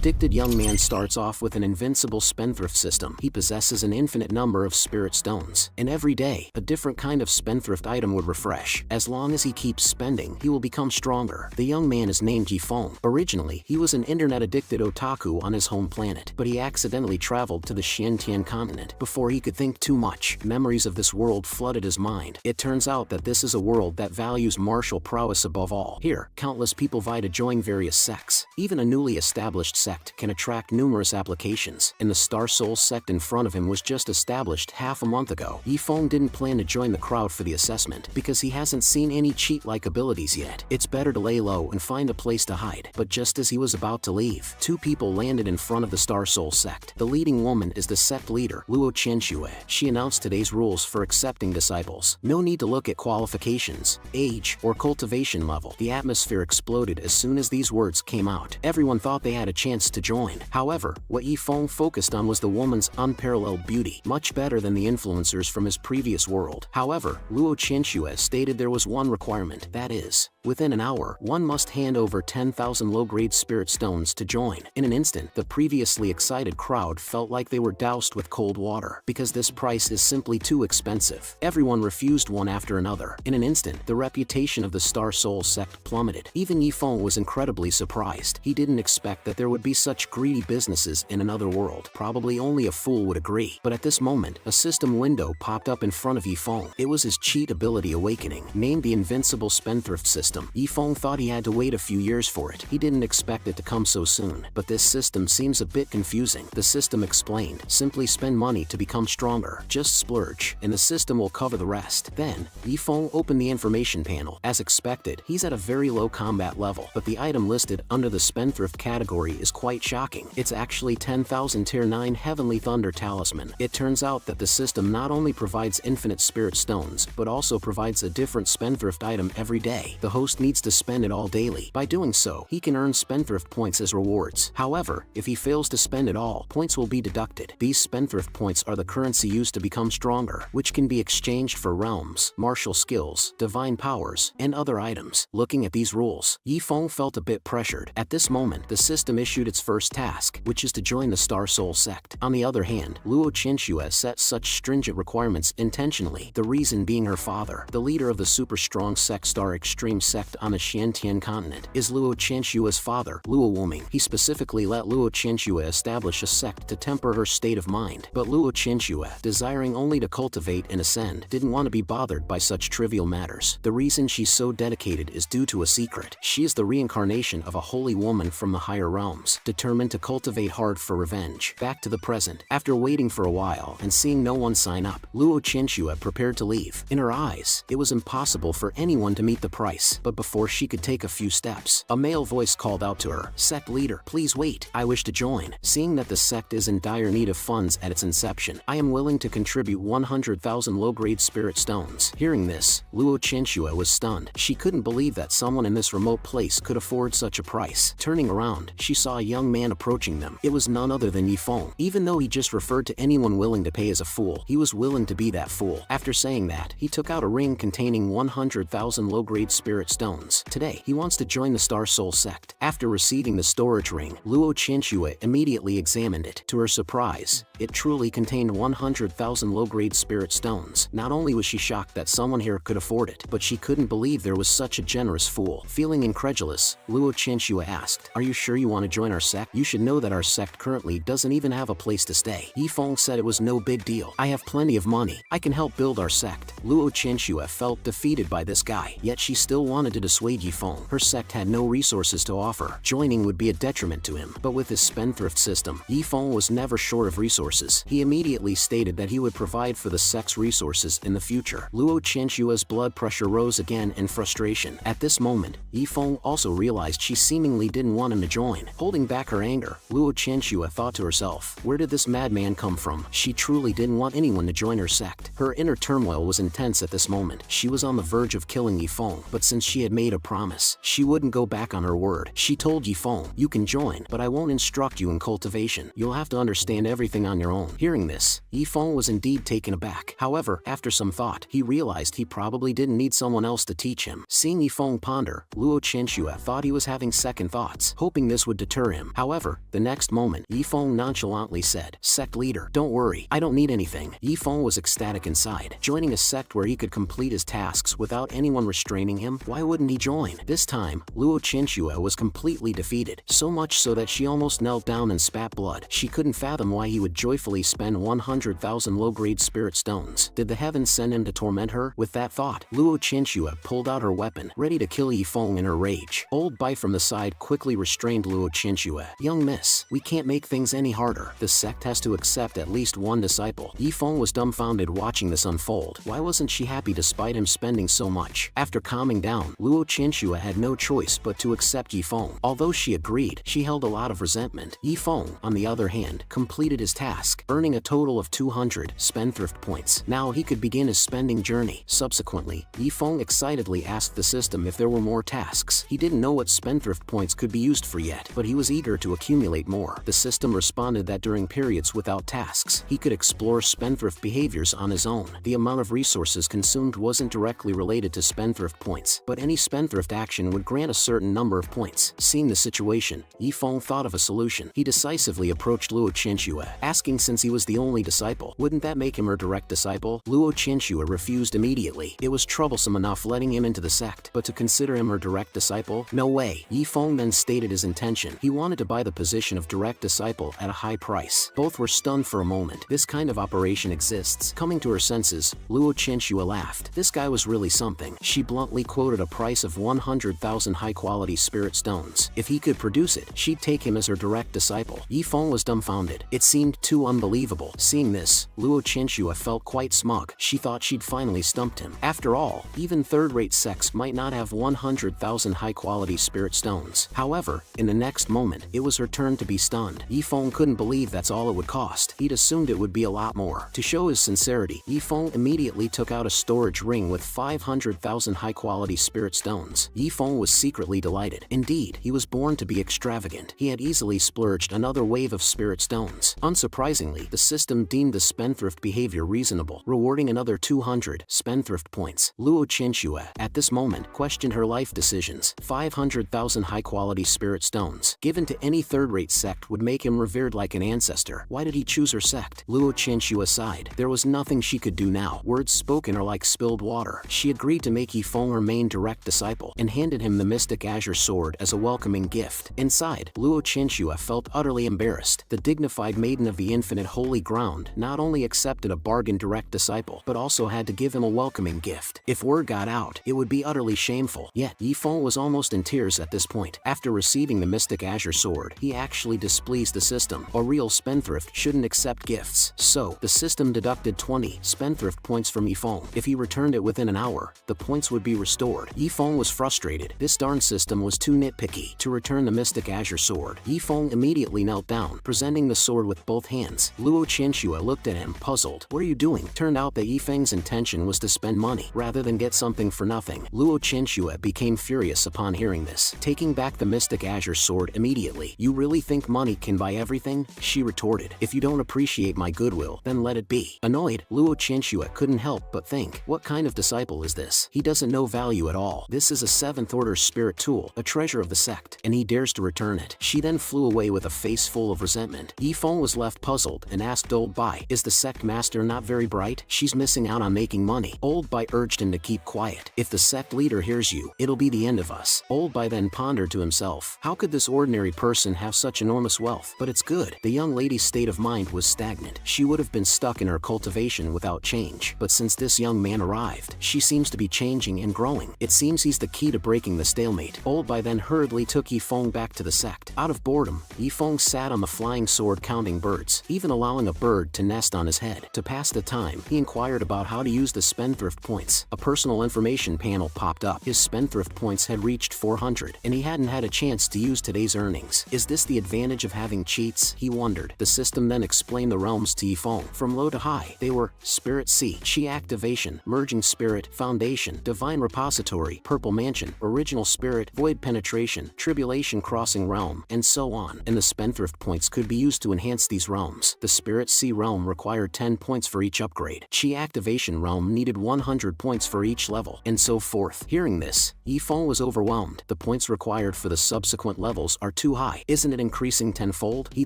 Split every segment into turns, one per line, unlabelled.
addicted young man starts off with an invincible spendthrift system. He possesses an infinite number of spirit stones, and every day, a different kind of spendthrift item would refresh. As long as he keeps spending, he will become stronger. The young man is named Yifeng. Originally, he was an internet-addicted otaku on his home planet, but he accidentally traveled to the Xiantian continent. Before he could think too much, memories of this world flooded his mind. It turns out that this is a world that values martial prowess above all. Here, countless people vie to join various sects. Even a newly established sect can attract numerous applications, and the Star Soul sect in front of him was just established half a month ago. Yifeng didn't plan to join the crowd for the assessment, because he hasn't seen any cheat-like abilities yet. It's better to lay low and find a place to hide. But just as he was about to leave, two people landed in front of the Star Soul sect. The leading woman is the sect leader, Luo Qianxue. She announced today's rules for accepting disciples. No need to look at qualifications, age, or cultivation level. The atmosphere exploded as soon as these words came out. Everyone thought they had a chance to join. However, what Yifeng focused on was the woman's unparalleled beauty, much better than the influencers from his previous world. However, Luo Qianxue stated there was one requirement, that is, within an hour, one must hand over 10,000 low-grade spirit stones to join. In an instant, the previously excited crowd felt like they were doused with cold water, because this price is simply too expensive. Everyone refused one after another. In an instant, the reputation of the Star Soul sect plummeted. Even Yifeng was incredibly surprised. He didn't expect that there would be such greedy businesses in another world. Probably only a fool would agree. But at this moment, a system window popped up in front of Yifeng. It was his cheat ability awakening, named the Invincible Spendthrift System. Yifeng thought he had to wait a few years for it. He didn't expect it to come so soon. But this system seems a bit confusing. The system explained, simply spend money to become stronger. Just splurge, and the system will cover the rest. Then, Yifeng opened the information panel. As expected, he's at a very low combat level, but the item listed under the Spendthrift category is quite shocking. It's actually 10,000 Tier 9 Heavenly Thunder Talisman. It turns out that the system not only provides infinite spirit stones, but also provides a different Spendthrift item every day. The host needs to spend it all daily. By doing so, he can earn Spendthrift points as rewards. However, if he fails to spend it all, points will be deducted. These Spendthrift points are the currency used to become stronger, which can be exchanged for realms, martial skills, divine powers, and other items. Looking at these rules, Yifeng felt a bit pressured. At this moment, the system issued its first task, which is to join the Star Soul sect. On the other hand, Luo Qianxue set such stringent requirements intentionally, the reason being her father, the leader of the super strong sect Star Extreme sect on the Xiantian continent, is Luo Qianxue's father, Luo Wuming. He specifically let Luo Qianxue establish a sect to temper her state of mind. But Luo Qianxue, desiring only to cultivate and ascend, didn't want to be bothered by such trivial matters. The reason she's so dedicated is due to a secret. She is the reincarnation of a holy woman from the higher realms, determined to cultivate hard for revenge. Back to the present. After waiting for a while and seeing no one sign up, Luo Qianxue prepared to leave. In her eyes, it was impossible for anyone to meet the price. But before she could take a few steps, a male voice called out to her, "Sect leader, please wait. I wish to join. Seeing that the sect is in dire need of funds at its inception, I am willing to contribute 100,000 low-grade spirit stones." Hearing this, Luo Qianxue was stunned. She couldn't believe that someone in this remote place could afford such a price. Turning around, she saw a young man approaching them. It was none other than Yifeng. Even though he just referred to anyone willing to pay as a fool, he was willing to be that fool. After saying that, he took out a ring containing 100,000 low-grade spirit stones. Today, he wants to join the Star Soul sect. After receiving the storage ring, Luo Qianxue immediately examined it. To her surprise, it truly contained 100,000 low-grade spirit stones. Not only was she shocked that someone here could afford it, but she couldn't believe there was such a generous fool. Feeling incredulous, Luo Qianxue asked, "Are you sure you want to join our sect? You should know that our sect currently doesn't even have a place to stay." Yifeng said it was no big deal. "I have plenty of money. I can help build our sect." Luo Qianxue felt defeated by this guy, yet she still wanted to dissuade Yifeng. Her sect had no resources to offer. Joining would be a detriment to him. But with his spendthrift system, Yifeng was never short of resources. He immediately stated that he would provide for the sect's resources in the future. Luo Qianxue's blood pressure rose again in frustration. At this moment, Yifeng also realized she seemingly didn't want him to join. Holding back her anger, Luo Qianxue thought to herself, where did this madman come from? She truly didn't want anyone to join her sect. Her inner turmoil was intense at this moment. She was on the verge of killing Yifeng, but since she had made a promise. She wouldn't go back on her word. She told Yifeng, "You can join, but I won't instruct you in cultivation. You'll have to understand everything on your own." Hearing this, Yifeng was indeed taken aback. However, after some thought, he realized he probably didn't need someone else to teach him. Seeing Yifeng ponder, Luo Chenxue thought he was having second thoughts, hoping this would deter him. However, the next moment, Yifeng nonchalantly said, "Sect leader, don't worry, I don't need anything." Yifeng was ecstatic inside. Joining a sect where he could complete his tasks without anyone restraining him, why wouldn't he join? This time, Luo Chenxue was completely defeated, so much so that she almost knelt down and spat blood. She couldn't fathom why he would joyfully spend 100,000 low-grade spirit stones. Did the heavens send him to torment her? With that thought, Luo Chenxue pulled out her weapon, ready to kill Yifeng in her rage. Old Bai from the side quickly restrained Luo Chenxue. "Young miss, we can't make things any harder. The sect has to accept at least one disciple." Yifeng was dumbfounded watching this unfold. Why wasn't she happy despite him spending so much? After calming down, Luo Chenxue had no choice but to accept Yifeng. Although she agreed, she held a lot of resentment. Yifeng, on the other hand, completed his task, earning a total of 200 spendthrift points. Now he could begin his spending journey. Subsequently, Yifeng excitedly asked the system if there were more tasks. He didn't know what spendthrift points could be used for yet, but he was eager to accumulate more. The system responded that during periods without tasks, he could explore spendthrift behaviors on his own. The amount of resources consumed wasn't directly related to spendthrift points, but any spendthrift action would grant a certain number of points. Seeing the situation, Yifeng thought of a solution. He decisively approached Luo Chenxue, asking since he was the only disciple, wouldn't that make him her direct disciple? Luo Chenxue refused immediately. It was troublesome enough letting him into the sect, but to consider him her direct disciple? No way. Yifeng then stated his intention. He wanted to buy the position of direct disciple at a high price. Both were stunned for a moment. This kind of operation exists. Coming to her senses, Luo Chenxue laughed. This guy was really something. She bluntly quoted a price of 100,000 high-quality spirit stones. If he could produce it, she'd take him as her direct disciple. Yifeng was dumbfounded. It seemed too unbelievable. Seeing this, Luo Chenxue felt quite smug. She thought she'd finally stumped him. After all, even third-rate sects might not have 100,000 high-quality spirit stones. However, in the next moment, it was her turn to be stunned. Yifeng couldn't believe that's all it would cost. He'd assumed it would be a lot more. To show his sincerity, Yifeng immediately took out a storage ring with 500,000 high-quality spirit stones. Yifeng was secretly delighted. Indeed, he was born to be extravagant. He had easily splurged another wave of spirit stones. Unsurprisingly, the system deemed the spendthrift behavior reasonable, rewarding another 200 spendthrift points. Luo Chenxue, at this moment, questioned her life decisions. 500,000 high-quality spirit stones, given to any third-rate sect, would make him revered like an ancestor. Why did he choose her sect? Luo Chenxue sighed. There was nothing she could do now. Words spoken are like spilled water. She agreed to make Yifeng her main direct disciple, and handed him the mystic azure sword as a welcoming gift. Inside, Luo Chenxue felt utterly embarrassed. The dignified maiden of the infinite holy ground not only accepted a bargain direct disciple, but also had to give him a welcoming gift. If word got out, it would be utterly shameful. Yet, Yifeng was almost in tears at this point. After receiving the mystic azure sword, he actually displeased the system. A real spendthrift shouldn't accept gifts. So, the system deducted 20 spendthrift points from Yifeng. If he returned it within an hour, the points would be restored. Yifeng was frustrated. This darn system was too nitpicky. To return the mystic azure sword, Yifeng immediately knelt down, presenting the sword with both hands. Luo Chenxue looked at him, puzzled. What are you doing? Turned out that Yifeng's intention was to spend money, rather than get something for nothing. Luo Chenxue became furious upon hearing this, taking back the mystic azure sword immediately. You really think money can buy everything? She retorted. If you don't appreciate my goodwill, then let it be. Annoyed, Luo Chenxue couldn't help but think, what kind of disciple is this? He doesn't know value at all. This is a 7th order spirit tool, a treasure of the sect, and he dares to return it. She then flew away with a face full of resentment. Yifeng was left puzzled and asked Old Bai, is the sect master not very bright? She's missing out on making money. Old Bai urged him to keep quiet. If the sect leader hears you, it'll be the end of us. Old Bai then pondered to himself, how could this ordinary person have such enormous wealth? But it's good. The young lady's state of mind was stagnant. She would have been stuck in her cultivation without change. But since this young man arrived, she seems to be changing and growing. It seems he's the key to breaking the stalemate. Old Bai then hurriedly took Yifeng back to the sect. Out of boredom, Yifeng sat on the flying sword counting birds, even allowing a bird to nest on his head. To pass the time, he inquired about how to use the spendthrift points. A personal information panel popped up. His spendthrift points had reached 400, and he hadn't had a chance to use today's earnings. Is this the advantage of having cheats? He wondered. The system then explained the realms to Yifeng. From low to high, they were Spirit C, Chi Activation, Merging Spirit, Foundation, Divine Repository, Laboratory, Purple Mansion, Original Spirit, Void Penetration, Tribulation Crossing Realm, and so on. And the Spendthrift points could be used to enhance these realms. The Spirit Sea realm required 10 points for each upgrade. Chi Activation realm needed 100 points for each level, and so forth. Hearing this, Yifeng was overwhelmed. The points required for the subsequent levels are too high. Isn't it increasing tenfold? He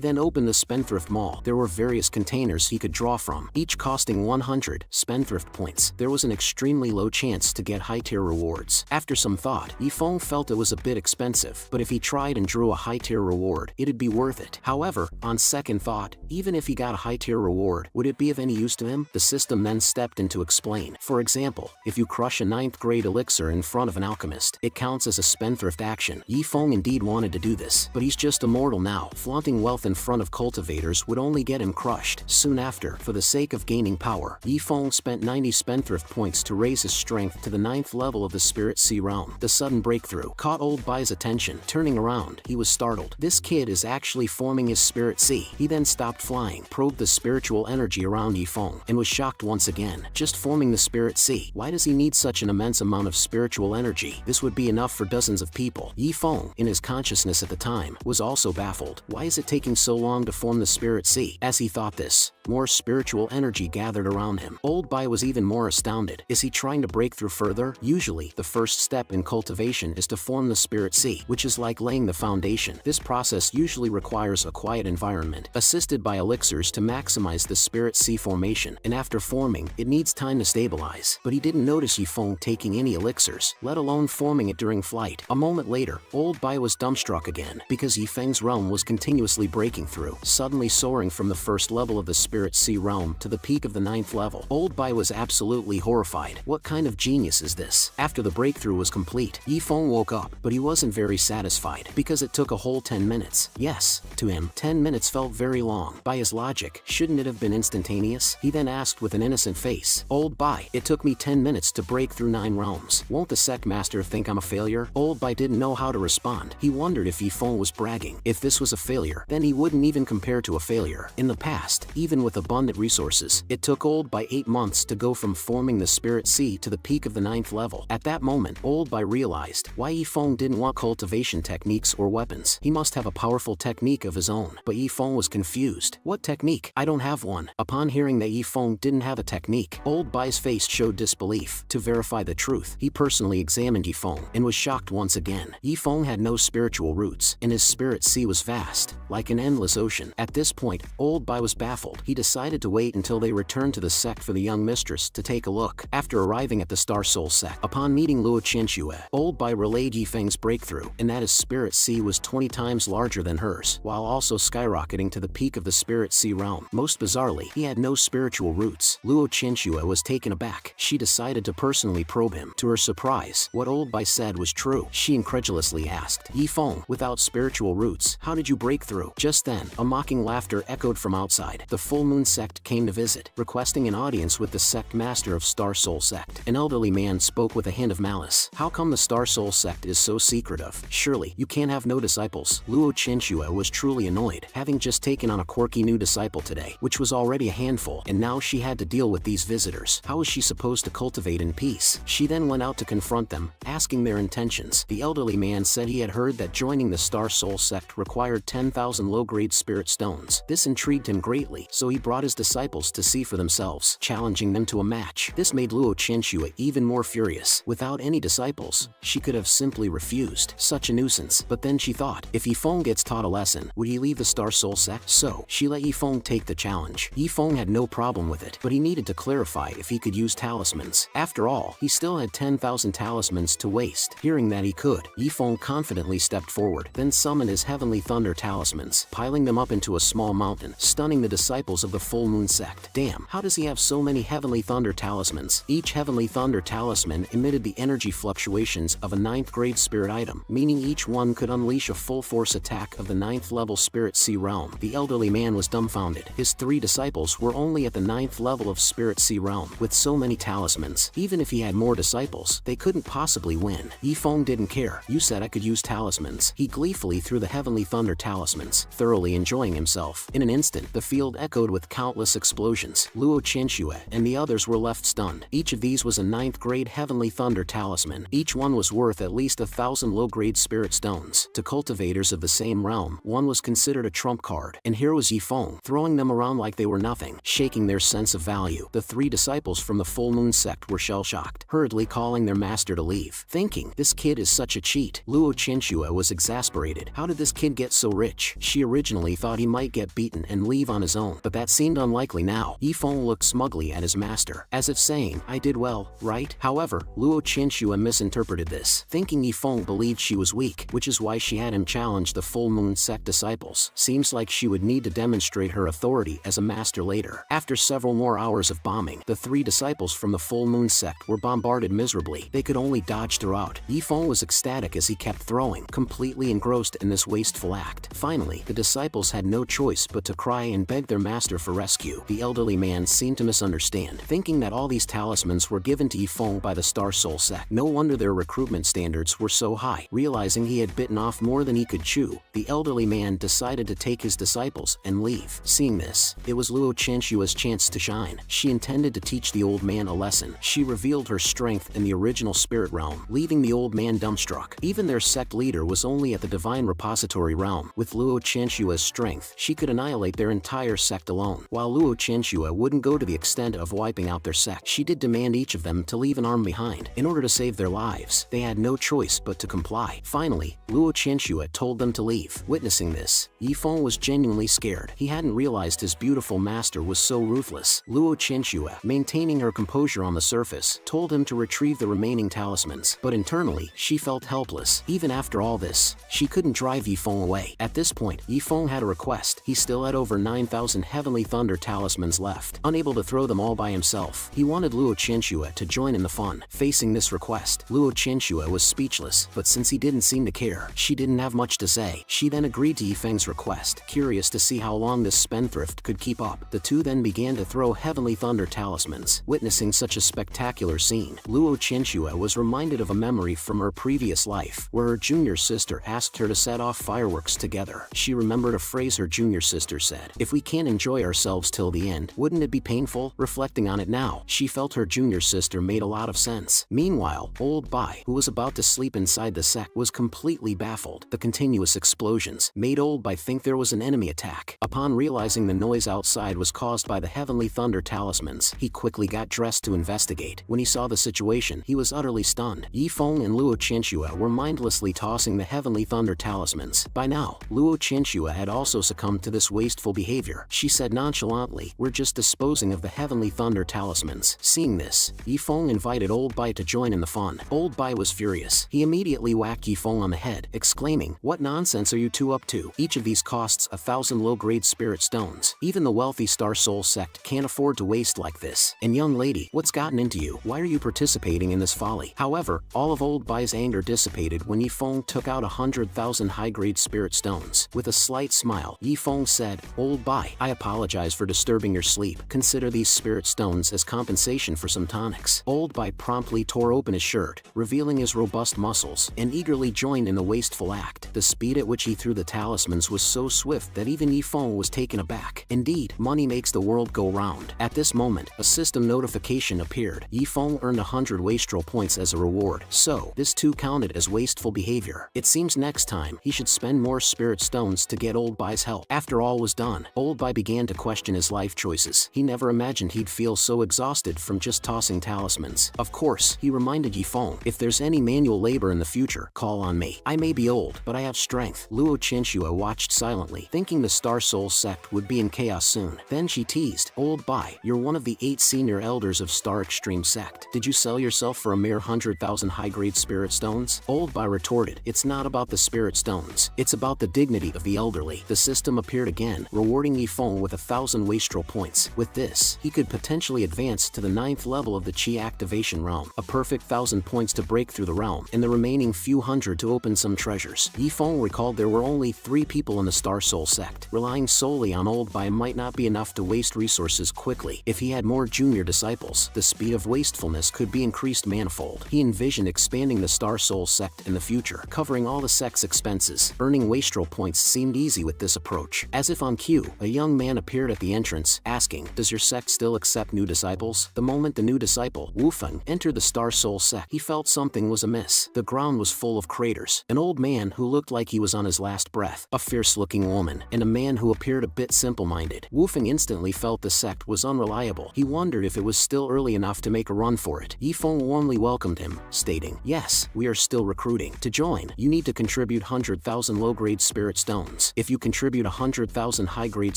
then opened the Spendthrift Mall. There were various containers he could draw from, each costing 100 Spendthrift points. There was an extremely low chance to get high-tier rewards. After some thought, Yifeng felt it was a bit expensive, but if he tried and drew a high-tier reward, it'd be worth it. However, on second thought, even if he got a high-tier reward, would it be of any use to him? The system then stepped in to explain. For example, if you crush a 9th grade elixir in front of an alchemist, it counts as a spendthrift action. Yifeng indeed wanted to do this, but he's just a mortal now. Flaunting wealth in front of cultivators would only get him crushed. Soon after, for the sake of gaining power, Yifeng spent 90 spendthrift points to raise his strength to the 9th level of the Spirit Sea realm. The sudden breakthrough caught Old Bai's attention. Turning around, he was startled. This kid is actually forming his Spirit Sea. He then stopped flying, probed the spiritual energy around Yifeng, and was shocked once again. Just forming the Spirit Sea? Why does he need such an immense amount of spiritual energy? This would be enough for dozens of people. Yifeng, in his consciousness at the time, was also baffled. Why is it taking so long to form the Spirit Sea? As he thought this, more spiritual energy gathered around him. Old Bai was even more astounded. Is he trying to break through further? Usually, the first step in cultivation is to form the Spirit Sea, which is like laying the foundation. This process usually requires a quiet environment, assisted by elixirs to maximize the Spirit Sea formation, and after forming, it needs time to stabilize. But he didn't notice Yifeng taking any elixirs, let alone forming it during flight. A moment later, Old Bai was dumbstruck again, because Yifeng's realm was continuously breaking through, suddenly soaring from the first level of the Spirit Sea realm to the peak of the 9th level. Old Bai was absolutely horrified. What kind of genius is this? After the breakthrough was complete, Yifeng woke up, but he wasn't very satisfied, because it took a whole 10 minutes. Yes, to him, 10 minutes felt very long. By his logic, shouldn't it have been instantaneous? He then asked with an innocent face, Old Bai, it took me 10 minutes to break through 9 realms. Won't the sect master think I'm a failure? Old Bai didn't know how to respond. He wondered if Yifeng was bragging. If this was a failure, then he wouldn't even compare to a failure. In the past, even with abundant resources, it took Old Bai 8 months to go from forming the Spirit Sea to the peak of the 9th level. At that moment, Old Bai realized why Yifeng didn't want cultivation techniques or weapons. He must have a powerful technique of his own. But Yifeng was confused. What technique? I don't have one. Upon hearing that Yifeng didn't have a technique, Old Bai's face showed disbelief. To verify the truth, he personally examined Yifeng and was shocked once again. Yifeng had no spiritual roots, and his Spirit Sea was vast, like an endless ocean. At this point, Old Bai was baffled. He decided to wait until they returned to the sect for the young mistress to take a look. After arriving at the Star Soul sect, upon meeting Luo Qianxue, Old Bai relayed Yifeng's breakthrough, and that his Spirit Sea was 20 times larger than hers, while also skyrocketing to the peak of the Spirit Sea realm. Most bizarrely, he had no spiritual roots. Luo Qianxue was taken aback. She decided to personally probe him. To her surprise, what Old Bai said was true. She incredulously asked, Yifeng, without spiritual roots, how did you break through? Just then, a mocking laughter echoed from outside. The Full Moon sect came to visit, requesting an audience with the sect master of Star Soul sect. An elderly man spoke with a hint of malice. How come the Star Soul sect is so secretive? Surely, you can't have no disciples. Luo Qianxue was truly annoyed, having just taken on a quirky new disciple today, which was already a handful, and now she had to deal with these visitors. How was she supposed to cultivate in peace? She then went out to confront them, asking their intentions. The elderly man said he had heard that joining the Star Soul sect required 10,000 low-grade spirit stones. This intrigued him greatly, so he brought his disciples to see for themselves, challenging them to a match. This made Luo Qianxue even more furious. Without any disciples, she could have simply refused. Such a nuisance. But then she thought, if Yifeng gets taught a lesson, would he leave the Star Soul sect? So, she let Yifeng take the challenge. Yifeng had no problem with it, but he needed to clarify if he could use talismans. After all, he still had 10,000 talismans to waste. Hearing that he could, Yifeng confidently stepped forward, then summoned his Heavenly Thunder talismans, piling them up into a small mountain, stunning the disciples of the Full Moon sect. Damn, how does he have so many Heavenly Thunder talismans? Each Heavenly Thunder talisman emitted the energy fluctuations of a 9th grade spirit item, meaning each one could unleash a full force attack of the 9th level Spirit Sea realm. The elderly man was dumbfounded. His 3 disciples were only at the 9th level of Spirit Sea realm. With so many talismans, even if he had more disciples, they couldn't possibly win. Yifeng didn't care. You said I could use talismans. He gleefully threw the Heavenly Thunder talismans, thoroughly enjoying himself. In an instant, the field echoed explode with countless explosions. Luo Qianxue and the others were left stunned. Each of these was a 9th grade Heavenly Thunder talisman. Each one was worth at least 1,000 low-grade spirit stones. To cultivators of the same realm, one was considered a trump card. And here was Yifeng, throwing them around like they were nothing, shaking their sense of value. The 3 disciples from the Full Moon sect were shell-shocked, hurriedly calling their master to leave, thinking, this kid is such a cheat. Luo Qianxue was exasperated. How did this kid get so rich? She originally thought he might get beaten and leave on his own, but that seemed unlikely now. Yifeng looked smugly at his master, as if saying, I did well, right? However, Luo Qianxue misinterpreted this, thinking Yifeng believed she was weak, which is why she had him challenge the Full Moon sect disciples. Seems like she would need to demonstrate her authority as a master later. After several more hours of bombing, the 3 disciples from the Full Moon sect were bombarded miserably. They could only dodge throughout. Yifeng was ecstatic as he kept throwing, completely engrossed in this wasteful act. Finally, the disciples had no choice but to cry and beg their master for rescue. The elderly man seemed to misunderstand, thinking that all these talismans were given to Yifeng by the Star Soul sect. No wonder their recruitment standards were so high. Realizing he had bitten off more than he could chew, the elderly man decided to take his disciples and leave. Seeing this, it was Luo Qianxue's chance to shine. She intended to teach the old man a lesson. She revealed her strength in the original spirit realm, leaving the old man dumbstruck. Even their sect leader was only at the divine repository realm. With Luo Qianxue's strength, she could annihilate their entire sect alone. While Luo Qianxue wouldn't go to the extent of wiping out their sect, she did demand each of them to leave an arm behind. In order to save their lives, they had no choice but to comply. Finally, Luo Qianxue told them to leave. Witnessing this, Yifeng was genuinely scared. He hadn't realized his beautiful master was so ruthless. Luo Qianxue, maintaining her composure on the surface, told him to retrieve the remaining talismans, but internally, she felt helpless. Even after all this, she couldn't drive Yifeng away. At this point, Yifeng had a request. He still had over 9,000 Heavenly Thunder talismans left. Unable to throw them all by himself, he wanted Luo Qianxue to join in the fun. Facing this request, Luo Qianxue was speechless, but since he didn't seem to care, she didn't have much to say. She then agreed to Yifeng's request, curious to see how long this spendthrift could keep up. The 2 then began to throw Heavenly Thunder talismans. Witnessing such a spectacular scene, Luo Qianxue was reminded of a memory from her previous life, where her junior sister asked her to set off fireworks together. She remembered a phrase her junior sister said, if we can't enjoy ourselves till the end, wouldn't it be painful? Reflecting on it now, she felt her junior sister made a lot of sense. Meanwhile, old Bai, who was about to sleep inside the sect, was completely baffled. The continuous explosions made old Bai think there was an enemy attack. Upon realizing the noise outside was caused by the Heavenly Thunder talismans, he quickly got dressed to investigate. When he saw the situation, he was utterly stunned. Yifeng and Luo Qianxue were mindlessly tossing the Heavenly Thunder talismans. By now, Luo Qianxue had also succumbed to this wasteful behavior. She said nonchalantly, we're just disposing of the Heavenly Thunder talismans. Seeing this, Yifeng invited old Bai to join in the fun. Old Bai was furious. He immediately whacked Yifeng on the head, exclaiming, what nonsense are you 2 up to? Each of these costs 1,000 low-grade spirit stones. Even the wealthy Star Soul sect can't afford to waste like this. And young lady, what's gotten into you? Why are you participating in this folly? However, all of old Bai's anger dissipated when Yifeng took out 100,000 high-grade spirit stones. With a slight smile, Yifeng said, old Bai, I apologize for disturbing your sleep. Consider these spirit stones as compensation for some tonics. Old Bai promptly tore open his shirt, revealing his robust muscles, and eagerly joined in the wasteful act. The speed at which he threw the talismans was so swift that even Yifeng was taken aback. Indeed, money makes the world go round. At this moment, a system notification appeared. Yifeng earned 100 wastrel points as a reward, so this too counted as wasteful behavior. It seems next time, he should spend more spirit stones to get old Bai's help. After all was done, old Bai began to question his life choices. He never imagined he'd feel so exhausted from just tossing talismans. Of course, he reminded Yifeng, if there's any manual labor in the future, call on me. I may be old, but I have strength. Luo Qianxue watched silently, thinking the Star Soul sect would be in chaos soon. Then she teased, old Bai, you're one of the 8 senior elders of Star Extreme sect. Did you sell yourself for a mere 100,000 high-grade spirit stones? Old Bai retorted, it's not about the spirit stones. It's about the dignity of the elderly. The system appeared again, rewarding Yifeng with 1,000 wastrel points. With this, he could potentially advance to the 9th level of the Qi activation realm, a perfect 1,000 points to break through the realm, and the remaining few hundred to open some treasures. Yifeng recalled there were only 3 people in the Star Soul sect. Relying solely on old Bai might not be enough to waste resources quickly. If he had more junior disciples, the speed of wastefulness could be increased manifold. He envisioned expanding the Star Soul sect in the future, covering all the sect's expenses. Earning wastrel points seemed easy with this approach. As if on cue, a young man man appeared at the entrance, asking, "Does your sect still accept new disciples?" The moment the new disciple, Wufeng, entered the Star Soul sect, he felt something was amiss. The ground was full of craters, an old man who looked like he was on his last breath, a fierce-looking woman, and a man who appeared a bit simple-minded. Wufeng instantly felt the sect was unreliable. He wondered if it was still early enough to make a run for it. Yifeng warmly welcomed him, stating, "Yes, we are still recruiting. To join, you need to contribute 100,000 low-grade spirit stones. If you contribute 100,000 high-grade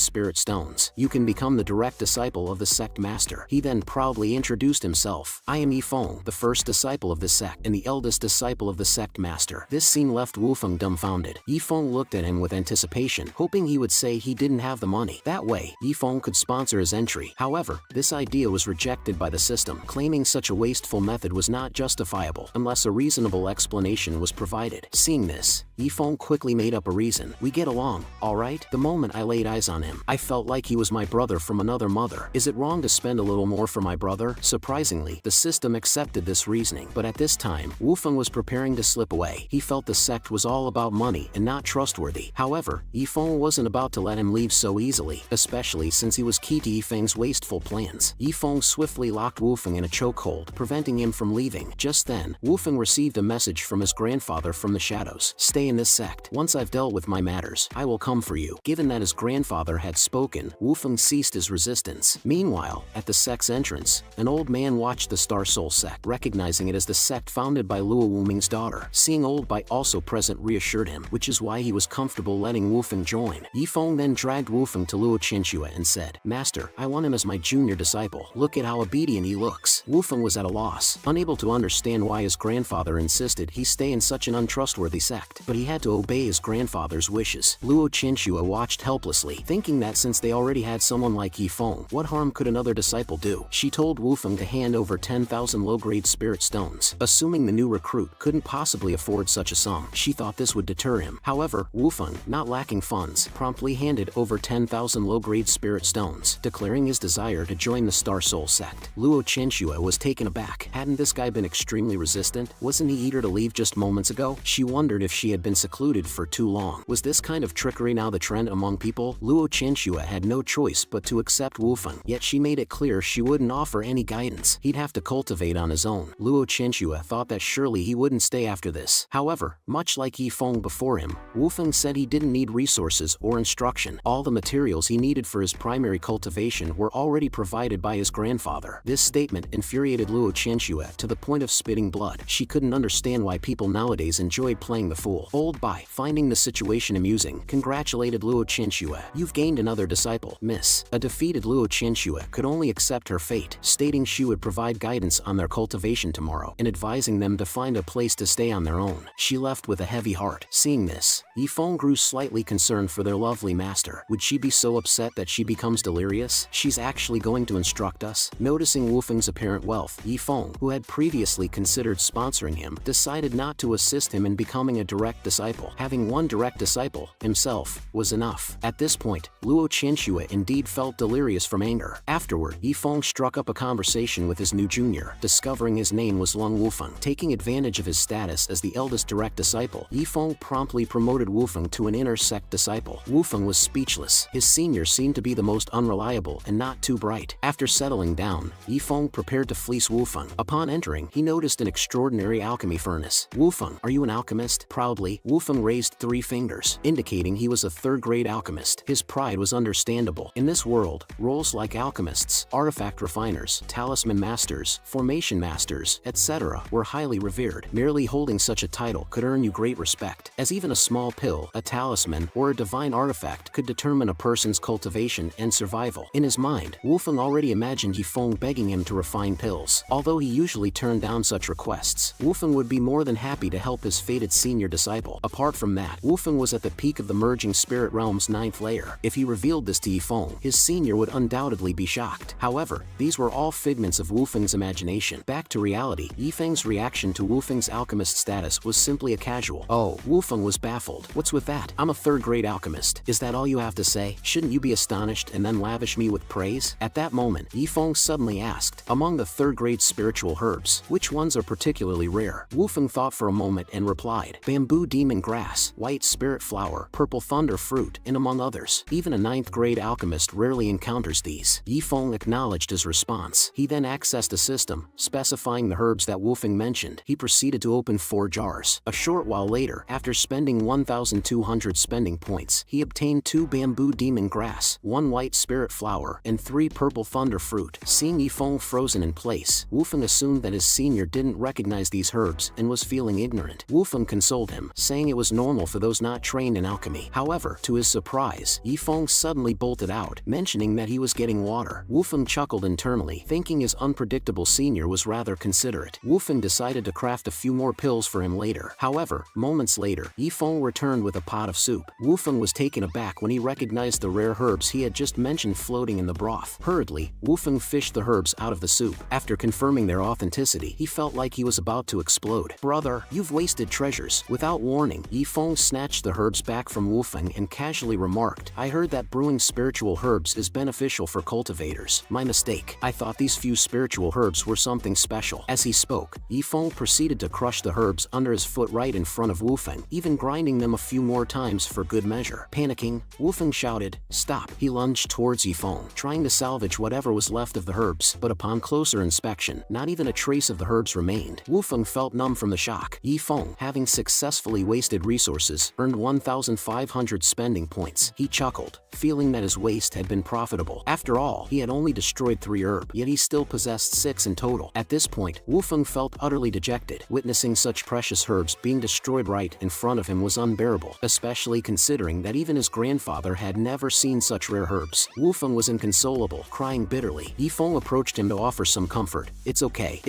spirit stones, you can become the direct disciple of the sect master." He then proudly introduced himself. "I am Yifeng, the first disciple of the sect, and the eldest disciple of the sect master." This scene left Wufeng dumbfounded. Yifeng looked at him with anticipation, hoping he would say he didn't have the money. That way, Yifeng could sponsor his entry. However, this idea was rejected by the system, claiming such a wasteful method was not justifiable unless a reasonable explanation was provided. Seeing this, Yifeng quickly made up a reason. "We get along, alright? The moment I laid eyes on him, I felt like he was my brother from another mother. Is it wrong to spend a little more for my brother?" Surprisingly, the system accepted this reasoning, but at this time, Wufeng was preparing to slip away. He felt the sect was all about money and not trustworthy. However, Yifeng wasn't about to let him leave so easily, especially since he was key to Yifeng's wasteful plans. Yifeng swiftly locked Wufeng in a chokehold, preventing him from leaving. Just then, Wufeng received a message from his grandfather from the shadows. "Stay in this sect. Once I've dealt with my matters, I will come for you." Given that his grandfather had spoken, Wufeng ceased his resistance. Meanwhile, at the sect's entrance, an old man watched the Star Soul sect, recognizing it as the sect founded by Luo Wuming's daughter. Seeing Old Bai also present reassured him, which is why he was comfortable letting Wufeng join. Yifeng then dragged Wufeng to Luo Qianxue and said, "Master, I want him as my junior disciple. Look at how obedient he looks." Wufeng was at a loss, unable to understand why his grandfather insisted he stay in such an untrustworthy sect, but he had to obey his grandfather's wishes. Luo Qianxue watched helplessly, thinking that since they already had someone like Yifeng, what harm could another disciple do? She told Wufeng to hand over 10,000 low-grade spirit stones, assuming the new recruit couldn't possibly afford such a sum. She thought this would deter him. However, Wufeng, not lacking funds, promptly handed over 10,000 low-grade spirit stones, declaring his desire to join the Star Soul sect. Luo Qianxue was taken aback. Hadn't this guy been extremely resistant? Wasn't he eager to leave just moments ago? She wondered if she had been secluded for too long. Was this kind of trickery now the trend among people? Luo Qianxue had no choice but to accept Wufeng, yet she made it clear she wouldn't offer any guidance. He'd have to cultivate on his own. Luo Qianxue thought that surely he wouldn't stay after this. However, much like Yifeng before him, Wufeng said he didn't need resources or instruction. All the materials he needed for his primary cultivation were already provided by his grandfather. This statement infuriated Luo Qianxue to the point of spitting blood. She couldn't understand why people nowadays enjoyed playing the fool. Old Bai, finding the situation amusing, congratulated Luo Qianxue. "You've gained another disciple, miss." A defeated Luo Qianxue could only accept her fate, stating she would provide guidance on their cultivation tomorrow and advising them to find a place to stay on their own. She left with a heavy heart. Seeing this, Yifeng grew slightly concerned for their lovely master. Would she be so upset that she becomes delirious? She's actually going to instruct us? Noticing Wufeng's apparent wealth, Yifeng, who had previously considered sponsoring him, decided not to assist him in becoming a direct disciple. Having one direct disciple, himself, was enough. At this point, Luo Qianxue indeed felt delirious from anger. Afterward, Yifeng struck up a conversation with his new junior, discovering his name was Lung Wufeng. Taking advantage of his status as the eldest direct disciple, Yifeng promptly promoted Wufeng to an inner sect disciple. Wufeng was speechless. His senior seemed to be the most unreliable and not too bright. After settling down, Yifeng prepared to fleece Wufeng. Upon entering, he noticed an extraordinary alchemy furnace. "Wufeng, are you an alchemist?" Proudly, Wufeng raised 3 fingers, indicating he was a third-grade alchemist. His pride was understandable. In this world, roles like alchemists, artifact refiners, talisman masters, formation masters, etc. were highly revered. Merely holding such a title could earn you great respect, as even a small pill, a talisman, or a divine artifact could determine a person's cultivation and survival. In his mind, Wufeng already imagined Yifeng begging him to refine pills. Although he usually turned down such requests, Wufeng would be more than happy to help his fated senior disciple. Apart from that, Wufeng was at the peak of the merging spirit realm's 9th layer. If he revealed this to Yifeng, his senior would undoubtedly be shocked. However, these were all figments of Wufeng's imagination. Back to reality, Yifeng's reaction to Wufeng's alchemist status was simply a casual, "Oh." Wufeng was baffled. "What's with that? I'm a third-grade alchemist. Is that all you have to say? Shouldn't you be astonished and then lavish me with praise?" At that moment, Yifeng suddenly asked, "Among the third-grade spiritual herbs, which ones are particularly rare?" Wufeng thought for a moment and replied, "Bamboo demon grass, white spirit flower, purple thunder fruit, and among others." Even a 9th 12th-grade alchemist rarely encounters these. Yifeng acknowledged his response. He then accessed a system, specifying the herbs that Wu Feng mentioned. He proceeded to open 4 jars. A short while later, after spending 1,200 spending points, he obtained 2 bamboo demon grass, 1 white spirit flower, and 3 purple thunder fruit. Seeing Yifeng frozen in place, Wu Feng assumed that his senior didn't recognize these herbs and was feeling ignorant. Wu Feng consoled him, saying it was normal for those not trained in alchemy. However, to his surprise, Yifeng suddenly bolted out, mentioning that he was getting water. Wu Feng chuckled internally, thinking his unpredictable senior was rather considerate. Wu Feng decided to craft a few more pills for him later. However, moments later, Yifeng returned with a pot of soup. Wu Feng was taken aback when he recognized the rare herbs he had just mentioned floating in the broth. Hurriedly, Wu Feng fished the herbs out of the soup. After confirming their authenticity, he felt like he was about to explode. "Brother, you've wasted treasures." Without warning, Yifeng snatched the herbs back from Wu Feng and casually remarked, "I heard that brewing spiritual herbs is beneficial for cultivators. My mistake. I thought these few spiritual herbs were something special." As he spoke, Yifeng proceeded to crush the herbs under his foot right in front of Wu Feng, even grinding them a few more times for good measure. Panicking, Wu Feng shouted, "Stop!" He lunged towards Yifeng, trying to salvage whatever was left of the herbs, but upon closer inspection, not even a trace of the herbs remained. Wu Feng felt numb from the shock. Yifeng, having successfully wasted resources, earned 1,500 spending points. He chuckled, feeling that his waste had been profitable. After all, he had only destroyed 3 herbs, yet he still possessed 6 in total. At this point, Wu Feng felt utterly dejected. Witnessing such precious herbs being destroyed right in front of him was unbearable, especially considering that even his grandfather had never seen such rare herbs. Wu Feng was inconsolable, crying bitterly. Yifeng approached him to offer some comfort. It's okay.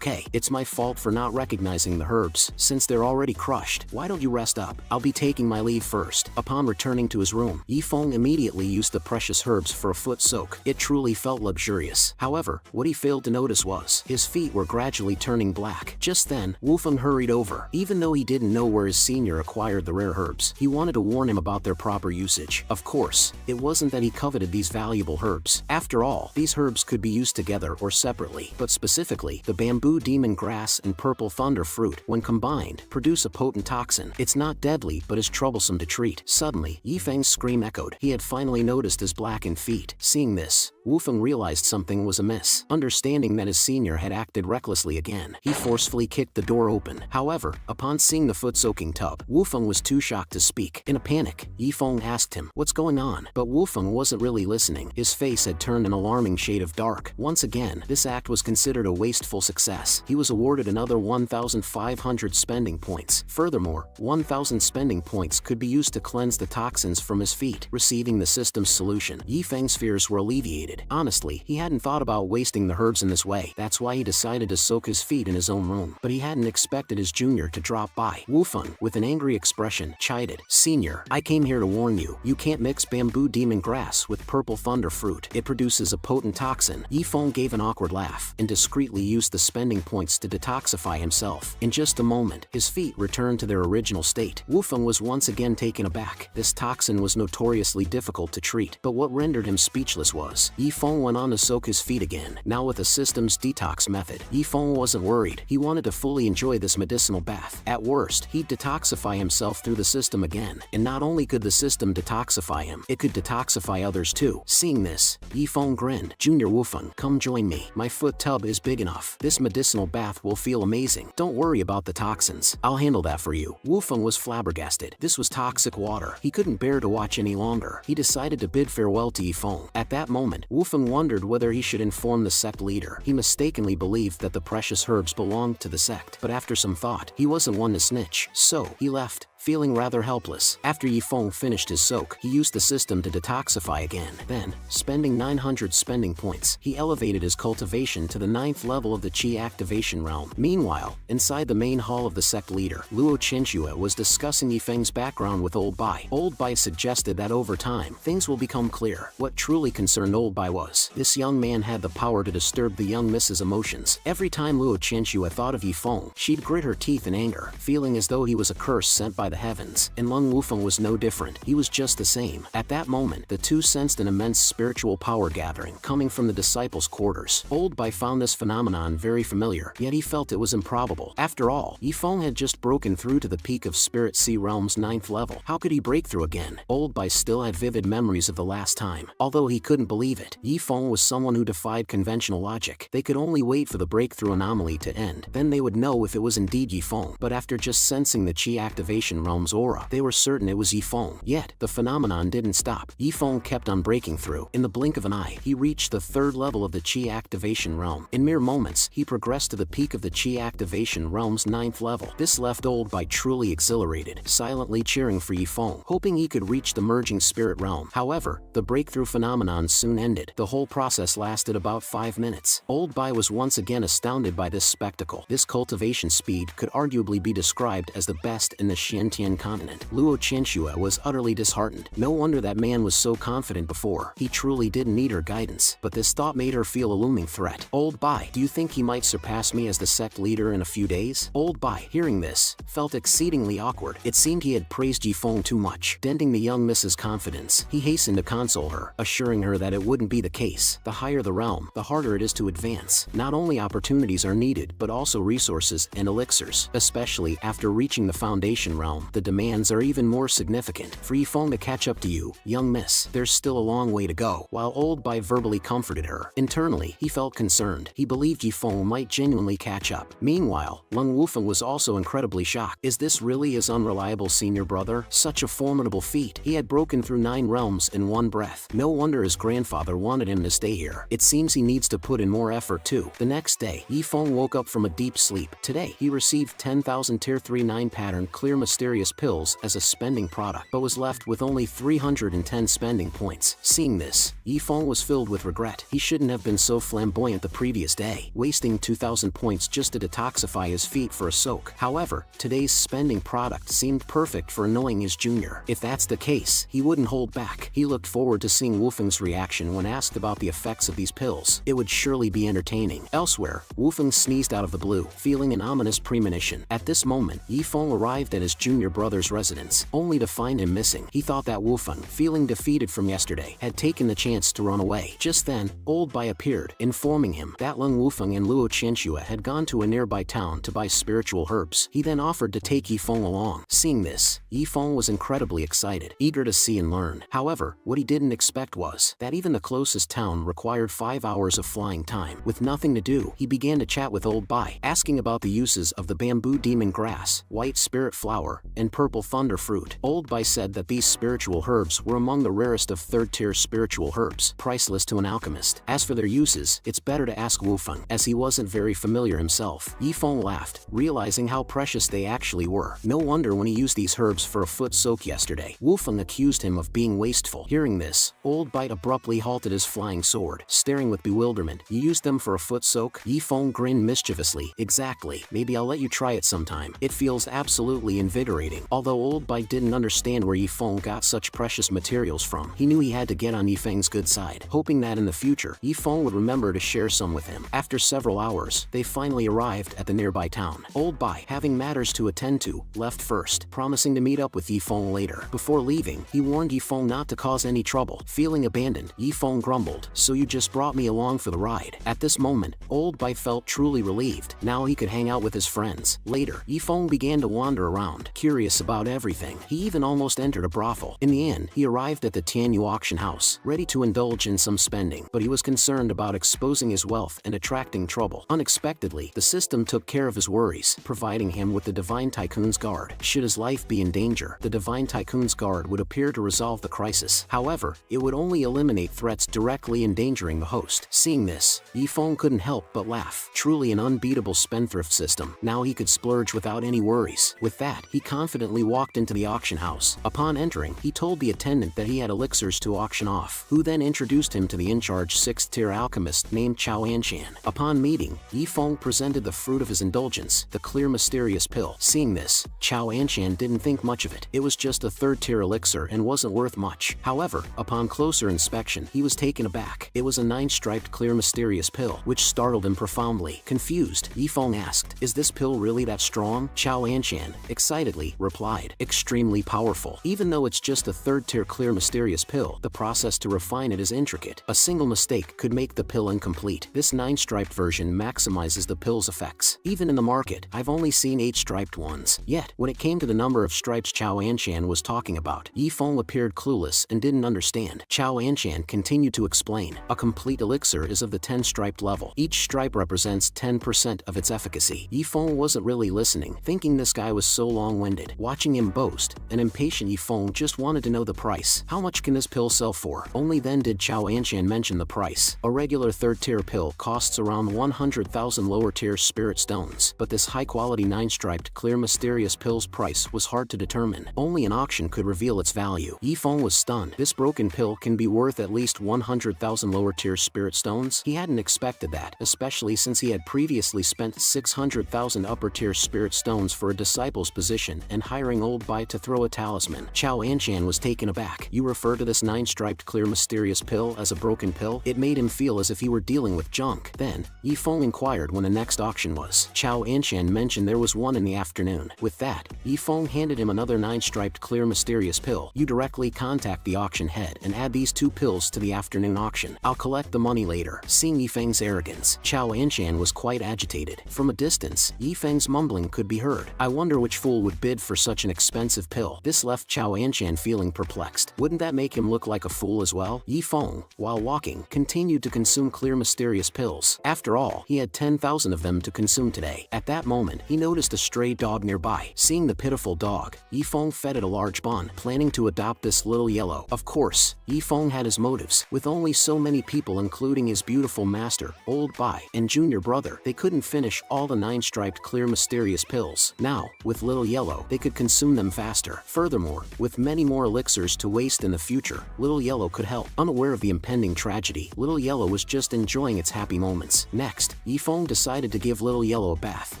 It's my fault for not recognizing the herbs. Since they're already crushed, why don't you rest up? I'll be taking my leave first." Upon returning to his room, Yifeng immediately used the precious herbs for a foot soak. It truly felt luxurious. However, what he failed to notice was, his feet were gradually turning black. Just then, Wu Feng hurried over. Even though he didn't know where his senior acquired the rare herbs, he wanted to warn him about their proper usage. Of course, it wasn't that he coveted these valuable herbs. After all, these herbs could be used together or separately, but specifically, the bamboo demon grass and purple thunder fruit, when combined, produce a potent toxin. It's not deadly, but is troublesome to treat. Suddenly, Yifeng's scream echoed. He had finally noticed his blackened feet. Seeing this, Wu Feng realized something was amiss. Understanding that his senior had acted recklessly again, he forcefully kicked the door open. However, upon seeing the foot-soaking tub, Wu Feng was too shocked to speak. In a panic, Yifeng asked him, "What's going on?" But Wu Feng wasn't really listening. His face had turned an alarming shade of dark. Once again, this act was considered a wasteful success. He was awarded another 1,500 spending points. Furthermore, 1,000 spending points could be used to cleanse the toxins from his feet. Receiving the system's solution, Yifeng's fears were alleviated. Honestly, he hadn't thought about wasting the herbs in this way. That's why he decided to soak his feet in his own room. But he hadn't expected his junior to drop by. Wu Feng, with an angry expression, chided, "Senior, I came here to warn you. You can't mix bamboo demon grass with purple thunder fruit. It produces a potent toxin." Yifeng gave an awkward laugh and discreetly used the spending points to detoxify himself. In just a moment, his feet returned to their original state. Wu Feng was once again taken aback. This toxin was notoriously difficult to treat, but what rendered him speechless was, Yifeng went on to soak his feet again, now with a system's detox method. Yifeng wasn't worried. He wanted to fully enjoy this medicinal bath. At worst, he'd detoxify himself through the system again, and not only could the system detoxify him, it could detoxify others too. Seeing this, Yifeng grinned. "Junior Wu Feng, come join me. My foot tub is big enough. This medicinal bath will feel amazing. Don't worry about the toxins. I'll handle that for you." Wu Feng was flabbergasted. This was toxic water. He couldn't bear to watch any longer. He decided to bid farewell to Yifeng. At that moment, Wu Feng wondered whether he should inform the sect leader. He mistakenly believed that the precious herbs belonged to the sect, but after some thought, he wasn't one to snitch. So, he left, feeling rather helpless. After Yifeng finished his soak, he used the system to detoxify again. Then, spending 900 spending points, he elevated his cultivation to the 9th level of the Qi activation realm. Meanwhile, inside the main hall of the sect leader, Luo Chenxue was discussing Yifeng's background with Old Bai. Old Bai suggested that over time, things will become clear. What truly concerned Old Bai was, this young man had the power to disturb the young Mrs. emotions. Every time Luo Chenxue thought of Yifeng, she'd grit her teeth in anger, feeling as though he was a curse sent by by the heavens, and Lung Wufeng was no different. He was just the same. At that moment, the two sensed an immense spiritual power gathering coming from the disciples' quarters. Old Bai found this phenomenon very familiar, yet he felt it was improbable. After all, Yifeng had just broken through to the peak of Spirit Sea Realm's 9th level. How could he break through again? Old Bai still had vivid memories of the last time. Although he couldn't believe it, Yifeng was someone who defied conventional logic. They could only wait for the breakthrough anomaly to end. Then they would know if it was indeed Yifeng. But after just sensing the Qi activation realm's aura, they were certain it was Yifeng. Yet, the phenomenon didn't stop. Yifeng kept on breaking through. In the blink of an eye, he reached the 3rd level of the Qi activation realm. In mere moments, he progressed to the peak of the Qi activation realm's 9th level. This left Old Bai truly exhilarated, silently cheering for Yifeng, hoping he could reach the merging spirit realm. However, the breakthrough phenomenon soon ended. The whole process lasted about 5 minutes. Old Bai was once again astounded by this spectacle. This cultivation speed could arguably be described as the best in the Xiantian continent. Luo Qianxue was utterly disheartened. No wonder that man was so confident before. He truly didn't need her guidance, but this thought made her feel a looming threat. Old Bai, do you think he might surpass me as the sect leader in a few days? Old Bai, hearing this, felt exceedingly awkward. It seemed he had praised Yifeng too much, denting the young Mrs. Confidence. He hastened to console her, assuring her that it wouldn't be the case. The higher the realm, the harder it is to advance. Not only opportunities are needed, but also resources and elixirs. Especially after reaching the foundation realm, the demands are even more significant. For Yifeng to catch up to you, young miss, there's still a long way to go. While Old Bai verbally comforted her, internally, he felt concerned. He believed Yifeng might genuinely catch up. Meanwhile, Lung Wufeng was also incredibly shocked. Is this really his unreliable senior brother? Such a formidable feat. He had broken through 9 realms in one breath. No wonder his grandfather wanted him to stay here. It seems he needs to put in more effort too. The next day, Yifeng woke up from a deep sleep. Today, he received 10,000 Tier 3 9 pattern clear mysterious pills as a spending product, but was left with only 310 spending points. Seeing this, Yifeng was filled with regret. He shouldn't have been so flamboyant the previous day, wasting 2,000 points just to detoxify his feet for a soak. However, today's spending product seemed perfect for annoying his junior. If that's the case, he wouldn't hold back. He looked forward to seeing Wufeng's reaction when asked about the effects of these pills. It would surely be entertaining. Elsewhere, Wufeng sneezed out of the blue, feeling an ominous premonition. At this moment, Yifeng arrived at his junior brother's residence, only to find him missing. He thought that Wufeng, feeling defeated from yesterday, had taken the chance to run away. Just then, Old Bai appeared, informing him that Lung Wufeng and Luo Qianxue had gone to a nearby town to buy spiritual herbs. He then offered to take Yifeng along. Seeing this, Yifeng was incredibly excited, eager to see and learn. However, what he didn't expect was that even the closest town required 5 hours of flying time. With nothing to do, he began to chat with Old Bai, asking about the uses of the bamboo demon grass, white spirit flower, and purple thunder fruit. Old Bai said that these spiritual herbs were among the rarest of 3rd-tier spiritual herbs, priceless to an alchemist. As for their uses, it's better to ask Wufeng, as he wasn't very familiar himself. Yifeng laughed, realizing how precious they actually were. No wonder when he used these herbs for a foot soak yesterday. Wufeng accused him of being wasteful. Hearing this, Old Bai abruptly halted his flying sword, staring with bewilderment. You used them for a foot soak? Yifeng grinned mischievously. Exactly. Maybe I'll let you try it sometime. It feels absolutely invigorating. Although Old Bai didn't understand where Yifeng got such precious materials from, he knew he had to get on Yifeng's good side, hoping that in the future, Yifeng would remember to share some with him. After several hours, they finally arrived at the nearby town. Old Bai, having matters to attend to, left first, promising to meet up with Yifeng later. Before leaving, he warned Yifeng not to cause any trouble. Feeling abandoned, Yifeng grumbled, "So you just brought me along for the ride." At this moment, Old Bai felt truly relieved. Now he could hang out with his friends. Later, Yifeng began to wander around, curious about everything. He even almost entered a brothel. In the end, he arrived at the Tianyu auction house, ready to indulge in some spending, but he was concerned about exposing his wealth and attracting trouble. Unexpectedly, the system took care of his worries, providing him with the Divine Tycoon's Guard. Should his life be in danger, the Divine Tycoon's Guard would appear to resolve the crisis. However, it would only eliminate threats directly endangering the host. Seeing this, Yifeng couldn't help but laugh. Truly an unbeatable spendthrift system. Now he could splurge without any worries. With that, he confidently walked into the auction house. Upon entering, he told the attendant that he had elixirs to auction off, who then introduced him to the in-charge 6th-tier alchemist named Chao Anshan. Upon meeting, Yifeng presented the fruit of his indulgence, the clear mysterious pill. Seeing this, Chao Anshan didn't think much of it. It was just a 3rd-tier elixir and wasn't worth much. However, upon closer inspection, he was taken aback. It was a 9-striped clear mysterious pill, which startled him profoundly. Confused, Yifeng asked, "Is this pill really that strong?" Chao Anshan, excitedly slightly, replied, extremely powerful. Even though it's just a third-tier clear mysterious pill, the process to refine it is intricate. A single mistake could make the pill incomplete. This 9-striped version maximizes the pill's effects. Even in the market, I've only seen 8-striped ones. Yet, when it came to the number of stripes Chao Anshan was talking about, Yifeng appeared clueless and didn't understand. Chao Anshan continued to explain. A complete elixir is of the 10-striped level. Each stripe represents 10% of its efficacy. Yifeng wasn't really listening, thinking this guy was so long-winded. Watching him boast, an impatient Yifeng just wanted to know the price. How much can this pill sell for? Only then did Chao Anshan mention the price. A regular third-tier pill costs around 100,000 lower-tier spirit stones, but this high-quality 9-striped clear mysterious pill's price was hard to determine. Only an auction could reveal its value. Yifeng was stunned. This broken pill can be worth at least 100,000 lower-tier spirit stones? He hadn't expected that, especially since he had previously spent 600,000 upper-tier spirit stones for a disciple's position and hiring Old Bai to throw a talisman. Chao Anshan was taken aback. You refer to this 9-striped clear mysterious pill as a broken pill? It made him feel as if he were dealing with junk. Then, Yifeng inquired when the next auction was. Chao Anshan mentioned there was one in the afternoon. With that, Yifeng handed him another 9-striped clear mysterious pill. You directly contact the auction head and add these 2 pills to the afternoon auction. I'll collect the money later. Seeing Yifeng's arrogance, Chao Anshan was quite agitated. From a distance, Yifeng's mumbling could be heard. I wonder which fool would bid for such an expensive pill. This left Chao Anshan feeling perplexed. Wouldn't that make him look like a fool as well? Yifeng, while walking, continued to consume clear mysterious pills. After all, he had 10,000 of them to consume today. At that moment, he noticed a stray dog nearby. Seeing the pitiful dog, Yifeng fed it a large bun, planning to adopt this little yellow. Of course, Yifeng had his motives. With only so many people including his beautiful master, Old Bai, and junior brother, they couldn't finish all the 9-striped clear mysterious pills. Now, with Little Yellow, they could consume them faster. Furthermore, with many more elixirs to waste in the future, Little Yellow could help. Unaware of the impending tragedy, Little Yellow was just enjoying its happy moments. Next, Yifeng decided to give Little Yellow a bath.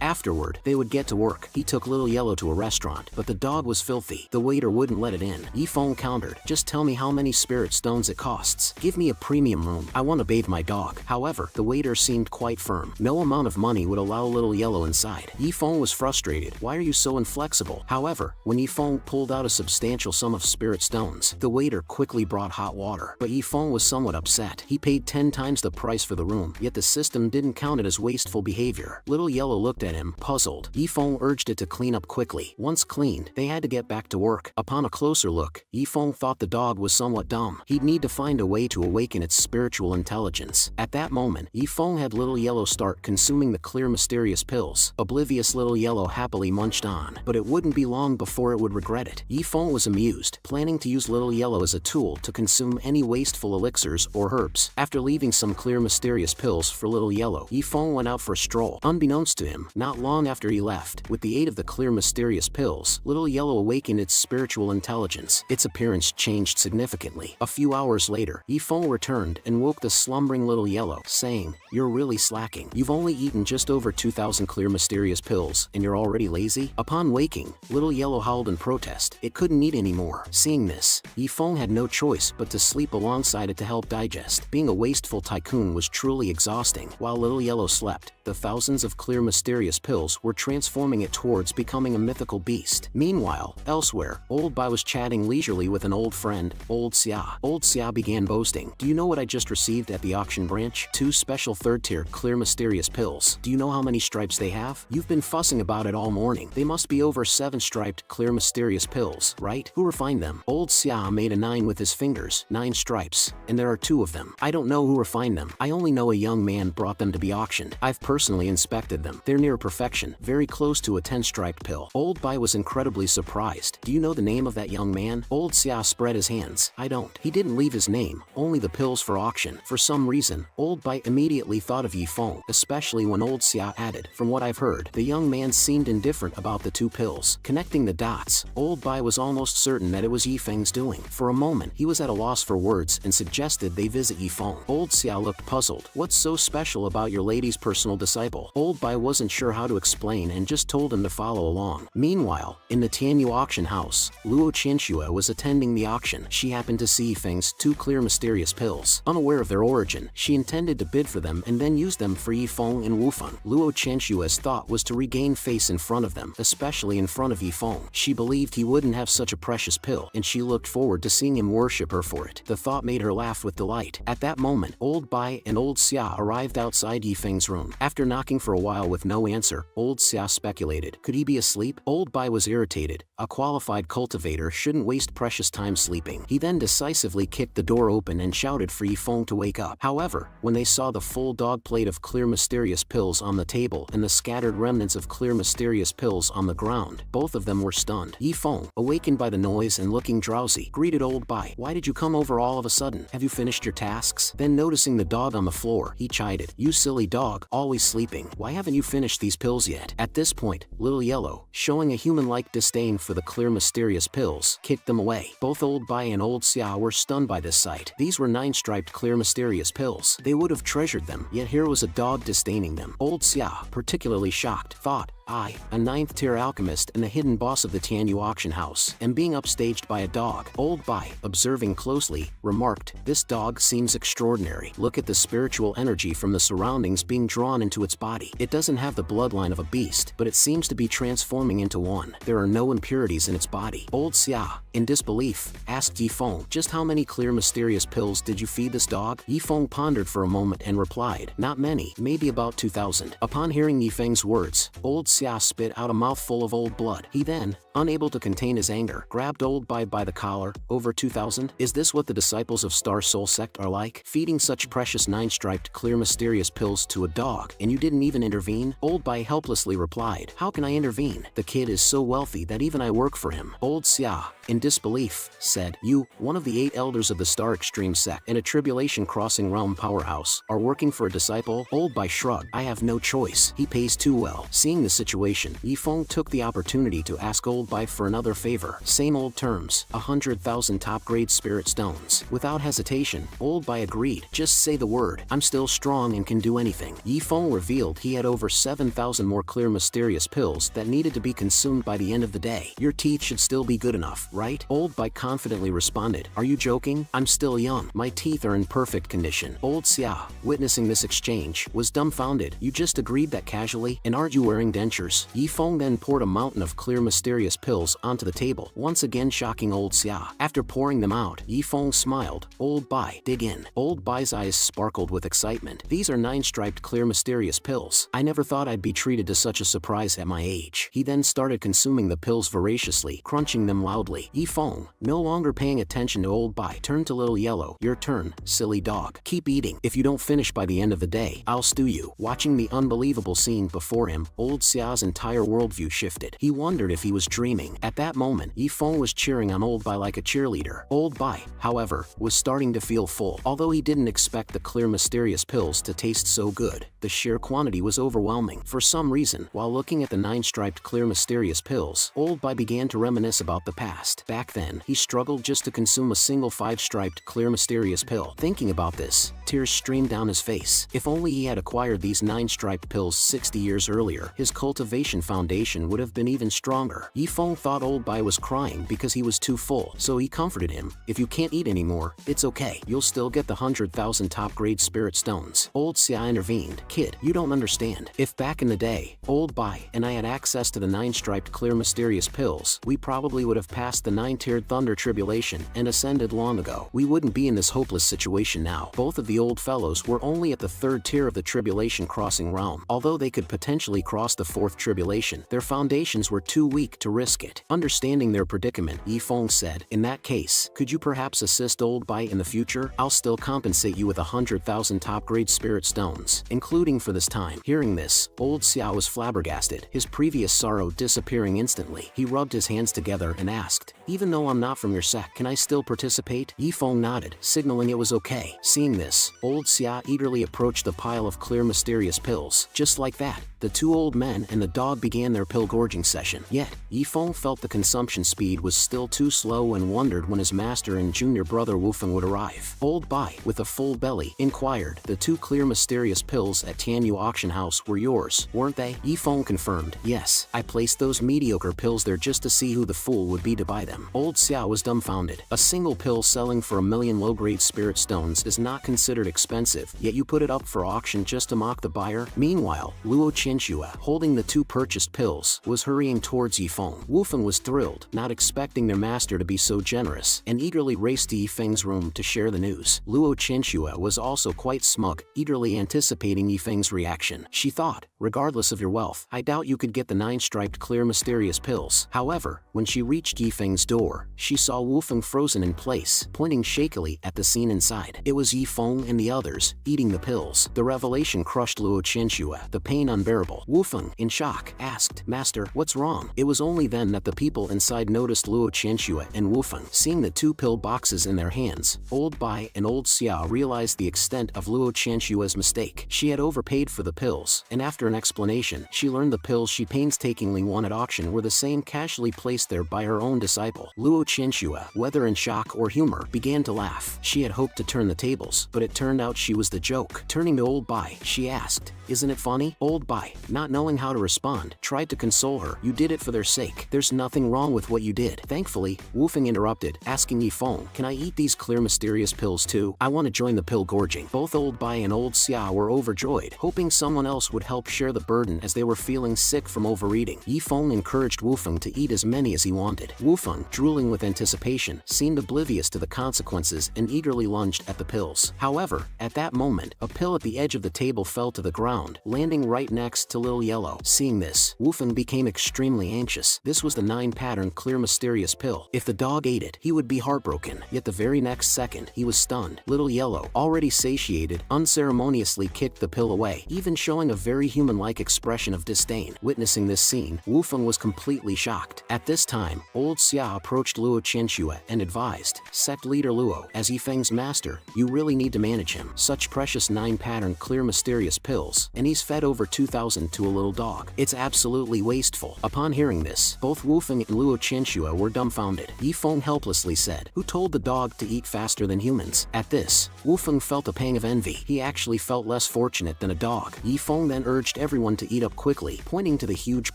Afterward, they would get to work. He took Little Yellow to a restaurant, but the dog was filthy. The waiter wouldn't let it in. Yifeng countered, just tell me how many spirit stones it costs. Give me a premium room. I want to bathe my dog. However, the waiter seemed quite firm. No amount of money would allow Little Yellow inside. Yifeng was frustrated. Why are you so inflexible? However, when Yifeng pulled out a substantial sum of spirit stones, the waiter quickly brought hot water. But Yifeng was somewhat upset. He paid 10 times the price for the room, yet the system didn't count it as wasteful behavior. Little Yellow looked at him, puzzled. Yifeng urged it to clean up quickly. Once cleaned, they had to get back to work. Upon a closer look, Yifeng thought the dog was somewhat dumb. He'd need to find a way to awaken its spiritual intelligence. At that moment, Yifeng had Little Yellow start consuming the clear mysterious pills. Oblivious Little Yellow happily munched on, but it wouldn't be long before it would regret it. Yifeng was amused, planning to use Little Yellow as a tool to consume any wasteful elixirs or herbs. After leaving some clear mysterious pills for Little Yellow, Yifeng went out for a stroll. Unbeknownst to him, not long after he left, with the aid of the clear mysterious pills, Little Yellow awakened its spiritual intelligence. Its appearance changed significantly. A few hours later, Yifeng returned and woke the slumbering Little Yellow, saying, "You're really slacking. You've only eaten just over 2,000 clear mysterious pills, and you're already lazy?" Upon waking, Little Yellow howled in protest. It couldn't eat anymore. Seeing this, Yifeng had no choice but to sleep alongside it to help digest. Being a wasteful tycoon was truly exhausting. While Little Yellow slept, the thousands of clear mysterious pills were transforming it towards becoming a mythical beast. Meanwhile, elsewhere, Old Bai was chatting leisurely with an old friend, Old Xia. Old Xia began boasting. "Do you know what I just received at the auction branch? 2 special third-tier clear mysterious pills. Do you know how many stripes they have? You've been fussing about it all morning. They must be over 7 striped clear mysterious pills, right? Who refined them?" Old Xia made a 9 with his fingers. 9 stripes. And there are 2 of them. I don't know who refined them. I only know a young man brought them to be auctioned. I've personally inspected them. They're near perfection, very close to a 10-striped pill. Old Bai was incredibly surprised. "Do you know the name of that young man?" Old Xia spread his hands. "I don't." He didn't leave his name, only the pills for auction. For some reason, Old Bai immediately thought of Yifeng, especially when Old Xia added, "From what I've heard, the young man seemed indifferent about the 2 pills." Connecting the dots, Old Bai was almost certain that it was Yifeng's doing. For a moment, he was at a loss for words and suggested they visit Yifeng. Old Xia looked puzzled. "What's so special about your lady's personal disciple?" Old Bai wasn't sure how to explain and just told him to follow along. Meanwhile, in the Tianyu auction house, Luo Qianxue was attending the auction. She happened to see Yifeng's 2 clear mysterious pills. Unaware of their origin, she intended to bid for them and then use them for Yifeng and Wufeng. Luo Qianxue's thought was to regain face in front of them, especially in front of Yifeng. She believed he wouldn't have such a precious pill, and she looked forward to seeing him worship her for it. The thought made her laugh with delight. At that moment, Old Bai and Old Xia arrived outside Yifeng's room. After knocking for a while with no answer, Old Xia speculated, could he be asleep? Old Bai was irritated. A qualified cultivator shouldn't waste precious time sleeping. He then decisively kicked the door open and shouted for Yifeng to wake up. However, when they saw the full dog plate of clear mysterious pills on the table and the scattered remnants of clear mysterious pills on the ground, both of them were stunned. Yifeng, awakened by the noise and looking drowsy, greeted Old Bai. Why did you come over all of a sudden? Have you finished your tasks? Then noticing the dog on the floor, he chided. You silly dog, always sleeping. Why haven't you finished these pills yet? At this point, Little Yellow, showing a human-like disdain for the clear mysterious pills, kicked them away. Both Old Bai and Old Xia were stunned by this sight. These were 9-striped clear mysterious pills. They would have treasured them, yet here was a dog disdaining them. Old Xia, particularly shocked, thought, I, a 9th-tier alchemist and the hidden boss of the Tianyu auction house, am being upstaged by a dog. Old Bai, observing closely, remarked, this dog seems extraordinary. Look at the spiritual energy from the surroundings being drawn into its body. It doesn't have the bloodline of a beast, but it seems to be transforming into one. There are no impurities in its body. Old Xia, in disbelief, asked Yifeng, just how many clear mysterious pills did you feed this dog? Yifeng pondered for a moment and replied, not many, maybe about 2,000. Upon hearing Yifeng's words, Old Xia spit out a mouthful of old blood. He then, unable to contain his anger, grabbed Old Bai by the collar. Over 2,000? Is this what the disciples of Star Soul Sect are like? Feeding such precious 9-striped clear mysterious pills to a dog, and you didn't even intervene? Old Bai helplessly replied, how can I intervene? The kid is so wealthy that even I work for him. Old Xia, in disbelief, said, you, one of the 8 elders of the Star Extreme Sect and a tribulation crossing realm powerhouse, are working for a disciple? Old Bai shrugged, I have no choice. He pays too well. Seeing the situation, Yifeng took the opportunity to ask Old Bai for another favor. Same old terms, 100,000 top-grade spirit stones. Without hesitation, Old Bai agreed. Just say the word. I'm still strong and can do anything. Yifeng revealed he had over 7,000 more clear mysterious pills that needed to be consumed by the end of the day. Your teeth should still be good enough, right? Old Bai confidently responded, are you joking? I'm still young. My teeth are in perfect condition. Old Xia, witnessing this exchange, was dumbfounded. You just agreed that casually, and aren't you wearing dentures? Yifeng then poured a mountain of clear mysterious pills onto the table, once again shocking Old Xia. After pouring them out, Yifeng smiled. Old Bai, dig in. Old Bai's eyes sparkled with excitement. These are 9-striped clear mysterious pills. I never thought I'd be treated to such a surprise at my age. He then started consuming the pills voraciously, crunching them loudly. Yifeng, no longer paying attention to Old Bai, turned to Little Yellow. Your turn, silly dog. Keep eating. If you don't finish by the end of the day, I'll stew you. Watching the unbelievable scene before him, Old Xia's entire worldview shifted. He wondered if he was dreaming. At that moment, Yifeng was cheering on Old Bai like a cheerleader. Old Bai, however, was starting to feel full. Although he didn't expect the clear mysterious pills to taste so good, the sheer quantity was overwhelming. For some reason, while looking at the 9-striped clear mysterious pills, Old Bai began to reminisce about the past. Back then, he struggled just to consume a single 5-striped clear mysterious pill. Thinking about this, tears streamed down his face. If only he had acquired these 9-striped pills 60 years earlier, his cultivation foundation would have been even stronger. Yifeng thought Old Bai was crying because he was too full, so he comforted him. If you can't eat anymore, it's okay. You'll still get the 100,000 top-grade spirit stones. Old Xia intervened. Kid, you don't understand. If back in the day, Old Bai and I had access to the 9-striped clear mysterious pills, we probably would have passed the 9-tiered thunder tribulation and ascended long ago. We wouldn't be in this hopeless situation now. Both of the old fellows were only at the 3rd tier of the tribulation crossing realm. Although they could potentially cross the 4th tribulation, their foundations were too weak to risk it. Understanding their predicament, Yifeng said, in that case, could you perhaps assist Old Bai in the future? I'll still compensate you with 100,000 top-grade spirit stones, including for this time. Hearing this, Old Xia was flabbergasted, his previous sorrow disappearing instantly. He rubbed his hands together and asked, even though I'm not from your sect, can I still participate? Yifeng nodded, signaling it was okay. Seeing this, Old Xia eagerly approached the pile of clear mysterious pills. Just like that, the 2 old men and the dog began their pill gorging session. Yet, Yifeng felt the consumption speed was still too slow and wondered when his master and junior brother Wufeng would arrive. Old Bai, with a full belly, inquired, the 2 clear mysterious pills at Tianyu auction house were yours, weren't they? Yifeng confirmed, yes. I placed those mediocre pills there just to see who the fool would be to buy them. him. Old Xiao was dumbfounded. A single pill selling for 1 million low-grade spirit stones is not considered expensive, yet you put it up for auction just to mock the buyer? Meanwhile, Luo Qianxue, holding the 2 purchased pills, was hurrying towards Yifeng. Wufeng was thrilled, not expecting their master to be so generous, and eagerly raced to Yifeng's room to share the news. Luo Qianxue was also quite smug, eagerly anticipating Yifeng's reaction. She thought, regardless of your wealth, I doubt you could get the 9-striped clear mysterious pills. However, when she reached Yifeng's door, she saw Wufeng frozen in place, pointing shakily at the scene inside. It was Yifeng and the others, eating the pills. The revelation crushed Luo Qianxue, the pain unbearable. Wufeng, in shock, asked, Master, what's wrong? It was only then that the people inside noticed Luo Qianxue and Wufeng. Seeing the 2 pill boxes in their hands, Old Bai and Old Xiao realized the extent of Luo Qianxue's mistake. She had overpaid for the pills, and after an explanation, she learned the pills she painstakingly won at auction were the same casually placed there by her own disciple. Luo Qianxue, whether in shock or humor, began to laugh. She had hoped to turn the tables, but it turned out she was the joke. Turning to Old Bai, she asked, Isn't it funny? Old Bai, not knowing how to respond, tried to console her. You did it for their sake. There's nothing wrong with what you did. Thankfully, Wufeng interrupted, asking Yifeng, Can I eat these clear mysterious pills too? I want to join the pill gorging. Both Old Bai and Old Xiao were overjoyed, hoping someone else would help share the burden as they were feeling sick from overeating. Yifeng encouraged Wufeng to eat as many as he wanted. Wufeng, drooling with anticipation, seemed oblivious to the consequences and eagerly lunged at the pills. However, at that moment, a pill at the edge of the table fell to the ground, landing right next to Lil Yellow. Seeing this, Wufeng became extremely anxious. This was the 9-pattern clear mysterious pill. If the dog ate it, he would be heartbroken. Yet the very next second, he was stunned. Little Yellow, already satiated, unceremoniously kicked the pill away, even showing a very human-like expression of disdain. Witnessing this scene, Wufeng was completely shocked. At this time, Old Xiao approached Luo Qianxue and advised, Sect leader Luo, as Yifeng's master, you really need to manage him. Such precious 9-pattern clear mysterious pills, and he's fed over 2,000 to a little dog. It's absolutely wasteful. Upon hearing this, both Wufeng and Luo Qianxue were dumbfounded. Yifeng helplessly said, Who told the dog to eat faster than humans? At this, Wufeng felt a pang of envy. He actually felt less fortunate than a dog. Yifeng then urged everyone to eat up quickly, pointing to the huge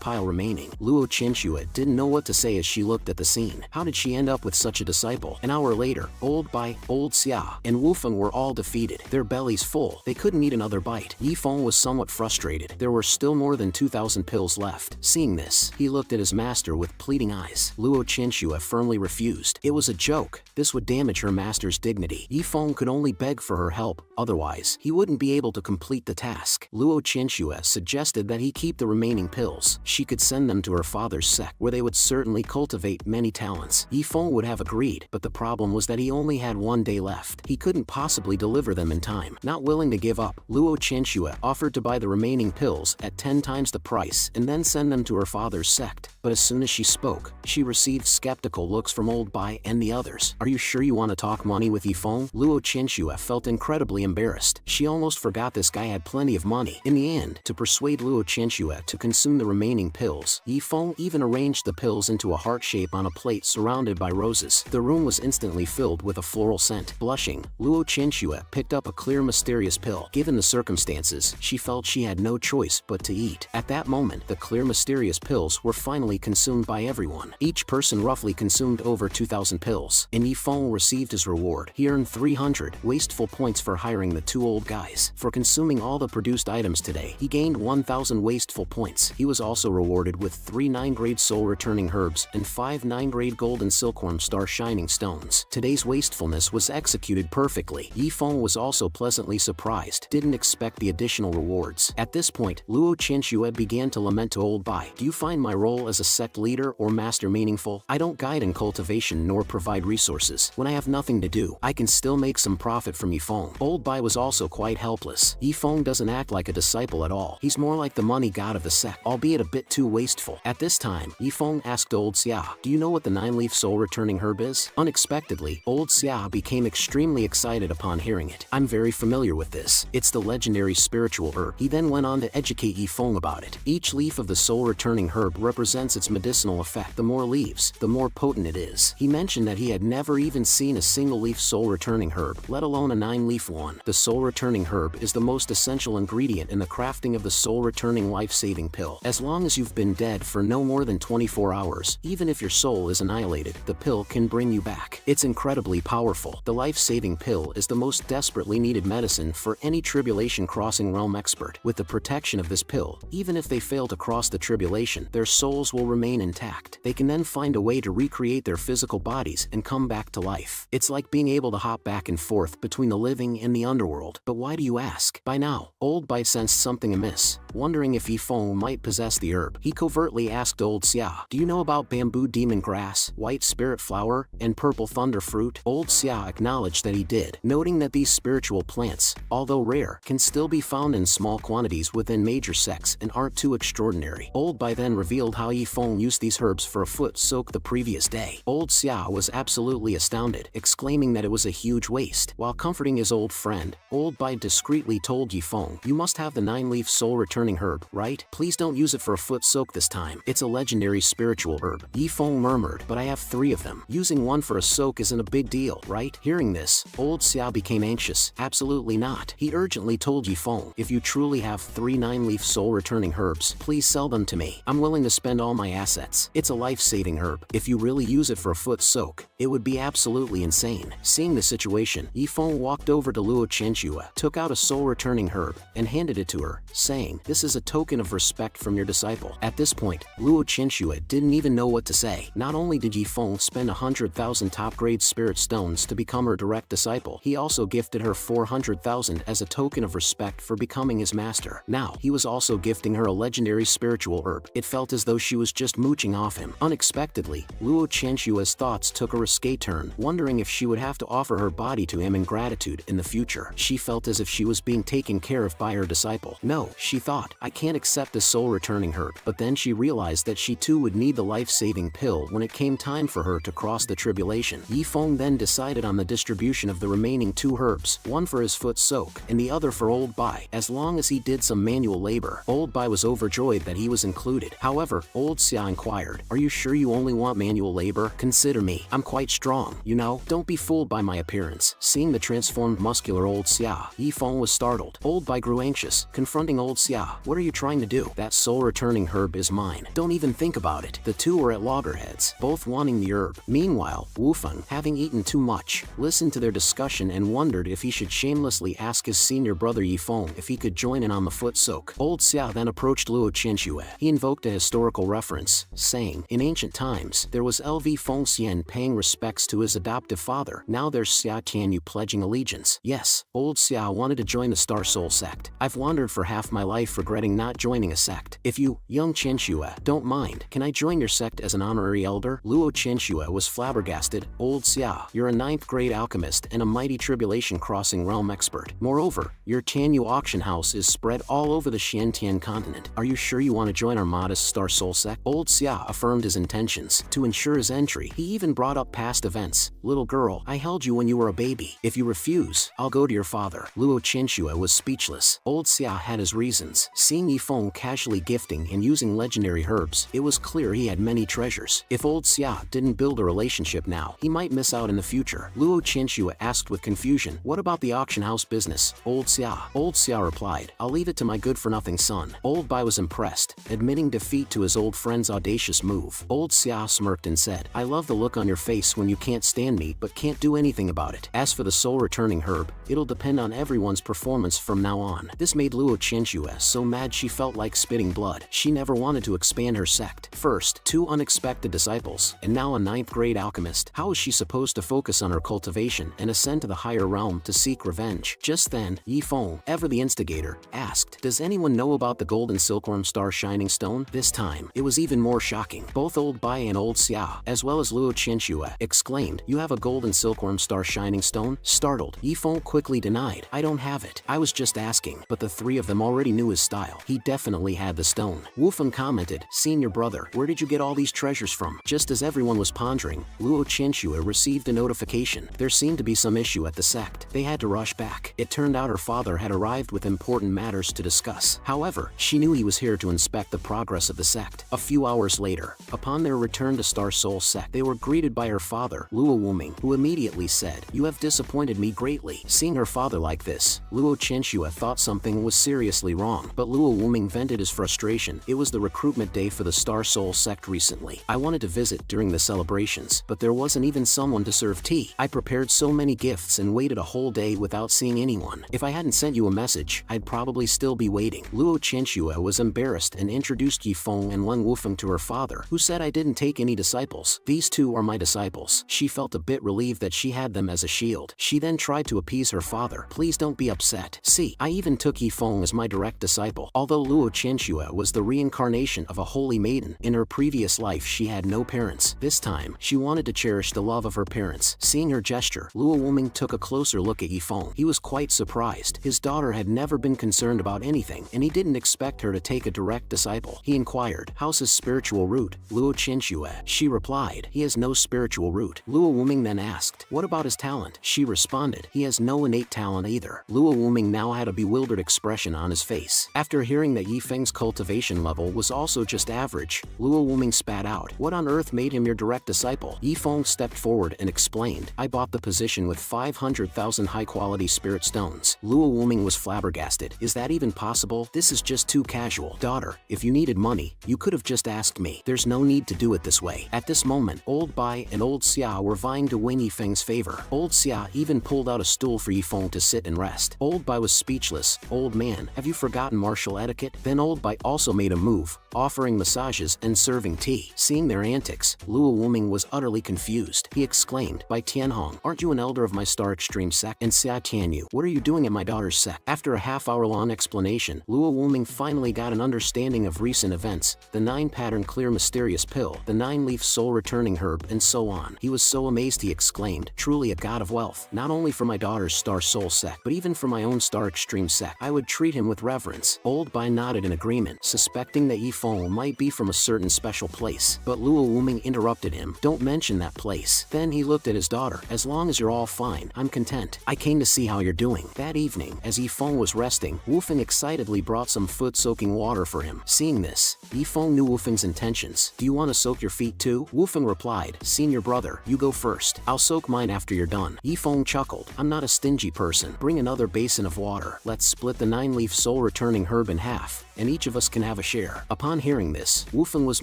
pile remaining. Luo Qianxue didn't know what to say as she looked at the scene. How did she end up with such a disciple? An hour later, Old Bai, Old Xia, and Wufeng were all defeated. Their bellies full, they couldn't eat another bite. Yifeng was somewhat frustrated. There were still more than 2,000 pills left. Seeing this, he looked at his master with pleading eyes. Luo Qianxue firmly refused. It was a joke. This would damage her master's dignity. Yifeng could only beg for her help, otherwise, he wouldn't be able to complete the task. Luo Qianxue suggested that he keep the remaining pills. She could send them to her father's sect, where they would certainly cultivate many talents. Yifeng would have agreed, but the problem was that he only had 1 day left. He couldn't possibly deliver them in time. Not willing to give up, Luo Qianxue offered to buy the remaining pills at 10 times the price and then send them to her father's sect. But as soon as she spoke, she received skeptical looks from Old Bai and the others. Are you sure you want to talk money with Yifeng? Luo Qianxue felt incredibly embarrassed. She almost forgot this guy had plenty of money. In the end, to persuade Luo Qianxue to consume the remaining pills, Yifeng even arranged the pills into a heart shape on a plate surrounded by roses. The room was instantly filled with a floral scent. Blushing, Luo Qianxue picked up a clear mysterious pill. Given the circumstances, she felt she had no choice but to eat. At that moment, the clear mysterious pills were finally consumed by everyone. Each person roughly consumed over 2,000 pills, and Yifeng received his reward. He earned 300 wasteful points for hiring the 2 old guys. For consuming all the produced items today, he gained 1,000 wasteful points. He was also rewarded with 3 9-grade soul-returning herbs and 5 9-grade gold and silkworm star shining stones. Today's wastefulness was executed perfectly. Yifeng was also pleasantly surprised, didn't expect the additional rewards. At this point, Luo Qianxue began to lament to Old Bai, Do you find my role as a sect leader or master meaningful? I don't guide in cultivation nor provide resources. When I have nothing to do, I can still make some profit from Yifeng. Old Bai was also quite helpless. Yifeng doesn't act like a disciple at all. He's more like the money god of the sect, albeit a bit too wasteful. At this time, Yifeng asked Old Xia, Do you know what the 9-leaf soul-returning herb is? Unexpectedly, Old Xia became extremely excited upon hearing it. I'm very familiar with this. It's the legendary spiritual herb. He then went on to educate Yifeng about it. Each leaf of the soul-returning herb represents its medicinal effect. The more leaves, the more potent it is. He mentioned that he had never even seen a single-leaf soul-returning herb, let alone a 9-leaf one. The soul-returning herb is the most essential ingredient in the crafting of the soul-returning life-saving pill. As long as you've been dead for no more than 24 hours, even if your soul soul is annihilated, the pill can bring you back. It's incredibly powerful. The life-saving pill is the most desperately needed medicine for any tribulation-crossing realm expert. With the protection of this pill, even if they fail to cross the tribulation, their souls will remain intact. They can then find a way to recreate their physical bodies and come back to life. It's like being able to hop back and forth between the living and the underworld. But why do you ask? By now, Old Bai sensed something amiss. Wondering if Yifeng might possess the herb, he covertly asked Old Xia, "Do you know about bamboo demon grass, white spirit flower, and purple thunder fruit?" Old Xia acknowledged that he did, noting that these spiritual plants, although rare, can still be found in small quantities within major sects and aren't too extraordinary. Old Bai then revealed how Yifeng used these herbs for a foot soak the previous day. Old Xia was absolutely astounded, exclaiming that it was a huge waste. While comforting his old friend, Old Bai discreetly told Yifeng, "You must have the 9-leaf soul-returning herb, right? Please don't use it for a foot soak this time. It's a legendary spiritual herb." Yifeng murmured, "But I have 3 of them. Using one for a soak isn't a big deal, right?" Hearing this, Old Xia became anxious. "Absolutely not." He urgently told Yifeng, "If you truly have 3 9-leaf soul-returning herbs, please sell them to me. I'm willing to spend all my assets. It's a life-saving herb. If you really use it for a foot soak, it would be absolutely insane." Seeing the situation, Yifeng walked over to Luo Chenxue, took out a soul-returning herb, and handed it to her, saying, "This is a token of respect from your disciple." At this point, Luo Chenxue didn't even know what to say. Not only did Yifeng spend 100,000 top-grade spirit stones to become her direct disciple, he also gifted her 400,000 as a token of respect for becoming his master. Now, he was also gifting her a legendary spiritual herb. It felt as though she was just mooching off him. Unexpectedly, Luo Chenxue's thoughts took a risque turn, wondering if she would have to offer her body to him in gratitude in the future. She felt as if she was being taken care of by her disciple. No, she thought, "I can't accept the soul-returning herb." But then she realized that she too would need the life-saving pill when it came time for her to cross the tribulation. Yifeng then decided on the distribution of the remaining 2 herbs, one for his foot soak, and the other for Old Bai. As long as he did some manual labor, Old Bai was overjoyed that he was included. However, Old Xia inquired, "Are you sure you only want manual labor? Consider me. I'm quite strong, you know? Don't be fooled by my appearance." Seeing the transformed muscular Old Xia, Yifeng was startled. Old Bai grew anxious, confronting Old Xia. "What are you trying to do? That soul-returning herb is mine. Don't even think about it." The two were at loggerheads, both wanting the herb. Meanwhile, Wufeng, having eaten too much, listened to their discussion and wondered if he should shamelessly ask his senior brother Yifeng if he could join in on the foot soak. Old Xia then approached Luo Chenxue. He invoked a historical reference, saying, "In ancient times, there was LV Fengxian paying respects to his adoptive father. Now there's Xia Tianyu pledging allegiance." Yes, Old Xia wanted to join the Star Soul sect. "I've wandered for half my life regretting not joining a sect. If you, young Chenxue, don't mind, can I join your sect as an honorary elder?" Luo Chenxue was flabbergasted. "Old Xia, you're a 9th-grade alchemist and a mighty tribulation-crossing realm expert. Moreover, your Tianyu auction house is spread all over the Xiantian continent. Are you sure you want to join our modest Star Soul sect?" Old Xia affirmed his intentions. To ensure his entry, he even brought up past events. "Little girl, I held you when you were a baby. If you refuse, I'll go to your father." Luo Chenxue was speechless. Old Xia had his reasons. Seeing Yifeng casually gifting and using legendary herbs, it was clear he had many treasures. If Old Xia didn't build a relationship now, he might miss out in the future. Luo Chenxue asked with confusion, "What about the auction house business, Old Xia?" Old Xia replied, "I'll leave it to my good-for-nothing son." Old Bai was impressed, admitting defeat to his old friend's audacious move. Old Xia smirked and said, "I love the look on your face when you can't stand me but can't do anything about it. As for the soul-returning herb, it'll depend on everyone's performance from now on." This made Luo Chenxue so mad she felt like spitting blood. She never wanted to expand her sect. First, 2 unexpected disciples, and now a 9th-grade alchemist. How was she supposed to focus on her cultivation and ascend to the higher realm to seek revenge? Just then, Yifeng, ever the instigator, asked, "Does anyone know about the golden silkworm star shining stone?" This time, it was even more shocking. Both Old Bai and Old Xia, as well as Luo Chenxue, exclaimed, "You have a golden silkworm star shining stone?" Startled, Yifeng quickly denied, "I don't have it. I was just asking." But the 3 of them already knew his style. He definitely had the stone. Wufeng commented, "Senior brother, where did you get all these treasures from?" Just as everyone was pondering, Luo Chenxue received a notification. There seemed to be some issue at the sect. They had to rush back. It turned out her father had arrived with important matters to discuss. However, she knew he was here to inspect the progress of the sect. A few hours later, upon their return to Star Soul sect, they were greeted by her father, Luo Wuming, who immediately said, "You have disappointed me greatly." Seeing her father like this, Luo Chenxue thought something was seriously wrong, but Luo Wuming vented his frustration. "It was the recruitment day for the Star Soul sect recently. I wanted to visit during the celebrations, but there wasn't even someone to serve tea. I prepared so many gifts and waited a whole day without seeing anyone. If I hadn't sent you a message, I'd probably still be waiting. Luo Chenxue was embarrassed and introduced Yifeng and Leng Wufeng to her father, who said I didn't take any disciples. These two are my disciples. She felt a bit relieved that she had them as a shield. She then tried to appease her father. Please don't be upset. See, I even took Yifeng as my direct disciple. Although Luo Chenxue was the reincarnation of a holy maiden, in her previous life she had no parents. This time, she wanted to cherish the love of her parents. Seeing her gesture, Luo Wuming took a closer look at Yifeng. He was quite surprised. His daughter had never been concerned about anything, and he didn't expect her to take a direct disciple. He inquired, "How's his spiritual root, Luo Chenxue?" She replied, "He has no spiritual root." Luo Wuming then asked, "What about his talent?" She responded, "He has no innate talent either." Luo Wuming now had a bewildered expression on his face. After hearing that Yifeng's cultivation level was also just average, Luo Wuming spat out, "What on earth made him your direct disciple?" Yifeng stepped forward and explained, "I bought the position with 500,000 high-quality spirit stones." Luo Wuming was flabbergasted. "Is that even possible? This is just too casual. Daughter, if you needed money, you could have just asked me. There's no need to do it this way." At this moment, Old Bai and Old Xia were vying to win Yifeng's favor. Old Xia even pulled out a stool for Yifeng to sit and rest. Old Bai was speechless. "Old man, have you forgotten martial etiquette?" Then Old Bai also made a move, offering massages and serving tea. Seeing their antics, Luo Wuming was utterly confused. He exclaimed, "Bai Tianhong, aren't you an elder of my Star Extreme sect? And Xia Tianyu, what are you doing at my daughter's sect?" After a half-hour-long explanation, Luo Wuming finally got an understanding of recent events, the 9-pattern clear mysterious pill, the 9-leaf soul-returning herb, and so on. He was so amazed he exclaimed, "Truly a god of wealth. Not only for my daughter's Star Soul sect, but even for my own Star Extreme sect. I would treat him with reverence." Old Bai nodded in agreement, suspecting that Yifeng might be from a certain special place. But Luo Wuming interrupted him, "Don't mention that place." Then he looked at his daughter, "As long as you're all fine, I'm content. I came to see how you're doing." That evening, as Yifeng was resting, Wufeng excitedly brought some foot-soaking water for him. Seeing this, Yifeng knew Wufeng's intentions. "Do you want to soak your feet too?" Wufeng replied, "Senior brother, you go first. I'll soak mine after you're done." Yifeng chuckled, "I'm not a stingy person. Bring another basin of water. Let's split the 9-leaf soul-returning herb in half, and each of us can have a share." Upon hearing this, Wufeng was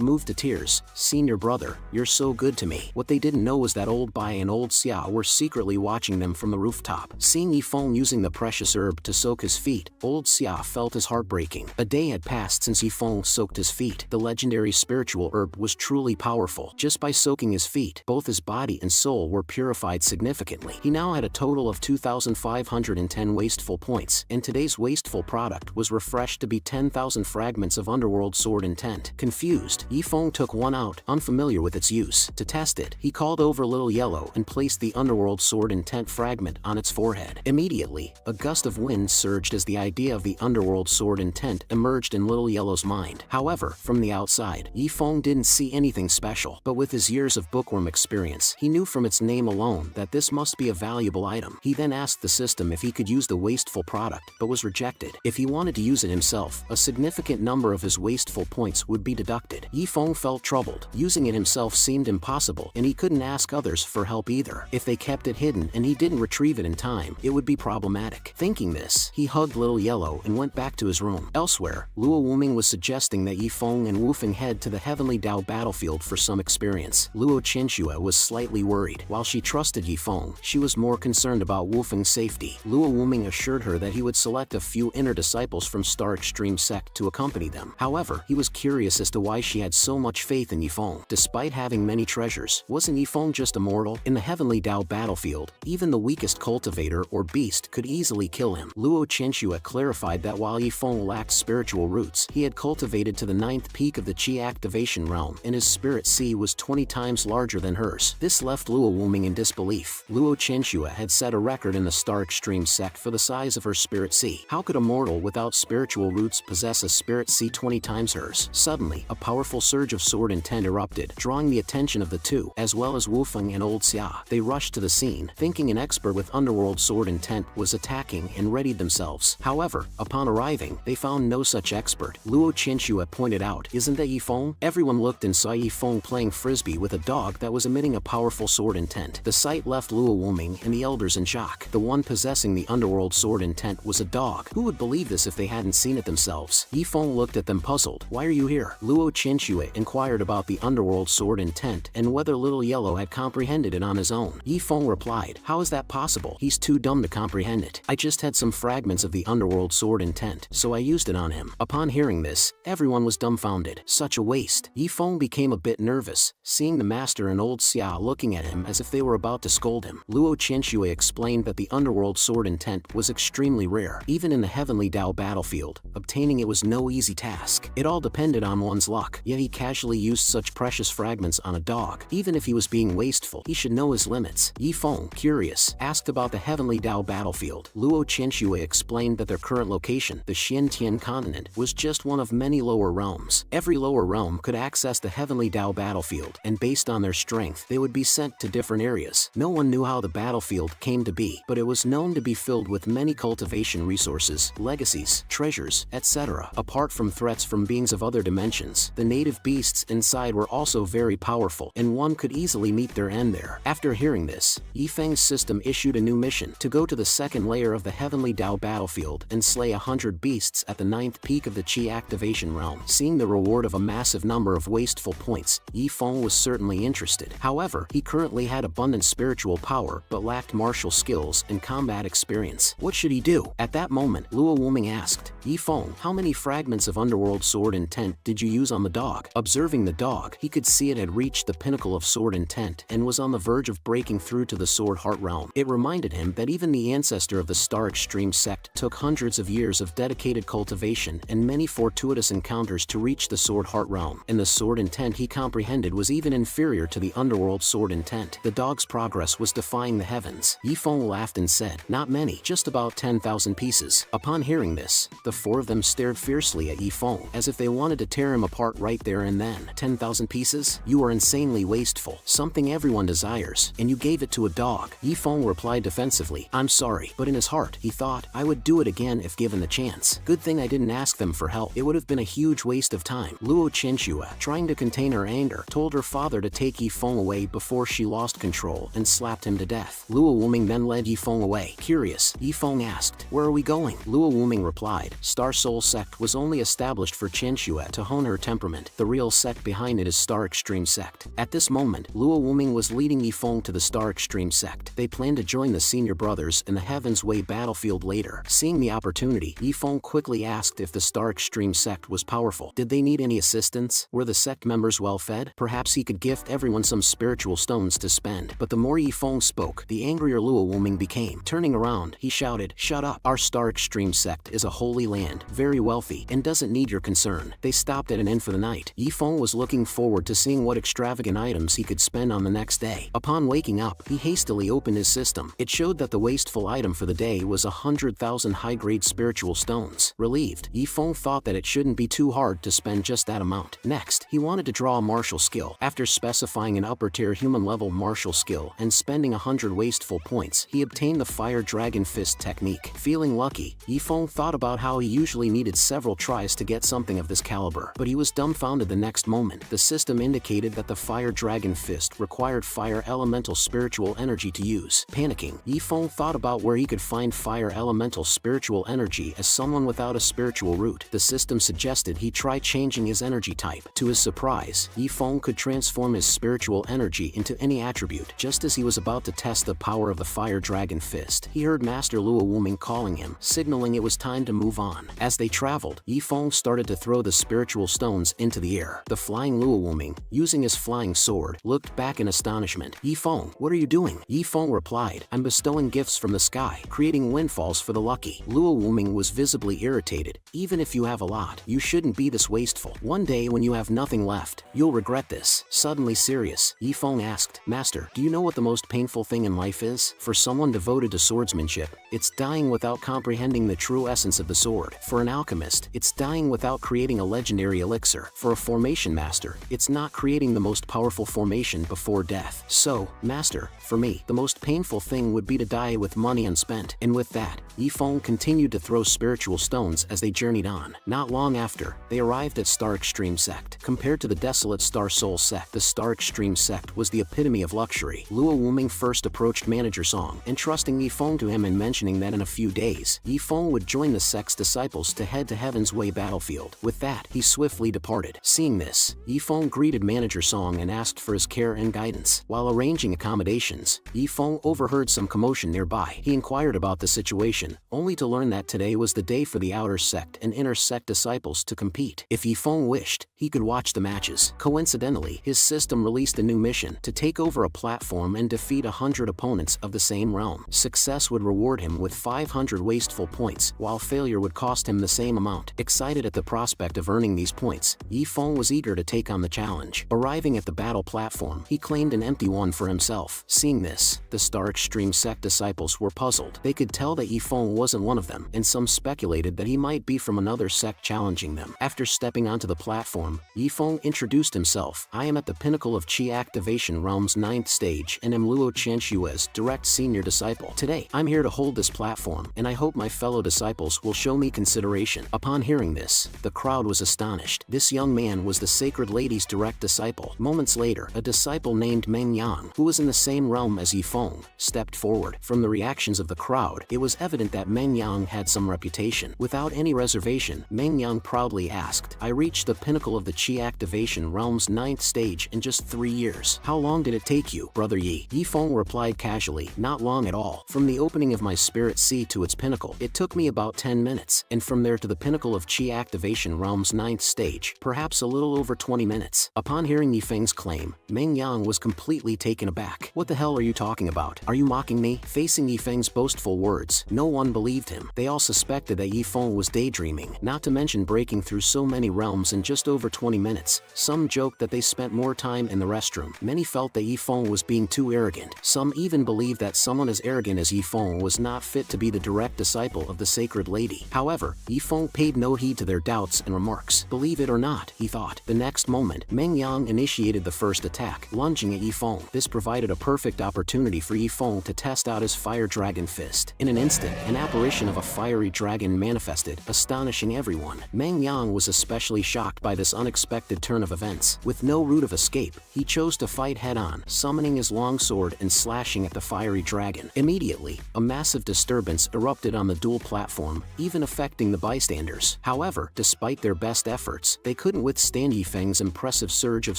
moved to tears. "Senior brother, you're so good to me." What they didn't know was that Old Bai and Old Xia were secretly watching them from the rooftop. Seeing Yifeng using the precious herb to soak his feet, Old Xia felt his heart breaking. A day had passed since Yifeng soaked his feet. The legendary spiritual herb was truly powerful. Just by soaking his feet, both his body and soul were purified significantly. He now had a total of 2,510 wasteful points, and today's wasteful product was refreshed to be 10,000 fragments of Underworld Sword Intent. Confused, Yifeng took one out, unfamiliar with its use. To test it, he called over Little Yellow and placed the Underworld Sword Intent fragment on its forehead. Immediately, a gust of wind surged as the idea of the Underworld Sword Intent emerged in Little Yellow's mind. However, from the outside, Yifeng didn't see anything special, but with his years of bookworm experience, he knew from its name alone that this must be a valuable item. He then asked the system if he could use the wasteful product, but was rejected. If he wanted to use it himself, a significant number of his wasteful points would be deducted. Yifeng felt troubled. Using it himself seemed impossible, and he couldn't ask others for help either. If they kept it hidden and he didn't retrieve it in time, it would be problematic. Thinking this, he hugged Little Yellow and went back to his room. Elsewhere, Luo Wuming was suggesting that Yifeng and Wufeng head to the Heavenly Dao battlefield for some experience. Luo Chenxue was slightly worried. While she trusted Yifeng, she was more concerned about Wufeng's safety. Luo Wuming assured her that he would select a few inner disciples from Star Extreme sect to accompany them. However, he was curious as to why she had so much faith in Yifeng. Despite having many treasures, wasn't Yifeng just a mortal? In the Heavenly Dao battlefield, even the weakest cultivator or beast could easily kill him. Luo Chenxue clarified that while Yifeng lacked spiritual roots, he had cultivated to the 9th peak of the Qi activation realm, and his spirit C was 20 times larger than hers. This left Luo Wuming in disbelief. Luo Chenxue had set a record in the Star Extreme sect for the size of her spirit C. How could a mortal without spiritual roots possess a spirit C 20 times hers? Suddenly, a powerful surge of sword intent erupted, drawing the attention of the two, as well as Wufeng and Old Xia. They rushed to the scene, thinking an expert with underworld sword intent was attacking, and readied themselves. However, upon arriving, they found no such expert. Luo Chenxue pointed out, "Isn't that Yifeng?" Everyone looked and saw Yifeng playing frisbee with a dog that was emitting a powerful sword intent. The sight left Luo Wuming and the elders in shock. The one possessing the underworld sword intent was a dog. Who would believe this if they hadn't seen it themselves? moves. Yifeng looked at them puzzled. Why are you here? Luo Qianxue inquired about the underworld sword intent and whether Little Yellow had comprehended it on his own. Yifeng replied, how is that possible? He's too dumb to comprehend it. I just had some fragments of the underworld sword intent, so I used it on him. Upon hearing this, everyone was dumbfounded. Such a waste. Yifeng became a bit nervous, seeing the master and old Xia looking at him as if they were about to scold him. Luo Qianxue explained that the underworld sword intent was extremely rare. Even in the heavenly Dao battlefield, obtaining it was no easy task. It all depended on one's luck, yet he casually used such precious fragments on a dog. Even if he was being wasteful, he should know his limits. Yifeng, curious, asked about the heavenly Dao battlefield. Luo Qianxue explained that their current location, the Xiantian continent, was just one of many lower realms. Every lower realm could access the heavenly Dao battlefield, and based on their strength, they would be sent to different areas. No one knew how the battlefield came to be, but it was known to be filled with many cultivation resources, legacies, treasures, etc. Apart from threats from beings of other dimensions, the native beasts inside were also very powerful, and one could easily meet their end there. After hearing this, Yifeng's system issued a new mission to go to the second layer of the heavenly Dao battlefield and slay 100 beasts at the 9th peak of the Qi activation realm. Seeing the reward of a massive number of wasteful points, Yifeng was certainly interested. However, he currently had abundant spiritual power but lacked martial skills and combat experience. What should he do? At that moment, Luo Wuming asked, Yifeng, how many fragments of underworld sword intent did you use on the dog? Observing the dog, he could see it had reached the pinnacle of sword intent and was on the verge of breaking through to the sword heart realm. It reminded him that even the ancestor of the Star Extreme sect took hundreds of years of dedicated cultivation and many fortuitous encounters to reach the sword heart realm, and the sword intent he comprehended was even inferior to the underworld sword intent. The dog's progress was defying the heavens. Yifeng laughed and said, not many, just about 10,000 pieces. Upon hearing this, the four of them stared fiercely at Yifeng, as if they wanted to tear him apart right there and then. 10,000 pieces? You are insanely wasteful. Something everyone desires, and you gave it to a dog. Yifeng replied defensively, I'm sorry, but in his heart, he thought, I would do it again if given the chance. Good thing I didn't ask them for help. It would have been a huge waste of time. Luo Qianxue, trying to contain her anger, told her father to take Yifeng away before she lost control and slapped him to death. Luo Wuming then led Yifeng away. Curious, Yifeng asked, where are we going? Luo Wuming replied, Star Soul sect was only established for Qianxue to hone her temperament. The real sect behind it is Star Extreme sect. At this moment, Luo Wuming was leading Yifeng to the Star Extreme sect. They planned to join the senior brothers in the Heaven's Way battlefield later. Seeing the opportunity, Yifeng quickly asked if the Star Extreme sect was powerful. Did they need any assistance? Were the sect members well fed? Perhaps he could gift everyone some spiritual stones to spend. But the more Yifeng spoke, the angrier Luo Wuming became. Turning around, he shouted, shut up. Our Star Extreme sect is a holy land, very wealthy, and doesn't need your concern. They stopped at an inn for the night. Yifeng was looking forward to seeing what extravagant items he could spend on the next day. Upon waking up, he hastily opened his system. It showed that the wasteful item for the day was 100,000 high-grade spiritual stones. Relieved, Yifeng thought that it shouldn't be too hard to spend just that amount. Next, he wanted to draw a martial skill. After specifying an upper-tier human-level martial skill and spending 100 wasteful points, he obtained the Fire Dragon Fist technique. Feeling lucky, Yifeng thought about how he usually needed several tries to get something of this caliber, but he was dumbfounded the next moment. The system indicated that the Fire Dragon Fist required fire elemental spiritual energy to use. Panicking, Yifeng thought about where he could find fire elemental spiritual energy as someone without a spiritual root. The system suggested he try changing his energy type. To his surprise, Yifeng could transform his spiritual energy into any attribute. Just as he was about to test the power of the Fire Dragon Fist, he heard Master Luo Wuming calling him, signaling it was time to move on. As they traveled, Yifeng started to throw the spiritual stones into the air. The flying Luo Wuming, using his flying sword, looked back in astonishment. Yifeng, what are you doing? Yifeng replied, I'm bestowing gifts from the sky, creating windfalls for the lucky. Luo Wuming was visibly irritated. Even if you have a lot, you shouldn't be this wasteful. One day when you have nothing left, you'll regret this. Suddenly serious, Yifeng asked, Master, do you know what the most painful thing in life is? For someone devoted to swordsmanship, it's dying without comprehending the true essence of the sword. For an alchemist, it's dying without creating a legendary elixir. For a formation master, it's not creating the most powerful formation before death. So, Master, for me, the most painful thing would be to die with money unspent. And with that, Yifeng continued to throw spiritual stones as they journeyed on. Not long after, they arrived at Star Extreme sect. Compared to the desolate Star Soul sect, the Star Extreme sect was the epitome of luxury. Luo Wuming first approached Manager Song, entrusting Yifeng to him and mentioning that in a few days, Yifeng would join the sect's disciples to head head to Heaven's Way battlefield. With that, he swiftly departed. Seeing this, Yifeng greeted Manager Song and asked for his care and guidance. While arranging accommodations, Yifeng overheard some commotion nearby. He inquired about the situation, only to learn that today was the day for the outer sect and inner sect disciples to compete. If Yifeng wished, he could watch the matches. Coincidentally, his system released a new mission to take over a platform and defeat 100 opponents of the same realm. Success would reward him with 500 wasteful points, while failure would cost him the same amount. Excited at the prospect of earning these points, Yifeng was eager to take on the challenge. Arriving at the battle platform, he claimed an empty one for himself. Seeing this, the Star Extreme sect disciples were puzzled. They could tell that Yifeng wasn't one of them, and some speculated that he might be from another sect challenging them. After stepping onto the platform, Yifeng introduced himself. I am at the pinnacle of Qi Activation Realm's 9th stage and am Luo Qianshue's direct senior disciple. Today, I'm here to hold this platform, and I hope my fellow disciples will show me consideration. Upon hearing this, the crowd was astonished. This young man was the Sacred Lady's direct disciple. Moments later, a disciple named Meng Yang, who was in the same realm as Yifeng, stepped forward. From the reactions of the crowd, it was evident that Meng Yang had some reputation. Without any reservation, Meng Yang proudly asked, I reached the pinnacle of the Qi Activation Realm's 9th stage in just 3 years. How long did it take you, Brother Yi? Yifeng replied casually, not long at all. From the opening of my Spirit Sea to its pinnacle, it took me about 10 minutes, and from there to the pinnacle of Qi Activation Realm's 9th stage, perhaps a little over 20 minutes. Upon hearing Yifeng's claim, Meng Yang was completely taken aback. What the hell are you talking about? Are you mocking me? Facing Yifeng's boastful words, no one believed him. They all suspected that Yifeng was daydreaming, not to mention breaking through so many realms in just over 20 minutes. Some joked that they spent more time in the restroom. Many felt that Yifeng was being too arrogant. Some even believed that someone as arrogant as Yifeng was not fit to be the direct disciple of the Sacred Lady. However, Yifeng paid no heed to their doubts and remarks. Believe it or not, he thought. The next moment, Meng Yang initiated the first attack, lunging at Yifeng. This provided a perfect opportunity for Yifeng to test out his Fire Dragon Fist. In an instant, an apparition of a fiery dragon manifested, astonishing everyone. Meng Yang was especially shocked by this unexpected turn of events. With no route of escape, he chose to fight head-on, summoning his longsword and slashing at the fiery dragon. Immediately, a massive disturbance erupted on the dual platform, even affecting the bystanders. However, despite their best efforts, they couldn't withstand Yifeng's impressive surge of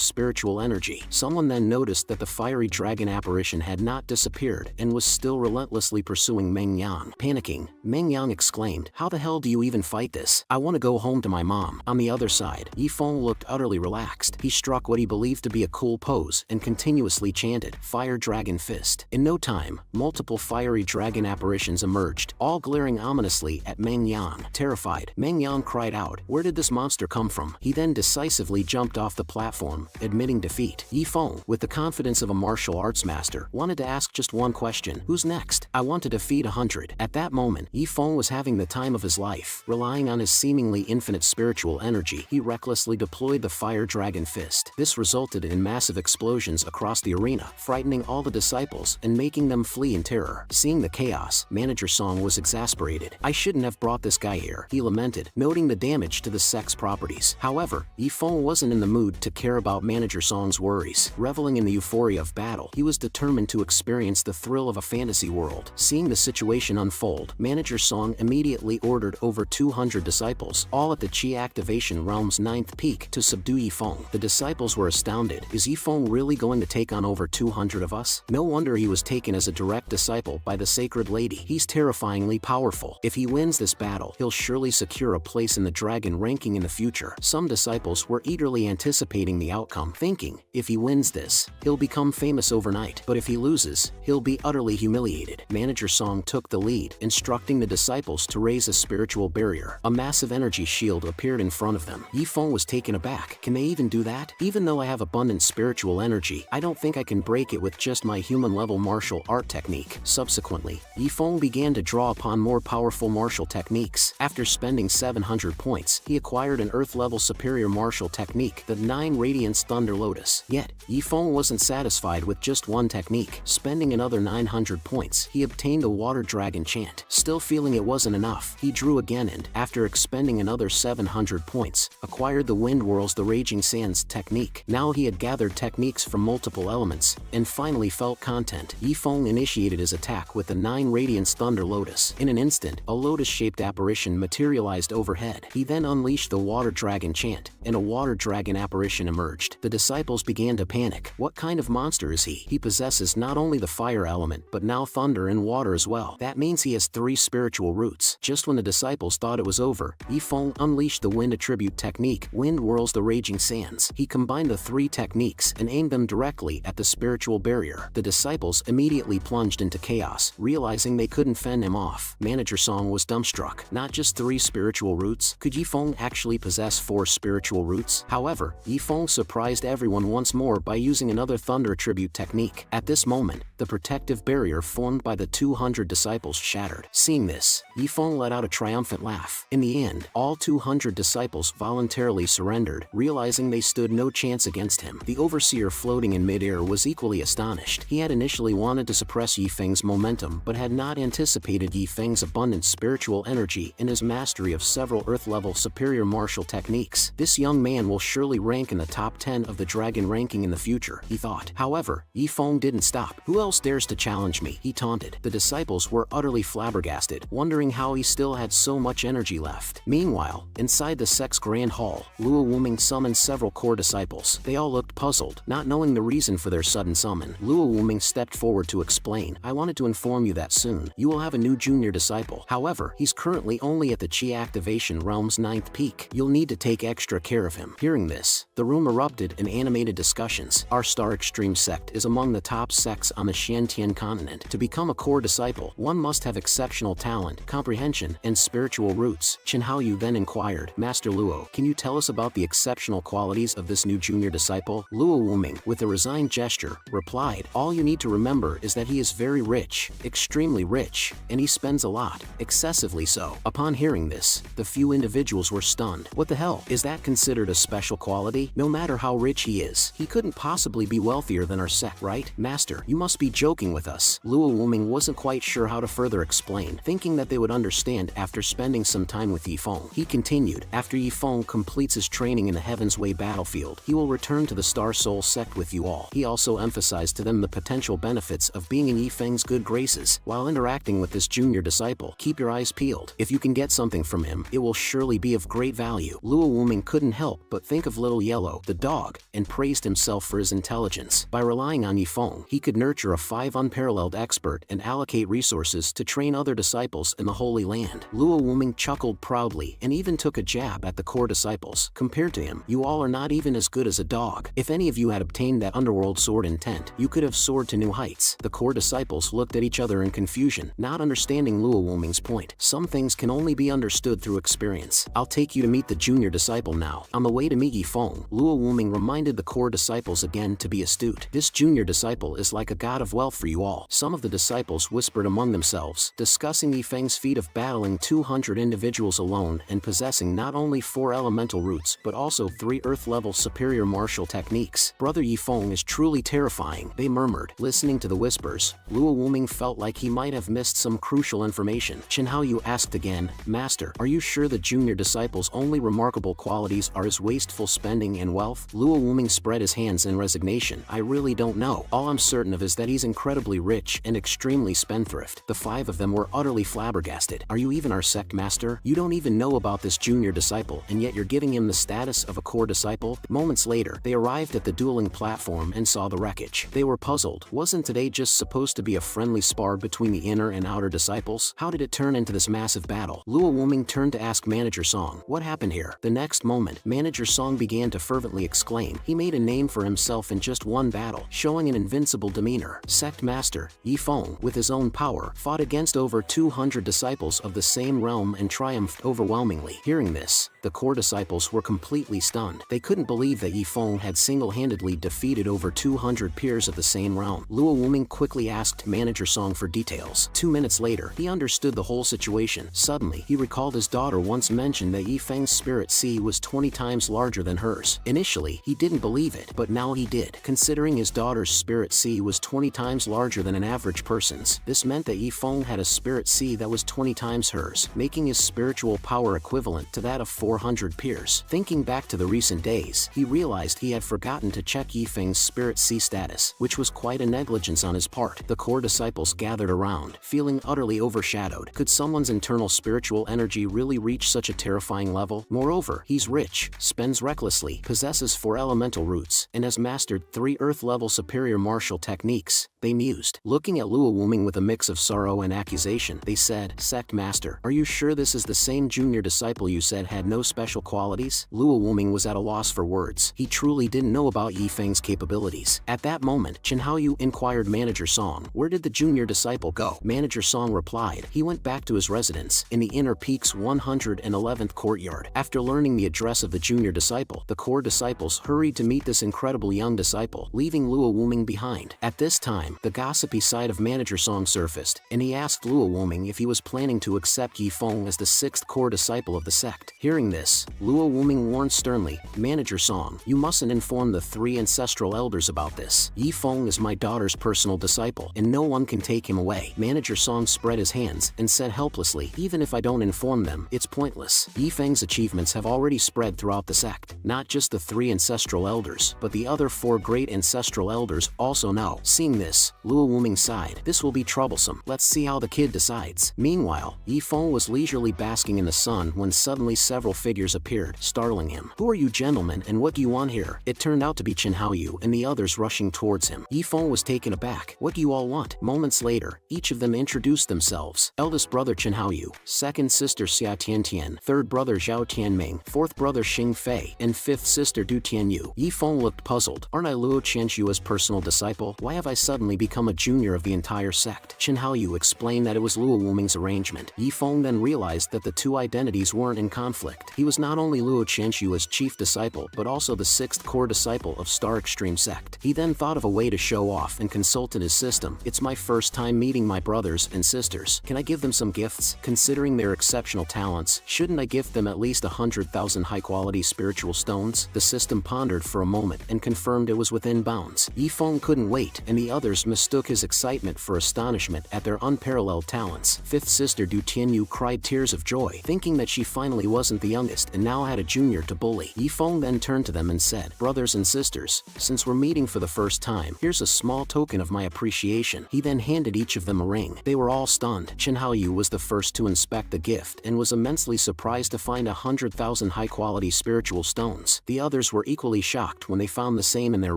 spiritual energy. Someone then noticed that the fiery dragon apparition had not disappeared and was still relentlessly pursuing Meng Yang. Panicking, Meng Yang exclaimed, how the hell do you even fight this? I want to go home to my mom. On the other side, Yifeng looked utterly relaxed. He struck what he believed to be a cool pose and continuously chanted, Fire Dragon Fist. In no time, multiple fiery dragon apparitions emerged, all glaring ominously at Meng Yang. Terrified, Meng Yang cried out, where did this monster come from? He then decisively jumped off the platform, admitting defeat. Yifeng, with the confidence of a martial arts master, wanted to ask just one question, who's next? I want to defeat 100. At that moment, Yifeng was having the time of his life. Relying on his seemingly infinite spiritual energy, he recklessly deployed the Fire Dragon Fist. This resulted in massive explosions across the arena, frightening all the disciples and making them flee in terror. Seeing the chaos, Manager Song was exasperated. I shouldn't have brought this guy here, he lamented, noting the damage to the sect's properties. However, Yifeng wasn't in the mood to care about Manager Song's worries. Reveling in the euphoria of battle, he was determined to experience the thrill of a fantasy world. Seeing the situation unfold, Manager Song immediately ordered over 200 disciples, all at the Qi Activation Realm's 9th peak, to subdue Yifeng. The disciples were astounded. Is Yifeng really going to take on over 200 of us? No wonder he was taken as a direct disciple by the Sacred Lady. He's terrifyingly powerful. If he wins this battle, he'll surely secure a place in the dragon ranking in the future. Some disciples were eagerly anticipating the outcome, thinking, if he wins this, he'll become famous overnight. But if he loses, he'll be utterly humiliated. Manager Song took the lead, instructing the disciples to raise a spiritual barrier. A massive energy shield appeared in front of them. Yifeng was taken aback. Can they even do that? Even though I have abundant spiritual energy, I don't think I can break it with just my human-level martial art technique. Subsequently, Yifeng began to draw upon more powerful martial techniques. After spending 700 points, he acquired an Earth-level superior martial technique, the 9 Radiance Thunder Lotus. Yet, Yifeng wasn't satisfied with just one technique. Spending another 900 points, he obtained a Water Dragon chant. Still feeling it wasn't enough, he drew again and, after expending another 700 points, acquired the Wind Whirls the Raging Sands technique. Now he had gathered techniques from multiple elements, and finally felt content. Yifeng initiated his attack with the 9 Radiance Thunder Lotus. In an instant, a lotus-shaped apparition materialized materialized overhead. He then unleashed the water dragon chant, and a water dragon apparition emerged. The disciples began to panic. What kind of monster is he? He possesses not only the fire element but now thunder and water as well. That means he has 3 spiritual roots. Just when the disciples thought it was over, Yifeng unleashed the wind attribute technique, Wind Whirls the Raging Sands. He combined the 3 techniques and aimed them directly at the spiritual barrier. The disciples immediately plunged into chaos, realizing they couldn't fend him off. Manager Song was dumbstruck. Not just 3 spiritual roots, could Yifeng actually possess 4 spiritual roots? However, Yifeng surprised everyone once more by using another thunder attribute technique. At this moment, the protective barrier formed by the 200 disciples shattered. Seeing this, Yifeng let out a triumphant laugh. In the end, all 200 disciples voluntarily surrendered, realizing they stood no chance against him. The overseer floating in midair was equally astonished. He had initially wanted to suppress Yifeng's momentum but had not anticipated Yifeng's abundant spiritual energy and his mastery of several Earth-level superior martial techniques. This young man will surely rank in the top 10 of the dragon ranking in the future, he thought. However, Yifeng didn't stop. Who else dares to challenge me? He taunted. The disciples were utterly flabbergasted, wondering how he still had so much energy left. Meanwhile, inside the sect's grand hall, Luo Wuming summoned several core disciples. They all looked puzzled, not knowing the reason for their sudden summon. Luo Wuming stepped forward to explain, I wanted to inform you that soon, you will have a new junior disciple. However, he's currently only at the Qi Activation Realm's 9th peak. You'll need to take extra care of him. Hearing this, the room erupted in animated discussions. Our Star Extreme sect is among the top sects on the Xiantian continent. To become a core disciple, one must have exceptional talent, comprehension, and spiritual roots. Chen Haoyu then inquired, Master Luo, can you tell us about the exceptional qualities of this new junior disciple? Luo Wuming, with a resigned gesture, replied, all you need to remember is that he is very rich, extremely rich, and he spends a lot, excessively so. Upon hearing this, the few individuals were stunned. What the hell? Is that considered a special quality? No matter how rich he is, he couldn't possibly be wealthier than our sect, right? Master, you must be joking with us. Luo Wuming wasn't quite sure how to further explain, thinking that they would understand after spending some time with Yifeng. He continued, after Yifeng completes his training in the Heaven's Way battlefield, he will return to the Star Soul sect with you all. He also emphasized to them the potential benefits of being in Yifeng's good graces. While interacting with this junior disciple, keep your eyes peeled. If you can get something from him, it will surely be of great value. Luo Wuming couldn't help but think of Little Yellow, the dog, and praised himself for his intelligence. By relying on Yifeng, he could nurture a 5 unparalleled expert and allocate resources to train other disciples in the Holy Land. Luo Wuming chuckled proudly and even took a jab at the core disciples. Compared to him, you all are not even as good as a dog. If any of you had obtained that underworld sword intent, you could have soared to new heights. The core disciples looked at each other in confusion, not understanding Luo Wuming's point. Some things can only be understood through experience. I'll take you to meet the junior disciple now. On the way to meet Yifeng, Luo Wuming reminded the core disciples again to be astute. This junior disciple is like a god of wealth for you all. Some of the disciples whispered among themselves, discussing Yifeng's feat of battling 200 individuals alone and possessing not only 4 elemental roots but also 3 earth-level superior martial techniques. Brother Yifeng is truly terrifying, they murmured. Listening to the whispers, Luo Wuming felt like he might have missed some crucial information. Chen Haoyu asked again, Master, are you sure the junior disciple's only remarkable qualities are his wasteful spending and wealth? Luo Wuming spread his hands in resignation. I really don't know. All I'm certain of is that he's incredibly rich and extremely spendthrift. The 5 of them were utterly flabbergasted. Are you even our sect master? You don't even know about this junior disciple, and yet you're giving him the status of a core disciple? Moments later, they arrived at the dueling platform and saw the wreckage. They were puzzled. Wasn't today just supposed to be a friendly spar between the inner and outer disciples? How did it turn into this massive battle? Luo Wuming turned to ask Manager Song, what happened here? The next moment, Manager Song began to fervently exclaim. He made a name for himself in just one battle, showing an invincible demeanor. Sect Master Yifeng, with his own power, fought against over 200 disciples of the same realm and triumphed overwhelmingly. Hearing this, the core disciples were completely stunned. They couldn't believe that Yifeng had single-handedly defeated over 200 peers of the same realm. Luo Wuming quickly asked Manager Song for details. 2 minutes later, he understood the whole situation. Suddenly, he recalled his daughter once mentioned that Yifeng's spirit sea was 20 times larger than hers. Initially, he didn't believe it, but now he did. Considering his daughter's spirit sea was 20 times larger than an average person's, this meant that Yifeng had a spirit sea that was 20 times hers, making his spiritual power equivalent to that of 4 400 peers. Thinking back to the recent days, he realized he had forgotten to check Yifeng's Spirit C status, which was quite a negligence on his part. The core disciples gathered around, feeling utterly overshadowed. Could someone's internal spiritual energy really reach such a terrifying level? Moreover, he's rich, spends recklessly, possesses 4 elemental roots, and has mastered 3 earth-level superior martial techniques. They mused. Looking at Luo Wuming with a mix of sorrow and accusation, they said, "Sect Master, are you sure this is the same junior disciple you said had no special qualities?" Luo Wuming was at a loss for words. He truly didn't know about Yifeng's capabilities. At that moment, Chen Haoyu inquired Manager Song, "Where did the junior disciple go?" Manager Song replied, "He went back to his residence, in the Inner Peak's 111th courtyard." After learning the address of the junior disciple, the core disciples hurried to meet this incredible young disciple, leaving Luo Wuming behind. At this time, the gossipy side of Manager Song surfaced, and he asked Luo Wuming if he was planning to accept Yifeng as the 6th core disciple of the sect. Hearing this, Luo Wuming warned sternly, "Manager Song, you mustn't inform the 3 ancestral elders about this. Yifeng is my daughter's personal disciple, and no one can take him away." Manager Song spread his hands and said helplessly, "Even if I don't inform them, it's pointless. Yifeng's achievements have already spread throughout the sect. Not just the 3 ancestral elders, but the other 4 great ancestral elders also know." Seeing this, Luo Wuming sighed. "This will be troublesome. Let's see how the kid decides." Meanwhile, Yifeng was leisurely basking in the sun when suddenly several figures appeared, startling him. "Who are you gentlemen, and what do you want here?" It turned out to be Chen Haoyu and the others rushing towards him. Yifeng was taken aback. "What do you all want?" Moments later, each of them introduced themselves. Eldest brother Chen Haoyu, second sister Xia Tiantian, third brother Zhao Tianming, fourth brother Xing Fei, and fifth sister Du Tianyu. Yifeng looked puzzled. "Aren't I Luo Qianshua's personal disciple? Why have I suddenly become a junior of the entire sect?" Chen Haoyu explained that it was Luo Wuming's arrangement. Yifeng then realized that the 2 identities weren't in conflict. He was not only Luo Qianshua's chief disciple but also the 6th core disciple of Star Extreme sect. He then thought of a way to show off and consulted his system. "It's my first time meeting my brothers and sisters. Can I give them some gifts? Considering their exceptional talents, shouldn't I gift them at least 100,000 high-quality spiritual stones?" The system pondered for a moment and confirmed it was within bounds. Yifeng couldn't wait, and the others mistook his excitement for astonishment at their unparalleled talents. Fifth sister Du Tianyu cried tears of joy, thinking that she finally wasn't the youngest and now had a junior to bully. Yifeng then turned to them and said, "Brothers and sisters, since we're meeting for the first time, here's a small token of my appreciation." He then handed each of them a ring. They were all stunned. Chen Haoyu was the first to inspect the gift and was immensely surprised to find 100,000 high-quality spiritual stones. The others were equally shocked when they found the same in their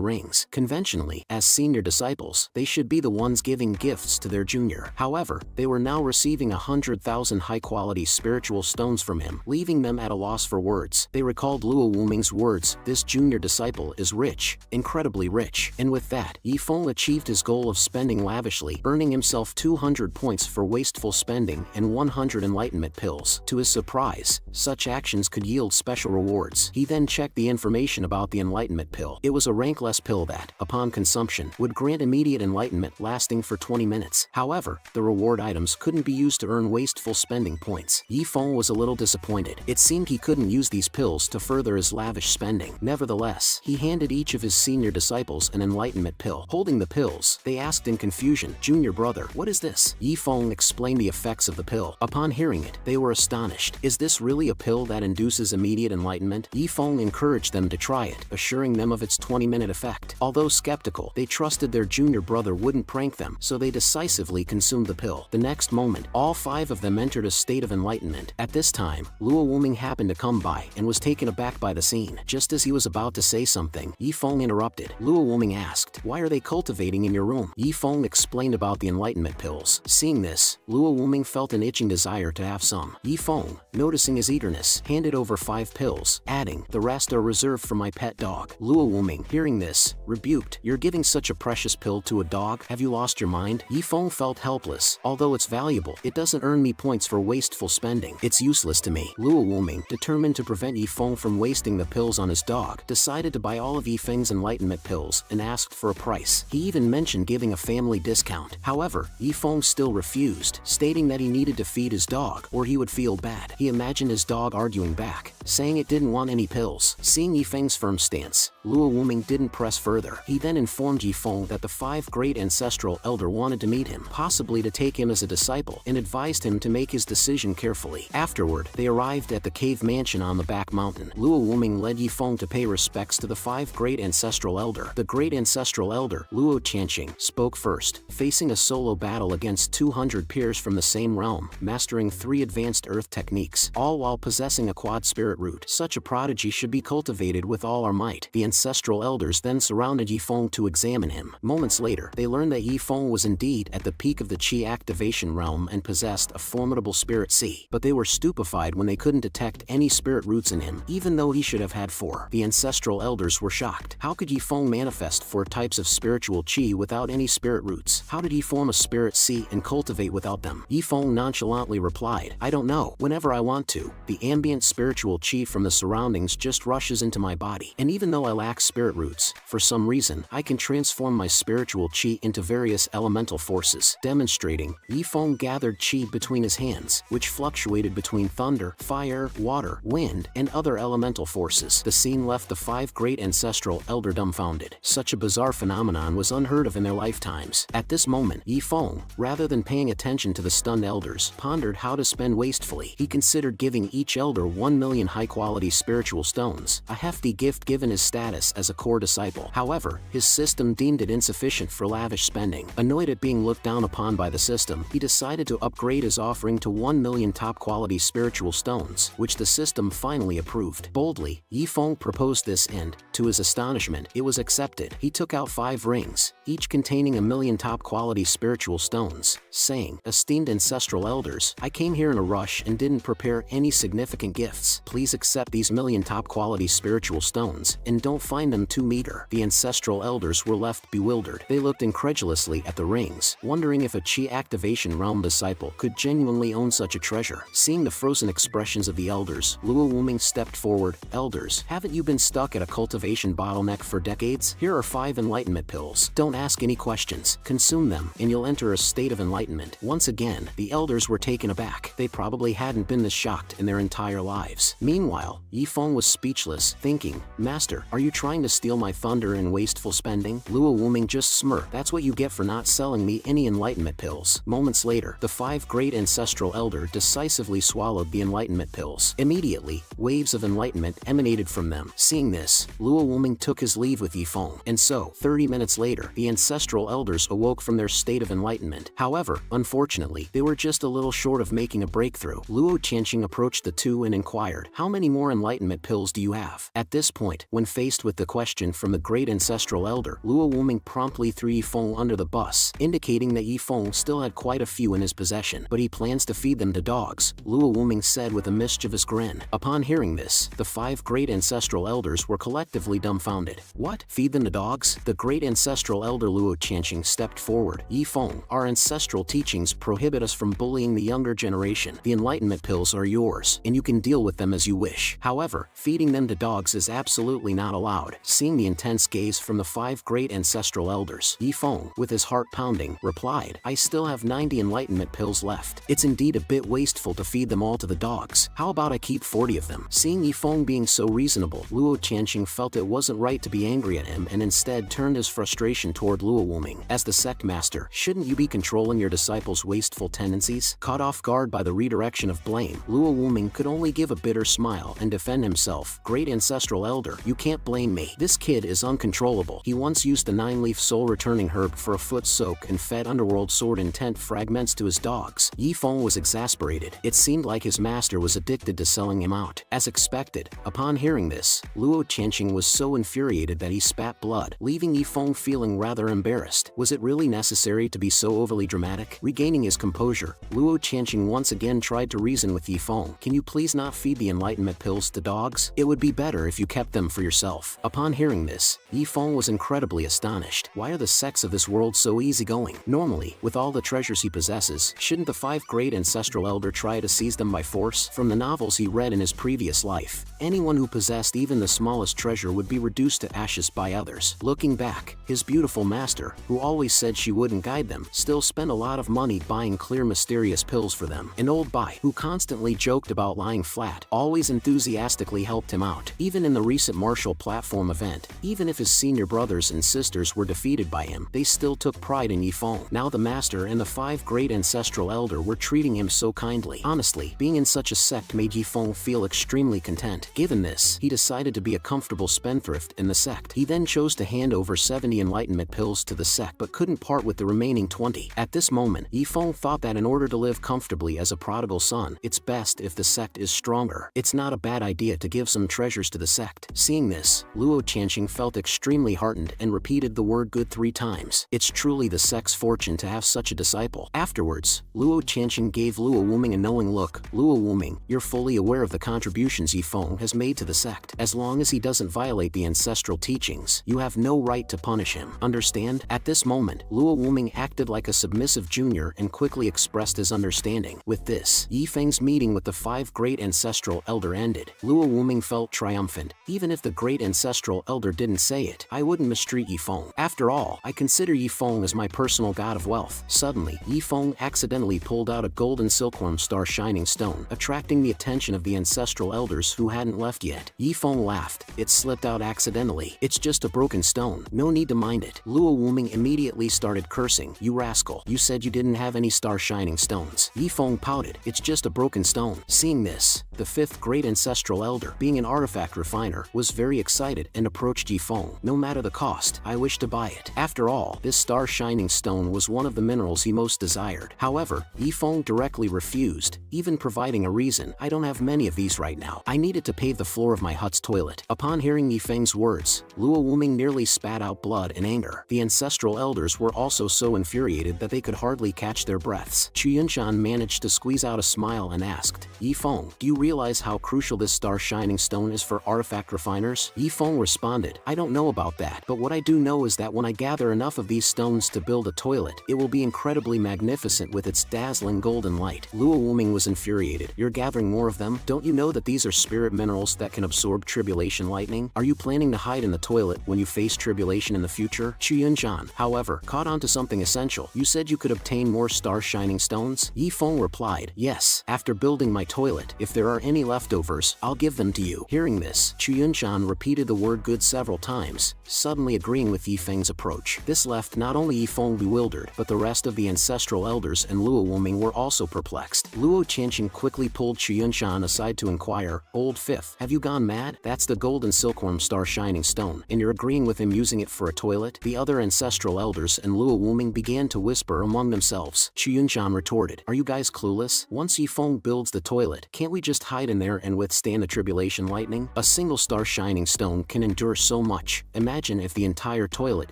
rings. Conventionally, as senior disciples, they should be the ones giving gifts to their junior. However, they were now receiving 100,000 high-quality spiritual stones from him, leaving them at a loss for words. They recalled Luo Wuming's words, "This junior disciple is rich, incredibly rich." And with that, Yifeng achieved his goal of spending lavishly, earning himself 200 points for wasteful spending and 100 enlightenment pills. To his surprise, such actions could yield special rewards. He then checked the information about the enlightenment pill. It was a rankless pill that, upon consumption, would grant immediate enlightenment lasting for 20 minutes. However, the reward items couldn't be used to earn wasteful spending points. Yifeng was a little disappointed. It seemed he couldn't use these pills to further his lavish spending. Nevertheless, he handed each of his senior disciples an enlightenment pill. Holding the pills, they asked in confusion, "Junior brother, what is this?" Yifeng explained the effects of the pill. Upon hearing it, they were astonished. "Is this really a pill that induces immediate enlightenment?" Yifeng encouraged them to try it, assuring them of its 20-minute effect. Although skeptical, they trusted their junior brother wouldn't prank them, so they decisively consumed the pill. The next moment, all 5 of them entered a state of enlightenment. At this time, Luo Wuming happened to come by and was taken aback by the scene. Just as he was about to say something, Yifeng interrupted. Luo Wuming asked, "Why are they cultivating in your room?" Yifeng explained about the enlightenment pills. Seeing this, Luo Wuming felt an itching desire to have some. Yifeng, noticing his eagerness, handed over 5 pills, adding, "The rest are reserved for my pet dog." Luo Wuming, hearing this, rebuked, "You're giving such a precious pill to a dog? Have you lost your mind?" Yifeng felt helpless. "Although it's valuable, it doesn't earn me points for wasteful spending. It's useless to me." Luo Wuming, determined to prevent Yifeng from wasting the pills on his dog, decided to buy all of Yifeng's enlightenment pills and asked for a price. He even mentioned giving a family discount. However, Yifeng still refused, stating that he needed to feed his dog or he would feel bad. He imagined his dog arguing back, saying it didn't want any pills. Seeing Yifeng's firm stance, Luo Wuming didn't press further. He then informed Yifeng that the 5 great ancestral elder wanted to meet him, possibly to take him as a disciple, and advised him to make his decision carefully. Afterward, they arrived at the cave mansion on the back mountain. Luo Wuming led Yifeng to pay respects to the 5 great ancestral elder. The great ancestral elder, Luo Qianqing, spoke first, facing a solo battle against 200 peers from the same realm, mastering 3 advanced earth techniques, all while possessing a quad spirit root. Such a prodigy should be cultivated with all our might. The ancestral elders then surrounded Yifeng to examine him. Moments later, they learned that Yifeng was indeed at the peak of the Qi activation realm and possessed a formidable spirit C. But they were stupefied when they couldn't detect any spirit roots in him, even though he should have had 4. The ancestral elders were shocked. How could Yifeng manifest 4 types of spiritual Qi without any spirit roots? How did he form a spirit C and cultivate without them? Yifeng nonchalantly replied, I don't know. Whenever I want to, the ambient spiritual Qi from the surroundings just rushes into my body. And even though I lack spirit roots, for some reason, I can transform my spiritual Qi into various elemental forces. Demonstrating, Yifeng gathered Qi between his hands, which fluctuated between thunder, fire, water, wind, and other elemental forces. The scene left the 5 great ancestral elder dumbfounded. Such a bizarre phenomenon was unheard of in their lifetimes. At this moment, Yifeng, rather than paying attention to the stunned elders, pondered how to spend wastefully. He considered giving each elder 1 million high-quality spiritual stones, a hefty gift given his status as a core disciple. However, his system deemed it insufficient for lavish spending. Annoyed at being looked down upon by the system, he decided to upgrade his offering to 1 million top-quality spiritual stones, which the system finally approved. Boldly, Yifeng proposed this and, to his astonishment, it was accepted. He took out 5 rings, each containing 1 million top-quality spiritual stones, saying, Esteemed ancestral elders, I came here in a rush and didn't prepare any significant gifts. Please accept these 1 million top-quality spiritual stones, and don't find them too meager. The ancestral elders were left bewildered. They looked incredulously at the rings, wondering if a Qi activation realm disciple could genuinely own such a treasure. Seeing the frozen expressions of the elders, Luo Wuming stepped forward. Elders, haven't you been stuck at a cultivation bottleneck for decades? Here are 5 enlightenment pills. Don't ask any questions. Consume them, and you'll enter a state of enlightenment. Once again, the elders were taken aback. They probably hadn't been this shocked in their entire lives. Meanwhile, Yifeng was speechless, thinking, Master, are you trying to steal my thunder and wasteful spending? Luo Wuming just smirked. That's what you get for not selling me any enlightenment pills. Moments later, the 5 great ancestral elder decisively swallowed the enlightenment pills. Immediately, waves of enlightenment emanated from them. Seeing this, Luo Wuming took his leave with Yifeng. And so, 30 minutes later, the ancestral elders awoke from their state of enlightenment. However, unfortunately, they were just a little short of making a breakthrough. Luo Qianqing approached the 2 and inquired, How many more enlightenment pills do you have? At this point, when faced with the question from the great ancestral elder, Luo Wuming promptly threw Yifeng under the bus, indicating that Yifeng still had quite a few in his possession, but he plans to feed them to dogs, Luo Wuming said with a mischievous grin. Upon hearing this, the 5 great ancestral elders were collectively dumbfounded. What? Feed them to dogs? The great ancestral elder Luo Qianqing stepped forward. Yifeng, our ancestral teachings prohibit us from bullying the younger generation. The enlightenment pills are yours, and you can deal with them as you wish. However, feeding them to dogs is absolutely not allowed. Seeing the intense gaze from the 5 great ancestral elders, Yifeng, with his heart pounding, replied, I still have 90 enlightenment pills left. It's indeed a bit wasteful to feed them all to the dogs. How about I keep 40 of them? Seeing Yifeng being so reasonable, Luo Qianqing felt it wasn't right to be angry at him and instead turned his frustration toward Luo Wuming. As the sect master, shouldn't you be controlling your disciples' wasteful tendencies? Caught off guard by the redirection of blame, Luo Wuming could only give a bitter smile and defend himself. Great ancestral elder, you can't blame me. This kid is uncontrollable. He once used the 9-leaf soul-returning herb for a foot soak and fed underworld sword intent fragments to his dogs. Yifeng was exasperated. It seemed like his master was addicted to selling him out. As expected, upon hearing this, Luo Qianqing was so infuriated that he spat blood, leaving Yifeng feeling rather embarrassed. Was it really necessary to be so overly dramatic? Regaining his composure, Luo Qianqing once again tried to reason with Yifeng. Can you please not feed the enlightenment pills to dogs? It would be better if you kept them for yourself. Upon hearing this, Yifeng was incredibly astonished. Why are the sects of this world so easygoing? Normally, with all the treasures he possesses, shouldn't the 5 great ancestral elder try to seize them by force? From the novels he read in his previous life, anyone who possessed even the smallest treasure would be reduced to ashes by others. Looking back, his beautiful master, who always said she wouldn't guide them, still spent a lot of money buying clear mysterious pills for them. An old bai, who constantly joked about lying flat, always always enthusiastically helped him out. Even in the recent martial platform event, even if his senior brothers and sisters were defeated by him, they still took pride in Yifeng. Now the master and the 5 great ancestral elder were treating him so kindly. Honestly, being in such a sect made Yifeng feel extremely content. Given this, he decided to be a comfortable spendthrift in the sect. He then chose to hand over 70 enlightenment pills to the sect but couldn't part with the remaining 20. At this moment, Yifeng thought that in order to live comfortably as a prodigal son, it's best if the sect is stronger. It's not a bad idea to give some treasures to the sect. Seeing this, Luo Qianxing felt extremely heartened and repeated the word good 3 times. It's truly the sect's fortune to have such a disciple. Afterwards, Luo Qianxing gave Luo Wuming a knowing look. Luo Wuming, you're fully aware of the contributions Yifeng has made to the sect. As long as he doesn't violate the ancestral teachings, you have no right to punish him. Understand? At this moment, Luo Wuming acted like a submissive junior and quickly expressed his understanding. With this, Yifeng's meeting with the 5 great ancestral elder ended. Luo Wuming felt triumphant. Even if the great ancestral elder didn't say it, I wouldn't mistreat Yifeng. After all, I consider Yifeng as my personal god of wealth. Suddenly, Yifeng accidentally pulled out a golden silkworm star shining stone, attracting the attention of the ancestral elders who hadn't left yet. Yifeng laughed. It slipped out accidentally. It's just a broken stone. No need to mind it. Luo Wuming immediately started cursing. You rascal. You said you didn't have any star shining stones. Yifeng pouted. It's just a broken stone. Seeing this, the 5th great ancestral elder, being an artifact refiner, was very excited and approached Yifeng. No matter the cost, I wish to buy it. After all, this star shining stone was one of the minerals he most desired. However, Yifeng directly refused, even providing a reason. I don't have many of these right now. I needed to pave the floor of my hut's toilet. Upon hearing Yifeng's words, Luo Wuming nearly spat out blood in anger. The ancestral elders were also so infuriated that they could hardly catch their breaths. Yunshan managed to squeeze out a smile and asked, Yifeng, do you realize how crucial this star shining stone is for artifact refiners? Yifeng responded, I don't know about that, but what I do know is that when I gather enough of these stones to build a toilet, it will be incredibly magnificent with its dazzling golden light. Luo Wuming was infuriated. You're gathering more of them? Don't you know that these are spirit minerals that can absorb tribulation lightning? Are you planning to hide in the toilet when you face tribulation in the future? Yunshan, however, caught on to something essential. You said you could obtain more star shining stones? Yifeng replied, yes, after building my toilet, if there are any leftovers, I'll give them to you. Hearing this, Yunshan repeated the word good several times, suddenly agreeing with Yifeng's approach. This left not only Yifeng bewildered, but the rest of the ancestral elders and Luo Wuming were also perplexed. Luo Qianxing quickly pulled Yunshan aside to inquire, Old 5th, have you gone mad? That's the golden silkworm star shining stone, and you're agreeing with him using it for a toilet? The other ancestral elders and Luo Wuming began to whisper among themselves. Yunshan retorted, are you guys clueless? Once Yifeng builds the toilet, can't we just hide in there and withstand the tribulation lightning? A single star shining stone can endure so much. Imagine if the entire toilet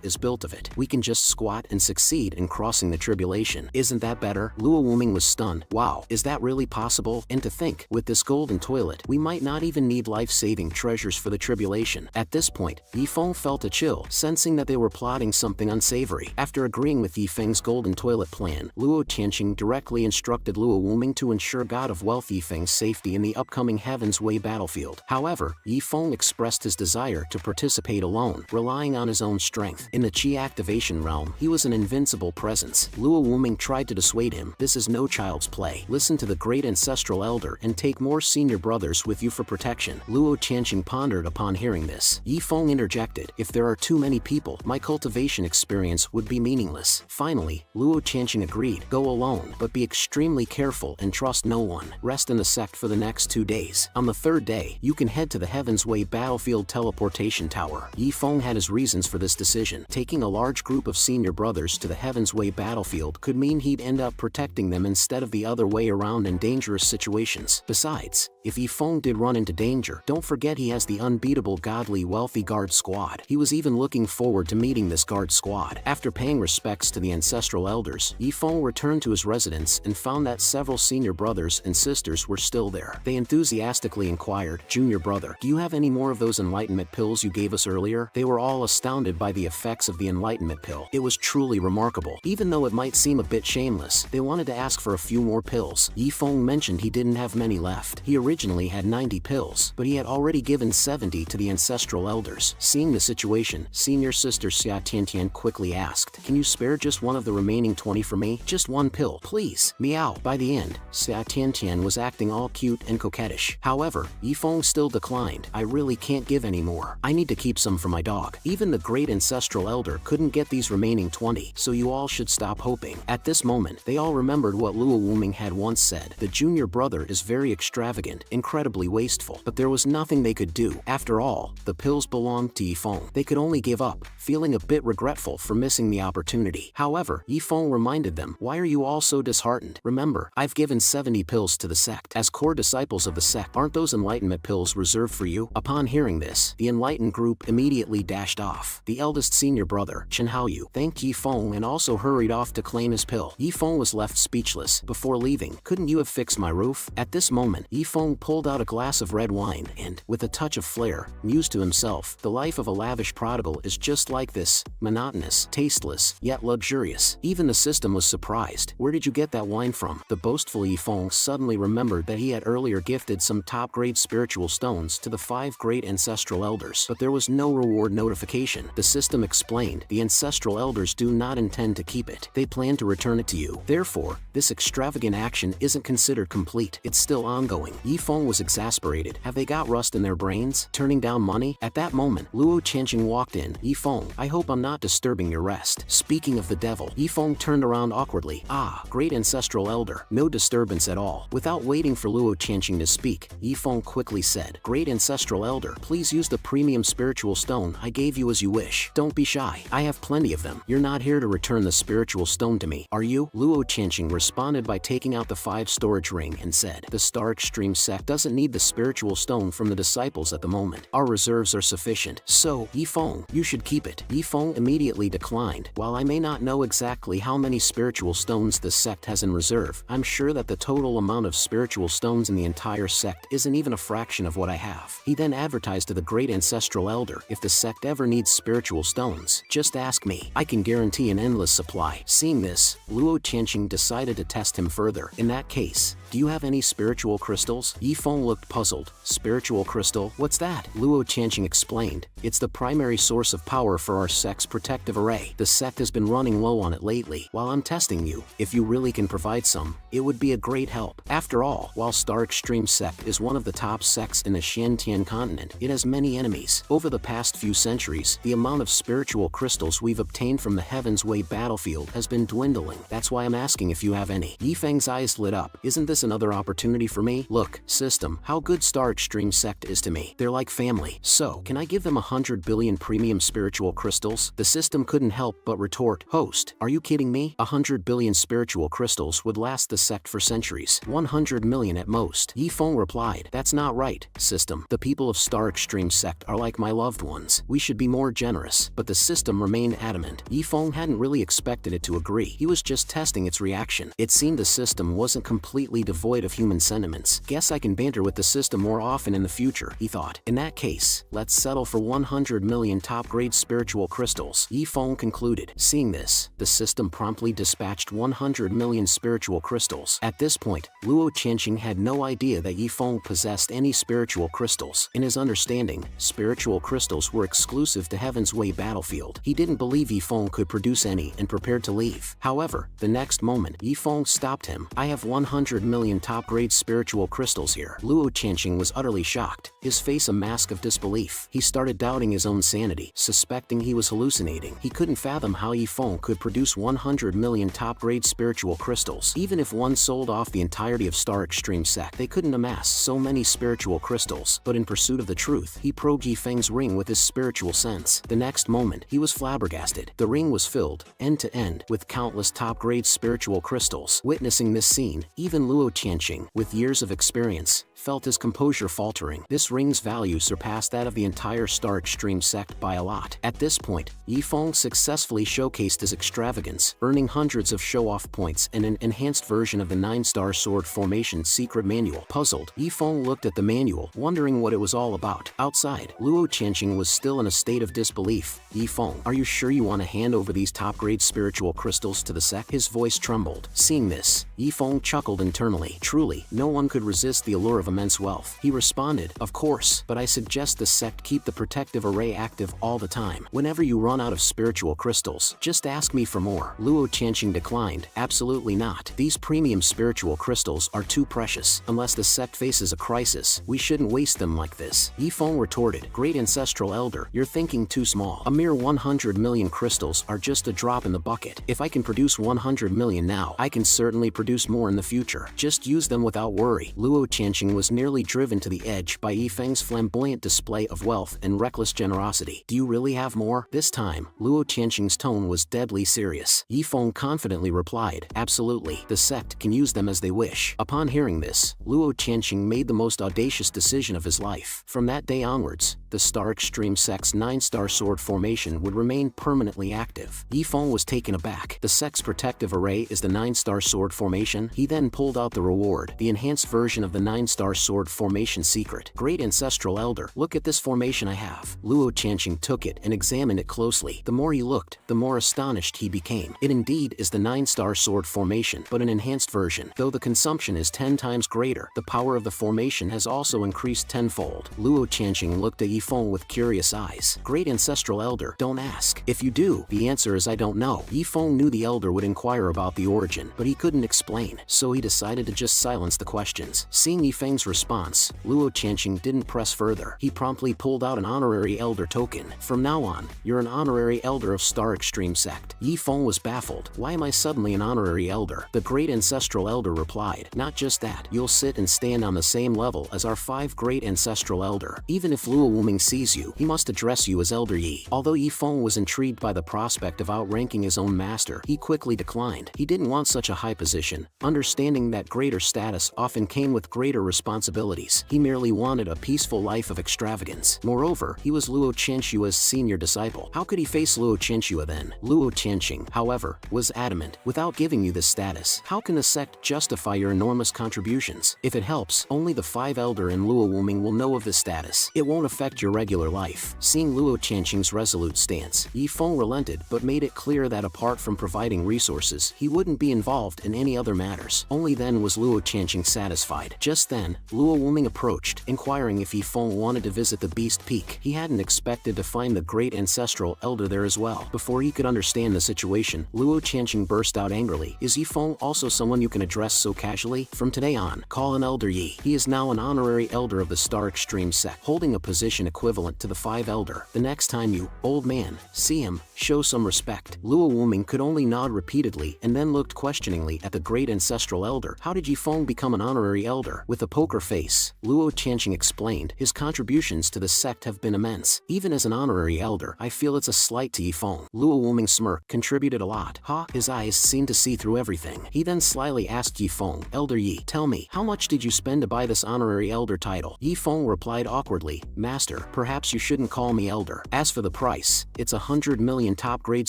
is built of it. We can just squat and succeed in crossing the tribulation. Isn't that better? Luo Wuming was stunned. Wow, is that really possible? And to think, with this golden toilet, we might not even need life-saving treasures for the tribulation. At this point, Yifeng felt a chill, sensing that they were plotting something unsavory. After agreeing with Yifeng's golden toilet plan, Luo Qianxing directly instructed Luo Wuming to ensure God of Wealth Yifeng's safety in the upcoming Heaven's Way battlefield. However, Yifeng expressed his desire to participate alone, relying on his own strength. In the Qi activation realm, he was an invincible presence. Luo Wuming tried to dissuade him. This is no child's play. Listen to the great ancestral elder and take more senior brothers with you for protection. Luo Qianxing pondered upon hearing this. Yifeng interjected, if there are too many people, my cultivation experience would be meaningless. Finally, Luo Qianxing agreed. Go alone, but be extremely careful and trust no one. Rest in the sect for the next 2 days. On the 3rd day, you can head to the Heaven's Way battlefield teleportation tower. Yifeng had his reasons for this decision. Taking a large group of senior brothers to the Heaven's Way battlefield could mean he'd end up protecting them instead of the other way around in dangerous situations. Besides, if Yifeng did run into danger, don't forget he has the unbeatable godly wealthy guard squad. He was even looking forward to meeting this guard squad. After paying respects to the ancestral elders, Yifeng returned to his residence and found that several senior brothers and sisters were still there. They enthusiastically inquired, Junior brother, do you have any more of those enlightenment pills you gave us earlier? They were all astounded by the effects of the enlightenment pill. It was truly remarkable. Even though it might seem a bit shameless, they wanted to ask for a few more pills. Yifeng mentioned he didn't have many left. He originally had 90 pills, but he had already given 70 to the ancestral elders. Seeing the situation, senior sister Xia Tiantian quickly asked, "Can you spare just one of the remaining 20 for me? Just one pill, please." Meow. By the end, Xia Tiantian was acting all cute and coquettish. However, Yifeng still declined. "I really can't give any more. I need to keep some for my dog." Even the great ancestral elder couldn't get these remaining 20, so you all should stop hoping. At this moment, they all remembered what Luo Wuming had once said. The junior brother is very extravagant, incredibly wasteful, but there was nothing they could do. After all, the pills belonged to Yifeng. They could only give up, feeling a bit regretful for missing the opportunity. However, Yifeng reminded them, "Why are you all so disheartened? Remember, I've given 70 pills to the sect. As core disciples of the sect, aren't those enlightenment pills reserved for you?" Upon hearing this, the enlightened group immediately dashed off. The eldest senior brother, Chen Haoyu, thanked Yifeng and also hurried off to claim his pill. Yifeng was left speechless. Before leaving, "Couldn't you have fixed my roof?" At this moment, Yifeng pulled out a glass of red wine and, with a touch of flair, mused to himself, "The life of a lavish prodigal is just like this, monotonous, tasteless, yet luxurious." Even the system was surprised. "Where did you get that wine from?" The boastful Yifeng suddenly remembered that he had earlier gifted some top-grade spiritual stones to the 5 great ancestral elders, but there was no reward notification. The system explained, "The ancestral elders do not intend to keep it. They plan to return it to you. Therefore, this extravagant action isn't considered complete. It's still ongoing." Yifeng was exasperated. Have they got rust in their brains? Turning down money? At that moment, Luo Qianqing walked in. "Yifeng, I hope I'm not disturbing your rest." Speaking of the devil, Yifeng turned around awkwardly. "Ah, great ancestral elder. No disturbance at all." Without waiting for Luo Qianqing to speak, Yifeng quickly said, "Great ancestral elder, please use the premium spiritual stone I gave you as you wish. Don't be shy. I have plenty of them. You're not here to return the spiritual stone to me, are you?" Luo Qianqing responded by taking out the 5 storage ring and said, "The Star Extreme sect doesn't need the spiritual stone from the disciples at the moment. Our reserves are sufficient. So, Yifeng, you should keep it." Yifeng immediately declined. "While I may not know exactly how many spiritual stones the sect has in reserve, I'm sure that the total amount of spiritual stones in the entire sect isn't even a fraction of what I have." He then advertised to the great ancestral elder, "If the sect ever needs spiritual stones, just ask me. I can guarantee an endless supply." Seeing this, Luo Qianqing decided to test him further. "In that case, do you have any spiritual crystals?" Yifeng looked puzzled. "Spiritual crystal? What's that?" Luo Qianqing explained, "It's the primary source of power for our sect's protective array. The sect has been running low on it lately. While I'm testing you, if you really can provide some, it would be a great help. After all, while Star Extreme sect is one of the top sects in the Xiantian continent, it has many enemies. Over the past few centuries, the amount of spiritual crystals we've obtained from the Heaven's Way battlefield has been dwindling. That's why I'm asking if you have any." Yifeng's eyes lit up. "Isn't this another opportunity for me? Look, system, how good Star Extreme sect is to me. They're like family. So, can I give them 100 billion premium spiritual crystals?" The system couldn't help but retort, "Host, are you kidding me? 100 billion spiritual crystals would last the sect for centuries. 100 million at most." Yifeng replied, "That's not right, system. The people of Star Extreme sect are like my loved ones. We should be more generous." But the system remained adamant. Yifeng hadn't really expected it to agree. He was just testing its reaction. It seemed the system wasn't completely devoid of human sentiments. "Guess I can banter with the system more often in the future," he thought. "In that case, let's settle for 100 million top-grade spiritual crystals," Yifeng concluded. Seeing this, the system promptly dispatched 100 million spiritual crystals. At this point, Luo Qianqing had no idea that Yifeng possessed any spiritual crystals. In his understanding, spiritual crystals were exclusive to Heaven's Way battlefield. He didn't believe Yifeng could produce any and prepared to leave. However, the next moment, Yifeng stopped him. "I have 100 million top-grade spiritual crystals here." Luo Qianqing was utterly shocked, his face a mask of disbelief. He started doubting his own sanity, suspecting he was hallucinating. He couldn't fathom how Yifeng could produce 100 million top-grade spiritual crystals. Even if one sold off the entirety of Star Extreme sect, they couldn't amass so many spiritual crystals. But in pursuit of the truth, he probed Yifeng's ring with his spiritual sense. The next moment, he was flabbergasted. The ring was filled, end to end, with countless top-grade spiritual crystals. Witnessing this scene, even Luo Qianqing, with years of experience, felt his composure faltering. This ring's value surpassed that of the entire Star Extreme sect by a lot. At this point, Yifeng successfully showcased his extravagance, earning hundreds of show-off points and an enhanced version of the 9-star sword formation secret manual. Puzzled, Yifeng looked at the manual, wondering what it was all about. Outside, Luo Qianqing was still in a state of disbelief. "Yifeng, are you sure you want to hand over these top-grade spiritual crystals to the sect?" His voice trembled. Seeing this, Yifeng chuckled internally. Truly, no one could resist just the allure of immense wealth? He responded, of course, but I suggest the sect keep the protective array active all the time. Whenever you run out of spiritual crystals, just ask me for more. Luo Qianxing declined, absolutely not. These premium spiritual crystals are too precious. Unless the sect faces a crisis, we shouldn't waste them like this. Yifeng retorted, great ancestral elder, you're thinking too small. A mere 100 million crystals are just a drop in the bucket. If I can produce 100 million now, I can certainly produce more in the future. Just use them without worry. Luo Qianxing was nearly driven to the edge by Yifeng's flamboyant display of wealth and reckless generosity. Do you really have more? This time, Luo Qianxing's tone was deadly serious. Yifeng confidently replied, absolutely, the sect can use them as they wish. Upon hearing this, Luo Qianxing made the most audacious decision of his life. From that day onwards, the Star Extreme sect's 9-star sword formation would remain permanently active. Yifeng was taken aback. The sect's protective array is the 9-star sword formation? He then pulled out the reward, the enhanced version of the 9-star sword formation secret. Great ancestral elder, look at this formation I have. Luo Qianxing took it and examined it closely. The more he looked, the more astonished he became. It indeed is the 9-star sword formation, but an enhanced version. Though the consumption is 10 times greater, the power of the formation has also increased tenfold. Luo Qianxing looked at Yifeng with curious eyes. Great ancestral elder, don't ask. If you do, the answer is I don't know. Yifeng knew the elder would inquire about the origin, but he couldn't explain, so he decided to just silence the questions. Seeing Yifeng's response, Luo Qianxing didn't press further. He promptly pulled out an honorary elder token. From now on, you're an honorary elder of Star Extreme sect. Yifeng was baffled. Why am I suddenly an honorary elder? The great ancestral elder replied, not just that, you'll sit and stand on the same level as our 5 great ancestral elder. Even if Luo Wuming sees you, he must address you as Elder Yi. Although Yifeng was intrigued by the prospect of outranking his own master, he quickly declined. He didn't want such a high position, understanding that greater status often came with greater responsibilities. He merely wanted a peaceful life of extravagance. Moreover, he was Luo Qianxua's senior disciple. How could he face Luo Qianxua then? Luo Qianxing, however, was adamant. Without giving you this status, how can the sect justify your enormous contributions? If it helps, only the 5 elder in Luo Wuming will know of this status. It won't affect your regular life. Seeing Luo Qianxing's resolute stance, Yifeng relented but made it clear that apart from providing resources, he wouldn't be involved in any other matters. Only then was Luo Qianxing satisfied. Just then, Luo Wuming approached, inquiring if Yifeng wanted to visit the Beast Peak. He hadn't expected to find the great ancestral elder there as well. Before he could understand the situation, Luo Qianxing burst out angrily. Is Yifeng also someone you can address so casually? From today on, call him Elder Yi. He is now an honorary elder of the Star Extreme sect, holding a position equivalent to the 5 elder. The next time you, old man, see him, show some respect. Luo Wuming could only nod repeatedly and then looked questioningly at the great ancestral elder. How did Yifeng become an honorary elder? With a poker face, Luo Qianxing explained, his contributions to the sect have been immense. Even as an honorary elder, I feel it's a slight to Yifeng. Luo Wuming smirked, contributed a lot. Ha! His eyes seemed to see through everything. He then slyly asked Yifeng, Elder Yi, tell me, how much did you spend to buy this honorary elder title? Yifeng replied awkwardly, Master, perhaps you shouldn't call me elder. As for the price, it's 100 million top-grade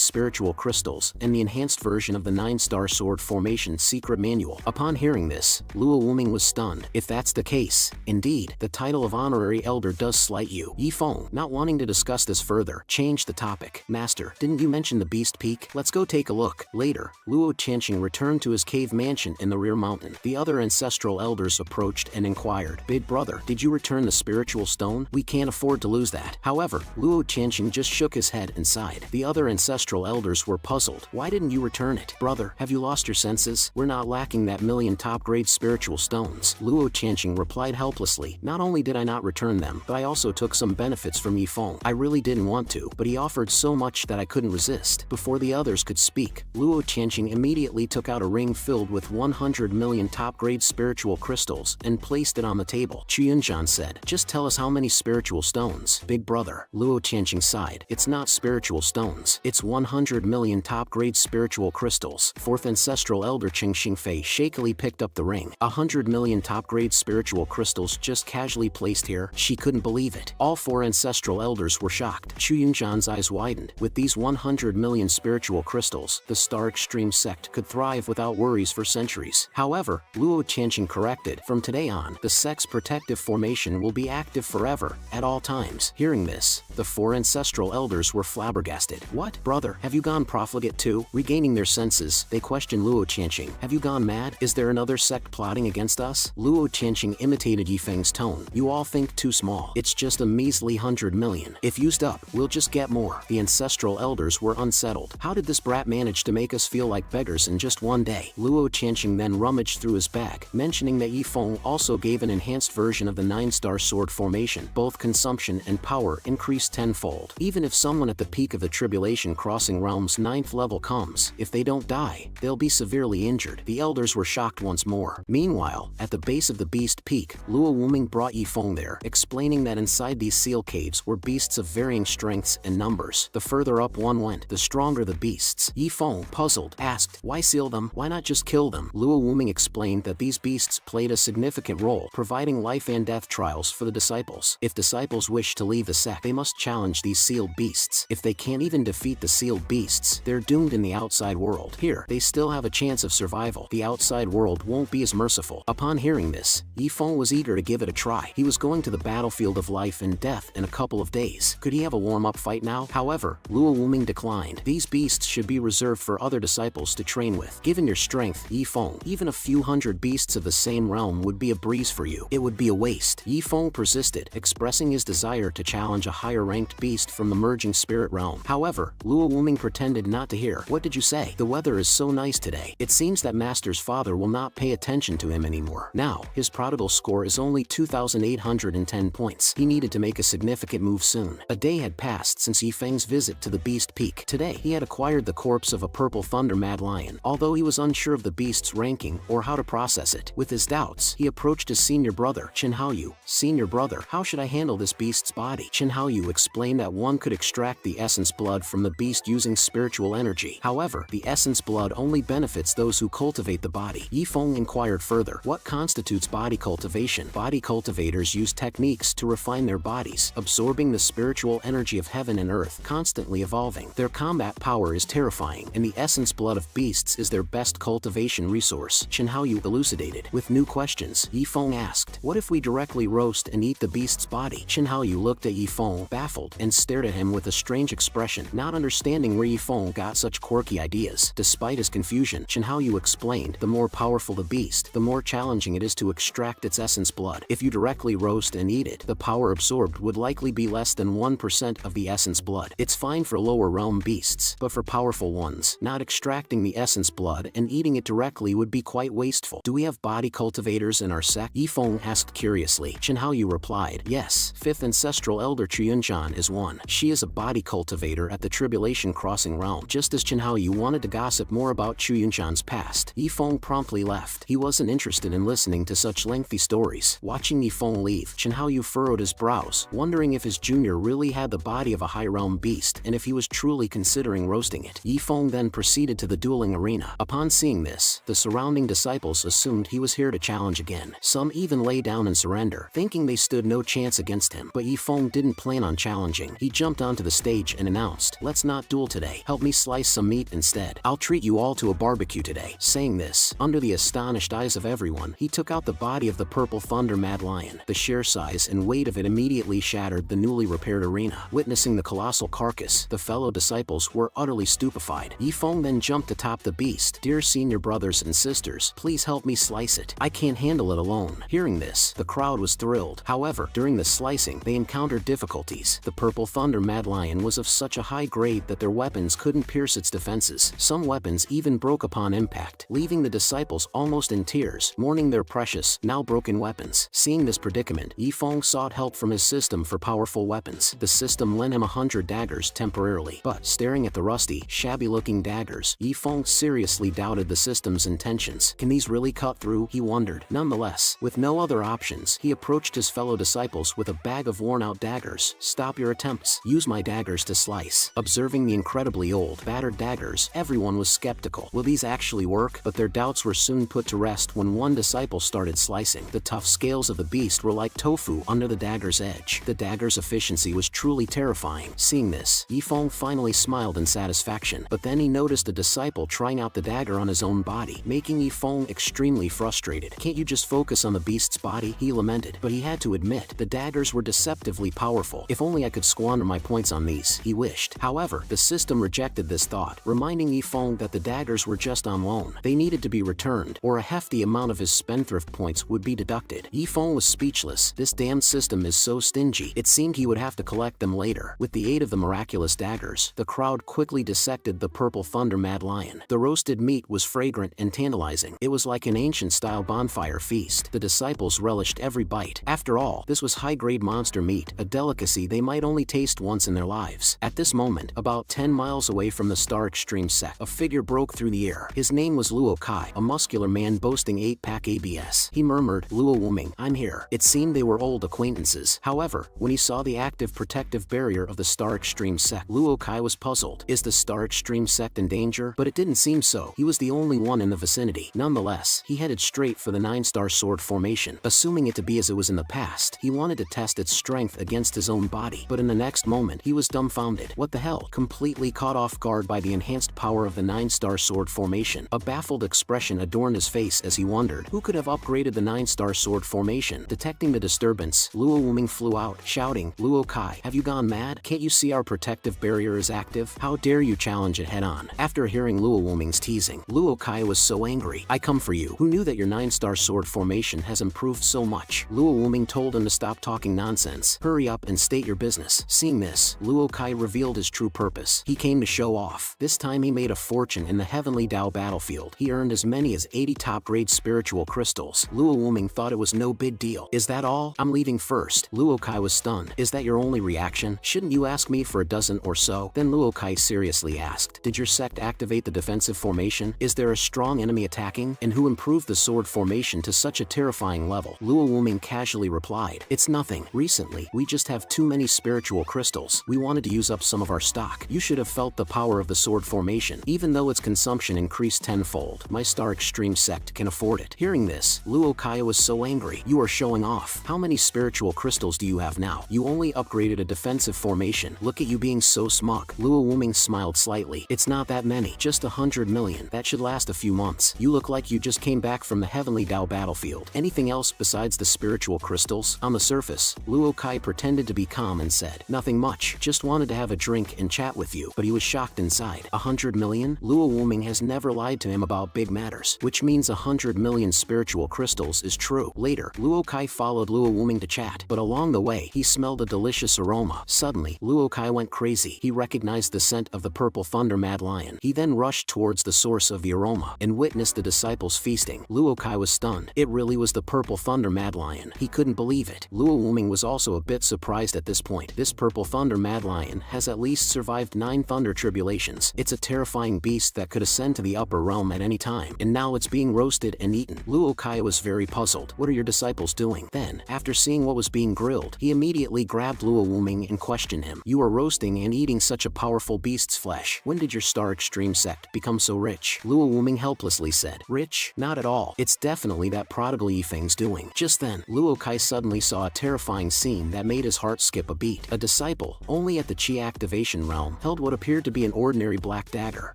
spiritual crystals and the enhanced version of the 9-star sword formation secret manual. Upon hearing this, Luo Wuming was stunned. If that's the case, indeed, the title of honorary elder does slight you. Yifeng, not wanting to discuss this further, changed the topic. Master, didn't you mention the Beast Peak? Let's go take a look. Later, Luo Qianxing returned to his cave mansion in the rear mountain. The other ancestral elders approached and inquired, Big brother, did you return the spiritual stone? We can't afford to lose that. However, Luo Qianxing just shook his head and sighed. The other ancestral elders were puzzled. Why didn't you return it? Brother, have you lost your senses? We're not lacking that million top-grade spiritual stones. Luo Qianxing replied helplessly, not only did I not return them, but I also took some benefits from Yifeng. I really didn't want to, but he offered so much that I couldn't resist. Before the others could speak, Luo Qianxing immediately took out a ring filled with 100 million top-grade spiritual crystals and placed it on the table. Chuyunzhan said, just tell us how many spiritual stones. Big brother, Luo Qianxing sighed. It's not spiritual stones. It's 100 million top-grade spiritual crystals. 4th ancestral elder Qing Xingfei shakily picked up the ring. 100 million top-grade spiritual crystals just casually placed here. She couldn't believe it. All 4 ancestral elders were shocked. Chuyunzhan's eyes widened. With these 100 million spiritual crystals, the Star Extreme sect could thrive without worries for centuries. However, Luo Qianxing corrected, from today on, the sect's protective formation will be active forever, at all all times. Hearing this, the 4 ancestral elders were flabbergasted. What? Brother, have you gone profligate too? Regaining their senses, they questioned Luo Qianqing. Have you gone mad? Is there another sect plotting against us? Luo Qianqing imitated Yifeng's tone. You all think too small. It's just a measly 100 million. If used up, we'll just get more. The ancestral elders were unsettled. How did this brat manage to make us feel like beggars in just one day? Luo Qianqing then rummaged through his bag, mentioning that Yifeng also gave an enhanced version of the 9-star sword formation. Both consumption and power increased tenfold. Even if someone at the peak of the tribulation crossing realms 9th level comes, if they don't die, they'll be severely injured. The elders were shocked once more. Meanwhile, at the base of the beast peak, Luo Wuming brought Yifeng there, explaining that inside these seal caves were beasts of varying strengths and numbers. The further up one went, the stronger the beasts. Yifeng, puzzled, asked, why seal them? Why not just kill them? Luo Wuming explained that these beasts played a significant role, providing life and death trials for the disciples. If disciples wish to leave the sect, they must challenge these sealed beasts. If they can't even defeat the sealed beasts, they're doomed in the outside world. Here, they still have a chance of survival. The outside world won't be as merciful. Upon hearing this, Yifeng was eager to give it a try. He was going to the battlefield of life and death in a couple of days. Could he have a warm-up fight now? However, Luo Wuming declined. These beasts should be reserved for other disciples to train with. Given your strength, Yifeng, even a few hundred beasts of the same realm would be a breeze for you. It would be a waste. Yifeng persisted, expressing his desire to challenge a higher-ranked beast from the merging spirit realm. However, Luo Wuming pretended not to hear. What did you say? The weather is so nice today. It seems that Master's father will not pay attention to him anymore. Now, his prodigal score is only 2,810 points. He needed to make a significant move soon. A day had passed since Yifeng's visit to the beast peak. Today, he had acquired the corpse of a purple thunder mad lion, although he was unsure of the beast's ranking or how to process it. With his doubts, he approached his senior brother, Chen Haoyu. Senior brother, how should I handle this beast's body? Chen Haoyu explained that one could extract the essence blood from the beast using spiritual energy. However, the essence blood only benefits those who cultivate the body. Yifeng inquired further, what constitutes body cultivation? Body cultivators use techniques to refine their bodies, absorbing the spiritual energy of heaven and earth, constantly evolving. Their combat power is terrifying, and the essence blood of beasts is their best cultivation resource. Chen Haoyu elucidated. With new questions, Yifeng asked, what if we directly roast and eat the beast's body? Chen Haoyu looked at Yifeng, baffled, and stared at him with a strange expression, not understanding where Yifeng got such quirky ideas. Despite his confusion, Chen Haoyu explained, the more powerful the beast, the more challenging it is to extract its essence blood. If you directly roast and eat it, the power absorbed would likely be less than 1% of the essence blood. It's fine for lower realm beasts, but for powerful ones, not extracting the essence blood and eating it directly would be quite wasteful. Do we have body cultivators in our sect? Yifeng asked curiously. Chen Haoyu replied, yes, 5th ancestral elder Chuyunjan is one. She is a body cultivator at the tribulation crossing realm. Just as Chen Haoyu wanted to gossip more about Chuyunjan's past, Yifeng promptly left. He wasn't interested in listening to such lengthy stories. Watching Yifeng leave, Chen Haoyu furrowed his brows, wondering if his junior really had the body of a high realm beast and if he was truly considering roasting it. Yifeng then proceeded to the dueling arena. Upon seeing this, the surrounding disciples assumed he was here to challenge again. Some even lay down and surrender, thinking they stood no chance against him. But Yifeng didn't plan on challenging. He jumped onto the stage and announced, let's not duel today. Help me slice some meat instead. I'll treat you all to a barbecue today. Saying this, under the astonished eyes of everyone, he took out the body of the purple thunder mad lion. The sheer size and weight of it immediately shattered the newly repaired arena. Witnessing the colossal carcass, the fellow disciples were utterly stupefied. Yifeng then jumped atop the beast. Dear senior brothers and sisters, please help me slice it. I can't handle it alone. Hearing this, the crowd was thrilled. However, during the slicing, they encountered difficulties. The purple thunder mad lion was of such a high grade that their weapons couldn't pierce its defenses. Some weapons even broke upon impact, leaving the disciples almost in tears, mourning their precious, now broken weapons. Seeing this predicament, Yifeng sought help from his system for powerful weapons. The system lent him 100 daggers temporarily, but staring at the rusty, shabby-looking daggers, Yifeng seriously doubted the system's intentions. Can these really cut through? He wondered. Nonetheless, with no other options, he approached his fellow disciples with a bag of worn-out daggers. Stop your attempts. Use my daggers to slice. Observing the incredibly old, battered daggers, everyone was skeptical. Will these actually work? But their doubts were soon put to rest when one disciple started slicing. The tough scales of the beast were like tofu under the dagger's edge. The dagger's efficiency was truly terrifying. Seeing this, Yifeng finally smiled in satisfaction, but then he noticed a disciple trying out the dagger on his own body, making Yifeng extremely frustrated. Can't you just focus on the beast's body? He lamented, but he had to admit, the daggers were were deceptively powerful. If only I could squander my points on these, he wished. However, the system rejected this thought, reminding Yifeng that the daggers were just on loan. They needed to be returned, or a hefty amount of his spendthrift points would be deducted. Yifeng was speechless. This damned system is so stingy. It seemed he would have to collect them later. With the aid of the miraculous daggers, the crowd quickly dissected the purple thunder mad lion. The roasted meat was fragrant and tantalizing. It was like an ancient-style bonfire feast. The disciples relished every bite. After all, this was high-grade monster meat, a delicacy they might only taste once in their lives. At this moment, about 10 miles away from the Star Extreme sect, a figure broke through the air. His name was Luo Kai, a muscular man boasting 8-pack ABS. He murmured, "Luo Wuming, I'm here." It seemed they were old acquaintances. However, when he saw the active protective barrier of the Star Extreme sect, Luo Kai was puzzled. Is the Star Extreme sect in danger? But it didn't seem so. He was the only one in the vicinity. Nonetheless, he headed straight for the 9-star sword formation. Assuming it to be as it was in the past, he wanted to test its strength against his own body. But in the next moment, he was dumbfounded. What the hell? Completely caught off guard by the enhanced power of the 9-star sword formation, a baffled expression adorned his face as he wondered who could have upgraded the 9-star sword formation. Detecting the disturbance, Luo Wuming flew out, shouting, "Luo Kai, have you gone mad? Can't you see our protective barrier is active? How dare you challenge it head-on?" After hearing Luo Wuming's teasing, Luo Kai was so angry. "I come for you. Who knew that your 9-star sword formation has improved so much?" Luo Wuming told him to stop talking nonsense. "Hurry up and state your business." Seeing this, Luo Kai revealed his true purpose. He came to show off. This time he made a fortune in the Heavenly Dao battlefield. He earned as many as 80 top-grade spiritual crystals. Luo Wuming thought it was no big deal. "Is that all? I'm leaving first." Luo Kai was stunned. "Is that your only reaction? Shouldn't you ask me for a dozen or so?" Then Luo Kai seriously asked, "Did your sect activate the defensive formation? Is there a strong enemy attacking? And who improved the sword formation to such a terrifying level?" Luo Wuming casually replied, "It's nothing. Recently, we just have too many spiritual crystals. We wanted to use up some of our stock. You should have felt the power of the sword formation. Even though its consumption increased tenfold, my Star Extreme sect can afford it." Hearing this, Luo Kai was so angry. "You are showing off. How many spiritual crystals do you have now? You only upgraded a defensive formation. Look at you being so smug." Luo Wuming smiled slightly. "It's not that many. Just 100 million. That should last a few months. You look like you just came back from the Heavenly Dao battlefield. Anything else besides the spiritual crystals?" On the surface, Luo Kai pretended to be calm and said, "Nothing much. Just wanted to have a drink and chat with you." But he was shocked inside. 100 million? Luo Wuming has never lied to him about big matters, which means 100 million spiritual crystals is true. Later, Luo Kai followed Luo Wuming to chat, but along the way, he smelled a delicious aroma. Suddenly, Luo Kai went crazy. He recognized the scent of the purple thunder mad lion. He then rushed towards the source of the aroma and witnessed the disciples feasting. Luo Kai was stunned. It really was the purple thunder mad lion. He couldn't believe it. Luo Wuming was also a bit surprised at this point. This purple thunder mad lion has at least survived 9 thunder tribulations. It's a terrifying beast that could ascend to the upper realm at any time, and now it's being roasted and eaten. Luo Kai was very puzzled. "What are your disciples doing?" Then, after seeing what was being grilled, he immediately grabbed Luo Wuming and questioned him. "You are roasting and eating such a powerful beast's flesh. When did your Star Extreme sect become so rich?" Luo Wuming helplessly said, "Rich? Not at all. It's definitely that prodigal Yifeng's doing." Just then, Luo Kai suddenly saw a terrifying scene that made his heart skip a beat. A disciple, only at the Qi activation realm, held what appeared to be an ordinary black dagger,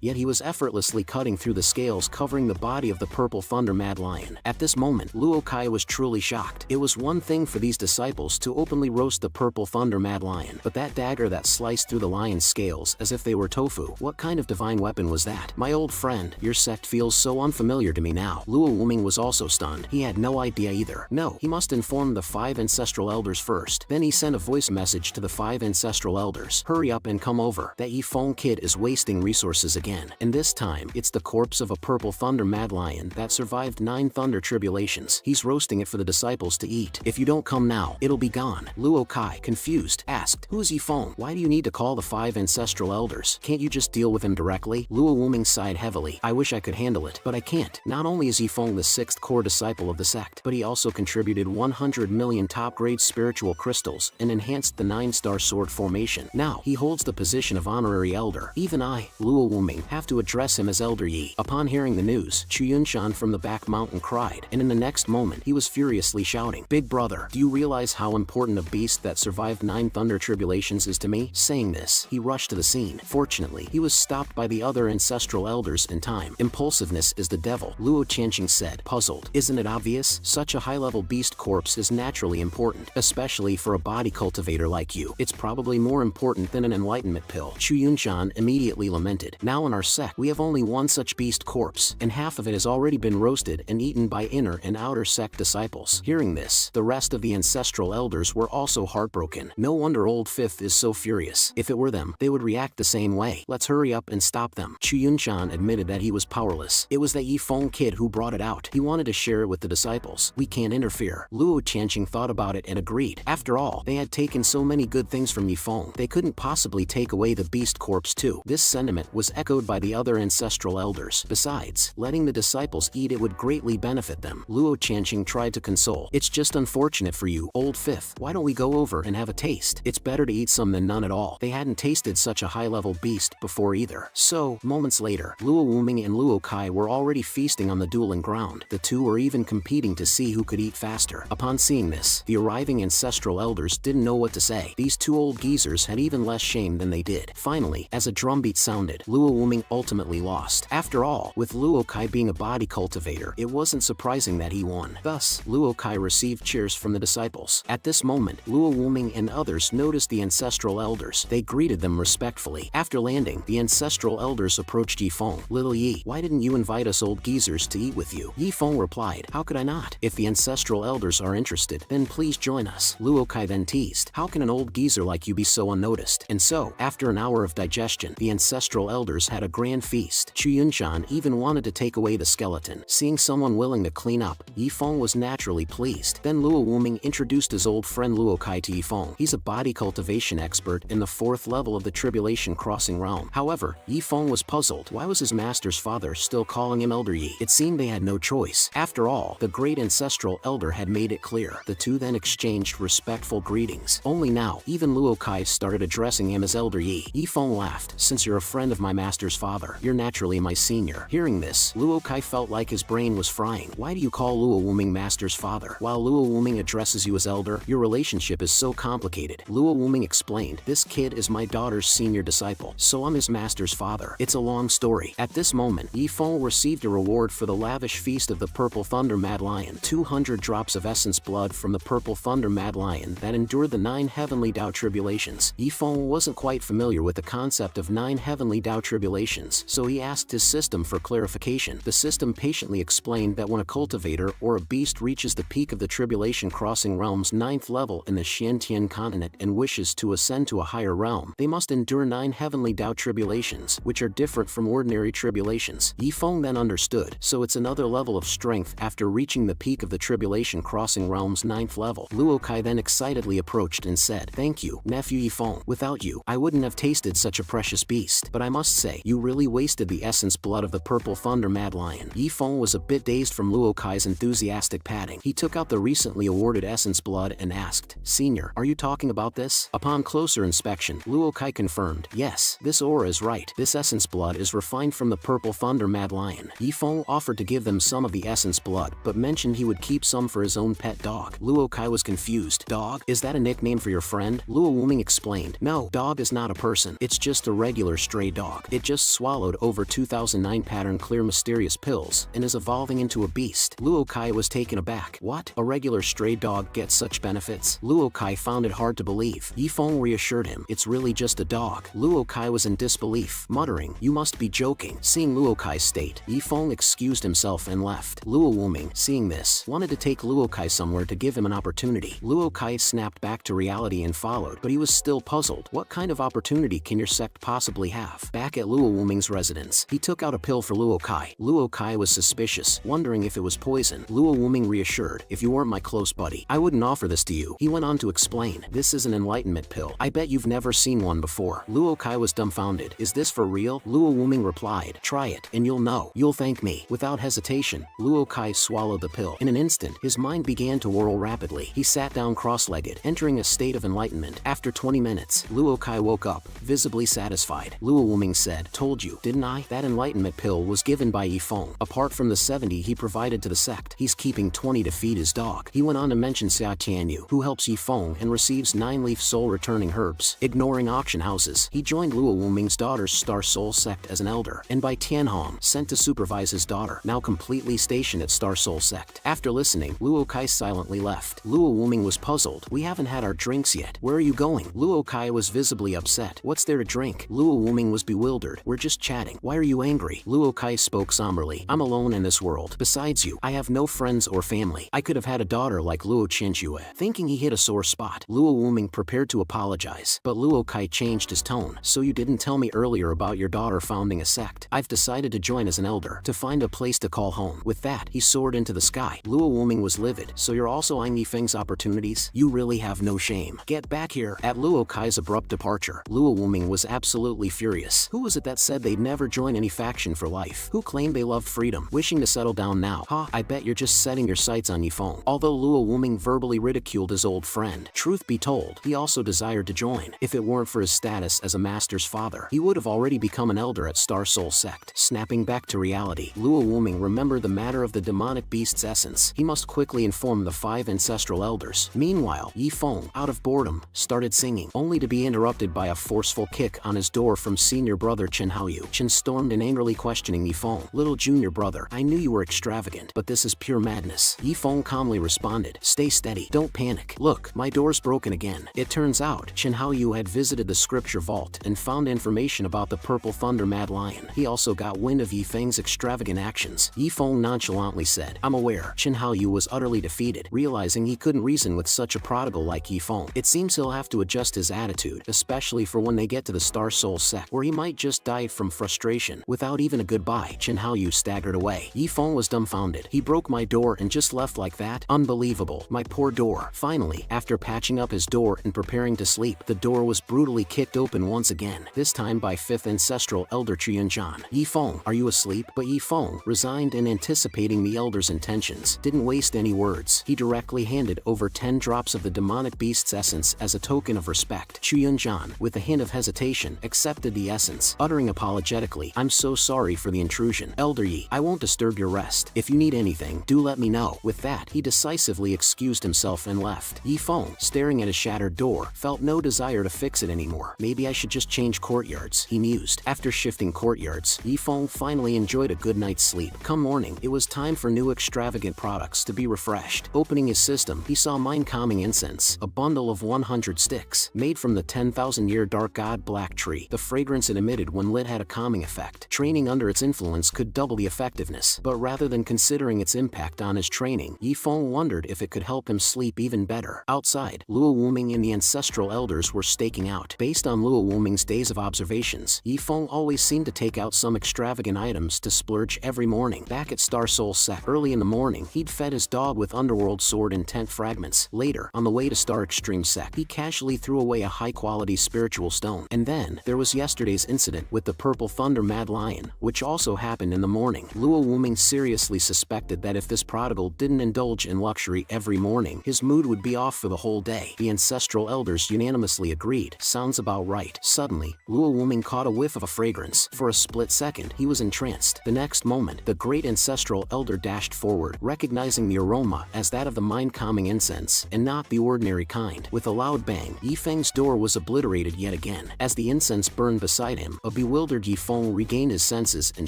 yet he was effortlessly cutting through the scales covering the body of the purple thunder mad lion. At this moment, Luo Kai was truly shocked. It was one thing for these disciples to openly roast the purple thunder mad lion, but that dagger that sliced through the lion's scales as if they were tofu, what kind of divine weapon was that? "My old friend, your sect feels so unfamiliar to me now." Luo Wuming was also stunned. He had no idea either. No, he must inform the 5 ancestral elders first. Then he sent a voice message to the 5 ancestral elders. "Hurry up and come over. That Yifeng kid is wasting resources again. And this time, it's the corpse of a purple thunder mad lion that survived 9 thunder tribulations. He's roasting it for the disciples to eat. If you don't come now, it'll be gone." Luo Kai, confused, asked, "Who's Yifeng? Why do you need to call the 5 ancestral elders? Can't you just deal with him directly?" Luo Wuming sighed heavily. "I wish I could handle it, but I can't. Not only is Yifeng the 6th core disciple of the sect, but he also contributed 100 million top-grade spiritual crystals and enhanced the 9-star sword formation. Now, he holds the position of honorary elder. Even I, Luo Wuming, have to address him as Elder Yi." Upon hearing the news, Chu Yunshan from the back mountain cried, and in the next moment, he was furiously shouting, "Big brother, do you realize how important a beast that survived 9 thunder tribulations is to me?" Saying this, he rushed to the scene. Fortunately, he was stopped by the other ancestral elders in time. "Impulsiveness is the devil," Luo Qianqing said, puzzled. "Isn't it obvious? Such a high-level beast corpse is naturally important, especially especially for a body cultivator like you. It's probably more important than an enlightenment pill. Chu Yunshan immediately lamented. Now in our sect, we have only one such beast corpse, and half of it has already been roasted and eaten by inner and outer sect disciples. Hearing this, the rest of the ancestral elders were also heartbroken. No wonder Old Fifth is so furious. If it were them, they would react the same way. Let's hurry up and stop them. Chu Yunshan admitted that he was powerless. It was that Yifeng kid who brought it out. He wanted to share it with the disciples. We can't interfere. Luo Chanqing thought about it and agreed. After all, they had taken so many good things from Yifeng. They couldn't possibly take away the beast corpse too. This sentiment was echoed by the other ancestral elders. Besides, letting the disciples eat it would greatly benefit them. Luo Chanqing tried to console. It's just unfortunate for you, Old Fifth. Why don't we go over and have a taste? It's better to eat some than none at all. They hadn't tasted such a high-level beast before either. So, moments later, Luo Wuming and Luo Kai were already feasting on the dueling ground. The two were even competing to see who could eat faster. Upon seeing this, the arriving ancestral elders didn't know what to say. These two old geezers had even less shame than they did. Finally, as a drumbeat sounded, Luo Wuming ultimately lost. After all, with Luo Kai being a body cultivator, it wasn't surprising that he won. Thus, Luo Kai received cheers from the disciples. At this moment, Luo Wuming and others noticed the ancestral elders. They greeted them respectfully. After landing, the ancestral elders approached Yifeng. Little Yi, why didn't you invite us old geezers to eat with you? Yifeng replied, how could I not? If the ancestral elders are interested, then please join us. Luo Kai then teased, how can an old geezer like you be so unnoticed? And so, after an hour of digestion, the ancestral elders had a grand feast. Chu Yunshan even wanted to take away the skeleton. Seeing someone willing to clean up, Yifeng was naturally pleased. Then Luo Wuming introduced his old friend Luo Kai to Yifeng. He's a body cultivation expert in the 4th level of the Tribulation Crossing realm. However, Yifeng was puzzled. Why was his master's father still calling him Elder Yi? It seemed they had no choice. After all, the great ancestral elder had made it clear. The two then exchanged respectful greetings. Only now, even Luo Kai started addressing him as Elder Yi. Yifeng laughed. Since you're a friend of my master's father, you're naturally my senior. Hearing this, Luo Kai felt like his brain was frying. Why do you call Luo Wuming master's father, while Luo Wuming addresses you as elder? Your relationship is so complicated. Luo Wuming explained, this kid is my daughter's senior disciple, so I'm his master's father. It's a long story. At this moment, Yifeng received a reward for the lavish feast of the Purple Thunder Mad Lion. 200 drops of essence blood from the Purple Thunder Mad Lion that endured the 9 heavenly Tao tribulations. Yifeng wasn't quite familiar with the concept of 9 heavenly Tao tribulations, so he asked his system for clarification. The system patiently explained that when a cultivator or a beast reaches the peak of the Tribulation Crossing realm's 9th level in the Xiantian continent and wishes to ascend to a higher realm, they must endure 9 heavenly Tao tribulations, which are different from ordinary tribulations. Yifeng then understood, so it's another level of strength after reaching the peak of the Tribulation Crossing realm's 9th level. Luo Kai then excitedly approached and said, thank you, nephew Yifeng. Without you, I wouldn't have tasted such a precious beast. But I must say, you really wasted the essence blood of the Purple Thunder Mad Lion. Yifeng was a bit dazed from Luo Kai's enthusiastic patting. He took out the recently awarded essence blood and asked, Senior, are you talking about this? Upon closer inspection, Luo Kai confirmed, yes, this aura is right. This essence blood is refined from the Purple Thunder Mad Lion. Yifeng offered to give them some of the essence blood, but mentioned he would keep some for his own pet dog. Luo Kai was confused. Dog? Is that a nickname for your friend? Luo Wuming explained, no, dog is not a person. It's just a regular stray dog. It just swallowed over 2009 pattern clear mysterious pills and is evolving into a beast. Luo Kai was taken aback. What? A regular stray dog gets such benefits? Luo Kai found it hard to believe. Yifeng reassured him, it's really just a dog. Luo Kai was in disbelief, muttering, you must be joking. Seeing Luo Kai's state, Yifeng excused himself and left. Luo Wuming, seeing this, wanted to take Luo Kai somewhere to give him an opportunity. Luo Kai snapped back to reality and followed, but he was still puzzled. What kind of opportunity can your sect possibly have? Back at Luo Wuming's residence, he took out a pill for Luo Kai. Luo Kai was suspicious, wondering if it was poison. Luo Wuming reassured, if you weren't my close buddy, I wouldn't offer this to you. He went on to explain, this is an enlightenment pill. I bet you've never seen one before. Luo Kai was dumbfounded. Is this for real? Luo Wuming replied, try it, and you'll know. You'll thank me. Without hesitation, Luo Kai swallowed the pill. In an instant, his mind began to whirl rapidly. He sat down cross-legged, entering a state of enlightenment. After 20 minutes, Luo Kai woke up, visibly satisfied. Luo Wuming said, told you, didn't I? That enlightenment pill was given by Yifeng. Apart from the 70 he provided to the sect, he's keeping 20 to feed his dog. He went on to mention Xia Tianyu, who helps Yifeng and receives 9-leaf soul-returning herbs. Ignoring auction houses, he joined Luo Wuming's daughter's Star Soul sect as an elder, and by Tianhong, sent to supervise his daughter, now completely stationed at Star Soul sect. After listening, Luo Kai silently left. Luo Wuming was puzzled. We haven't had our drinks yet. Where are you going? Luo Kai was visibly upset. What's there to drink? Luo Wuming was bewildered. We're just chatting. Why are you angry? Luo Kai spoke somberly. I'm alone in this world. Besides you, I have no friends or family. I could have had a daughter like Luo Qianxue. Thinking he hit a sore spot, Luo Wuming prepared to apologize. But Luo Kai changed his tone. So you didn't tell me earlier about your daughter founding a sect. I've decided to join as an elder, to find a place to call home. With that, he soared into the sky. Luo Wuming was livid. So you're also eyeing Yifeng's opportunities? You really have no shame. Get back here. At Luo Kai's abrupt departure, Luo Wuming was absolutely furious. Who was it that said they'd never join any faction for life? Who claimed they loved freedom? Wishing to settle down now? Ha, I bet you're just setting your sights on Yifeng. Although Luo Wuming verbally ridiculed his old friend, truth be told, he also desired to join. If it weren't for his status as a master's father, he would have already become an elder at Star Soul Sect. Snapping back to reality, Luo Wuming remembered the matter of the demonic beast's essence. He must quickly inform the 5 ancestral elders. Meanwhile, Yifeng, out of boredom, started singing, only to be interrupted by a forceful kick on his door from senior brother Chen Haoyu. Chen stormed in, angrily questioning Yifeng. Little junior brother, I knew you were extravagant, but this is pure madness. Yifeng calmly responded, stay steady, don't panic. Look, my door's broken again. It turns out, Chen Haoyu had visited the scripture vault and found information about the Purple Thunder Mad Lion. He also got wind of Yifeng's extravagant actions. Yifeng nonchalantly said, I'm aware. Chen Haoyu was utterly defeated, realizing he couldn't reason with such a prodigal like Yifeng. It seems he'll have to adjust his attitude, especially for when they get to the Star Soul Sect, where he might just die from frustration. Without even a goodbye, Chen Haoyu staggered away. Yifeng was dumbfounded. He broke my door and just left like that? Unbelievable. My poor door. Finally, after patching up his door and preparing to sleep, the door was brutally kicked open once again, this time by 5th Ancestral Elder Chiyunjan. Yifeng, are you asleep? But Yifeng, resigned and anticipating the elder's intentions, didn't waste any words. He directly handed over 10 drops of the demonic beast's essence as a token of respect. Chiyunjan, with a hint of hesitation, accepted the essence, uttering apologetically, I'm so sorry for the intrusion. Elder Yi, I won't disturb your rest. If you need anything, do let me know. With that, he decisively excused himself and left. Yifeng, staring at his shattered door, felt no desire to fix it anymore. Maybe I should just change courtyards, he mused. After shifting courtyards, Yifeng finally enjoyed a good night's sleep. Come morning, it was time for new extravagant products to be refreshed. Opening his system, he saw mind-calming incense, a bundle of 100 sticks, made from the 10,000-year dark god black tree. The fragrance it emitted when lit had a calming effect. Training under its influence could double the effectiveness, but rather than considering its impact on his training, Yifeng wondered if it could help him sleep even better. Outside, Luo Wuming and the ancestral elders were staking out. Based on Luo Wuming's days of observations, Yifeng always seemed to take out some extravagant items to splurge every morning. Back at Star Soul Sect, early in the morning, he'd fed his dog with Underworld Sword and tent fragments. Later, on the way to Star Extreme Sect, he casually threw away a high-quality spiritual stone. And then, there was yesterday's incident with the Purple Thunder Mad Lion, which also happened in the morning. Luo Wuming seriously suspected that if this prodigal didn't indulge in luxury every morning, his mood would be off for the whole day. The ancestral elders unanimously agreed. Sounds about right. Suddenly, Luo Wuming caught a whiff of a fragrance. For a split second, he was entranced. The next moment, the great ancestral elder dashed forward, recognizing the aroma as that of the mind-calming incense, and not the ordinary kind. With a loud bang, Yifeng's door was obliterated yet again. As the incense burned beside him, a bewildered Yifeng regained his senses and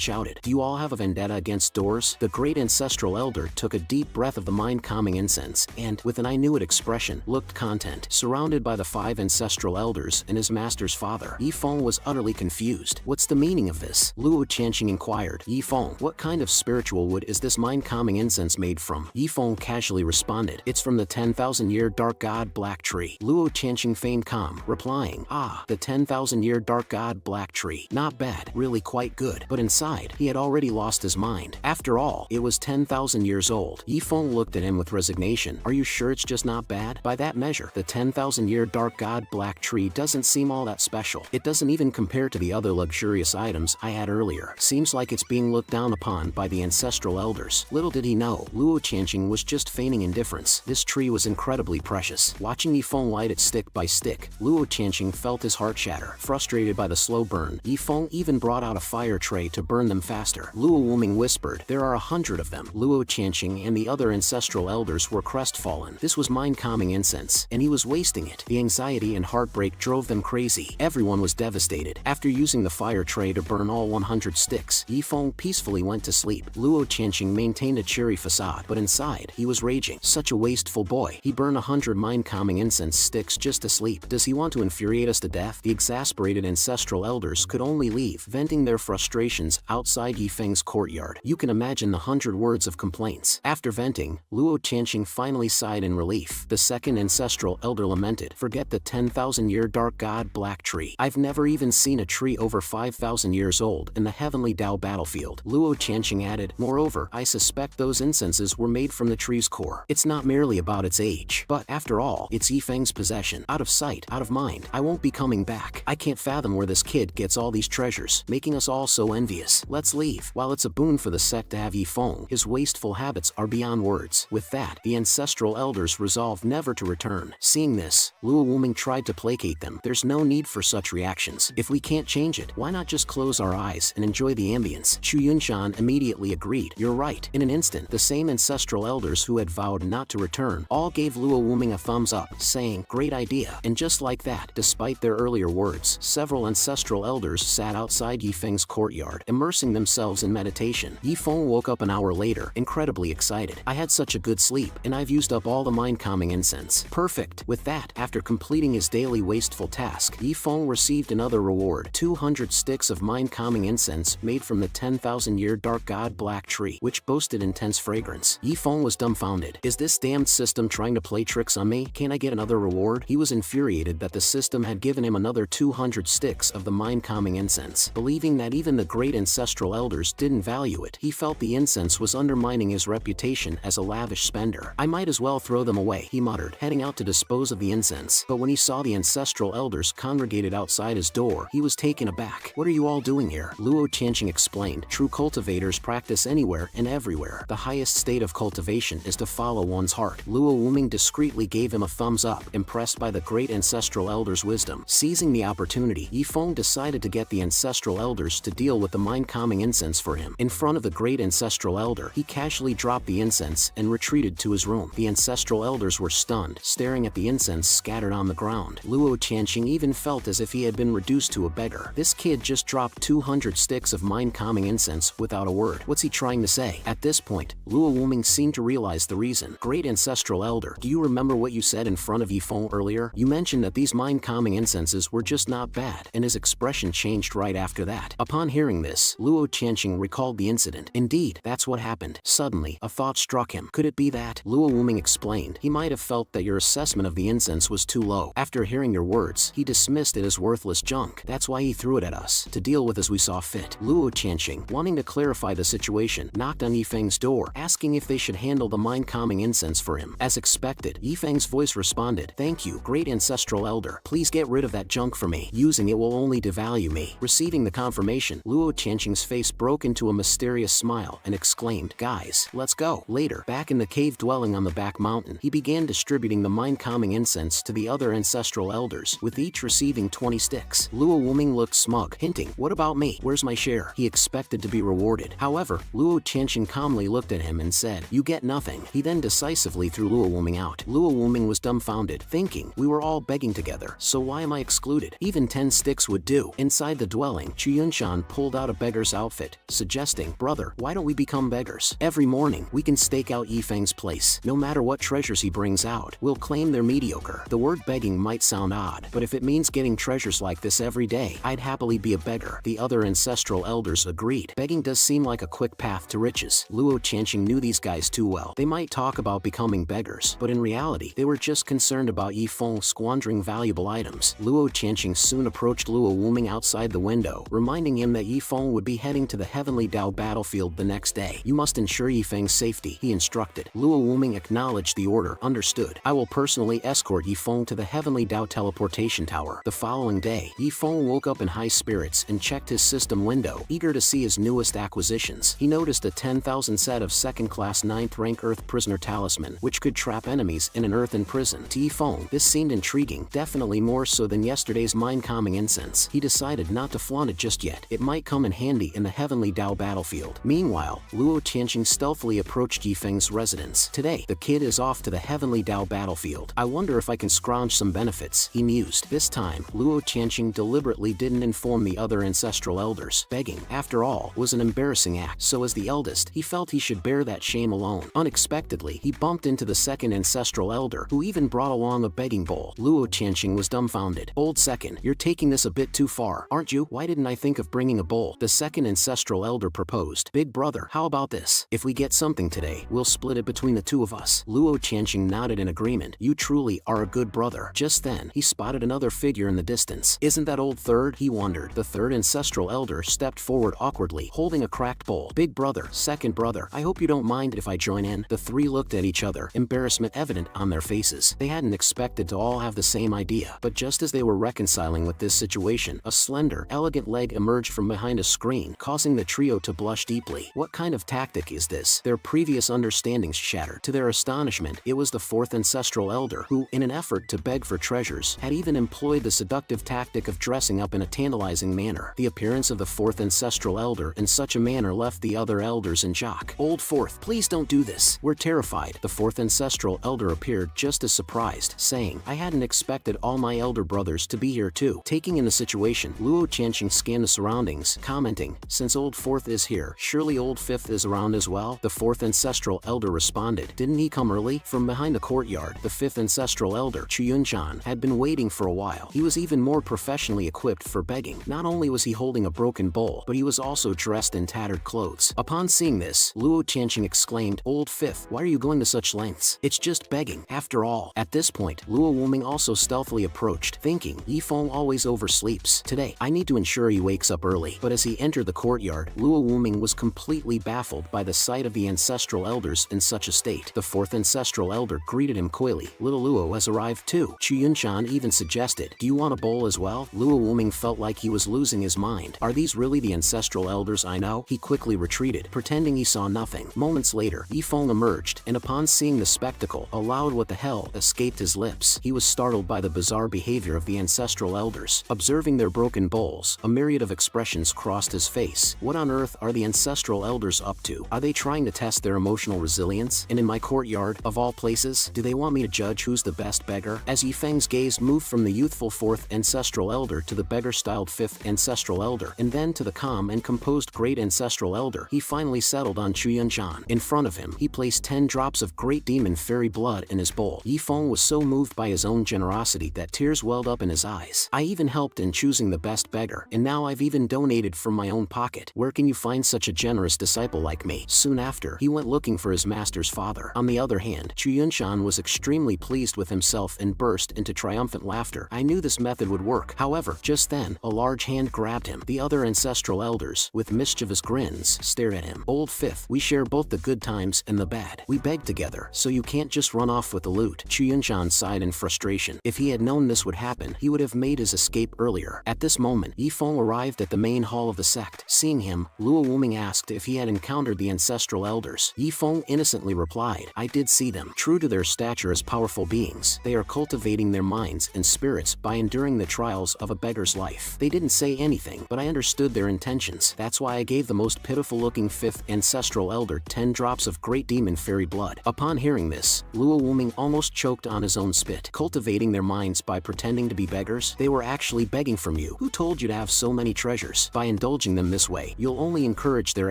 shouted, do you all have a vendetta against doors? The great ancestral elder took a deep breath of the mind-calming incense, and, with an I knew it expression, looked content. Surrounded by the 5 ancestral elders and his master's father, Yifeng was utterly confused. What's the meaning of this? Luo Qianxing inquired. Yifeng, what kind of spiritual wood is this mind-calming incense made from? Yifeng casually responded, it's from the 10,000-year dark god black tree. Luo Qianxing feigned calm, replying, ah, the 10,000-year dark god black tree. Not bad, really quite good. But inside, he had already lost his mind. After all, it was 10,000 years old. Yifeng looked at him with resignation. Are you sure it's just not bad? By that measure, the 10,000-year dark god black tree doesn't seem all that special. It doesn't even compare to the other luxurious items I had earlier. Seems like it's being looked down upon by the ancestral elders. Little did he know, Luo Qianxing was just feigning indifference. This tree was incredibly precious. Watching Yifeng light it stick by stick, Luo Qianxing felt his heart shatter. Frustrated by the slow burn, Yifeng even brought out a fire tray to burn them faster. Luo Wuming whispered, there are 100 of them. Luo Qianxing and the other ancestral elders were crestfallen. This was mind-calming incense, and he was wasting it. The anxiety and heartbreak drove them crazy. Everyone was devastated. After using the fire tray to burn all 100 sticks, Yifeng peacefully went to sleep. Luo Qianxing maintained a cheery facade, but inside, he was raging. Such a wasteful boy. boy, he burned 100 mind-calming incense sticks just to sleep. Does he want to infuriate us to death? The exasperated ancestral elders could only leave, venting their frustrations outside Yifeng's courtyard. You can imagine the 100 words of complaints. After venting, Luo Qianxing finally sighed in relief. The second ancestral elder lamented, "Forget the 10,000-year dark god black tree. I've never even seen a tree over 5,000 years old in the heavenly Dao battlefield." Luo Qianxing added, "Moreover, I suspect those incenses were made from the tree's core. It's not merely about its age, but after all, it's Yifeng's possession. Out of sight, out of mind. I won't be coming back. I can't fathom where this kid gets all these treasures, making us all so envious. Let's leave. While it's a boon for the sect to have Yifeng, his wasteful habits are beyond words." With that, the ancestral elders resolved never to return. Seeing this, Luo Wuming tried to placate them. "There's no need for such reactions. If we can't change it, why not just close our eyes and enjoy the ambience?" Chu Yunshan immediately agreed. "You're right." In an instant, the same ancestral elders who had vowed not to return all gave Luo Wuming a thumbs up, saying, "Great idea." And just like that, despite their earlier words, several ancestral elders sat outside Yifeng's courtyard, immersing themselves in meditation. Yifeng woke up an hour later, incredibly excited. "I had such a good sleep, and I've used up all the mind-calming incense." Perfect. With that, after completing his daily wasteful task, Yifeng received another reward, 200 sticks of mind-calming incense made from the 10,000-year dark god black tree, which boasted intense fragrance. Yifeng was dumbfounded. "Is this damned system trying to play tricks on me? Can't I get another reward?" He was infuriated that the system had given him another 200 sticks of the mind-calming incense. Believing that even the great ancestral elders didn't value it, he felt the incense was undermining his reputation as a lavish spender. "I might as well throw them away," he muttered, heading out to dispose of the incense. But when he saw the ancestral elders congregated outside his door, he was taken aback. "What are you all doing here?" Luo Qianxing explained. "True cultivators practice anywhere and everywhere. The highest state of cultivation is to follow one's heart." Luo Wuming discreetly gave him a thumbs up, impressed by the great ancestral elders' wisdom. Seizing the opportunity, Yifeng decided to get the ancestral elders to deal with the mind-calming incense for him. In front of the great ancestral elder, he casually dropped the incense and retreated to his room. The ancestral elders were stunned, staring at the incense scattered on the ground. Luo Qianxing even felt as if he had been reduced to a beggar. This kid just dropped 200 sticks of mind-calming incense without a word. What's he trying to say? At this point, Luo Wuming seemed to realize the reason. "Great ancestral elder, do you remember what you said in front of Yifeng earlier? You mentioned that these mind-calming incenses were just not bad," and his expression changed right after that. Upon hearing this, Luo Qianxing recalled the incident. Indeed, that's what happened. Suddenly, a thought struck him. Could it be that? Luo Wuming explained. "He might have felt that your assessment of the incense was too low. After hearing your words, he dismissed it as worthless junk. That's why he threw it at us, to deal with as we saw fit." Luo Qianxing, wanting to clarify the situation, knocked on Yifeng's door, asking if they should handle the mind-calming incense for him. As expected, Yifeng's voice responded, "Thank you, great ancestral elder. Please get rid of that junk for me. Using it will only devalue me." Receiving the confirmation, Luo Qianxing's face broke into a mysterious smile and exclaimed, "Guys, let's go." Later, back in the cave dwelling on the back mountain, he began distributing the mind-calming incense to the other ancestral elders, with each receiving 20 sticks. Luo Wuming looked smug, hinting, "What about me? Where's my share?" He expected to be rewarded. However, Luo Qianxing calmly looked at him and said, "You get nothing." He then decisively threw Luo Wuming out. Luo Wuming was dumbfounded, thinking, "We were all begging together, so why am I excluded? Even 10 sticks would do." Inside the dwelling, Chu Yunshan pulled out a beggar's outfit, suggesting, "Brother, why don't we become beggars? Every morning, we can stake out Yifeng's place. No matter what treasures he brings out, we'll claim they're mediocre." The word begging might sound odd, but if it means getting treasures like this every day, I'd happily be a beggar. The other ancestral elders agreed. Begging does seem like a quick path to riches. Luo Qianxing knew these guys too well. They might talk about becoming beggars, but in reality, they were just concerned about Yifeng squandering valuable items. Luo Qianxing soon approached Luo Wuming outside the window, reminding him that Yifeng would be heading to the heavenly Dao battlefield the next day. "You must ensure Yifeng's safety," he instructed. Luo Wuming acknowledged the order. "Understood. I will personally escort Yifeng to the heavenly Dao teleportation tower." The following day, Yifeng woke up in high spirits and checked his system window, eager to see his newest acquisitions. He noticed a 10,000 set of second-class 9th rank Earth Prisoner Talisman, which could trap enemies in an earthen prison. To Yifeng, this seemed intriguing, definitely more so than yesterday's mind-calming incense. He decided not to flaunt it just yet. It might come in handy in the heavenly Dao battlefield. Meanwhile, Luo Qianxing stealthily approached Yifeng's residence. "Today, the kid is off to the heavenly Dao battlefield. I wonder if I can scrounge some benefits," he mused. This time, Luo Qianxing deliberately didn't inform the other ancestral elders. Begging, after all, was an embarrassing act, so as the eldest, he felt he should bear that shame alone. Unexpectedly, he bumped into the second ancestral elder, who even brought along a begging bowl. Luo Qianxing was dumbfounded. Old second, you're taking this a bit too far, aren't you? Why didn't I think of bringing a bowl? The second ancestral elder proposed. Big brother, how about this? If we get something today, we'll split it between the two of us. Luo Qianxing nodded in agreement. You truly are a good brother. Just then, he spotted another figure in the distance. Isn't that old third? He wondered. The third ancestral elder stepped forward awkwardly, holding a cracked bowl. Big brother, second brother, I hope you don't mind if I join in. The three looked at each other, embarrassment evident on their faces. They hadn't expected to all have the same idea, but just as they were reconciling with this situation, a slender, elegant leg emerged from behind a screen, causing the trio to blush deeply. What kind of tactic is this? Their previous understandings shattered. To their astonishment, it was the fourth ancestral elder who, in an effort to beg for treasures, had even employed the seductive tactic of dressing up in a tantalizing manner. The appearance of the fourth ancestral elder in such a manner left the other elders in shock. Old fourth, please don't do this. We're terrified. The fourth ancestral elder appeared just as surprised, saying, I hadn't expected all my elder brothers to be here too. Taking in the situation, Luo Qianxing scanned the surroundings, commenting, since old fourth is here, surely old fifth is around as well? The fourth ancestral elder responded, didn't he come early? From behind the courtyard, the fifth ancestral elder, Chuyunshan, had been waiting for a while. He was even more professionally equipped for begging. Not only was he holding a broken bowl, but he was also dressed in tattered clothes. Upon seeing this, Luo Qianxing exclaimed, Old fifth, why are you going to such lengths? It's just begging, after all. At this point, Luo Wuming also stealthily approached, thinking, Yifeng always oversleeps. Today, I need to ensure he wakes up early. But as he entered the courtyard, Luo Wuming was completely baffled by the sight of the ancestral elders in such a state. The fourth ancestral elder greeted him coyly. Little Luo has arrived too. Chuyunshan even suggested, do you want a bowl as well? Luo Wuming felt like he was losing his mind. Are these really the ancestral elders I know? He quickly retreated, pretending he saw nothing. Moments later, Yifeng emerged, and upon seeing the spectacle, a loud what the hell escaped his lips. He was startled by the bizarre behavior of the ancestral elders. Observing their broken bowls, a myriad of expressions crossed his face. What on earth are the ancestral elders up to? Are they trying to test their emotional resilience? And in my courtyard, of all places, do they want me to judge who's the best beggar? As Yifeng's gaze moved from the youthful fourth ancestral elder to the beggar-styled fifth ancestral elder, and then to the calm and composed great ancestral elder, he finally settled on Chuyunshan. In front of him, he placed 10 drops of great demon fairy blood in his bowl. Yifeng was so moved by his own generosity that tears welled up in his eyes. I even helped in choosing the best beggar, and now I've even donated from my own pocket. Where can you find such a generous disciple like me? Soon after, he went looking for his master's father. On the other hand, Chuyunshan was extremely pleased with himself and burst into triumphant laughter. I knew this method would work. However, just then, a large hand grabbed him. The other ancestral elders, with mischievous grins, stared at him. Old fifth, we share both the good times and the bad. We beg together, so you can't just run off with the loot. Chuyunshan sighed in frustration. If he had known this would happen, he would have made his escape earlier. At this moment, Yifeng arrived at the main hall of the sect. Seeing him, Luo Wuming asked if he had encountered the ancestral elders. Yifeng innocently replied, I did see them. True to their stature as powerful beings, they are cultivating their minds and spirits by enduring the trials of a beggar's life. They didn't say anything, but I understood their intentions. That's why I gave the most pitiful-looking fifth ancestral elder 10 drops of great demon fairy blood. Upon hearing this, Luo Wuming almost choked on his own spit. Cultivating their minds by pretending to be beggars? They were actually begging from you. Who told you to have so many treasures? By indulging them this way, you'll only encourage their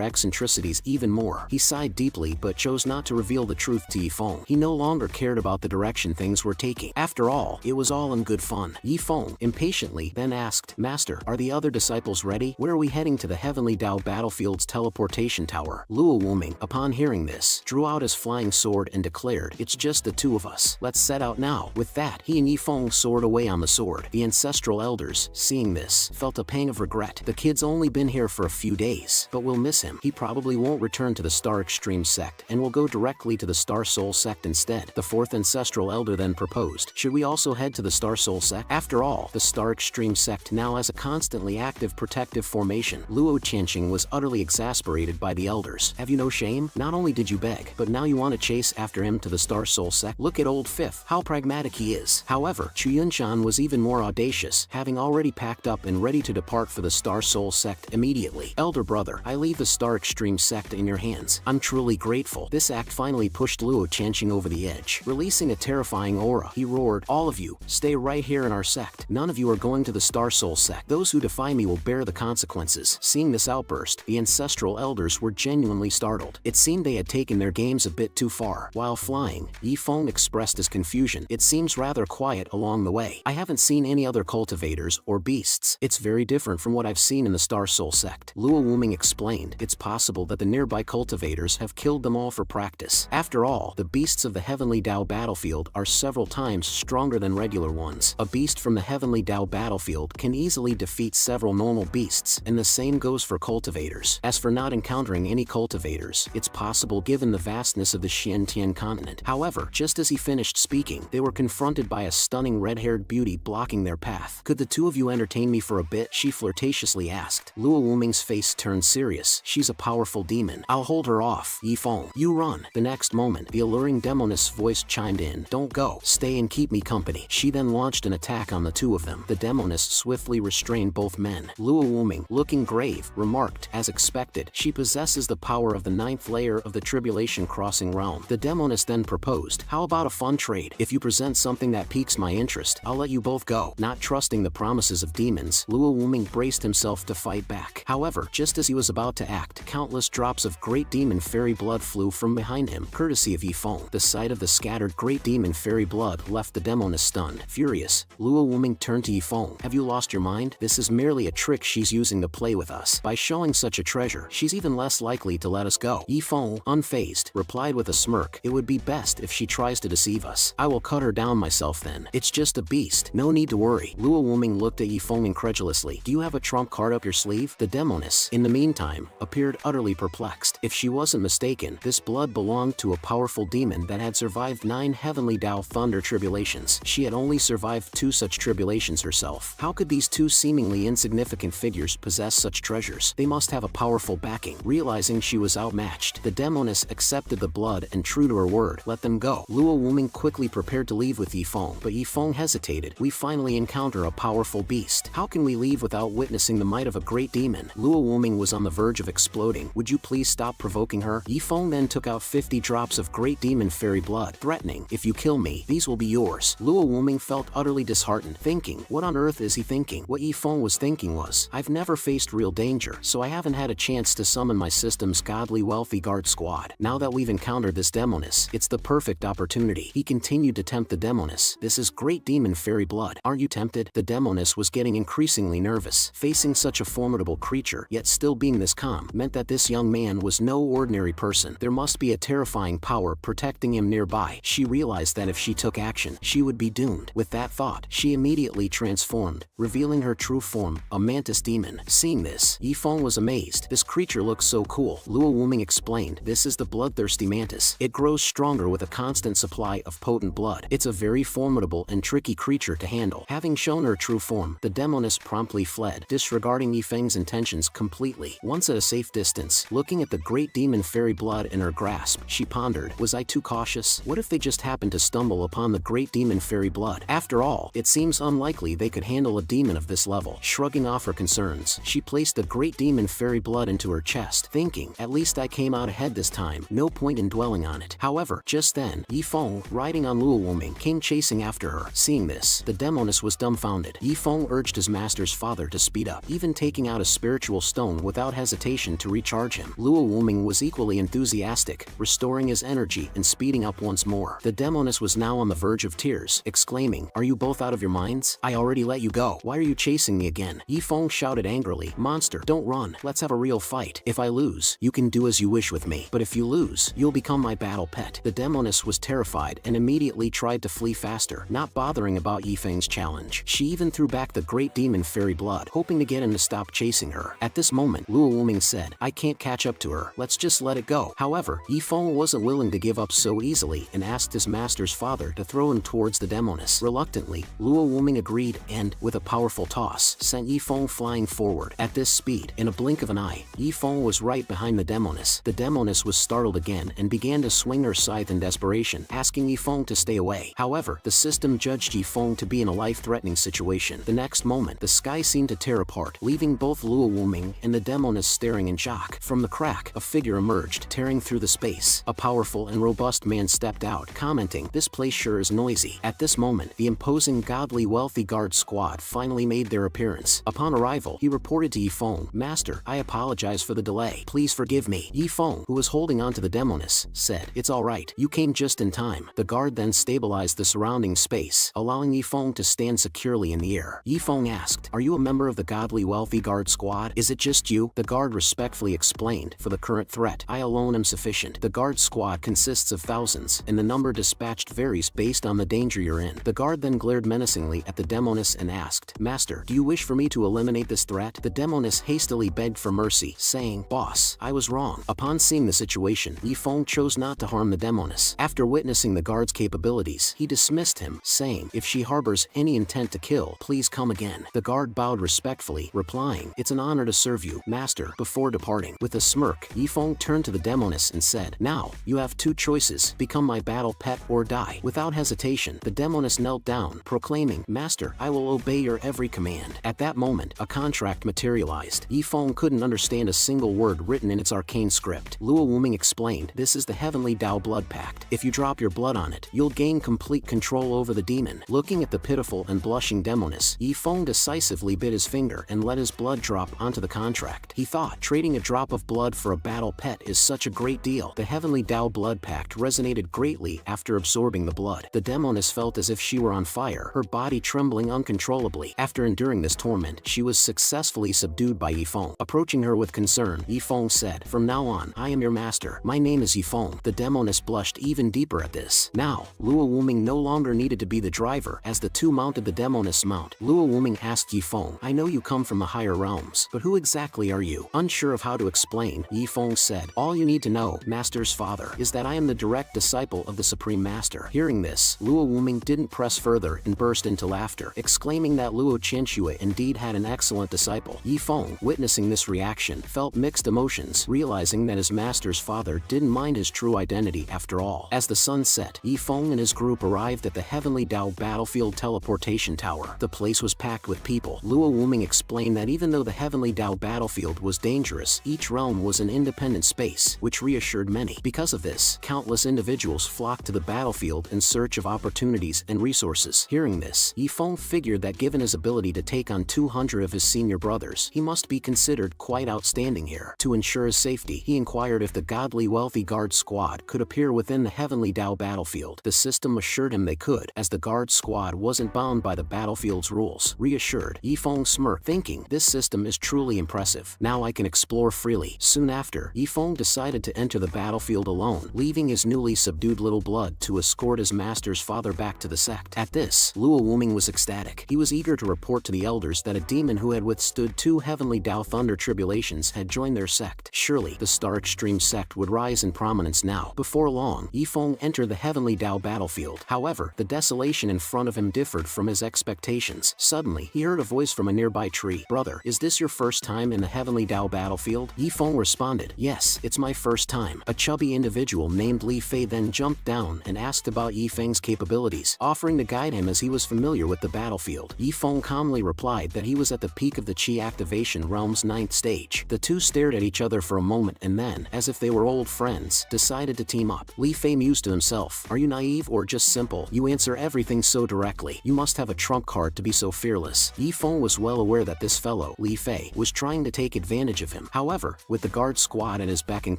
eccentricities even more. He sighed deeply but chose not to reveal the truth to Yifeng. He no longer cared about the direction things were taking. After all, it was all in good fun. Yifeng, impatiently, then asked, Master, are the other disciples ready? Where are we heading? To the Heavenly Dao Battlefield's teleportation tower. Luo Wuming, upon hearing this, drew out his flying sword and declared, it's just the two of us. Let's set out now. With that, he and Yifeng soared away on the sword. The ancestral elders, seeing this, felt a pang of regret. The kid's only been here for a few days, but we'll miss him. He probably won't return to the Star Extreme sect and will go directly to the Star Soul sect instead. The fourth ancestral elder then proposed, should we also head to the Star Soul sect? After all, the Star Extreme sect now has a constantly active protective formation. Luo Qianxing was utterly exasperated by the elders. Have you no shame? Not only did you beg, but now you want to chase after him to the Star Soul sect? Look at old fifth, how pragmatic he is. However, Chuyunshan was even more audacious, having already packed up and ready to depart for the Star Soul sect immediately. Elder brother, I leave the Star Extreme sect in your hands. I'm truly grateful. This act finally pushed Luo Qianxing over the edge. Releasing a terrifying aura, he roared, all of you, stay right here in our sect. None of you are going to the Star Soul sect. Those who defy me will bear the consequences. Seeing this outburst, the ancestral elders were genuinely startled. It seemed they had taken their games a bit too far. While flying, Yifeng expressed his confusion. It seems rather quiet along the way. I haven't seen any other cultivators or beasts. It's very different from what I've seen in the Star Soul sect. Luo Wuming explained. It's possible that the nearby cultivators have killed them all for practice. After all, the beasts of the Heavenly Dao battlefield are several times stronger than regular ones. A beast from the Heavenly Dao battlefield can easily defeat several normal beasts, and the same goes for cultivators. As for not encountering any cultivators, it's possible given the vastness of the Xiantian continent. However, just as he finished speaking, they were confronted by a stunning red-haired beauty blocking their path. Could the two of you entertain me for a bit? She flirtatiously asked. Luo Wuming's face turned serious. She's a powerful demon. I'll hold her off. Yifeng, you run. The next moment, the alluring demoness voice chimed in. Don't go. Stay and keep me company. She then launched an attack on the two of them. The demoness swiftly restrained both men. Luo Wuming, looking grave, remarked, as expected, she possesses the power of the 9th layer of the Tribulation Crossing realm. The demoness then proposed, how about a fun trade? If you present something that piques my interest, I'll let you both go. Not trusting the promises of demons, Luo Wuming braced himself to fight back. However, just as he was about to act, countless drops of great demon fairy blood flew from behind him, courtesy of Yifeng. The sight of the scattered great demon fairy blood left the demoness stunned. Furious, Luo Wuming turned to Yifeng. Have you lost your mind? This is merely a trick she's using to play with us. By showing such a treasure, she's even less likely to let us go. Yifeng, unfazed, replied with a smirk. It would be best if she tries to deceive us. I will cut her down myself then. It's just a beast. No need to worry. Luo Wuming looked at Yifeng incredulously. Do you have a trump card up your sleeve? The demoness, in the meantime, appeared utterly perplexed. If she wasn't mistaken, this blood belonged to a powerful demon that had survived 9 Heavenly Dao Thunder tribulations. She had only survived 2 such tribulations herself. How could these two seemingly insignificant figures possess such treasures? They must have a powerful backing. Realizing she was outmatched, the demoness accepted the blood and, true to her word, let them go. Luo Wuming quickly prepared to leave with Yifeng, but Yifeng hesitated. We finally encounter a powerful beast. How can we leave without witnessing the might of a great demon? Luo Wuming was on the verge of exploding. Would you please stop provoking her? Yifeng then took out 50 drops of great demon fairy blood, threatening, if you kill me, these will be yours. Luo Wuming felt utterly disheartened, thinking, what on earth is he thinking? What Yifeng was thinking was, I've never faced real danger, so I haven't had a chance to summon my system's godly wealthy guard squad. Now that we've encountered this demoness, it's the perfect opportunity. He continued to tempt the demoness. This is great demon fairy blood. Aren't you tempted? The demoness was getting increasingly nervous. Facing such a formidable creature, yet still being this calm, meant that this young man was no ordinary person. There must be a terrifying power protecting him nearby. She realized that if she took action, she would be doomed. With that thought, she immediately transformed, revealing her true form, a mantis demon. Seeing this, Yifeng was amazed. This creature looks so cool. Luo Wuming explained, this is the bloodthirsty mantis. It grows stronger with a constant supply of potent blood. It's a very formidable and tricky creature to handle. Having shown her true form, the demoness promptly fled, disregarding Yifeng's intentions completely. Once at a safe distance, looking at the great demon fairy blood in her grasp, she pondered, was I too cautious? What if they just happened to stumble upon the great demon fairy blood? After all, it seems unlikely they could handle a demon of this level. Shrugging off her concerns, she placed the great demon fairy blood into her chest, thinking, at least I came out ahead this time, no point in dwelling on it. However, just then, Yifeng, riding on Luo Wuming, came chasing after her. Seeing this, the demoness was dumbfounded. Yifeng urged his master's father to speed up, even taking out a spiritual stone without hesitation to recharge him. Luo Wuming was equally enthusiastic, restoring his energy and speeding up once more. The demoness was now on the verge of tears, exclaiming, are you both out of your minds? I already let you go. Why are you chasing me again? Yifeng shouted angrily, monster, don't run. Let's have a real fight. If I lose, you can do as you wish with me. But if you lose, you'll become my battle pet. The demoness was terrified and immediately tried to flee faster, not bothering about Yifeng's challenge. She even threw back the great demon fairy blood, hoping to get him to stop chasing her. At this moment, Luo Wuming said, I can't catch up to her. Let's just let it go. However, Yifeng wasn't willing to give up so easily and asked his master's father to throw him towards the demoness. Reluctantly, Luo Wuming agreed and, with a powerful toss, sent Yifeng flying forward. At this speed, in a blink of an eye, Yifeng was right behind the demoness. The demoness was startled again and began to swing her scythe in desperation, asking Yifeng to stay away. However, the system judged Yifeng to be in a life-threatening situation. The next moment, the sky seemed to tear apart, leaving both Luo Wuming and the demoness staring in shock. From the crack, a figure emerged, tearing through the space. A powerful and robust man stepped out, commenting, this place sure is noisy. At this moment, the imposing godly wealthy guard squad finally made their appearance. Upon arrival, he reported to Yifeng, Master, I apologize for the delay. Please forgive me. Yifeng, who was holding on to the demoness, said, it's alright. right, you came just in time. The guard then stabilized the surrounding space, allowing Yifeng to stand securely in the air. Yifeng asked, "Are you a member of the godly wealthy guard squad? Is it just you?" The guard respectfully explained, "For the current threat, I alone am sufficient. The guard squad consists of thousands, and the number dispatched varies based on the danger you're in." The guard then glared menacingly at the demoness and asked, "Master, do you wish for me to eliminate this threat?" The demoness hastily begged for mercy, saying, "Boss, I was wrong." Upon seeing the situation, Yifeng chose not to harm the demoness. After witnessing the guard's capabilities, he dismissed him, saying, "If she harbors any intent to kill, please come again." The guard bowed respectfully, replying, "It's an honor to serve you, master." Before departing, with a smirk, Yifeng turned to the demoness and said, "Now, you have two choices, become my battle pet or die." Without hesitation, the demoness knelt down, proclaiming, "Master, I will obey your every command." At that moment, a contract materialized. Yifeng couldn't understand a single word written in its arcane script. Luo Wuming explained, "This is the Heavenly Dao Blood Pact. If you drop your blood on it, you'll gain complete control over the demon." Looking at the pitiful and blushing demoness, Yifeng decisively bit his finger and let his blood drop onto the contract. He thought, trading a drop of blood for a battle pet is such a great deal. The Heavenly Dao Blood Pact resonated greatly after absorbing the blood. The demoness felt as if she were on fire, her body trembling uncontrollably. After enduring this torment, she was successfully subdued by Yifeng. Approaching her with concern, Yifeng said, "From now on, I am your master. My name is Yifeng." The demoness blushed even deeper at this. Now, Luo Wuming no longer needed to be the driver. As the two mounted the demoness mount, Luo Wuming asked Yifeng, "I know you come from the higher realms, but who exactly are you?" Unsure of how to explain, Yifeng said, "All you need to know, Master's father, is that I am the direct disciple of the Supreme Master." Hearing this, Luo Wuming didn't press further and burst into laughter, exclaiming that Luo Qianxue indeed had an excellent disciple. Yifeng, witnessing this reaction, felt mixed emotions, realizing that his master's father didn't mind his true identity after all. As the sun set, Yifeng and his group arrived at the Heavenly Dao Battlefield Teleportation Tower. The place was packed with people. Luo Wuming explained that even though the Heavenly Dao Battlefield was dangerous, each realm was an independent space, which reassured many. Because of this, countless individuals flocked to the battlefield in search of opportunities and resources. Hearing this, Yifeng figured that given his ability to take on 200 of his senior brothers, he must be considered quite outstanding here. To ensure his safety, he inquired if the godly wealthy guard squad could appear within the Heavenly Dao battlefield. The system assured him they could, as the guard squad wasn't bound by the battlefield's rules. Reassured, Yifeng smirked, thinking, "This system is truly impressive. Now I can explore freely." Soon after, Yifeng decided to enter the battlefield alone, leaving his newly subdued little blood to escort his master's father back to the sect. At this, Luo Wuming was ecstatic. He was eager to report to the elders that a demon who had withstood 2 Heavenly Dao Thunder tribulations had joined their sect. Surely, the Star Extreme sect would rise in prominence now. Before long, Yifeng entered the Heavenly Dao battlefield. However, the desolation in front of him differed from his expectations. Suddenly, he heard a voice from a nearby tree. "Brother, is this your first time in the Heavenly Dao battlefield?" Yifeng responded, "Yes, it's my first time." A chubby individual named Li Fei then jumped down and asked about Yifeng's capabilities, offering to guide him as he was familiar with the battlefield. Yifeng calmly replied that he was at the peak of the Qi activation realm's 9th stage. The two stared at each other for a moment and then, as if they were old friends, decided to team up. Li Fei mused to himself, "Are you naive or just simple? You answer everything so directly. You must have a trump card to be so fearless." Yifeng was well aware that this fellow, Li Fei, was trying to take advantage of him. However, with the guard squad at his beck and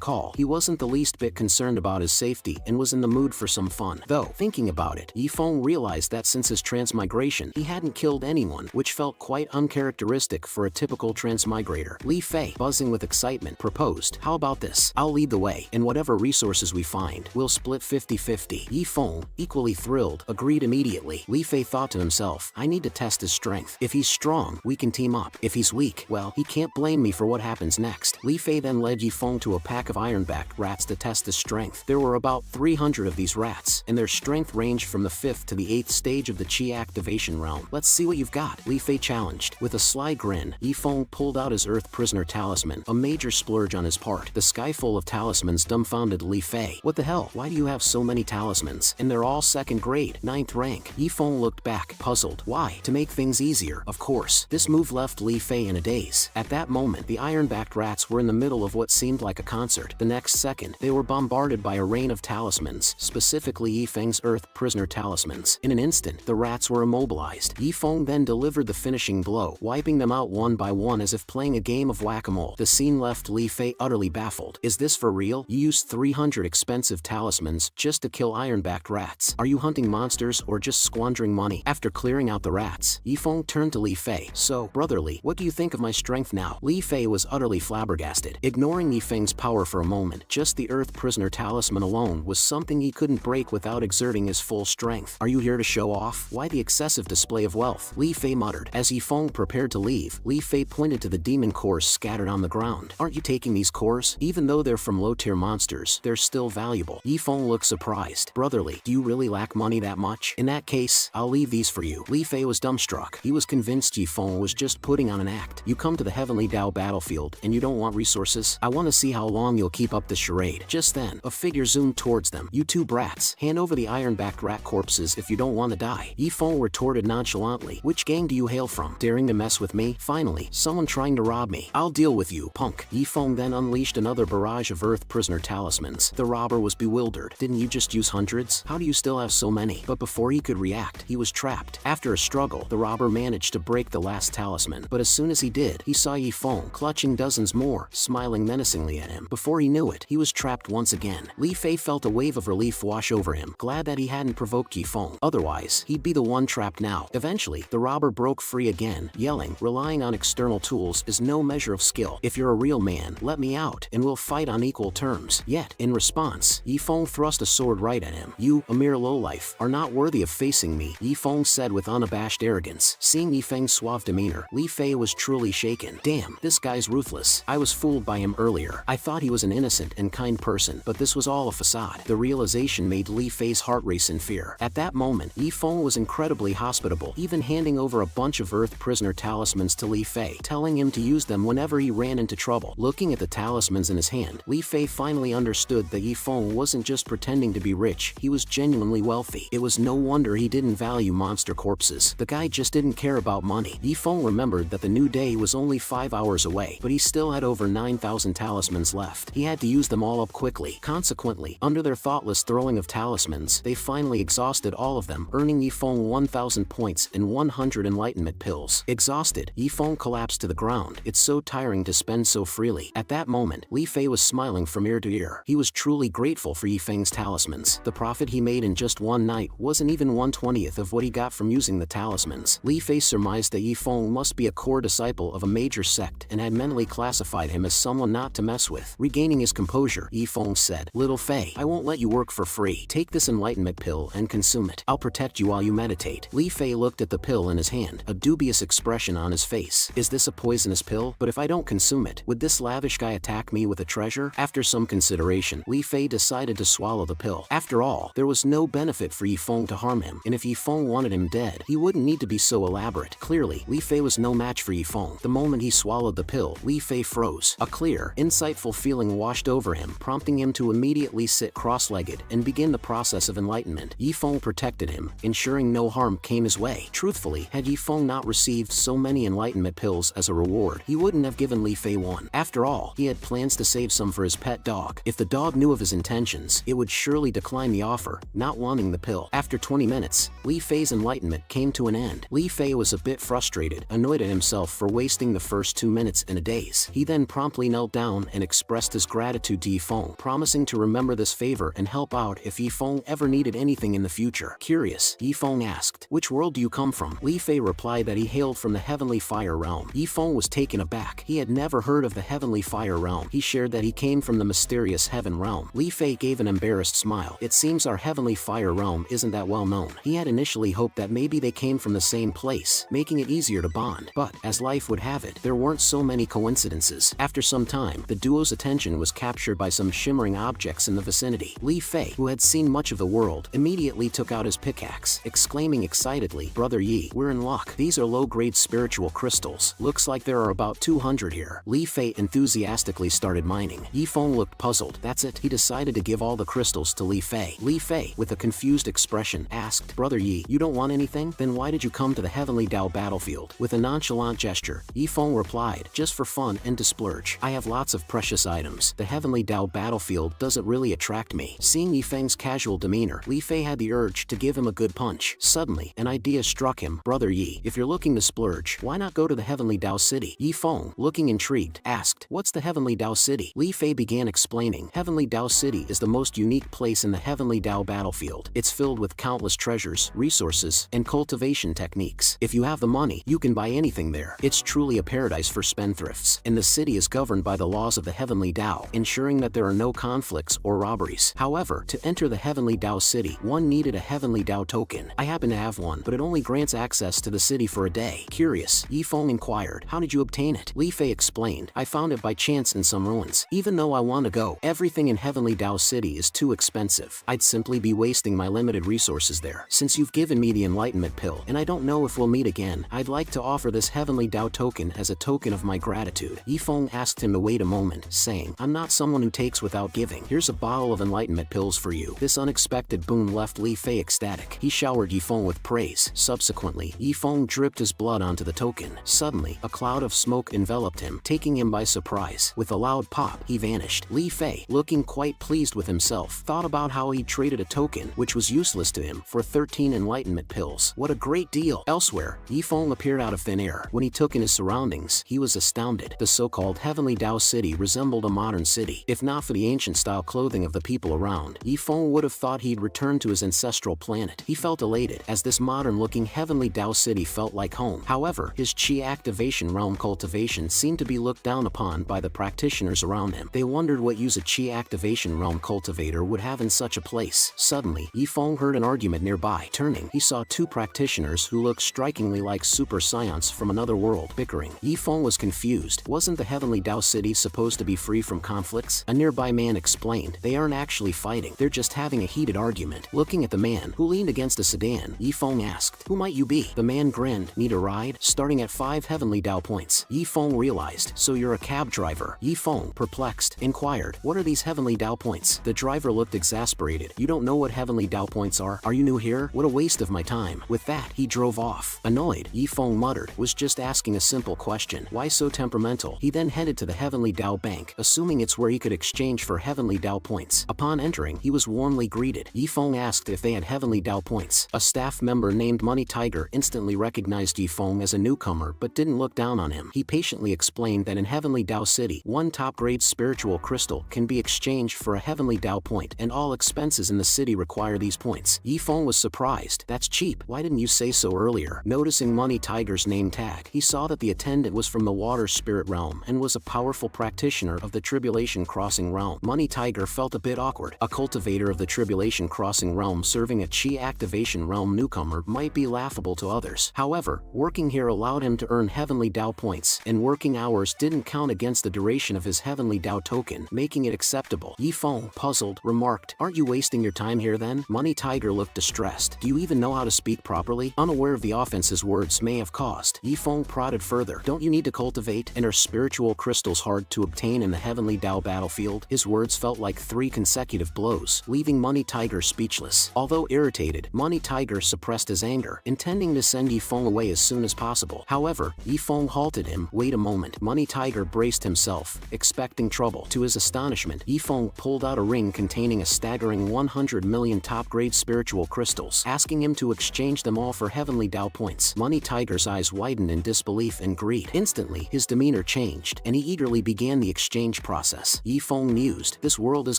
call, he wasn't the least bit concerned about his safety and was in the mood for some fun. Though, thinking about it, Yifeng realized that since his transmigration, he hadn't killed anyone, which felt quite uncharacteristic for a typical transmigrator. Li Fei, buzzing with excitement, proposed, "How about this? I'll lead the way, and whatever resources we find, we'll split 50-50. Yifeng, equally thrilled, agreed immediately. Li Fei thought to himself, "I need to test his strength. If he's strong, we can team up. If he's weak, well, he can't blame me for what happens next." Li Fei then led Yifeng to a pack of iron-backed rats to test his strength. There were about 300 of these rats, and their strength ranged from the 5th to the 8th stage of the Qi activation realm. "Let's see what you've got," Li Fei challenged. With a sly grin, Yifeng pulled out his Earth Prisoner talisman, a major splurge on his part. The sky full of talismans dumbfounded Li Fei. "What the hell? Why do you have so many talismans? And they're all 2nd grade, 9th rank." Yifeng looked back, puzzled. "Why? To make things easier, of course." This move left Li Fei in a daze. At that moment, the iron-backed rats were in the middle of what seemed like a concert. The next second, they were bombarded by a rain of talismans, specifically Yifeng's Earth Prisoner talismans. In an instant, the rats were immobilized. Yifeng then delivered the finishing blow, wiping them out one by one as if playing a game of whack-a-mole. The scene left Li Fei utterly baffled. "Is this for real? You used 300 expensive expensive talismans just to kill iron-backed rats. Are you hunting monsters or just squandering money? After clearing out the rats, Yifeng turned to Li Fei. So, Brother Li, what do you think of my strength now? Li Fei was utterly flabbergasted. Ignoring Yifeng's power for a moment, just the Earth Prisoner talisman alone was something he couldn't break without exerting his full strength. Are you here to show off? Why the excessive display of wealth? Li Fei muttered. As Yifeng prepared to leave, Li Fei pointed to the demon cores scattered on the ground. Aren't you taking these cores? Even though they're from low-tier monsters, they're still valuable. Yifeng looked surprised. Brother Li, do you really lack money that much? In that case, I'll leave these for you. Li Fei was dumbstruck. He was convinced Yifeng was just putting on an act. You come to the Heavenly Dao battlefield and you don't want resources? I want to see how long you'll keep up this charade. Just then, a figure zoomed towards them. You two brats, hand over the iron-backed rat corpses if you don't want to die. Yifeng retorted nonchalantly. Which gang do you hail from? Daring to mess with me? Finally, someone trying to rob me. I'll deal with you, punk. Yifeng then unleashed another barrage of Earth Prisoner talismans. The robber was bewildered. Didn't you just use hundreds? How do you still have so many? But before he could react, he was trapped. After a struggle, the robber managed to break the last talisman. But as soon as he did, he saw Yifeng clutching dozens more, smiling menacingly at him. Before he knew it, he was trapped once again. Li Fei felt a wave of relief wash over him, glad that he hadn't provoked Yifeng. Otherwise, he'd be the one trapped now. Eventually, the robber broke free again, yelling, relying on external tools is no measure of skill. If you're a real man, let me out, and we'll fight on equal terms. Yet, in response, Yifeng thrust a sword right at him. You, a mere lowlife, are not worthy of facing me, Yifeng said with unabashed arrogance. Seeing Yifeng's suave demeanor, Li Fei was truly shaken. Damn, this guy's ruthless. I was fooled by him earlier. I thought he was an innocent and kind person, but this was all a facade. The realization made Li Fei's heart race in fear. At that moment, Yifeng was incredibly hospitable, even handing over a bunch of Earth Prisoner talismans to Li Fei, telling him to use them whenever he ran into trouble. Looking at the talismans in his hand, Li Fei finally understood that Yifeng wasn't just pretending to be rich, he was genuinely wealthy. It was no wonder he didn't value monster corpses. The guy just didn't care about money. Yifeng remembered that the new day was only 5 hours away, but he still had over 9,000 talismans left. He had to use them all up quickly. Consequently, under their thoughtless throwing of talismans, they finally exhausted all of them, earning Yifeng 1,000 points and 100 enlightenment pills. Exhausted, Yifeng collapsed to the ground. It's so tiring to spend so freely. At that moment, Li Fei was smiling from ear to ear. He was truly grateful for Yifeng's talismans. The profit he made in just one night wasn't even 1/20th of what he got from using the talismans. Li Fei surmised that Yifeng must be a core disciple of a major sect and had mentally classified him as someone not to mess with. Regaining his composure, Yifeng said, Little Fei, I won't let you work for free. Take this enlightenment pill and consume it. I'll protect you while you meditate. Li Fei looked at the pill in his hand, a dubious expression on his face. Is this a poisonous pill? But if I don't consume it, would this lavish guy attack me with a treasure? After some consideration, Li Fei decided to swallow the pill. After all, there was no benefit for Yifeng to harm him, and if Yifeng wanted him dead, he wouldn't need to be so elaborate. Clearly, Li Fei was no match for Yifeng. The moment he swallowed the pill, Li Fei froze. A clear, insightful feeling washed over him, prompting him to immediately sit cross-legged and begin the process of enlightenment. Yifeng protected him, ensuring no harm came his way. Truthfully, had Yifeng not received so many enlightenment pills as a reward, he wouldn't have given Li Fei one. After all, he had plans to save some for his pet dog. If the dog knew of his intentions, it would surely decline the offer, not wanting the pill. After 20 minutes, Li Fei's enlightenment came to an end. Li Fei was a bit frustrated, annoyed at himself for wasting the first 2 minutes in a daze. He then promptly knelt down and expressed his gratitude to Yifeng, promising to remember this favor and help out if Yifeng ever needed anything in the future. Curious, Yifeng asked, Which world do you come from? Li Fei replied that he hailed from the Heavenly Fire Realm. Yifeng was taken aback. He had never heard of the Heavenly Fire Realm. He shared that he came from the mysterious Heaven Realm. Li Fei gave an embarrassed smile. It seems our Heavenly Fire Realm isn't that well known. He had initially hoped that maybe they came from the same place, making it easier to bond. But, as life would have it, there weren't so many coincidences. After some time, the duo's attention was captured by some shimmering objects in the vicinity. Li Fei, who had seen much of the world, immediately took out his pickaxe, exclaiming excitedly, Brother Yi, we're in luck. These are low-grade spiritual crystals. Looks like there are about 200 here. Li Fei enthusiastically started mining. Yifeng looked puzzled. That's it. He decided to give all the crystals to Li Fei. Li Fei, with a confused expression, asked, Brother Yi, you don't want anything? Then why did you come to the Heavenly Dao battlefield? With a nonchalant gesture, Yifeng replied, just for fun and to splurge. I have lots of precious items. The Heavenly Dao battlefield doesn't really attract me. Seeing Yifeng's casual demeanor, Li Fei had the urge to give him a good punch. Suddenly, an idea struck him. Brother Yi, if you're looking to splurge, why not go to the Heavenly Dao City? Yifeng, looking intrigued, asked, What's the Heavenly Dao City? Li Fei began explaining. Heavenly Dao City City is the most unique place in the Heavenly Dao battlefield. It's filled with countless treasures, resources, and cultivation techniques. If you have the money, you can buy anything there. It's truly a paradise for spendthrifts, and the city is governed by the laws of the Heavenly Dao, ensuring that there are no conflicts or robberies. However, to enter the Heavenly Dao City, one needed a Heavenly Dao token. I happen to have one, but it only grants access to the city for a day. Curious, Yifeng inquired, "How did you obtain it?" Li Fei explained, "I found it by chance in some ruins. Even though I want to go, everything in Heavenly Dao City is too expensive. I'd simply be wasting my limited resources there. Since you've given me the enlightenment pill, and I don't know if we'll meet again, I'd like to offer this Heavenly Dao token as a token of my gratitude." Yifeng asked him to wait a moment, saying, "I'm not someone who takes without giving. Here's a bottle of enlightenment pills for you." This unexpected boon left Li Fei ecstatic. He showered Yifeng with praise. Subsequently, Yifeng dripped his blood onto the token. Suddenly, a cloud of smoke enveloped him, taking him by surprise. With a loud pop, he vanished. Li Fei, looking quite pleased with himself, thought about how he traded a token, which was useless to him, for 13 enlightenment pills. What a great deal! Elsewhere, Yifeng appeared out of thin air. When he took in his surroundings, he was astounded. The so-called Heavenly Dao City resembled a modern city. If not for the ancient-style clothing of the people around, Yifeng would have thought he'd returned to his ancestral planet. He felt elated, as this modern-looking Heavenly Dao City felt like home. However, his Qi activation realm cultivation seemed to be looked down upon by the practitioners around him. They wondered what use a Qi activation realm cultivator would have in such a place. Suddenly, Yifeng heard an argument nearby. Turning, he saw two practitioners who looked strikingly like super scions from another world bickering. Yifeng was confused. Wasn't the Heavenly Dao City supposed to be free from conflicts? A nearby man explained, "They aren't actually fighting, they're just having a heated argument." Looking at the man, who leaned against a sedan, Yifeng asked, "Who might you be?" The man grinned, "Need a ride? Starting at 5 Heavenly Dao points." Yifeng realized, "So you're a cab driver?" Yifeng, perplexed, inquired, "What are these Heavenly Dao points?" The driver looked exasperated. "You don't know what Heavenly Dao points are? Are you new here? What a waste of my time." With that, he drove off. Annoyed, Yifeng muttered, "Was just asking a simple question. Why so temperamental?" He then headed to the Heavenly Dao Bank, assuming it's where he could exchange for Heavenly Dao points. Upon entering, he was warmly greeted. Yifeng asked if they had Heavenly Dao points. A staff member named Money Tiger instantly recognized Yifeng as a newcomer but didn't look down on him. He patiently explained that in Heavenly Dao City, one top-grade spiritual crystal can be exchanged for a Heavenly Dao point, and all expenses in the city require these points. Yifeng was surprised. "That's cheap. Why didn't you say so earlier?" Noticing Money Tiger's name tag, he saw that the attendant was from the water spirit realm and was a powerful practitioner of the Tribulation Crossing realm. Money Tiger felt a bit awkward. A cultivator of the Tribulation Crossing realm serving a Qi activation realm newcomer might be laughable to others. However, working here allowed him to earn Heavenly Dao points, and working hours didn't count against the duration of his Heavenly Dao token, making it acceptable. Yifeng, puzzled, remarked, "Aren't you wasting your time here then?" Money Tiger looked distressed. "Do you even know how to speak properly?" Unaware of the offense his words may have caused, Yifeng prodded further, "Don't you need to cultivate, and are spiritual crystals hard to obtain in the Heavenly Dao battlefield?" His words felt like 3 consecutive blows, leaving Money Tiger speechless. Although irritated, Money Tiger suppressed his anger, intending to send Yifeng away as soon as possible. However, Yifeng halted him. "Wait a moment." Money Tiger braced himself, expecting trouble. To his astonishment, Yifeng pulled out a ring containing a staggering 100 million top-grade spiritual crystals, asking him to exchange them all for Heavenly Dao points. Money Tiger's eyes widened in disbelief and greed. Instantly, his demeanor changed, and he eagerly began the exchange process. Yifeng mused, "This world is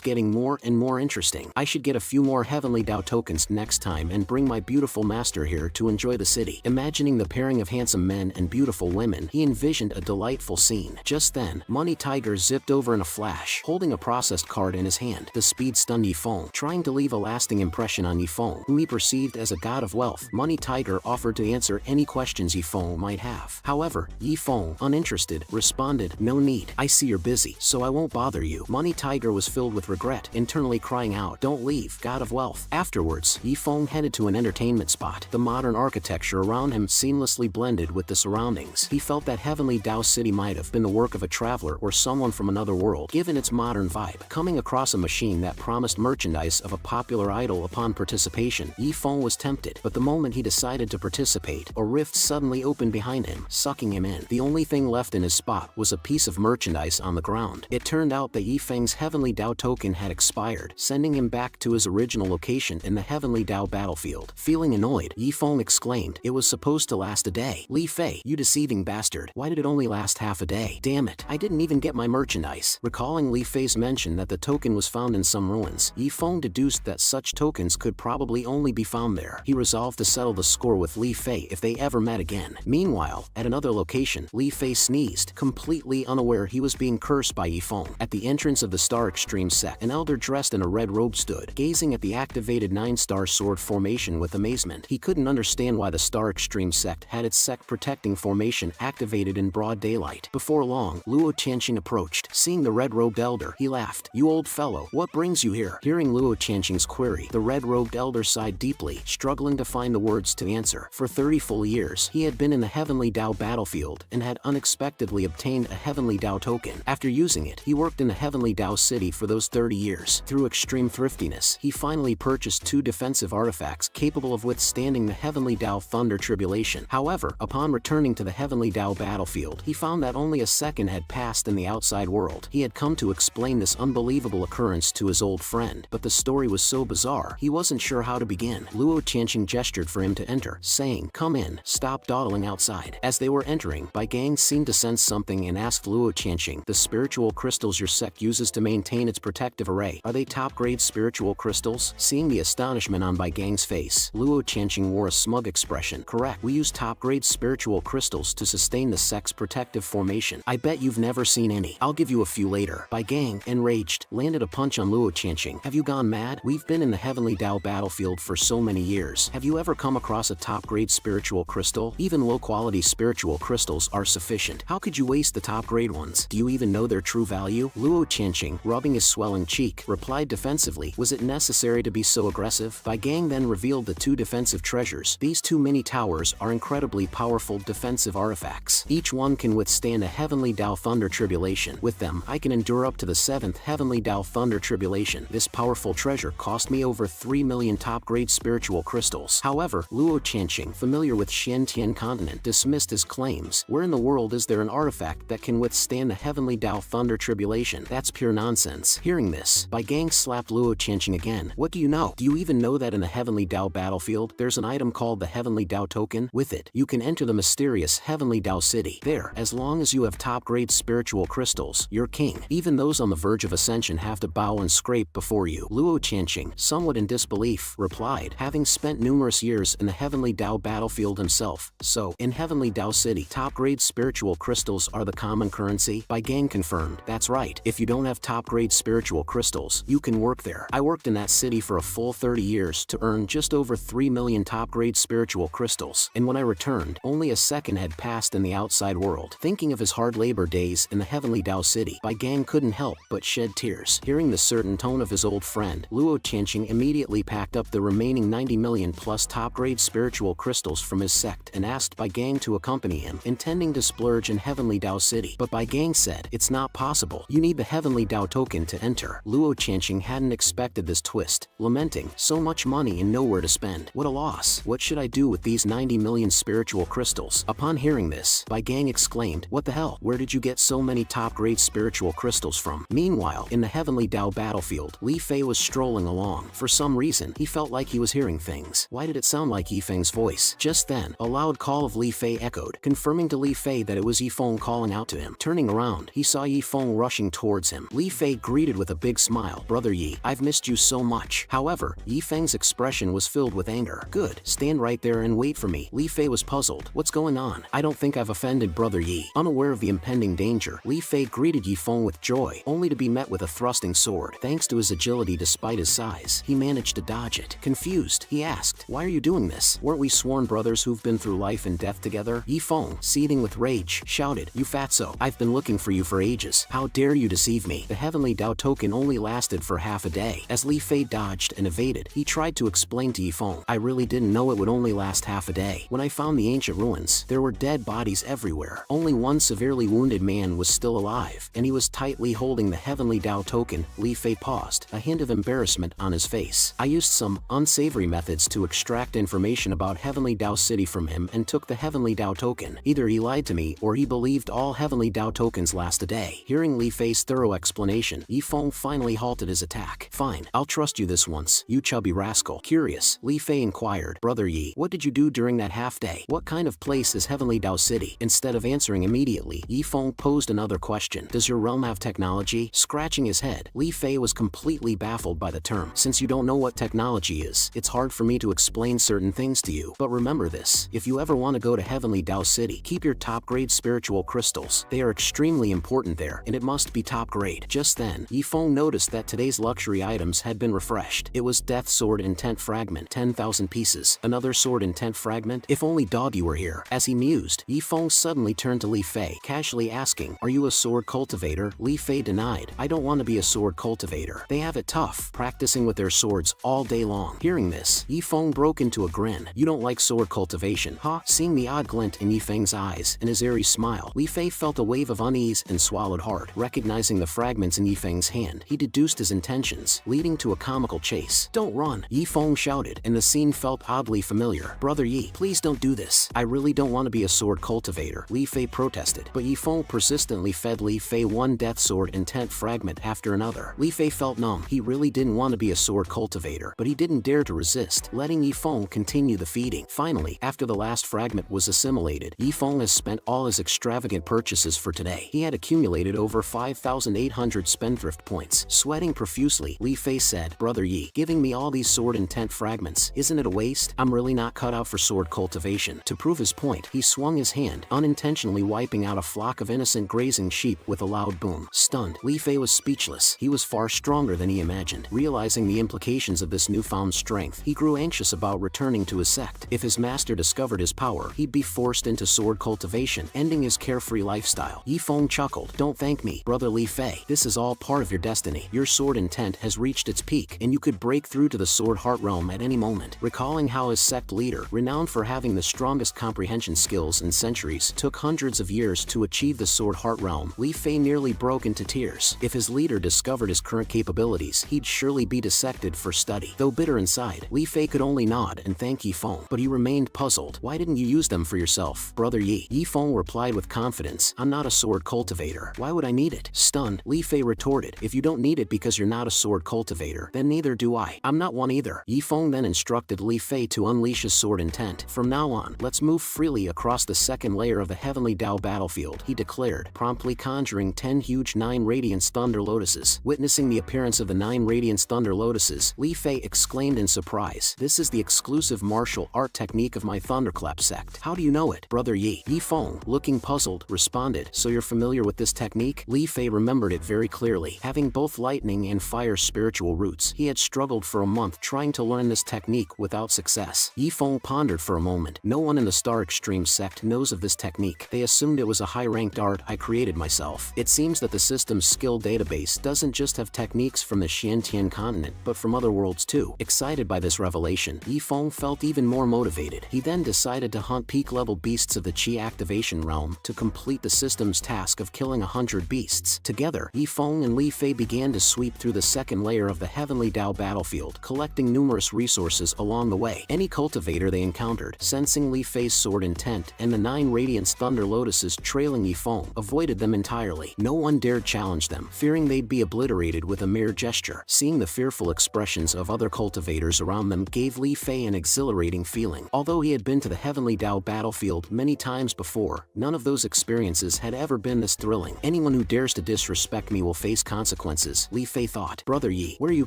getting more and more interesting. I should get a few more Heavenly Dao tokens next time and bring my beautiful master here to enjoy the city." Imagining the pairing of handsome men and beautiful women, he envisioned a delightful scene. Just then, Money Tiger zipped over in a flash, holding a processed card in his hand. The speed stunned Yifeng, trying to leave a lasting impression on Yifeng, whom he perceived as a god of wealth. Money Tiger offered to answer any questions Yifeng might have. However, Yifeng, uninterested, responded, "No need. I see you're busy, so I won't bother you." Money Tiger was filled with regret, internally crying out, "Don't leave, god of wealth." Afterwards, Yifeng headed to an entertainment spot. The modern architecture around him seamlessly blended with the surroundings. He felt that Heavenly Dao City might have been the work of a traveler or someone from another world, given its modern vibe. Coming across a machine that promised merchandise of a popular idol upon participation, Yifeng was tempted, but the moment he decided to participate, a rift suddenly opened behind him, sucking him in. The only thing left in his spot was a piece of merchandise on the ground. It turned out that Yifeng's Heavenly Dao token had expired, sending him back to his original location in the Heavenly Dao battlefield. Feeling annoyed, Yifeng exclaimed, "It was supposed to last a day. Li Fei, you deceiving bastard. Why did it only last half a day? Damn it, I didn't even get my merchandise." Recalling Li Fei's mention that the token token was found in some ruins. Yi Feng deduced that such tokens could probably only be found there. He resolved to settle the score with Li Fei if they ever met again. Meanwhile, at another location, Li Fei sneezed, completely unaware he was being cursed by Yi Feng. At the entrance of the Star Extreme sect, an elder dressed in a red robe stood, gazing at the activated 9-star sword formation with amazement. He couldn't understand why the Star Extreme sect had its sect protecting formation activated in broad daylight. Before long, Luo Qianqing approached. Seeing the red-robed elder, he laughed. "You old fellow, what brings you here?" Hearing Luo Qianqing's query, the red-robed elder sighed deeply, struggling to find the words to answer. For 30 full years, he had been in the Heavenly Dao battlefield and had unexpectedly obtained a Heavenly Dao token. After using it, he worked in the Heavenly Dao city for those 30 years. Through extreme thriftiness, he finally purchased 2 defensive artifacts capable of withstanding the Heavenly Dao Thunder Tribulation. However, upon returning to the Heavenly Dao battlefield, he found that only a second had passed in the outside world. He had come to explain this unbelievable occurrence to his old friend, but the story was so bizarre, he wasn't sure how to begin. Luo Qianqing gestured for him to enter, saying, "Come in, stop dawdling outside." As they were entering, Bai Gang seemed to sense something and asked Luo Qianqing, "The spiritual crystals your sect uses to maintain its protective array, are they top-grade spiritual crystals?" Seeing the astonishment on Bai Gang's face, Luo Qianqing wore a smug expression. "Correct, we use top-grade spiritual crystals to sustain the sect's protective formation. I bet you've never seen any. I'll give you a few later." Bai Gang, enraged, landed a punch on Luo Qianqing. "Have you gone mad? We've been in the Heavenly Dao battlefield for so many years. Have you ever come across a top-grade spiritual crystal? Even low-quality spiritual crystals are sufficient. How could you waste the top-grade ones? Do you even know their true value?" Luo Qianqing, rubbing his swelling cheek, replied defensively, "Was it necessary to be so aggressive?" Bai Gang then revealed the 2 defensive treasures. These 2 mini towers are incredibly powerful defensive artifacts. Each one can withstand a Heavenly Dao Thunder Tribulation. With them, I can endure up to the 7th Heavenly Dao Thunder Tribulation. This powerful treasure cost me over 3 million top-grade spiritual crystals. However, Luo Qianqing, familiar with Xiantian continent, dismissed his claims. Where in the world is there an artifact that can withstand the Heavenly Dao Thunder Tribulation? That's pure nonsense. Hearing this, Bai Gang slapped Luo Qianqing again. "What do you know? Do you even know that in the Heavenly Dao battlefield, there's an item called the Heavenly Dao token? With it, you can enter the mysterious Heavenly Dao city. There, as long as you have top-grade spiritual crystals, you're king. Even those on the verge of ascension have to bow and scrape before you." Luo Qianqing, somewhat in disbelief, replied, having spent numerous years in the Heavenly Dao battlefield himself. "So, in Heavenly Dao city, top-grade spiritual crystals are the common currency?" Bai Gang confirmed, "That's right. If you don't have top-grade spiritual crystals, you can work there. I worked in that city for a full 30 years to earn just over 3 million top-grade spiritual crystals, and when I returned, only a second had passed in the outside world." Thinking of his hard labor days in the Heavenly Dao city, Bai Gang couldn't help but shed tears. Hearing the certain tone of his old friend, Luo Qianqing immediately packed up the remaining 90 million plus top-grade spiritual crystals from his sect and asked Bai Gang to accompany him, intending to splurge in Heavenly Dao city. But Bai Gang said, "It's not possible. You need the Heavenly Dao token to enter." Luo Qianqing hadn't expected this twist, lamenting, "So much money and nowhere to spend. What a loss. What should I do with these 90 million spiritual crystals?" Upon hearing this, Bai Gang exclaimed, "What the hell? Where did you get so many top-grade spiritual crystals from?" Meanwhile, in the Heavenly Dao battlefield, Li Fei was strolling along. For some reason, he felt like he was hearing things. Why did it sound like Yi Feng's voice? Just then, a loud call of Li Fei echoed, confirming to Li Fei that it was Yi Feng calling out to him. Turning around, he saw Yi Feng rushing towards him. Li Fei greeted with a big smile, "Brother Yi, I've missed you so much." However, Yi Feng's expression was filled with anger. "Good, stand right there and wait for me." Li Fei was puzzled. "What's going on? I don't think I've offended Brother Yi." Unaware of the impending danger, Li Fei greeted Yi Feng with joy, only to be met with a thrusting sword. Thanks to his agility despite his size, he managed to dodge it. Confused, he asked, "Why are you doing this? Weren't we sworn brothers who've been through life and death together?" Yi Feng, seething with rage, shouted, "You fatso! I've been looking for you for ages. How dare you deceive me? The Heavenly Dao token only lasted for half a day." As Li Fei dodged and evaded, he tried to explain to Yi Feng, "I really didn't know it would only last half a day. When I found the ancient ruins, there were dead bodies everywhere. Only one severely wounded man was still alive, and he was tightly holding the Heavenly Dao token." Li Fei paused, a hint of embarrassment on his face. "I used some unsavory methods to extract information about Heavenly Dao City from him and took the Heavenly Dao token. Either he lied to me or he believed all Heavenly Dao tokens last a day." Hearing Li Fei's thorough explanation, Yi Feng finally halted his attack. "Fine, I'll trust you this once, you chubby rascal." Curious, Li Fei inquired, "Brother Yi, what did you do during that half day? What kind of place is Heavenly Dao City?" Instead of answering immediately, Yi Feng posed another question. "Does your realm have technology?" Scratching his head, Instead, Li Fei was completely baffled by the term. Since you don't know what technology is, it's hard for me to explain certain things to you. But remember this, if you ever want to go to Heavenly Dao City, keep your top-grade spiritual crystals. They are extremely important there, and it must be top-grade. Just then, Yifeng noticed that today's luxury items had been refreshed. It was Death Sword Intent Fragment, 10,000 pieces. Another Sword Intent Fragment? If only Doggy were here. As he mused, Yifeng suddenly turned to Li Fei, casually asking, "Are you a sword cultivator?" Li Fei denied, "I don't want to be a sword cultivator. They have it tough, practicing with their swords all day long." Hearing this, Yifeng broke into a grin. "You don't like sword cultivation, huh?" Seeing the odd glint in Yifeng's eyes and his airy smile, Li Fei felt a wave of unease and swallowed hard. Recognizing the fragments in Yifeng's hand, he deduced his intentions, leading to a comical chase. "Don't run!" Yifeng shouted, and the scene felt oddly familiar. "Brother Yi, please don't do this. I really don't want to be a sword cultivator," Li Fei protested. But Yifeng persistently fed Li Fei one Death Sword Intent Fragment after another. Li Fei felt numb. He really didn't want to be a sword cultivator, but he didn't dare to resist, letting Yifeng continue the feeding. Finally, after the last fragment was assimilated, Yifeng has spent all his extravagant purchases for today. He had accumulated over 5,800 spendthrift points. Sweating profusely, Li Fei said, "Brother Yi, giving me all these sword intent fragments, isn't it a waste? I'm really not cut out for sword cultivation." To prove his point, he swung his hand, unintentionally wiping out a flock of innocent grazing sheep with a loud boom. Stunned, Li Fei was speechless. He was far stronger than he imagined. Realizing the implications of this newfound strength, he grew anxious about returning to his sect. If his master discovered his power, he'd be forced into sword cultivation, ending his carefree lifestyle. Yifeng chuckled, "Don't thank me, Brother Li Fei. This is all part of your destiny. Your sword intent has reached its peak, and you could break through to the sword heart realm at any moment." Recalling how his sect leader, renowned for having the strongest comprehension skills in centuries, took hundreds of years to achieve the sword heart realm, Li Fei nearly broke into tears. If his leader discovered his current capabilities, he'd surely be dissected for study. Though bitter inside, Li Fei could only nod and thank Yifeng, but he remained puzzled. "Why didn't you use them for yourself, Brother Yi?" Yifeng replied with confidence, "I'm not a sword cultivator. Why would I need it?" Stunned, Li Fei retorted, "If you don't need it because you're not a sword cultivator, then neither do I. I'm not one either." Yifeng then instructed Li Fei to unleash his sword intent. "From now on, let's move freely across the second layer of the Heavenly Dao battlefield," he declared, promptly conjuring 10 huge 9 Radiance Thunder Lotuses. Witnessing the appearance of the 9 Radiance Thunder Lotuses, Li Fei exclaimed in surprise, "This is the exclusive martial art technique of my Thunderclap sect. How do you know it, Brother Yi?" Yifeng, looking puzzled, responded, "So you're familiar with this technique?" Li Fei remembered it very clearly. Having both lightning and fire spiritual roots, he had struggled for a month trying to learn this technique without success. Yifeng pondered for a moment. "No one in the Star Extreme sect knows of this technique. They assumed it was a high-ranked art I created myself. It seems that the system's skill database doesn't just have techniques from the Xiantian continent, but from other worlds too." Excited by this revelation, Yifeng felt even more motivated. He then decided to hunt peak-level beasts of the Qi activation realm to complete the system's task of killing 100 beasts. Together, Yifeng and Li Fei began to sweep through the second layer of the Heavenly Dao battlefield, collecting numerous resources along the way. Any cultivator they encountered, sensing Li Fei's sword intent and the 9 Radiance Thunder Lotuses trailing Yifeng, avoided them entirely. No one dared challenge them, fearing they'd be obliterated with a mere gesture. Seeing the fearful expressions of other cultivators around them gave Li Fei an exhilarating feeling. Although he had been to the Heavenly Dao battlefield many times before, none of those experiences had ever been this thrilling. "Anyone who dares to disrespect me will face consequences," Li Fei thought. "Brother Yi, where are you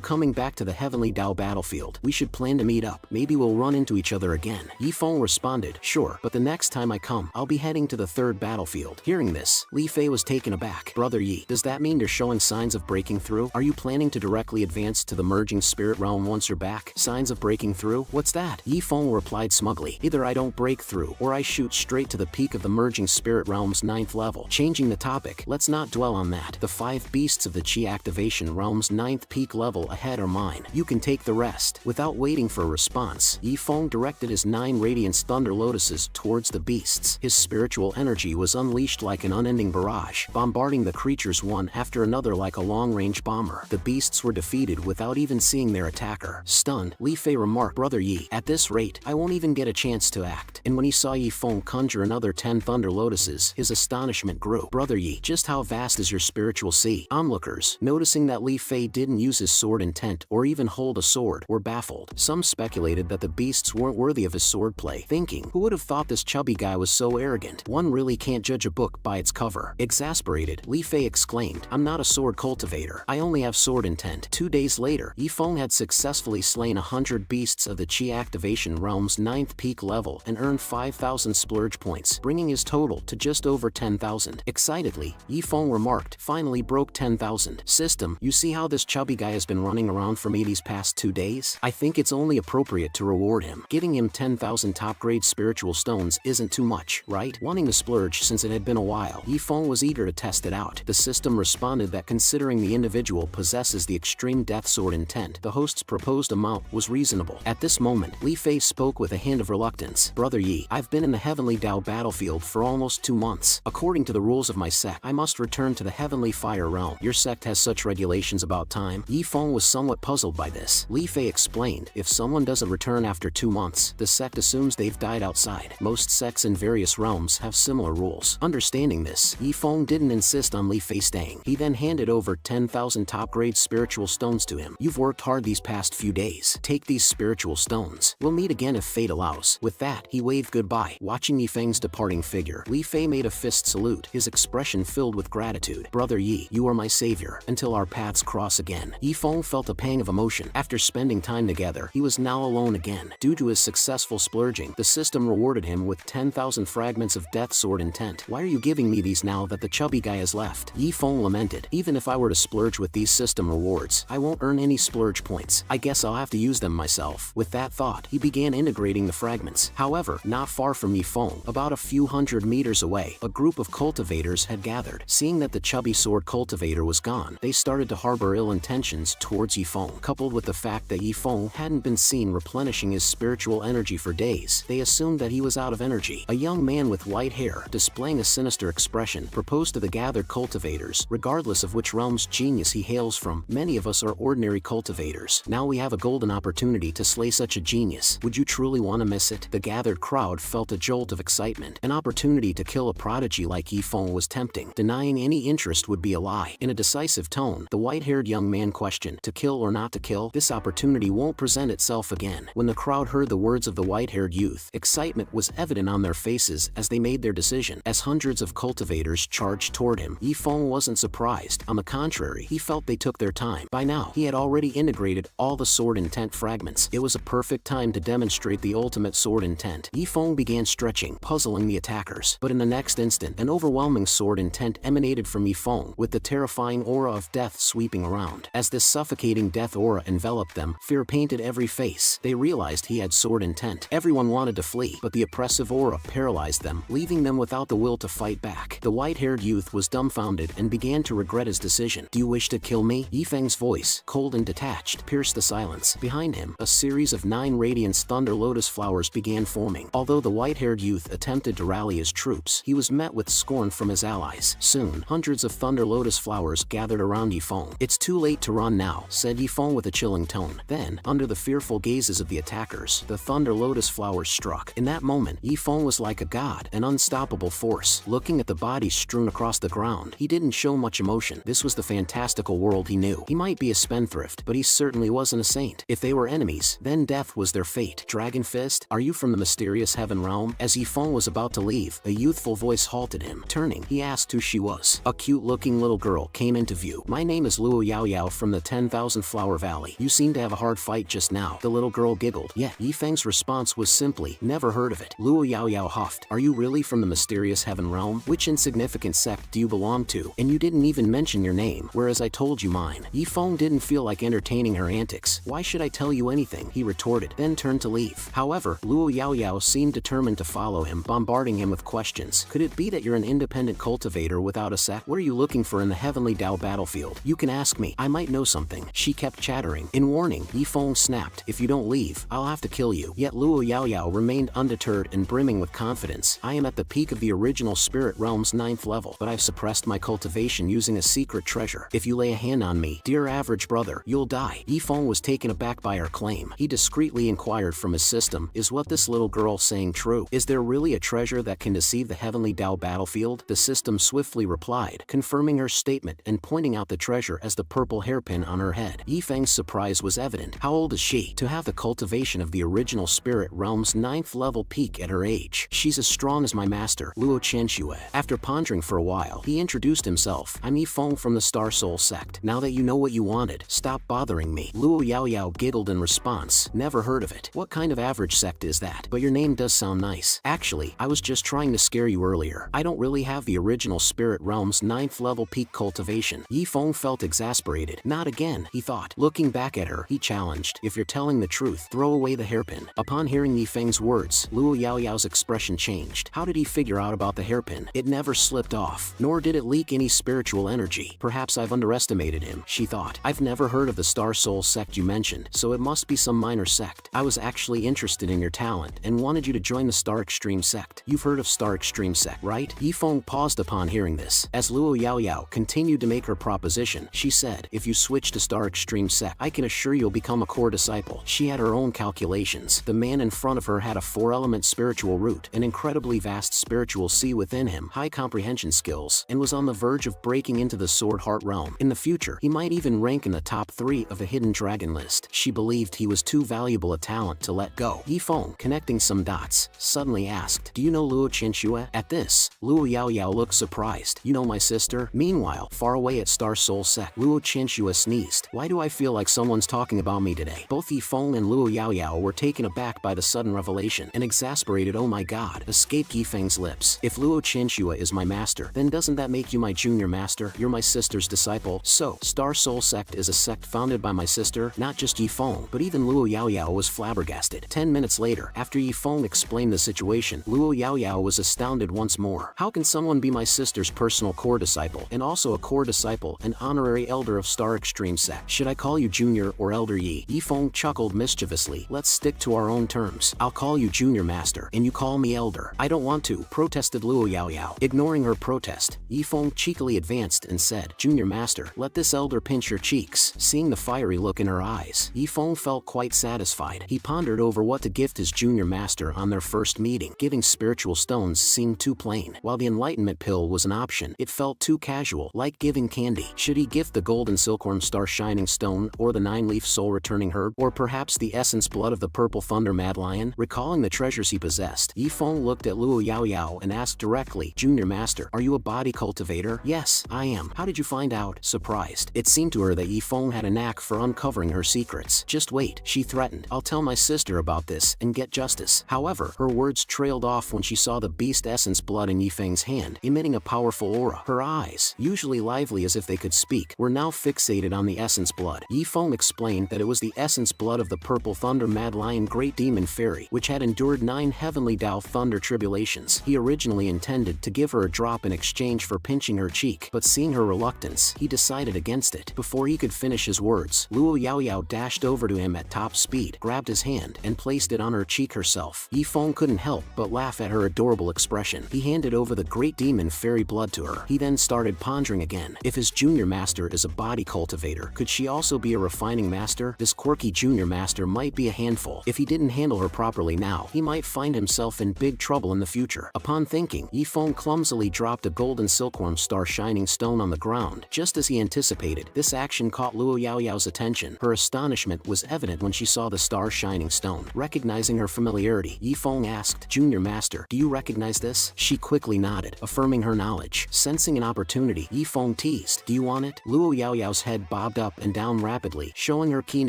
coming back to the Heavenly Dao battlefield? We should plan to meet up. Maybe we'll run into each other again." Yifeng responded, "Sure, but the next time I come, I'll be heading to the third battlefield." Hearing this, Li Fei was taken aback. "Brother Yi, does that mean you're showing signs of breaking through? Are you planning to directly advance to the merging spirit realm once you're back? Signs of breaking through? What's that?" Yifeng replied smugly, "Either I don't break through, or I shoot straight to the peak of the merging spirit realm's 9th level." Changing the topic, let's not dwell on that. The 5 beasts of the Qi activation realm's 9th peak level ahead are mine. You can take the rest. Without waiting for a response, Yifeng directed his 9 Radiance Thunder Lotuses towards the beasts. His spiritual energy was unleashed like an unending barrage, bombarding the creatures one after another like a long-range bomber. The beasts were defeated without even seeing their attacker. Stunned, Li Fei remarked, "Brother Yi, at this rate, I won't even get a chance to act." And when he saw Yifeng conjure another 10 Thunder Lotuses, his astonishment grew. "Brother Yi, just how vast is your spiritual sea?" Onlookers, noticing that Li Fei didn't use his sword intent or even hold a sword, were baffled. Some speculated that the beasts weren't worthy of his swordplay, thinking, "Who would have thought this chubby guy was so arrogant? One really can't judge a book by its cover." Exasperated, Li Fei exclaimed, "I'm not a sword cultivator. cultivator. I only have sword intent. 2 days later, Yifeng had successfully slain 100 beasts of the Qi Activation Realm's 9th peak level and earned 5,000 splurge points, bringing his total to just over 10,000. Excitedly, Yifeng remarked, "Finally broke 10,000. System, you see how this chubby guy has been running around for me these past 2 days? I think it's only appropriate to reward him. Giving him 10,000 top-grade spiritual stones isn't too much, right?" Wanting to splurge since it had been a while, Yifeng was eager to test it out. The system responded that considering the individual possesses the extreme death sword intent, the host's proposed amount was reasonable. At this moment, Li Fei spoke with a hint of reluctance. "Brother Yi, I've been in the Heavenly Dao battlefield for almost 2 months. According to the rules of my sect, I must return to the Heavenly Fire Realm. Your sect has such regulations about time?" Yifeng was somewhat puzzled by this. Li Fei explained, "If someone doesn't return after 2 months, the sect assumes they've died outside. Most sects in various realms have similar rules." Understanding this, Yifeng didn't insist on Li Fei staying. He then handed over 10,000 top-grade spiritual stones to him. "You've worked hard these past few days. Take these spiritual stones. We'll meet again if fate allows." With that, he waved goodbye. Watching Yifeng's departing figure, Li Fei made a fist salute, his expression filled with gratitude. "Brother Yi, you are my savior. Until our paths cross again." Yifeng felt a pang of emotion. After spending time together, he was now alone again. Due to his successful splurging, the system rewarded him with 10,000 fragments of death sword intent. "Why are you giving me these now that the chubby guy has left?" Yifeng lamented. "Even if I were to splurge with these system rewards, I won't earn any splurge points. I guess I'll have to use them myself." With that thought, he began integrating the fragments. However, not far from Yifeng, about a few hundred meters away, a group of cultivators had gathered. Seeing that the chubby sword cultivator was gone, they started to harbor ill intentions towards Yifeng. Coupled with the fact that Yifeng hadn't been seen replenishing his spiritual energy for days, they assumed that he was out of energy. A young man with white hair, displaying a sinister expression, proposed to the gathered cultivators, "Regardless of which realm's genius he hails from, many of us are ordinary cultivators. Now we have a golden opportunity to slay such a genius. Would you truly want to miss it?" The gathered crowd felt a jolt of excitement. An opportunity to kill a prodigy like Yifeng was tempting. Denying any interest would be a lie. In a decisive tone, the white-haired young man questioned, "To kill or not to kill? This opportunity won't present itself again." When the crowd heard the words of the white-haired youth, excitement was evident on their faces as they made their decision. As hundreds of cultivators charged toward him, Yifeng wasn't surprised. On the contrary, he felt they took their time. By now, he had already integrated all the sword intent fragments. It was a perfect time to demonstrate the ultimate sword intent. Yifeng began stretching, puzzling the attackers. But in the next instant, an overwhelming sword intent emanated from Yifeng, with the terrifying aura of death sweeping around. As this suffocating death aura enveloped them, fear painted every face. They realized he had sword intent. Everyone wanted to flee, but the oppressive aura paralyzed them, leaving them without the will to fight back. The white-haired youth was dumbfounded and began to regret his decision. "Do you wish to kill me?" Yifeng's voice, cold and detached, pierced the silence. Behind him, a series of 9 radiance thunder lotus flowers began forming. Although the white-haired youth attempted to rally his troops, he was met with scorn from his allies. Soon, hundreds of thunder lotus flowers gathered around Yifeng. "It's too late to run now," said Yifeng with a chilling tone. Then, under the fearful gazes of the attackers, the thunder lotus flowers struck. In that moment, Yifeng was like a god, an unstoppable force. Looking at the bodies strewn across the ground, he didn't show much emotion. This was the fantastical world he knew. He might be a spendthrift, but he certainly wasn't a saint. If they were enemies, then death was their fate. "Dragon Fist, are you from the mysterious heaven realm?" As Yifeng was about to leave, a youthful voice halted him. Turning, he asked who she was. A cute-looking little girl came into view. "My name is Luo Yao Yao from the 10,000 Flower Valley. You seem to have a hard fight just now." The little girl giggled. Yet, Yifeng's response was simply, "Never heard of it." Luo Yao Yao huffed. "Are you really from the mysterious heaven realm? Which insignificant sect do you belong to? And you didn't even mention your name, whereas I told you mine." Yifeng didn't feel like entertaining her antics. "Why should I tell you anything?" he retorted, then turned to leave. However, Luo Yao Yao seemed determined to follow him, bombarding him with questions. "Could it be that you're an independent cultivator without a sect? What are you looking for in the Heavenly Dao battlefield? You can ask me. I might know something." She kept chattering. In warning, Yifeng snapped, "If you don't leave, I'll have to kill you." Yet Luo Yao Yao remained undeterred and brimming with confidence. "I am at the peak of the original spirit realm's 9th level, but I've suppressed my cultivation using a secret treasure. If you lay a hand on me, dear average brother, you'll die." Yifeng was taken aback by her claim. He discreetly inquired from his system, "Is what this little girl saying true? Is there really a treasure that can deceive the Heavenly Dao battlefield?" The system swiftly replied, confirming her statement and pointing out the treasure as the purple hairpin on her head. Yifeng's surprise was evident. How old is she? To have the cultivation of the original spirit realm's 9th level peak at her age. "She's as strong as my master, Luo Chenxue." After pondering for a while, he introduced himself. "I'm Yifeng from the Star Soul sect. Now that you know what you wanted, stop bothering me. Luo Yaoyao giggled in response. Never heard of it. What kind of average sect is that? But your name does sound nice. Actually, I was just trying to scare you earlier. I don't really have the original Spirit Realm's 9th level peak cultivation. Yi Feng felt exasperated. Not again, he thought. Looking back at her, he challenged. If you're telling the truth, throw away the hairpin. Upon hearing Yi Feng's words, Luo Yaoyao's expression changed. How did he figure out about the hairpin? It never slipped off, nor did it leak any spiritual energy. Perhaps I've underestimated him, she thought. I've never heard of the Star Soul sect you mentioned, so it must be some minor sect. I was actually interested in your talent and wanted you to join the Star Extreme sect. You've heard of Star Extreme sect, right? Yi Feng paused upon hearing this. As Luo Yaoyao continued to make her proposition, she said, if you switch to Star Extreme sect, I can assure you'll become a core disciple. She had her own calculations. The man in front of her had a 4-element spiritual root, an incredibly vast spiritual sea within him, high comprehension skills, and was on the verge of breaking into the Sword Heart realm. In the future, he might even rank in the top 3 of the Hidden Dragon list. She believed he was too valuable a talent to let go. Yi Feng, connecting some dots, suddenly asked, do you know Luo Qianxue? At this, Luo Yaoyao looked surprised. You know my sister? Meanwhile, far away at Star Soul sect, Luo Qianxue sneezed. Why do I feel like someone's talking about me today? Both Yi Feng and Luo Yaoyao were taken aback by the sudden revelation. An exasperated "oh my god" escaped Yi Feng's lips. If Luo Qianxue is my master, then doesn't that make you my junior master? You're my sister's disciple. So, Star Soul sect is a sect founded by my sister? Not just Yi Feng, but even Luo Yaoyao was flabbergasted. 10 minutes later, after Yi Feng explained the situation, Luo Yaoyao was astounded once more. How can someone be my sister's personal core disciple, and also a core disciple, an honorary elder of Star Extreme sect? Should I call you Junior or Elder Yi? Yi Feng chuckled mischievously. Let's stick to our own terms. I'll call you Junior Master, and you call me Elder. I don't want to, protested Luo Yaoyao. Ignoring her protest, Yi Feng cheekily advanced and said, Junior Master, let this elder pinch your cheeks. Seeing the fiery look in her eyes, Yi Feng felt quite satisfied. He pondered over what to gift his junior master on their first meeting. Giving spiritual stones seemed too plain. While the enlightenment pill was an option, it felt too casual, like giving candy. Should he gift the golden silkworm star shining stone, or the 9-leaf soul returning herb, or perhaps the essence blood of the purple thunder mad lion? Recalling the treasures he possessed, Yi Feng looked at Luo Yaoyao and asked directly, Junior Master, are you a body cultivator? Yes, I am. How did you find out? Surprised. It seemed to her that Yi Feng had a knack for uncovering her secrets. Just wait, she threatened. I'll tell my sister about this and get justice. However, her words trailed off when she saw the beast essence blood in Yi Feng's hand, emitting a powerful aura. Her eyes, usually lively as if they could speak, were now fixated on the essence blood. Yi Feng explained that it was the essence blood of the purple thunder mad lion great demon fairy, which had endured 9 heavenly Tao thunder tribulations. He originally intended to give her a drop in exchange for pinching her cheek, but seeing her reluctance, he decided against it. Before he could finish his words, Luo Yaoyao dashed over to him at top speed, grabbed his hand, and placed it on her cheek herself. Yi Feng couldn't help but laugh at her adorable expression. He handed over the great demon fairy blood to her. He then started pondering again. If his junior master is a body cultivator, could she also be a refining master? This quirky junior master might be a handful. If he didn't handle her properly now, he might find himself in big trouble in the future. Upon thinking, Yi Feng clumsily dropped a golden silkworm star shining stone on the ground. Just as he anticipated, this action caught Luo Yaoyao's attention. Her astonishment was evident when she saw the star shining stone. Recognizing her familiarity, Yi Feng asked, Junior Master, do you recognize this? She quickly nodded, affirming her knowledge. Sensing an opportunity, Yi Feng teased, do you want it? Luo Yaoyao's head bobbed up and down rapidly, showing her keen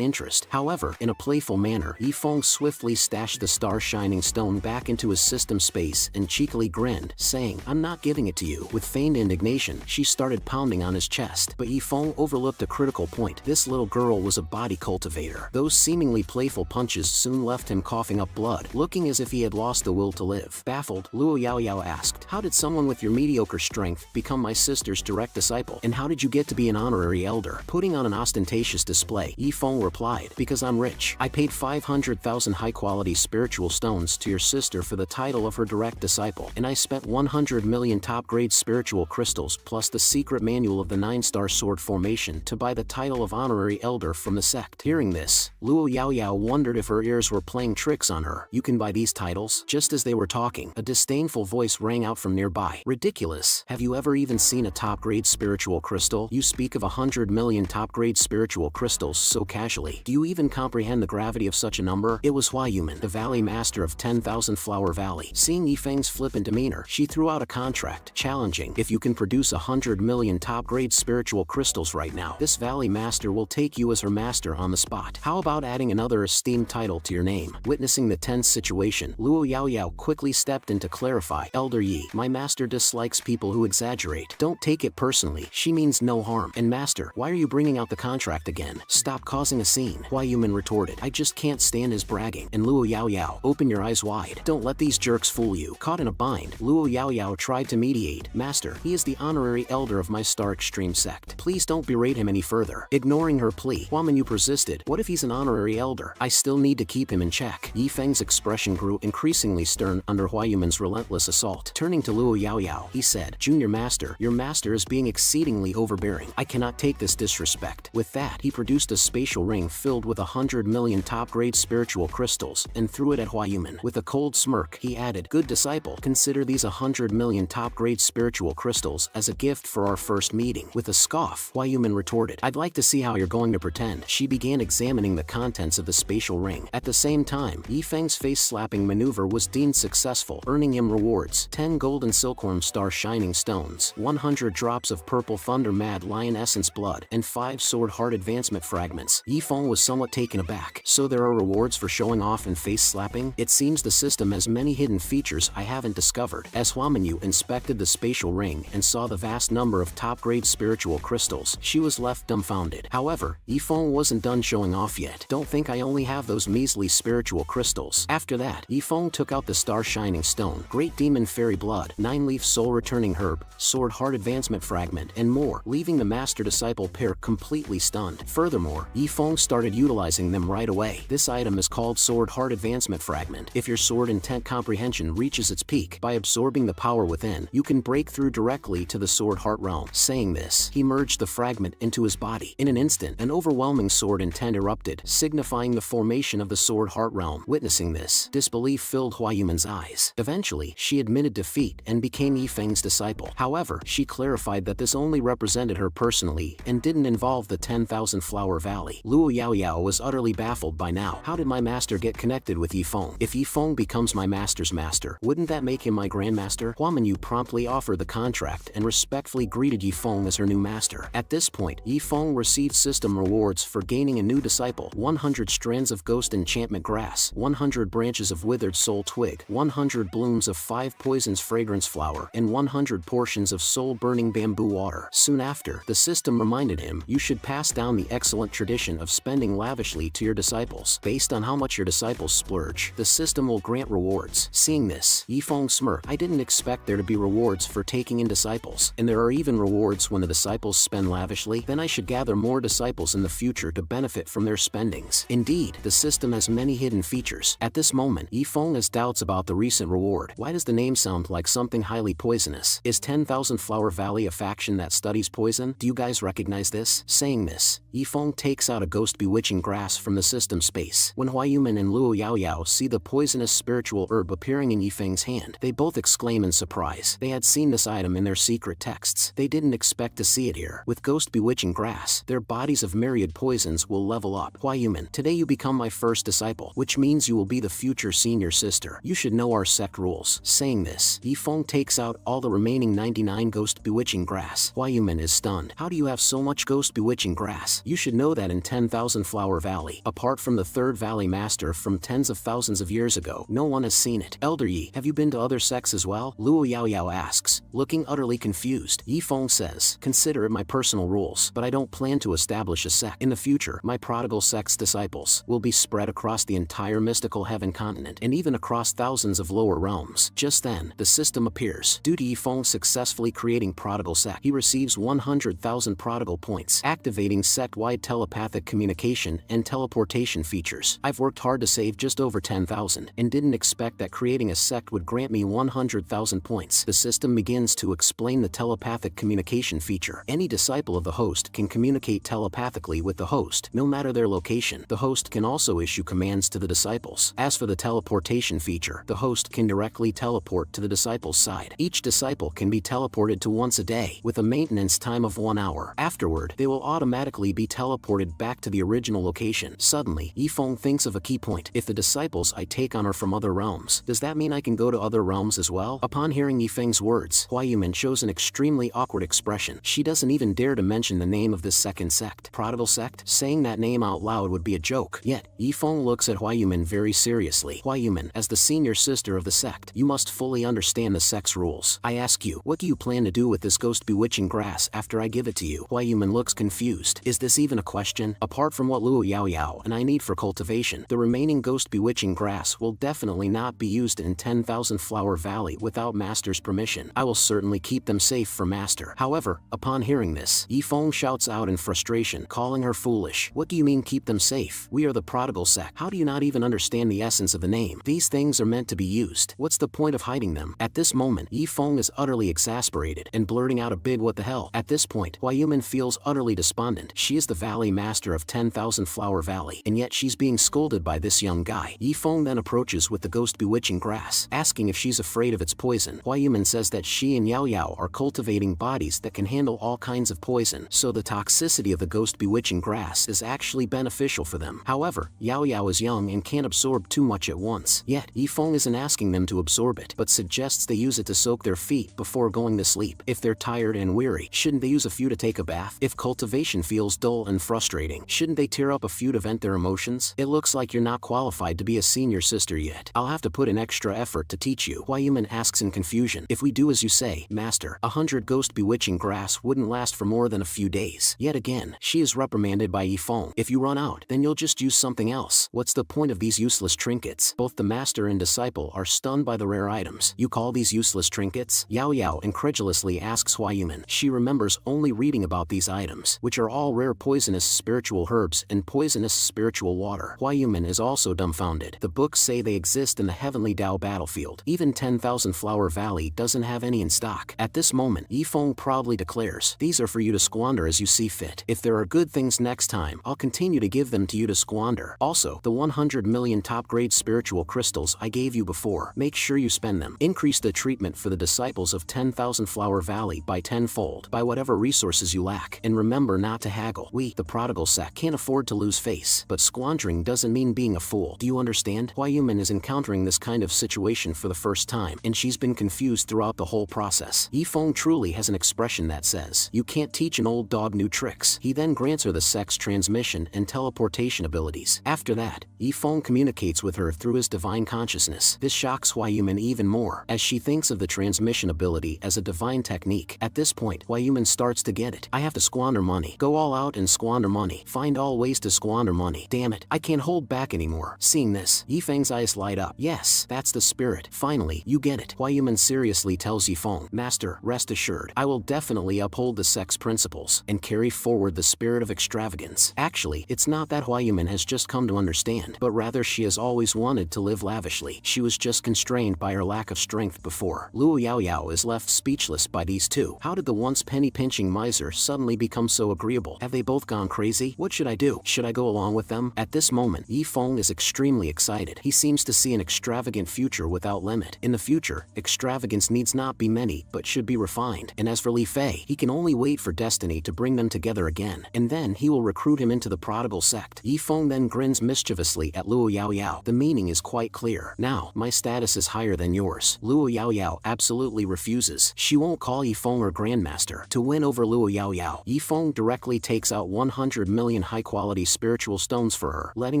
interest. However, in a playful manner, Yi Feng swiftly stashed the star shining stone back into his system space and cheekily grinned, saying, I'm not giving it to you. With feigned indignation, she started pounding on his chest, but Yi Feng overlooked a critical point. This little girl was a body cultivator. Those seemingly playful punches soon left him coughing up blood, looking as if he had lost the will to live. Baffled, Luo Yaoyao asked, how did someone with your mediocre strength become my sister's direct disciple? And how did you get to be an honorary elder? Putting on an ostentatious display, Yi Feng replied, because I'm rich. I paid 500,000 high-quality spiritual stones to your sister for the title of her direct disciple, and I spent 100 million top-grade spiritual crystals plus the secret manual of the 9-star sword formation to buy the title of honorary elder from the sect. Hearing this, Luo Yaoyao wondered if her ears were playing tricks on her. You can buy these titles? Just as they were talking, a disdainful voice rang out from nearby. Ridiculous. Have you ever even seen a top-grade spiritual crystal? You speak of 100 million top-grade spiritual crystals so casually. Do you even comprehend the gravity of such a number? It was Huayuman, the valley master of 10,000 Flower Valley. Seeing Yi Feng's flippant demeanor, she threw out a contract, challenging, if you can produce 100 million top top-grade spiritual crystals right now. This Valley Master will take you as her master on the spot. How about adding another esteemed title to your name? Witnessing the tense situation, Luo Yaoyao quickly stepped in to clarify. Elder Yi, my master dislikes people who exaggerate. Don't take it personally. She means no harm. And master, why are you bringing out the contract again? Stop causing a scene. Hua Yuman retorted. I just can't stand his bragging. And Luo Yaoyao, open your eyes wide. Don't let these jerks fool you. Caught in a bind, Luo Yaoyao tried to mediate. Master, he is the honorary elder of my Star Extreme sect. Please don't berate him any further. Ignoring her plea, Hua Minyu persisted. What if he's an honorary elder? I still need to keep him in check. Yi Feng's expression grew increasingly stern under Hua Yuman's relentless assault. Turning to Luo Yaoyao, he said, Junior Master, your master is being exceedingly overbearing. I cannot take this disrespect. With that, he produced a spatial ring filled with 100 million top-grade spiritual crystals and threw it at Hua Yuman. With a cold smirk, he added, Good disciple, consider these 100 million top-grade spiritual crystals as a gift for our first meeting. With a scoff, Hua Yuman retorted, I'd like to see how you're going to pretend. She began examining the contents of the spatial ring. At the same time, Yi Feng's face-slapping maneuver was deemed successful, earning him rewards: 10 golden silkworm star shining stones, 100 drops of purple thunder mad lion essence blood, and 5 sword heart advancement fragments. Yi Feng was somewhat taken aback. So there are rewards for showing off and face-slapping? It seems the system has many hidden features I haven't discovered. As Hua Minyu inspected the spatial ring and saw the vast number of top-grade spiritual crystals, she was left dumbfounded. However, Yi Feng wasn't done showing off yet. Don't think I only have those measly spiritual crystals. After that, Yi Feng took out the star shining stone, great demon fairy blood, 9-leaf soul returning herb, sword heart advancement fragment, and more, leaving the master-disciple pair completely stunned. Furthermore, Yi Feng started utilizing them right away. This item is called sword heart advancement fragment. If your sword intent comprehension reaches its peak, by absorbing the power within, you can break through directly to the sword heart realm. Saying this, he merged the fragment into his body. In an instant, an overwhelming sword intent erupted, signifying the formation of the sword heart realm. Witnessing this, disbelief filled Hua Yuman's eyes. Eventually, she admitted defeat and became Yi Feng's disciple. However, she clarified that this only represented her personally and didn't involve the 10,000 Flower Valley. Luo Yaoyao was utterly baffled by now. How did my master get connected with Yi Feng? If Yi Feng becomes my master's master, wouldn't that make him my grandmaster? Hua Minyu promptly offered the contract and respectfully greeted Yi Feng as her new master. At this point, Yi Feng received system rewards for gaining a new disciple: 100 strands of ghost enchantment grass, 100 branches of withered soul twig, 100 blooms of 5 poisons fragrance flower, and 100 portions of soul burning bamboo water. Soon after, the system reminded him, you should pass down the excellent tradition of spending lavishly to your disciples. Based on how much your disciples splurge, the system will grant rewards. Seeing this, Yi Feng smirked. I didn't expect there to be rewards for taking in disciples. And there are even rewards when the disciples spend lavishly? Then I should gather more disciples in the future to benefit from their spendings. Indeed, the system has many hidden features. At this moment, Yi Feng has doubts about the recent reward. Why does the name sound like something highly poisonous? Is 10,000 Flower Valley a faction that studies poison? Do you guys recognize this? Saying this, Yi Feng takes out a ghost bewitching grass from the system space. When Hua Yuman and Luo Yaoyao see the poisonous spiritual herb appearing in Yi Feng's hand, they both exclaim in surprise. They had seen this item in their secret texts. They didn't expect to see it here. With ghost bewitching grass, their bodies of myriad poisons will level up. Hua Yuman, today you become my first disciple, which means you will be the future senior sister. You should know our sect rules. Saying this, Yi Feng takes out all the remaining 99 ghost bewitching grass. Hua Yuman is stunned. How do you have so much ghost bewitching grass? You should know that in 10,000 Flower Valley, apart from the third Valley Master from tens of thousands of years ago, no one has seen it. Elder Yi, have you been to other sects as well? Luo Yaoyao asks, looking utterly confused. Yi Feng says, consider it my personal rules, but I don't plan to establish a sect. In the future, my prodigal sect's disciples will be spread across the entire mystical heaven continent and even across thousands of lower realms. Just then, the system appears. Due to Yi Feng successfully creating prodigal sect, he receives 100,000 prodigal points, activating sect-wide telepathic communication and teleportation features. I've worked hard to save just over 10,000 and didn't expect that creating a sect would grant me 100,000 points. The system begins to explain the telepathic communication feature. Any disciple of the host can communicate telepathically with the host, no matter their location. The host can also issue commands to the disciples. As for the teleportation feature, the host can directly teleport to the disciple's side. Each disciple can be teleported to once a day, with a maintenance time of 1 hour. Afterward, they will automatically be teleported back to the original location. Suddenly, Yi Feng thinks of a key point. If the disciples I take on are from other realms, does that mean I can go to other realms as well? Upon hearing Yi Feng's words, Hua Yuman shows an extremely awkward expression expression. She doesn't even dare to mention the name of this second sect. Prodigal sect? Saying that name out loud would be a joke. Yet, Yifeng looks at Huayuman very seriously. Huayuman, as the senior sister of the sect, you must fully understand the sect's rules. I ask you, what do you plan to do with this ghost bewitching grass after I give it to you? Huayuman looks confused. Is this even a question? Apart from what Luo Yaoyao and I need for cultivation, the remaining ghost bewitching grass will definitely not be used in 10,000 Flower Valley without Master's permission. I will certainly keep them safe for Master. However, upon hearing this, Yifeng shouts out in frustration, calling her foolish. What do you mean keep them safe? We are the Prodigal sect. How do you not even understand the essence of the name? These things are meant to be used. What's the point of hiding them? At this moment, Yifeng is utterly exasperated and blurting out a big what the hell. At this point, Huayuman feels utterly despondent. She is the Valley Master of 10,000 Flower Valley, and yet she's being scolded by this young guy. Yifeng then approaches with the ghost bewitching grass, asking if she's afraid of its poison. Huayuman says that she and Yao Yao are cultivating bodies that can handle all kinds of poison, so the toxicity of the ghost bewitching grass is actually beneficial for them. However, Yao Yao is young and can't absorb too much at once. Yet, Yifeng isn't asking them to absorb it, but suggests they use it to soak their feet before going to sleep. If they're tired and weary, shouldn't they use a few to take a bath? If cultivation feels dull and frustrating, shouldn't they tear up a few to vent their emotions? It looks like you're not qualified to be a senior sister yet. I'll have to put in extra effort to teach you. Huayuman asks in confusion. If we do as you say, Master, 100 ghost bewitching grass wouldn't last for more than a few days. Yet again, she is reprimanded by Yifeng. If you run out, then you'll just use something else. What's the point of these useless trinkets? Both the master and disciple are stunned by the rare items. You call these useless trinkets? Yao Yao incredulously asks Huayuman. She remembers only reading about these items, which are all rare poisonous spiritual herbs and poisonous spiritual water. Huayuman is also dumbfounded. The books say they exist in the Heavenly Dao battlefield. Even 10,000 Flower Valley doesn't have any in stock. At this moment, Yifeng proudly declares, these are for you to squander as you see fit. If there are good things next time, I'll continue to give them to you to squander. Also, the 100 million top-grade spiritual crystals I gave you before, make sure you spend them. Increase the treatment for the disciples of 10,000 Flower Valley by tenfold, by whatever resources you lack. And remember not to haggle. We, the Prodigal sect, can't afford to lose face. But squandering doesn't mean being a fool. Do you understand? Huayuman is encountering this kind of situation for the first time, and she's been confused throughout the whole process. Yifeng truly has an expression that says, you can't teach an old dog new tricks. He then grants her the sect's transmission and teleportation abilities. After that, Yifeng communicates with her through his divine consciousness. This shocks Huayuman even more, as she thinks of the transmission ability as a divine technique. At this point, Huayuman starts to get it. I have to squander money. Go all out and squander money. Find all ways to squander money. Damn it, I can't hold back anymore. Seeing this, Yifeng's eyes light up. Yes, that's the spirit. Finally, you get it. Huayuman seriously tells Yifeng, Master, rest assured, I will definitely uphold the sect's principles and carry forward the spirit of extravagance. Actually, it's not that Huayuman has just come to understand, but rather she has always wanted to live lavishly. She was just constrained by her lack of strength before. Luo Yaoyao is left speechless by these two. How did the once penny-pinching miser suddenly become so agreeable? Have they both gone crazy? What should I do? Should I go along with them? At this moment, Yifeng is extremely excited. He seems to see an extravagant future without limit. In the future, extravagance needs not be many, but should be refined. And as for Li Fei, he can only wait for destiny to bring them together again, and then he will recruit him into the Prodigal sect. Yifeng then grins mischievously at Luo Yaoyao. The meaning is quite clear. Now, my status is higher than yours. Luo Yaoyao absolutely refuses. She won't call Yifeng her grandmaster. To win over Luo Yaoyao, Yifeng directly takes out 100 million high-quality spiritual stones for her, letting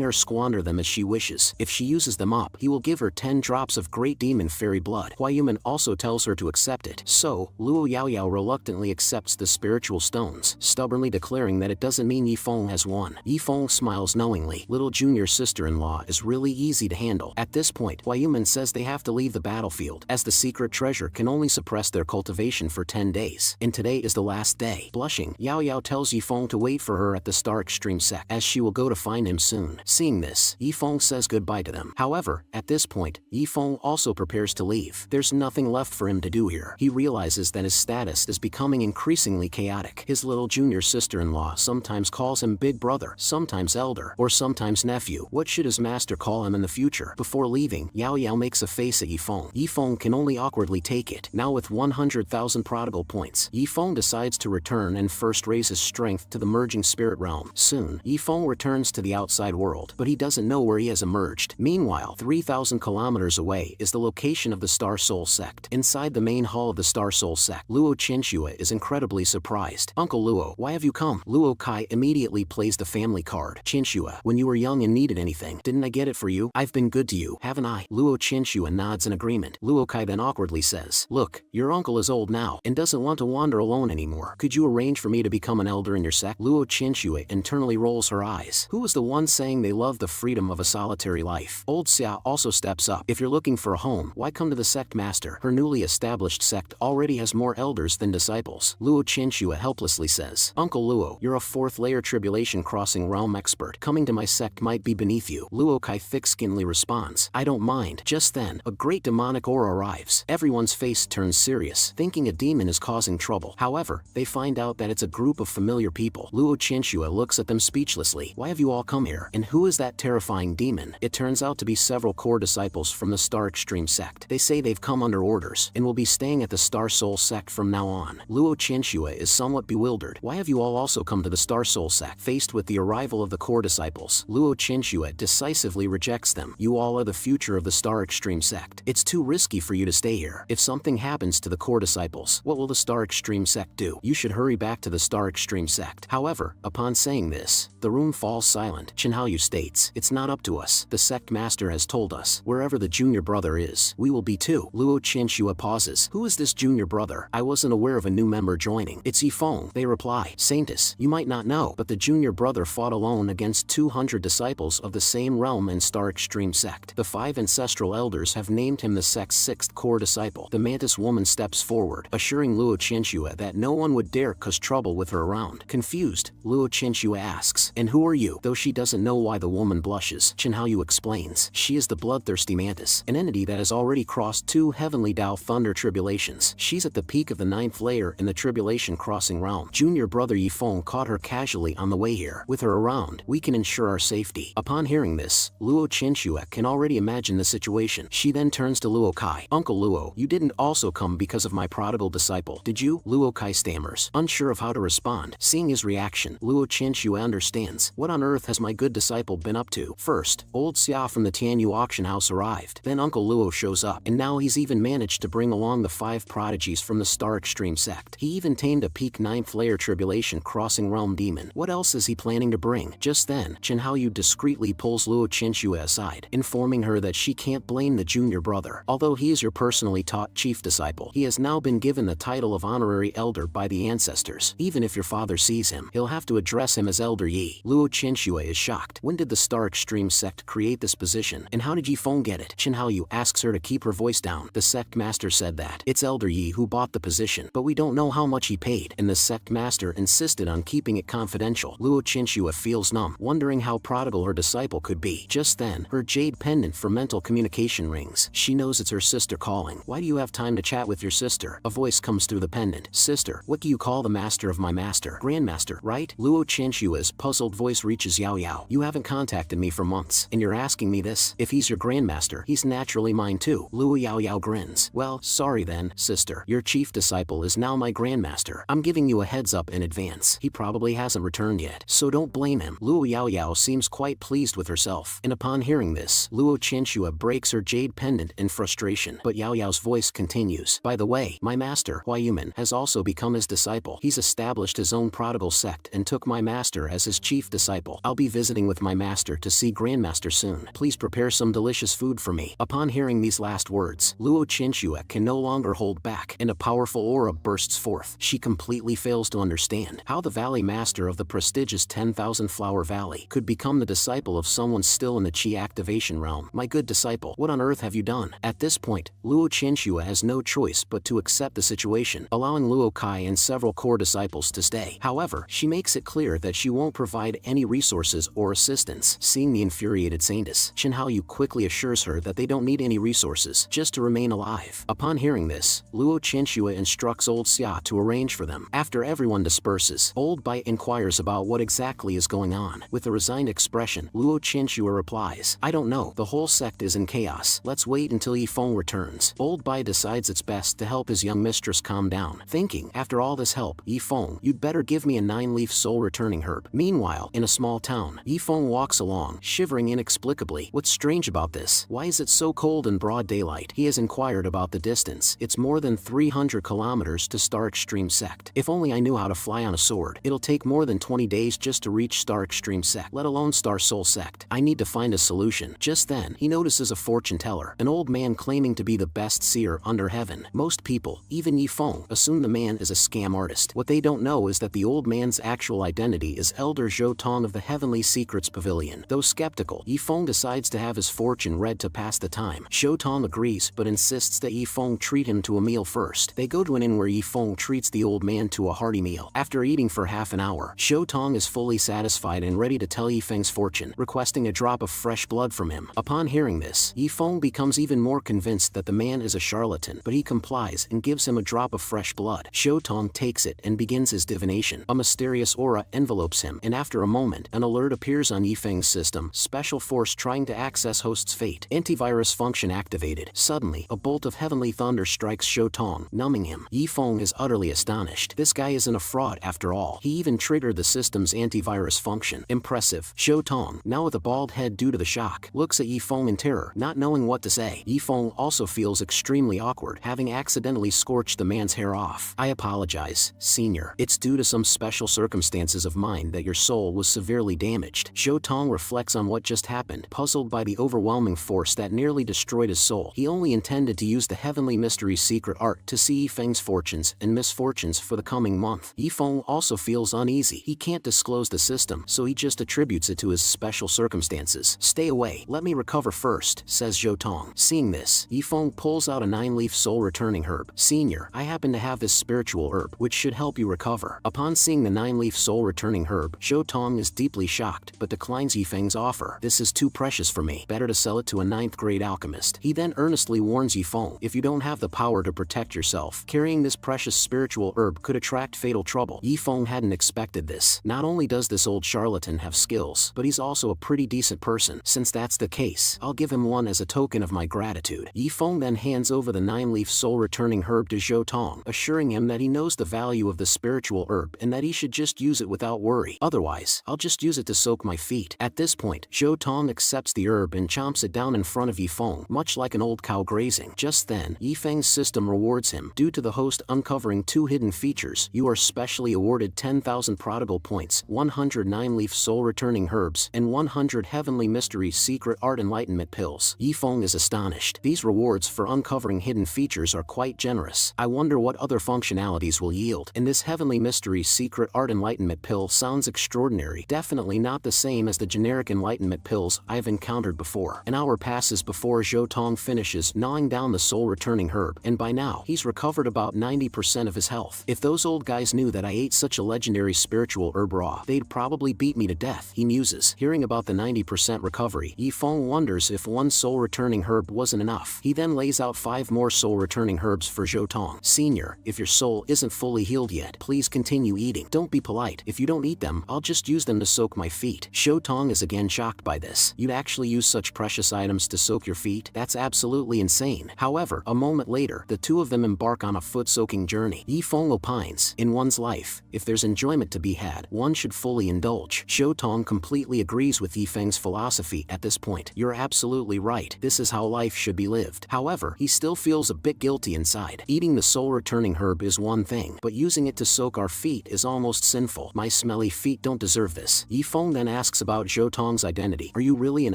her squander them as she wishes. If she uses them up, he will give her 10 drops of great demon fairy blood. Huayuman also tells her to accept it. So, Luo Yaoyao reluctantly accepts the spiritual stones, stubbornly declaring that it doesn't mean Yifeng has won. Yifeng smiles knowingly. Little junior sister-in-law is really easy to handle. At this point, Huayuman says they have to leave the battlefield, as the secret treasure can only suppress their cultivation for 10 days. And today is the last day. Blushing, Yaoyao tells Yifeng to wait for her at the Star Extreme sect, as she will go to find him soon. Seeing this, Yifeng says goodbye to them. However, at this point, Yifeng also prepares to leave. There's nothing left for him to do here. He realizes that his status is becoming increasingly chaotic. His little junior sister-in-law sometimes calls him big brother, sometimes elder, or sometimes nephew. What should his master call him in the future? Before leaving, Yaoyao makes a face at Yifeng. Yifeng can only awkwardly take it. Now with 100,000 prodigal points, Yifeng decides to return and first raise his strength to the merging spirit realm. Soon, Yifeng returns to the outside world, but he doesn't know where he has emerged. Meanwhile, 3,000 kilometers away is the location of the Star Soul sect. Inside the main hall of the Star Soul sect, Luo Qinshu Chenxue is incredibly surprised. Uncle Luo, why have you come? Luo Kai immediately plays the family card. Chenxue, when you were young and needed anything, didn't I get it for you? I've been good to you, haven't I? Luo Chenxue nods in agreement. Luo Kai then awkwardly says, look, your uncle is old now and doesn't want to wander alone anymore. Could you arrange for me to become an elder in your sect? Luo Chenxue internally rolls her eyes. Who is the one saying they love the freedom of a solitary life? Old Xia also steps up. If you're looking for a home, why come to the sect master? Her newly established sect already has more elders than disciples. Luo Chenxue helplessly says, Uncle Luo, you're a fourth-layer tribulation crossing realm expert. Coming to my sect might be beneath you. Luo Kai thick-skinnedly responds, I don't mind. Just then, a great demonic aura arrives. Everyone's face turns serious, thinking a demon is causing trouble. However, they find out that it's a group of familiar people. Luo Chenxue looks at them speechlessly. Why have you all come here? And who is that terrifying demon? It turns out to be several core disciples from the Star Extreme sect. They say they've come under orders and will be staying at the Star Soul sect from now on. Luo Chenxue is somewhat bewildered. Why have you all also come to the Star Soul sect? Faced with the arrival of the core disciples, Luo Chenxue decisively rejects them. You all are the future of the Star Extreme sect. It's too risky for you to stay here. If something happens to the core disciples, what will the Star Extreme sect do? You should hurry back to the Star Extreme sect. However, upon saying this, the room falls silent. Chen Haoyu states, it's not up to us. The sect master has told us, wherever the junior brother is, we will be too. Luo Chenxue pauses. Who is this junior brother? I wasn't aware of a new member joining. It's Yifeng. They reply, Saintus, you might not know, but the junior brother fought alone against 200 disciples of the same realm and Star Extreme sect. The 5 ancestral elders have named him the sect's 6th core disciple. The mantis woman steps forward, assuring Luo Chenxue that no one would dare cause trouble with her around. Confused, Luo Chenxue asks, and who are you? Though she doesn't know why the woman blushes, Chen Haoyu explains, she is the bloodthirsty mantis, an entity that has already crossed 2 heavenly Tao thunder tribulations. She's at the peak of the 9th layer in the tribulation crossing realm. Junior brother Yifeng caught her casually on the way here. With her around, we can ensure our safety. Upon hearing this, Luo Chenxue can already imagine the situation. She then turns to Luo Kai. Uncle Luo, you didn't also come because of my prodigal disciple, did you? Luo Kai stammers, unsure of how to respond. Seeing his reaction, Luo Chenxue understands. What on earth has my good disciple been up to? First, old Xia from the Tianyu auction house arrived. Then Uncle Luo shows up, and now he's even managed to bring along the 5 prodigies from the Star Extreme sect. He even tamed a peak 9th layer tribulation crossing realm demon. What else is he planning to bring? Just then, Chen Haoyu discreetly pulls Luo Chenxue aside, informing her that she can't blame the junior brother. Although he is your personally taught chief disciple, he has now been given the title of honorary elder by the ancestors. Even if your father sees him, he'll have to address him as Elder Yi. Luo Chenxue is shocked. When did the Star Extreme sect create this position, and how did Yifeng get it? Chen Haoyu asks her to keep her voice down. The sect master said that it's Elder Yi who bought the position, but we don't know how much he paid, and the sect master insisted on keeping it confidential. Luo Chenxue feels numb, wondering how prodigal her disciple could be. Just then, her jade pendant for mental communication rings. She knows it's her sister calling. Why do you have time to chat with your sister? A voice comes through the pendant. Sister, what do you call the master of my master? Grandmaster, right? Luo Chenxue's puzzled voice reaches Yao Yao. You haven't contacted me for months, and you're asking me this? If he's your grandmaster, he's naturally mine too. Luo Yao Yao grins. Well, sorry then, sister. Your chief disciple is now my grandmaster. I'm giving you a heads up in advance. He probably hasn't returned yet, so don't blame him. Luo Yao Yao seems quite pleased with herself, and upon hearing this, Luo Chenxue breaks her jade pendant in frustration. But Yao Yao's voice continues. By the way, my master, Hua Yuman, has also become his disciple. He's established his own prodigal sect and took my master as his chief disciple. I'll be visiting with my master to see Grandmaster soon. Please prepare some delicious food for me. Upon hearing these last words, Luo Chenxue can no longer hold back, and a powerful aura bursts forth. She completely fails to understand how the valley master of the prestigious 10,000 Flower Valley could become the disciple of someone still in the Qi activation realm. My good disciple, what on earth have you done? At this point, Luo Chenxue has no choice but to accept the situation, allowing Luo Kai and several core disciples to stay. However, she makes it clear that she won't provide any resources or assistance. Seeing the infuriated Saintus, Chen Haoyu quickly assures her that they don't need any resources, just to remain alive. Upon hearing this, Luo Chenxue instructs old Xia to arrange for them. After everyone disperses, old Bai inquires about what exactly is going on. With a resigned expression, Luo Chenxue replies, I don't know, the whole sect is in chaos. Let's wait until Yifeng returns. Old Bai decides it's best to help his young mistress calm down, thinking, after all this help, Yifeng, you'd better give me a 9-leaf soul returning herb. Meanwhile, in a small town, Yifeng walks along, shivering inexplicably. What's strange about this? Why is it so cold in broad daylight? He has inquired about the distance. It's more than 300 kilometers to Star Extreme Sect. If only I knew how to fly on a sword. It'll take more than 20 days just to reach Star Extreme Sect, let alone Star Soul Sect. I need to find a solution. Just then, he notices a fortune teller, an old man claiming to be the best seer under heaven. Most people, even Yifeng, assume the man is a scam artist. What they don't know is that the old man's actual identity is Elder Zhou Tong of the Heavenly Secrets Pavilion. Though skeptical, Yifeng decides to have his fortune read to pass the time. Zhou Tong agrees but insists that Yifeng treat him to a meal first. They go to an inn where Yifeng treats the old man to a hearty meal. After eating for half an hour, Zhou Tong is fully satisfied and ready to tell Yifeng's fortune, requesting a drop of fresh blood from him. Upon hearing this, Yifeng becomes even more convinced that the man is a charlatan, but he complies and gives him a drop of fresh blood. Zhou Tong takes it and begins his divination. A mysterious aura envelopes him, and after a moment, an alert appears on Yifeng's system. Special force trying to access host's fate. Antivirus function activated. Suddenly, a bolt of heavenly thunder strikes Zhou Tong, numbing him. Yifeng is utterly astonished. This guy isn't a fraud after all. He even triggered the system's antivirus function. Impressive. Zhou Tong, now with a bald head due to the shock, looks at Yifeng in terror, not knowing what to say. Yifeng also feels extremely awkward, having accidentally scorched the man's hair off. I apologize, senior. It's due to some special circumstances of mine that your soul was severely damaged. Zhou Tong reflects on what just happened, puzzled by the overwhelming force that nearly destroyed his soul. He only intended to use the Heavenly Mystery's secret art to see Yifeng's fortunes and misfortunes for the coming month. Yifeng also feels uneasy. He can't disclose the system, so he just attributes it to his special circumstances. Stay away, let me recover first, says Zhou Tong. Seeing this, Yifeng pulls out a 9-leaf soul-returning herb. Senior, I happen to have this spiritual herb, which should help you recover. Upon seeing the 9-leaf soul-returning herb, Zhou Tong is deeply shocked, but declines Yifeng's offer. This is too precious for me. Better to sell it to a 9th-grade alchemist. He then earnestly warns Yifeng, if you don't have the power to protect yourself, carrying this precious spiritual herb could attract fatal trouble. Yifeng hadn't expected this. Not only does this old charlatan have skills, but he's also a pretty decent person. Since that's the case, I'll give him one as a token of my gratitude. Yifeng then hands over the 9-leaf soul-returning herb to Zhou Tong, assuring him that he knows the value of the spiritual herb and that he should just use it without worry. Otherwise, I'll just use it to soak my feet. At this point, Zhou Tong accepts the herb and chomps it down in front of Yifeng, much like an old cow grazing. Just then, Yifeng's system rewards him. Due to the host uncovering 2 hidden features, you are specially awarded 10,000 prodigal points, 100 9-leaf soul-returning herbs, and 100 Heavenly Mystery Secret Art Enlightenment pills. Yifeng is astonished. These rewards for uncovering hidden features are quite generous. I wonder what other functionalities will yield. And this Heavenly Mystery Secret Art Enlightenment pill sounds extraordinary. Definitely not the same as the generic enlightenment pills I've encountered before. An hour passes before Zhou Tong finishes gnawing down the soul-returning herb, and by now, he's recovered about 90% of his health. If those old guys knew that I ate such a legendary spiritual herb raw, they'd probably beat me to death, he muses. Hearing about the 90% recovery, Yifeng wonders if one soul-returning herb wasn't enough. He then lays out 5 more soul-returning herbs for Zhou Tong. Senior, if your soul isn't fully healed yet, please continue eating. Don't be polite. If you don't eat them, I'll just use them to soak my feet. Zhou Tong is again shocked by this. You'd actually use such precious items to soak your feet? That's absolutely insane. However, a moment later, the two of them embark on a foot-soaking journey. Yifeng opines, in one's life, if there's enjoyment to be had, one should fully indulge. Zhou Tong completely agrees with Yifeng's philosophy at this point. You're absolutely right. This is how life should be lived. However, he still feels a bit guilty inside. Eating the soul-returning herb is one thing, but using it to soak our feet is almost sinful. My smelly feet don't deserve this. Yifeng then asks about Zhou Tong's identity. Are you really an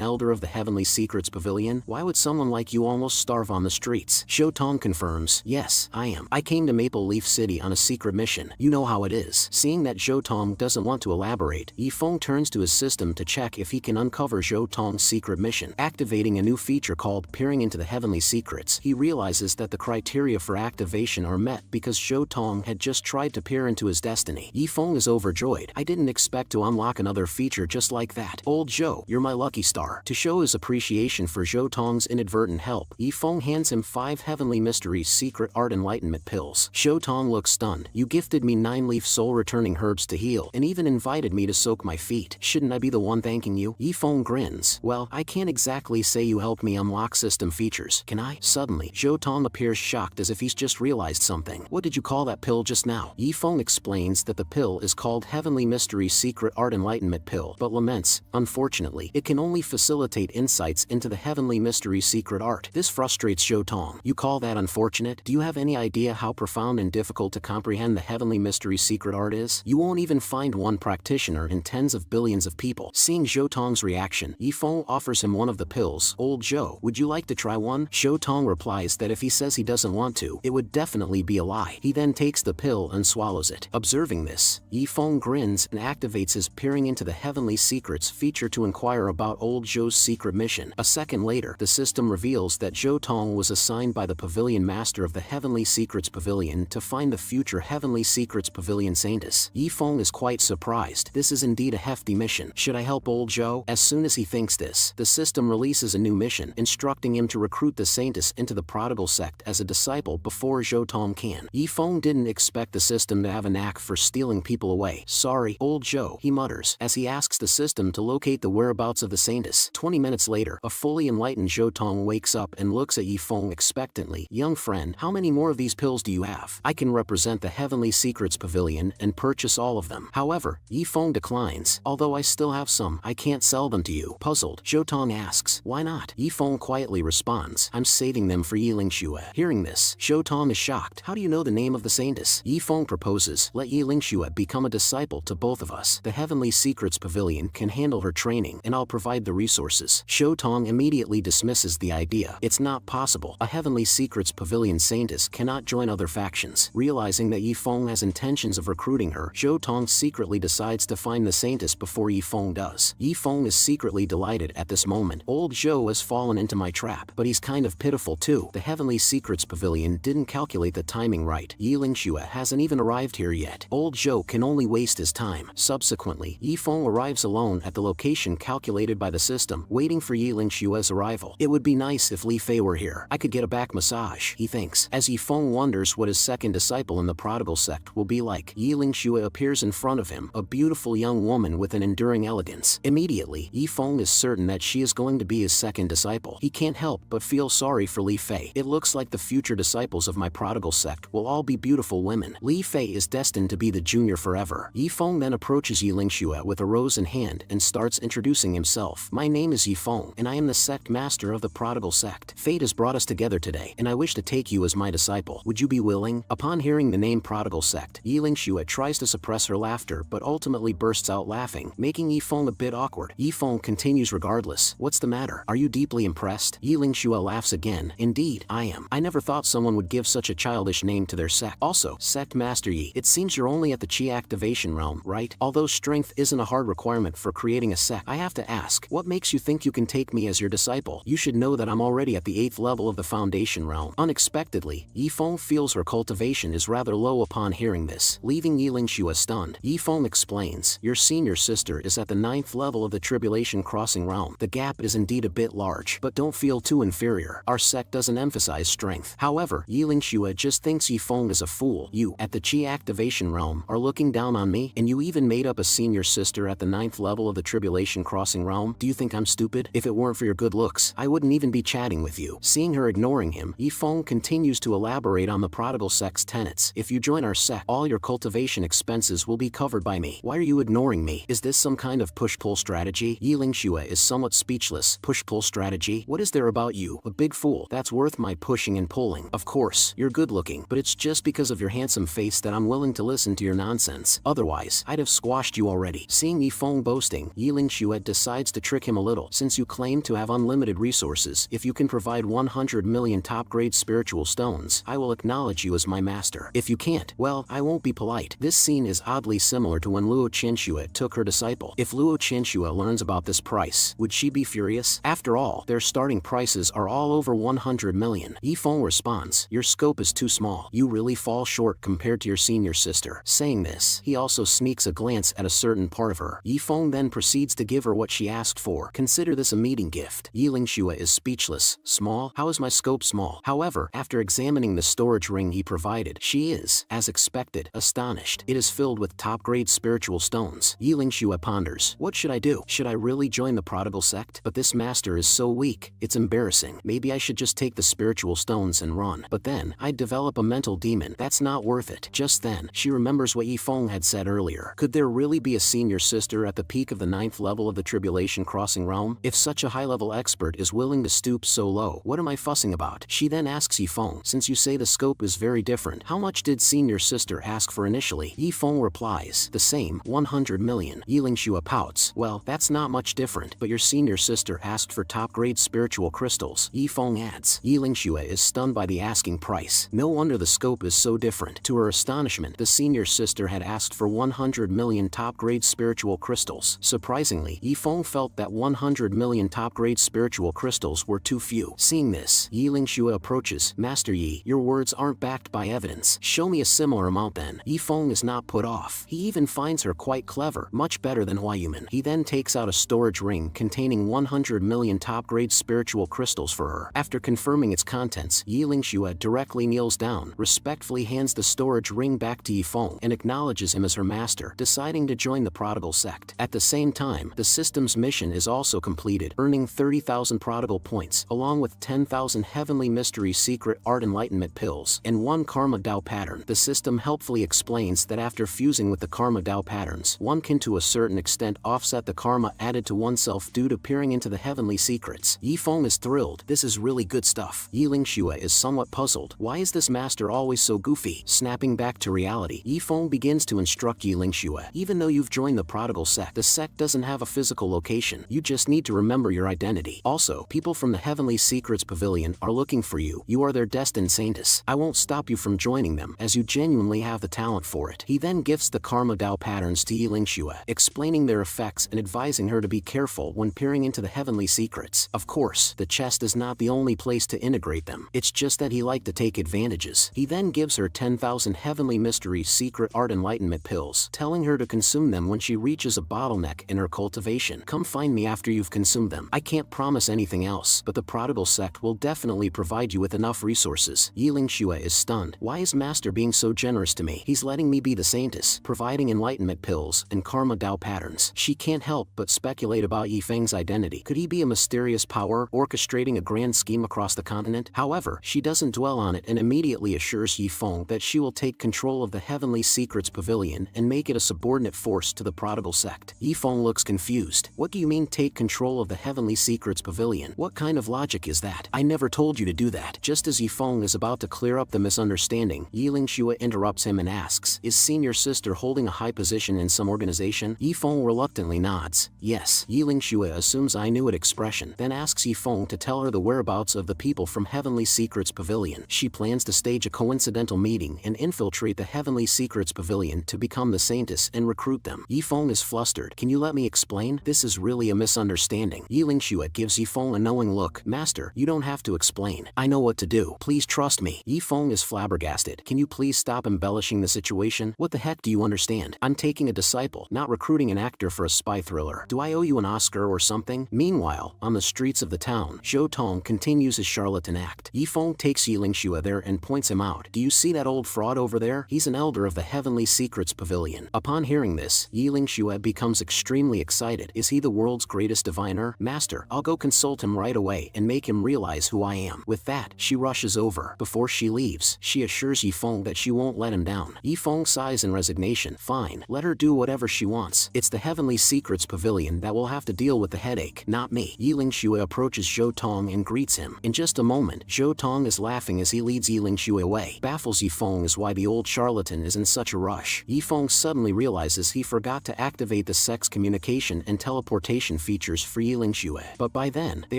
elder of the Heavenly Secrets Pavilion? Why would someone like you almost starve on the streets? Zhou Tong confirms, yes, I am. I came to Maple Leaf City on a secret mission. You know how it is. Seeing that Zhou Tong doesn't want to elaborate, Yifeng turns to his system to check if he can uncover Zhou Tong's secret mission. Activating a new feature called Peering into the Heavenly Secrets, he realizes that the criteria for activation are met because Zhou Tong had just tried to peer into his destiny. Yifeng is overjoyed. I didn't expect to unlock another feature just like that. Old Zhou, you're my lucky star. To show his appreciation for Zhou Tong's inadvertent help, Yifeng hands him 5 Heavenly Mysteries Secret Art Enlightenment pills. Zhou Tong looks stunned. You gifted me 9-leaf soul-returning herbs to heal, and even invited me to soak my feet. Shouldn't I be the one thanking you? Yifeng grins. Well, I can't exactly say you helped me unlock system features, can I? Suddenly, Zhou Tong appears shocked as if he's just realized something. What did you call that pill just now? Yifeng explains that the pill is called Heavenly Mysteries Secret Art Enlightenment pill, but laments, unfortunately, it can only facilitate insights into the Heavenly Mysteries Secret Art. This frustrates Zhou Tong. You call that unfortunate? Do you have any idea how profound and difficult to comprehend the heavenly mystery secret art is? You won't even find one practitioner in tens of billions of people. Seeing Zhou Tong's reaction, Yifeng offers him one of the pills. Old Zhou, would you like to try one? Zhou Tong replies that if he says he doesn't want to, it would definitely be a lie. He then takes the pill and swallows it. Observing this, Yifeng grins and activates his peering into the heavenly secrets feature to inquire about old Zhou's secret mission. A second later, the system reveals that Zhou Tong was assigned by the Pavilion Master of the Heavenly Secrets Pavilion to find the future Heavenly Secrets Pavilion scientist. Yifeng is quite surprised. This is indeed a hefty mission. Should I help old Zhou? As soon as he thinks this, the system releases a new mission, instructing him to recruit the scientist into the prodigal sect as a disciple before Zhou Tong can. Yifeng didn't expect the system to have a knack for stealing people away. Sorry, old Zhou, he mutters, as he asks the system to locate the whereabouts of the scientist. 20 minutes later, a fully enlightened Zhou Tong wakes up and looks at Yifeng expectantly. Young friend, how many more of these pills do you have? I can represent the Heavenly Secrets Pavilion and purchase all of them. However, Yifeng declines. Although I still have some, I can't sell them to you. Puzzled, Zhou Tong asks, why not? Yifeng quietly responds, I'm saving them for Yiling Xue. Hearing this, Zhou Tong is shocked. How do you know the name of the scientist? Yifeng proposes, let Yiling Xue become a disciple to both of us. The Heavenly Secrets Pavilion can handle her training and I'll provide the resources. Zhou Tong immediately dismisses the idea. It's not possible. A Heavenly Secrets Pavilion scientist cannot join other factions. Realizing that Yifeng has intentions of recruiting her, Zhou Tong secretly decides to find the scientist before Yifeng does. Yifeng is secretly delighted at this moment. Old Zhou has fallen into my trap, but he's kind of pitiful too. The Heavenly Secrets Pavilion didn't calculate the timing right. Yiling Xue hasn't even arrived here yet. Old Zhou can only waste his time. Subsequently, Yifeng arrives alone at the location calculated by the system, waiting for Yiling Xue's arrival. It would be nice if Li Fei were here. I could get a back massage, he thinks, as Yifeng wonders what his second disciple in the prodigal sect will be like. Yiling Xue appears in front of him, a beautiful young woman with an enduring elegance. Immediately, Yifeng is certain that she is going to be his second disciple. He can't help but feel sorry for Li Fei. It looks like the future disciples of my prodigal sect will all be beautiful women. Li Fei is destined to be the junior forever. Yifeng then approaches Yiling Xue with a rose in hand and starts introducing himself. My name is Yifeng, and I am the sect master of the prodigal sect. Fate has brought us together today, and I wish to take you as my disciple. Would you be willing? Upon hearing the name prodigal sect, Yiling Xue tries to suppress her laughter but ultimately bursts out laughing, making Yifeng a bit awkward. Yifeng continues regardless. What's the matter? Are you deeply impressed? Yiling Xue laughs again. Indeed, I am. I never thought someone would give such a childish name to their sect. Also, Sect Master Yi, it seems you're only at the Qi activation realm, right? Although strength isn't a hard requirement for creating a sect, I have to ask, what makes you think you can take me as your disciple? You should know that I'm already at the 8th level of the foundation realm. Unexpectedly, Yifeng feels her cultivation is rather low upon hearing this, leaving Yiling Xue stunned. Yifeng explains, your senior sister is at the 9th level of the Tribulation Crossing realm. The gap is indeed a bit large, but don't feel too inferior. Our sect doesn't emphasize strength. However, Yiling Xue just thinks Yifeng is a fool. You, at the Qi activation realm, are looking down on me, and you even made up a senior sister at the 9th level of the Tribulation Crossing realm? Do you think I'm stupid? If it weren't for your good looks, I wouldn't even be chatting with you. Seeing her ignoring him, Yifeng continues to elaborate on the prodigal sect's tenets. If you join our sect, all your cultivation expenses will be covered by me. Why are you ignoring me? Is this some kind of push-pull strategy? Yiling Xue is somewhat speechless. Push-pull strategy? What is there about you, a big fool, that's worth my pushing and pulling? Of course, you're good-looking, but it's just because of your handsome face that I'm willing to listen to your nonsense. Otherwise, I'd have squashed you already. Seeing Yifeng boasting, Yiling Xue decides to trick him a little. Since you claim to have unlimited resources, if you can provide 100 million top-grade spiritual stones, I will acknowledge you as my master. If you can't, well, I won't be polite. This scene is oddly similar to when Luo Qianxue took her disciple. If Luo Qianxue learns about this price, would she be furious? After all, their starting prices are all over 100 million. Yifeng responds, your scope is too small. You really fall short compared to your senior sister. Saying this, he also sneaks a glance at a certain part of her. Yifeng then proceeds to give her what she asked for. Consider this a meeting gift. Yiling Xue is speechless. Small? How is my scope small? However, after examining the storage ring he provided, she is, as expected, astonished. It is filled with top-grade spiritual stones. Yiling Xue ponders, what should I do? Should I really join the prodigal sect? But this master is so weak. It's embarrassing. Maybe I should just take the spiritual stones and run. But then, I'd develop a mental demon. That's not worth it. Just then, she remembers what Yifeng had said earlier. Could there really be a senior sister at the peak of the 9th level of the Tribulation Crossing realm? If such a high-level expert is willing to stoop so low, what am I fussing about? She then asks Yifeng, since you say the scope is very different. How much did senior sister ask for initially? Yifeng replies, the same, 100 million. Yilingxue pouts, well, that's not much different, but your senior sister asked for top-grade spiritual crystals. Yifeng adds. Yilingxue is stunned by the asking price. No wonder the scope is so different. To her astonishment, the senior sister had asked for 100 million top-grade spiritual crystals. Surprisingly, Yifeng felt that 100 million top-grade spiritual crystals were too few. Seeing this, Yilingxue approaches. Master Yi, your words aren't backed by evidence. Show me a similar amount then. Yifeng is not put off. He even finds her quite clever, much better than Huayuman. He then takes out a storage ring containing 100 million top-grade spiritual crystals for her. After confirming its contents, Yilingxue directly kneels down, respectfully hands the storage ring back to Yifeng, and acknowledges him as her master, deciding to join the prodigal sect. At the same time, the system's mission is also completed, earning 30,000 prodigal points, along with 10,000 heavenly mystery secret art enlightenment pills, and 1 karma Dao pattern. The system helpfully explains that after fusing with the karma Dao patterns, one can to a certain extent offset the karma added to oneself due to peering into the heavenly secrets. Yifeng is thrilled. This is really good stuff. Yilingxue is somewhat puzzled. Why is this master always so goofy? Snapping back to reality, Yifeng begins to instruct Yilingxue. Even though you've joined the prodigal sect, the sect doesn't have a physical location. You just need to remember your identity. Also, people from the Heavenly Secrets Pavilion are looking for you. You are their destined saintess. I won't stop you from joining them, as you genuinely have the talent for it. He then gifts the Karma Dao patterns to Yilingxue, explaining their effects and advising her to be careful when peering into the heavenly secrets. Of course, the chest is not the only place to integrate them. It's just that he liked to take advantages. He then gives her 10,000 heavenly mystery secret art enlightenment pills, telling her to consume them when she reaches a bottleneck in her cultivation. Come find me after you've consumed them. I can't promise anything else, but the prodigal sect will definitely provide you with enough resources. Yilingxue is stunned. Why is master being so generous to me? He's letting me be the saintess, providing enlightenment pills and karma Dao patterns. She can't help but speculate about Yifeng's identity. Could he be a mysterious power orchestrating a grand scheme across the continent? However, she doesn't dwell on it and immediately assures Yifeng that she will take control of the Heavenly Secrets Pavilion and make it a subordinate force to the prodigal sect. Yifeng looks confused. What do you mean take control of the Heavenly Secrets Pavilion? What kind of logic is that? I never told you to do that. Just as Yifeng is about to clear up the misunderstanding, Yilingxue interrupts him and asks, is senior sister holding a high position in some organization? Yifeng reluctantly nods. Yes. Yilingxue assumes I knew it expression, then asks Yifeng to tell her the whereabouts of the people from Heavenly Secrets Pavilion. She plans to stage a coincidental meeting and infiltrate the Heavenly Secrets Pavilion to become the saintess and recruit them. Yifeng is flustered. Can you let me explain? This is really a misunderstanding. Yilingxue gives Yifeng a knowing look. Master, you don't have to explain. I know what to do. Please trust me. Yifeng is flabbergasted. Can you please stop embellishing the situation? What the heck do you understand? I'm taking a disciple, not recruiting an actor for a spy thriller. Do I owe you an Oscar or something? Meanwhile, on the streets of the town, Zhou Tong continues his charlatan act. Yifeng takes Yilingxue there and points him out. Do you see that old fraud over there? He's an elder of the Heavenly Secrets Pavilion. Upon hearing this, Yilingxue becomes extremely excited. Is he the world's greatest diviner? Master, I'll go consult him right away and make him realize who I am. With that, she rushes over. Before she leaves, she assures Yifeng that she won't let him down. Yifeng sighs in resignation. Fine, let her do whatever she wants. It's the Heavenly Secrets Pavilion that will have to deal with the headache, not me. Yilingxue approaches Zhou Tong and greets him. In just a moment, Zhou Tong is laughing as he leads Yilingxue away. Baffles Yifeng is why the old charlatan is in such a rush. Yifeng suddenly realizes he forgot to activate the sex communication and teleportation features for Yilingxue. But by then, they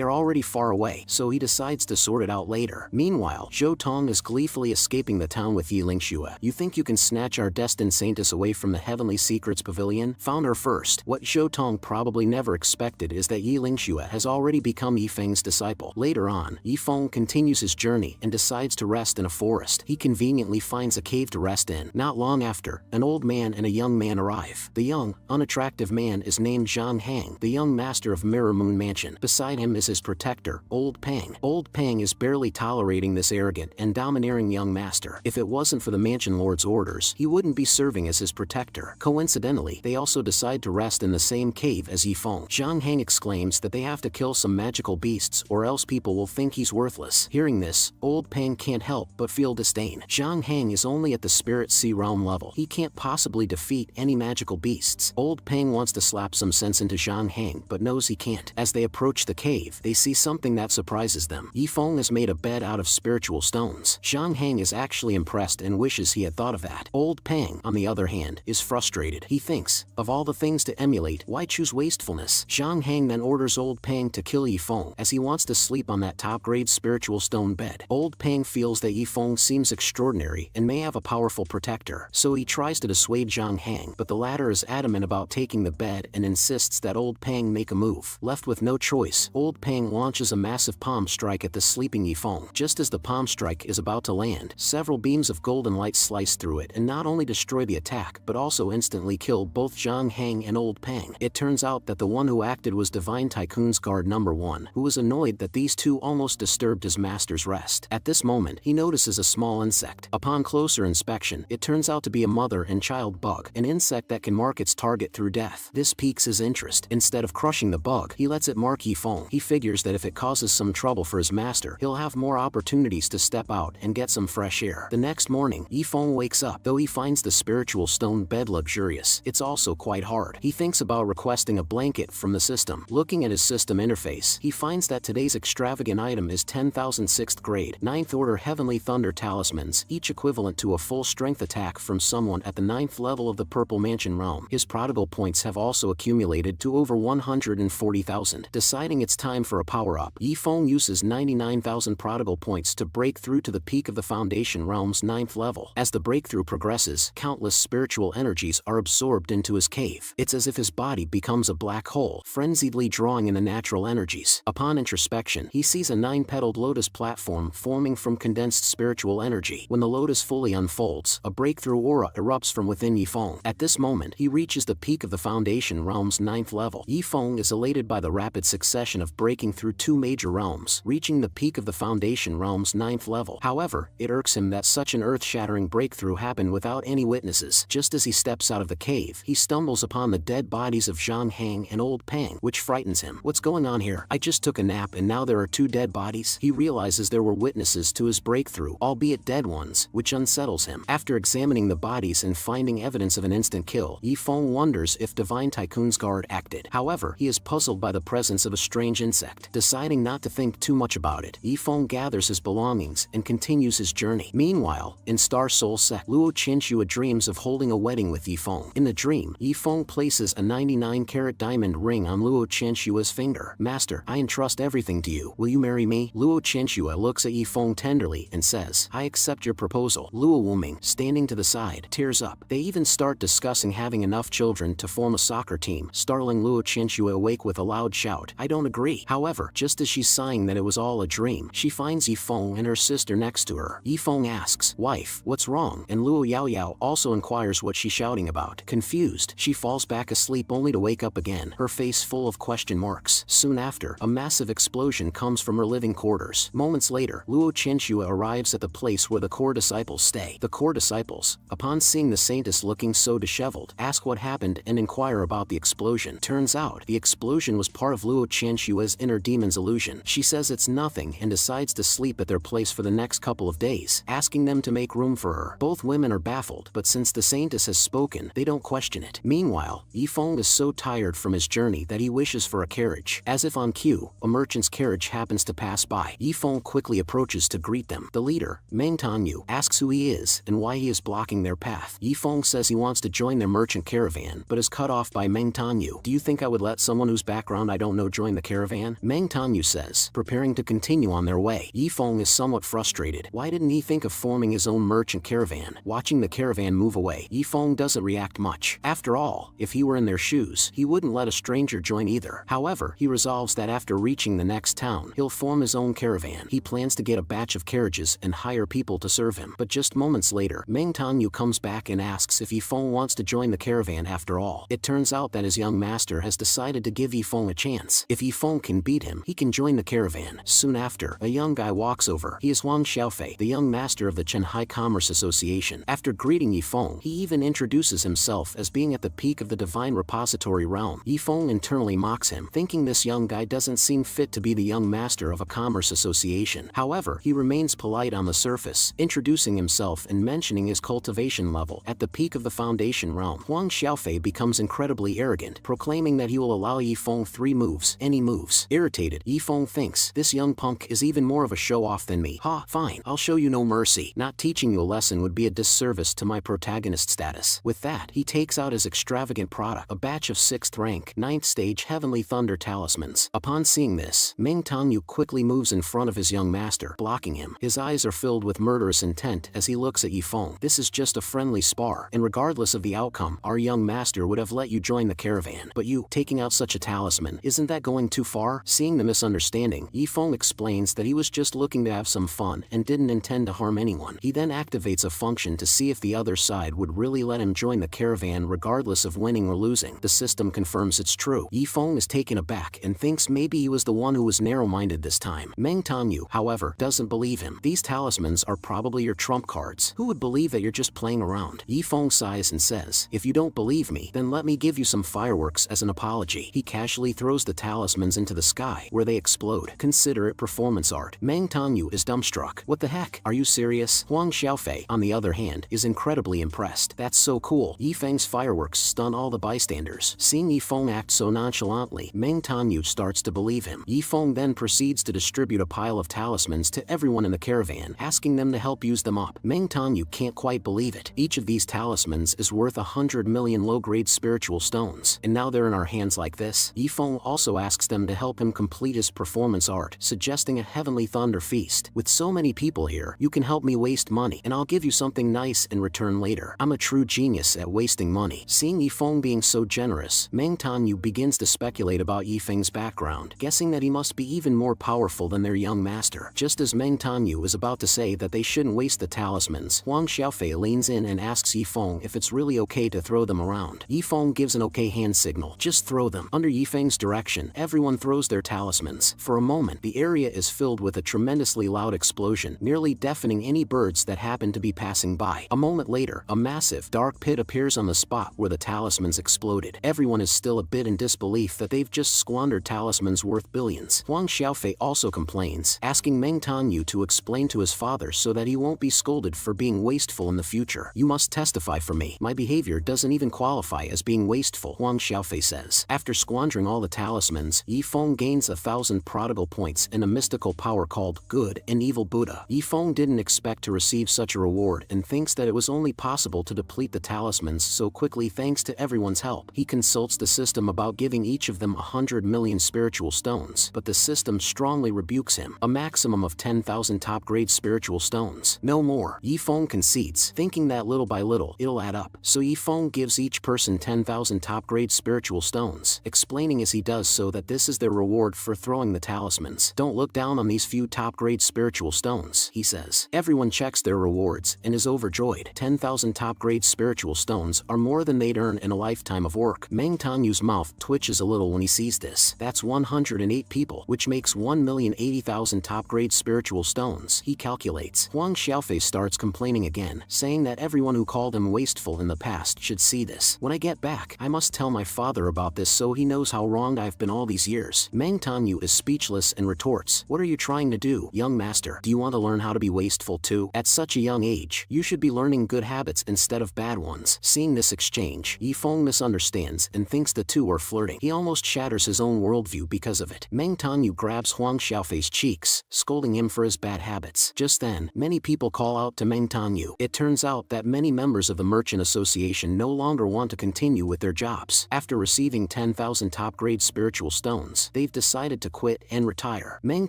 are already far away, so he decides to sort it out later. Meanwhile, Zhou Tong is gleefully escaping the town with Yilingxue. You think you can snatch our destined saintess away from the Heavenly Secrets Pavilion? Found her first. What Zhou Tong probably never expected is that Yilingxue has already become Yifeng's disciple. Later on, Yifeng continues his journey and decides to rest in a forest. He conveniently finds a cave to rest in. Not long after, an old man and a young man arrive. The young, unattractive man is named Zhang Hang, the young master of Mirror Moon Mansion. Beside him is his protector, Old Pang. Old Pang is barely tolerating this arrogant and domineering young master. If it wasn't for the mansion lord's orders, he wouldn't be serving as his protector. Coincidentally, they also decide to rest in the same cave as Yifeng. Zhang Hang exclaims that they have to kill some magical beasts or else people will think he's worthless. Hearing this, Old Pang can't help but feel disdain. Zhang Hang is only at the Spirit Sea Realm level. He can't possibly defeat any magical beasts. Old Pang wants to slap some sense into Zhang Hang but knows he can't. As they approach the cave, they see something that surprises them. Yifeng has made a bed out of spiritual stones. Zhang Zhang Hang is actually impressed and wishes he had thought of that. Old Pang, on the other hand, is frustrated. He thinks, of all the things to emulate, why choose wastefulness? Zhang Hang then orders Old Pang to kill Yifeng, as he wants to sleep on that top-grade spiritual stone bed. Old Pang feels that Yifeng seems extraordinary and may have a powerful protector, so he tries to dissuade Zhang Hang, but the latter is adamant about taking the bed and insists that Old Pang make a move. Left with no choice, Old Pang launches a massive palm strike at the sleeping Yifeng. Just as the palm strike is about to land, several beams of golden light slice through it and not only destroy the attack, but also instantly kill both Zhang Hang and Old Pang. It turns out that the one who acted was Divine Tycoon's guard number 1, who was annoyed that these two almost disturbed his master's rest. At this moment, he notices a small insect. Upon closer inspection, it turns out to be a mother and child bug, an insect that can mark its target through death. This piques his interest. Instead of crushing the bug, he lets it mark Yifeng. He figures that if it causes some trouble for his master, he'll have more opportunities to step out and get some fresh air. The next morning, Yifeng wakes up. Though he finds the spiritual stone bed luxurious, it's also quite hard. He thinks about requesting a blanket from the system. Looking at his system interface, he finds that today's extravagant item is 10,000 6th grade, 9th order heavenly thunder talismans, each equivalent to a full strength attack from someone at the 9th level of the Purple Mansion realm. His prodigal points have also accumulated to over 140,000. Deciding it's time for a power-up, Yifeng uses 99,000 prodigal points to break through to the peak of the Foundation realm's 9th level. As the breakthrough progresses, countless spiritual energies are absorbed into his cave. It's as if his body becomes a black hole, frenziedly drawing in the natural energies. Upon introspection, he sees a 9-petaled lotus platform forming from condensed spiritual energy. When the lotus fully unfolds, a breakthrough aura erupts from within Yifeng. At this moment, he reaches the peak of the Foundation realm's 9th level. Yifeng is elated by the rapid succession of breaking through 2 major realms, reaching the peak of the Foundation realm's 9th level. However, it irks him that such an earth-shattering breakthrough happened without any witnesses. Just as he steps out of the cave, he stumbles upon the dead bodies of Zhang Hang and Old Pang, which frightens him. What's going on here? I just took a nap and now there are 2 dead bodies? He realizes there were witnesses to his breakthrough, albeit dead ones, which unsettles him. After examining the bodies and finding evidence of an instant kill, Yifeng wonders if Divine Tycoon's guard acted. However, he is puzzled by the presence of a strange insect. Deciding not to think too much about it, Yifeng gathers his belongings and continues his journey. Meanwhile, in Star Soul Sect, Luo Qianxue dreams of holding a wedding with Yifeng. In the dream, Yifeng places a 99-carat diamond ring on Luo Qianxue's finger. Master, I entrust everything to you. Will you marry me? Luo Qianxue looks at Yifeng tenderly and says, I accept your proposal. Luo Wuming, standing to the side, tears up. They even start discussing having enough children to form a soccer team, startling Luo Qianxue awake with a loud shout. I don't agree. However, just as she's sighing that it was all a dream, she finds Yifeng and her sister next to her. Yifeng asks, Wife, what's wrong? And Luo Yaoyao also inquires what she's shouting about. Confused, she falls back asleep only to wake up again, her face full of question marks. Soon after, a massive explosion comes from her living quarters. Moments later, Luo Qianxue arrives at the place where the core disciples stay. The core disciples, upon seeing the saintess looking so disheveled, ask what happened and inquire about the explosion. Turns out, the explosion was part of Luo Qianxue's inner demon's illusion. She says it's nothing and decides to sleep at their place for the next couple of days, asking them to make room for her. Both women are baffled, but since the saintess has spoken, they don't question it. Meanwhile, Yifeng is so tired from his journey that he wishes for a carriage. As if on cue, a merchant's carriage happens to pass by. Yifeng quickly approaches to greet them. The leader, Meng Tanyu, asks who he is and why he is blocking their path. Yifeng says he wants to join their merchant caravan, but is cut off by Meng Tanyu. Do you think I would let someone whose background I don't know join the caravan? Meng Tanyu says, preparing to continue on their way. Yifeng is somewhat frustrated. Why didn't he think of forming his own merchant caravan? Watching the caravan move away, Yifeng doesn't react much. After all, if he were in their shoes, he wouldn't let a stranger join either. However, he resolves that after reaching the next town, he'll form his own caravan. He plans to get a batch of carriages and hire people to serve him. But just moments later, Meng Tanyu comes back and asks if Yifeng wants to join the caravan after all. It turns out that his young master has decided to give Yifeng a chance. If Yifeng can beat him, he can join the caravan. Soon after, a young guy walks over. He is Wang Xiaofei, the young master of the Chenhai Commerce Association. After greeting Yifeng, he even introduces himself as being at the peak of the divine repository realm. Yifeng internally mocks him, thinking this young guy doesn't seem fit to be the young master of a commerce association. However, he remains polite on the surface, introducing himself and mentioning his cultivation level. At the peak of the Foundation realm, Wang Xiaofei becomes incredibly arrogant, proclaiming that he will allow Yifeng 3 moves, any moves. Irritated, Yifeng thinks, this young punk is even more of a show-off than me. Ha, fine, I'll show you no mercy. Not teaching you a lesson would be a disservice to my protagonist status. With that, he takes out his extravagant product, a batch of 6th rank, 9th stage Heavenly Thunder talismans. Upon seeing this, Meng Tangyu quickly moves in front of his young master, blocking him. His eyes are filled with murderous intent as he looks at Yifeng. This is just a friendly spar, and regardless of the outcome, our young master would have let you join the caravan. But you, taking out such a talisman, isn't that going too far? Seeing the misunderstanding, Yifeng explains that he was just looking to have some fun and didn't intend to harm anyone. He then activates a function to see if the other side would really let him join the caravan regardless of winning or losing. The system confirms it's true. Yifeng is taken aback and thinks maybe he was the one who was narrow-minded this time. Meng Tangyu, however, doesn't believe him. These talismans are probably your trump cards. Who would believe that you're just playing around? Yifeng sighs and says, if you don't believe me, then let me give you some fireworks as an apology. He casually throws the talismans into the sky, where they explode. Consider it performance art. Meng Tangyu is dumbstruck. What the heck? Are you serious? Huang Xiaofei, on the other hand, is incredibly impressed. That's so cool. Yifeng's fireworks stun all the bystanders. Seeing Yifeng act so nonchalantly, Meng Tangyu starts to believe him. Yifeng then proceeds to distribute a pile of talismans to everyone in the caravan, asking them to help use them up. Meng Tangyu can't quite believe it. Each of these talismans is worth 100 million low-grade spiritual stones, and now they're in our hands like this. Yifeng also asks them to help him complete his performance art, suggesting a Heavenly Thunder feast. With so many people here, you can help me waste money, and I'll give you something nice in return later. I'm a true genius at wasting money. Seeing Yifeng being so generous, Meng Tangyu begins to speculate about Yifeng's background, guessing that he must be even more powerful than their young master. Just as Meng Tangyu is about to say that they shouldn't waste the talismans, Huang Xiaofei leans in and asks Yifeng if it's really okay to throw them around. Yifeng gives an okay hand signal. Just throw them. Under Yifeng's direction, everyone throws their talismans. For a moment, the area is filled with a tremendously loud explosion, nearly deafening any birds that happen to be passing by. A moment later, a massive, dark pit appears on the spot where the talismans exploded. Everyone is still a bit in disbelief that they've just squandered talismans worth billions. Huang Xiaofei also complains, asking Meng Tangyu to explain to his father so that he won't be scolded for being wasteful in the future. You must testify for me. My behavior doesn't even qualify as being wasteful, Huang Xiaofei says. After squandering all the talismans, Yifeng gains 1,000 prodigal points and a mystical power called Good and Evil Buddha. Yifeng didn't expect to receive such a reward and thinks that it was only possible to deplete the talismans so quickly thanks to everyone's help. He consults the system about giving each of them 100 million spiritual stones, but the system strongly rebukes him. A maximum of 10,000 top-grade spiritual stones. No more. Yifeng concedes, thinking that little by little, it'll add up. So Yifeng gives each person 10,000 top-grade spiritual stones, explaining as he does so that this is their reward for throwing the talismans. Don't look down on these few top-grade spiritual stones, he says. Everyone checks their rewards and is overjoyed. 10,000 top-grade spiritual stones are more than they'd earn in a lifetime of work. Meng Tangyu's mouth twitches a little when he sees this. That's 108 people, which makes 1,080,000 top-grade spiritual stones, he calculates. Huang Xiaofei starts complaining again, saying that everyone who called him wasteful in the past should see this. When I get back, I must tell my father about this so he knows how wronged I've been all these years. Meng Tangyu is speechless and retorts, what are you trying to do, young master? Do you want to learn how to be wasteful too? At such a young age, you should be learning good habits instead of bad ones. Seeing this exchange, Yifeng misunderstands and thinks the two are flirting. He almost shatters his own worldview because of it. Meng Tangyu grabs Huang Xiaofei's cheeks, scolding him for his bad habits. Just then, many people call out to Meng Tangyu. It turns out that many members of the Merchant Association no longer want to continue with their jobs. After receiving 10,000 top-grade spiritual stones, they've decided to quit and retire. Meng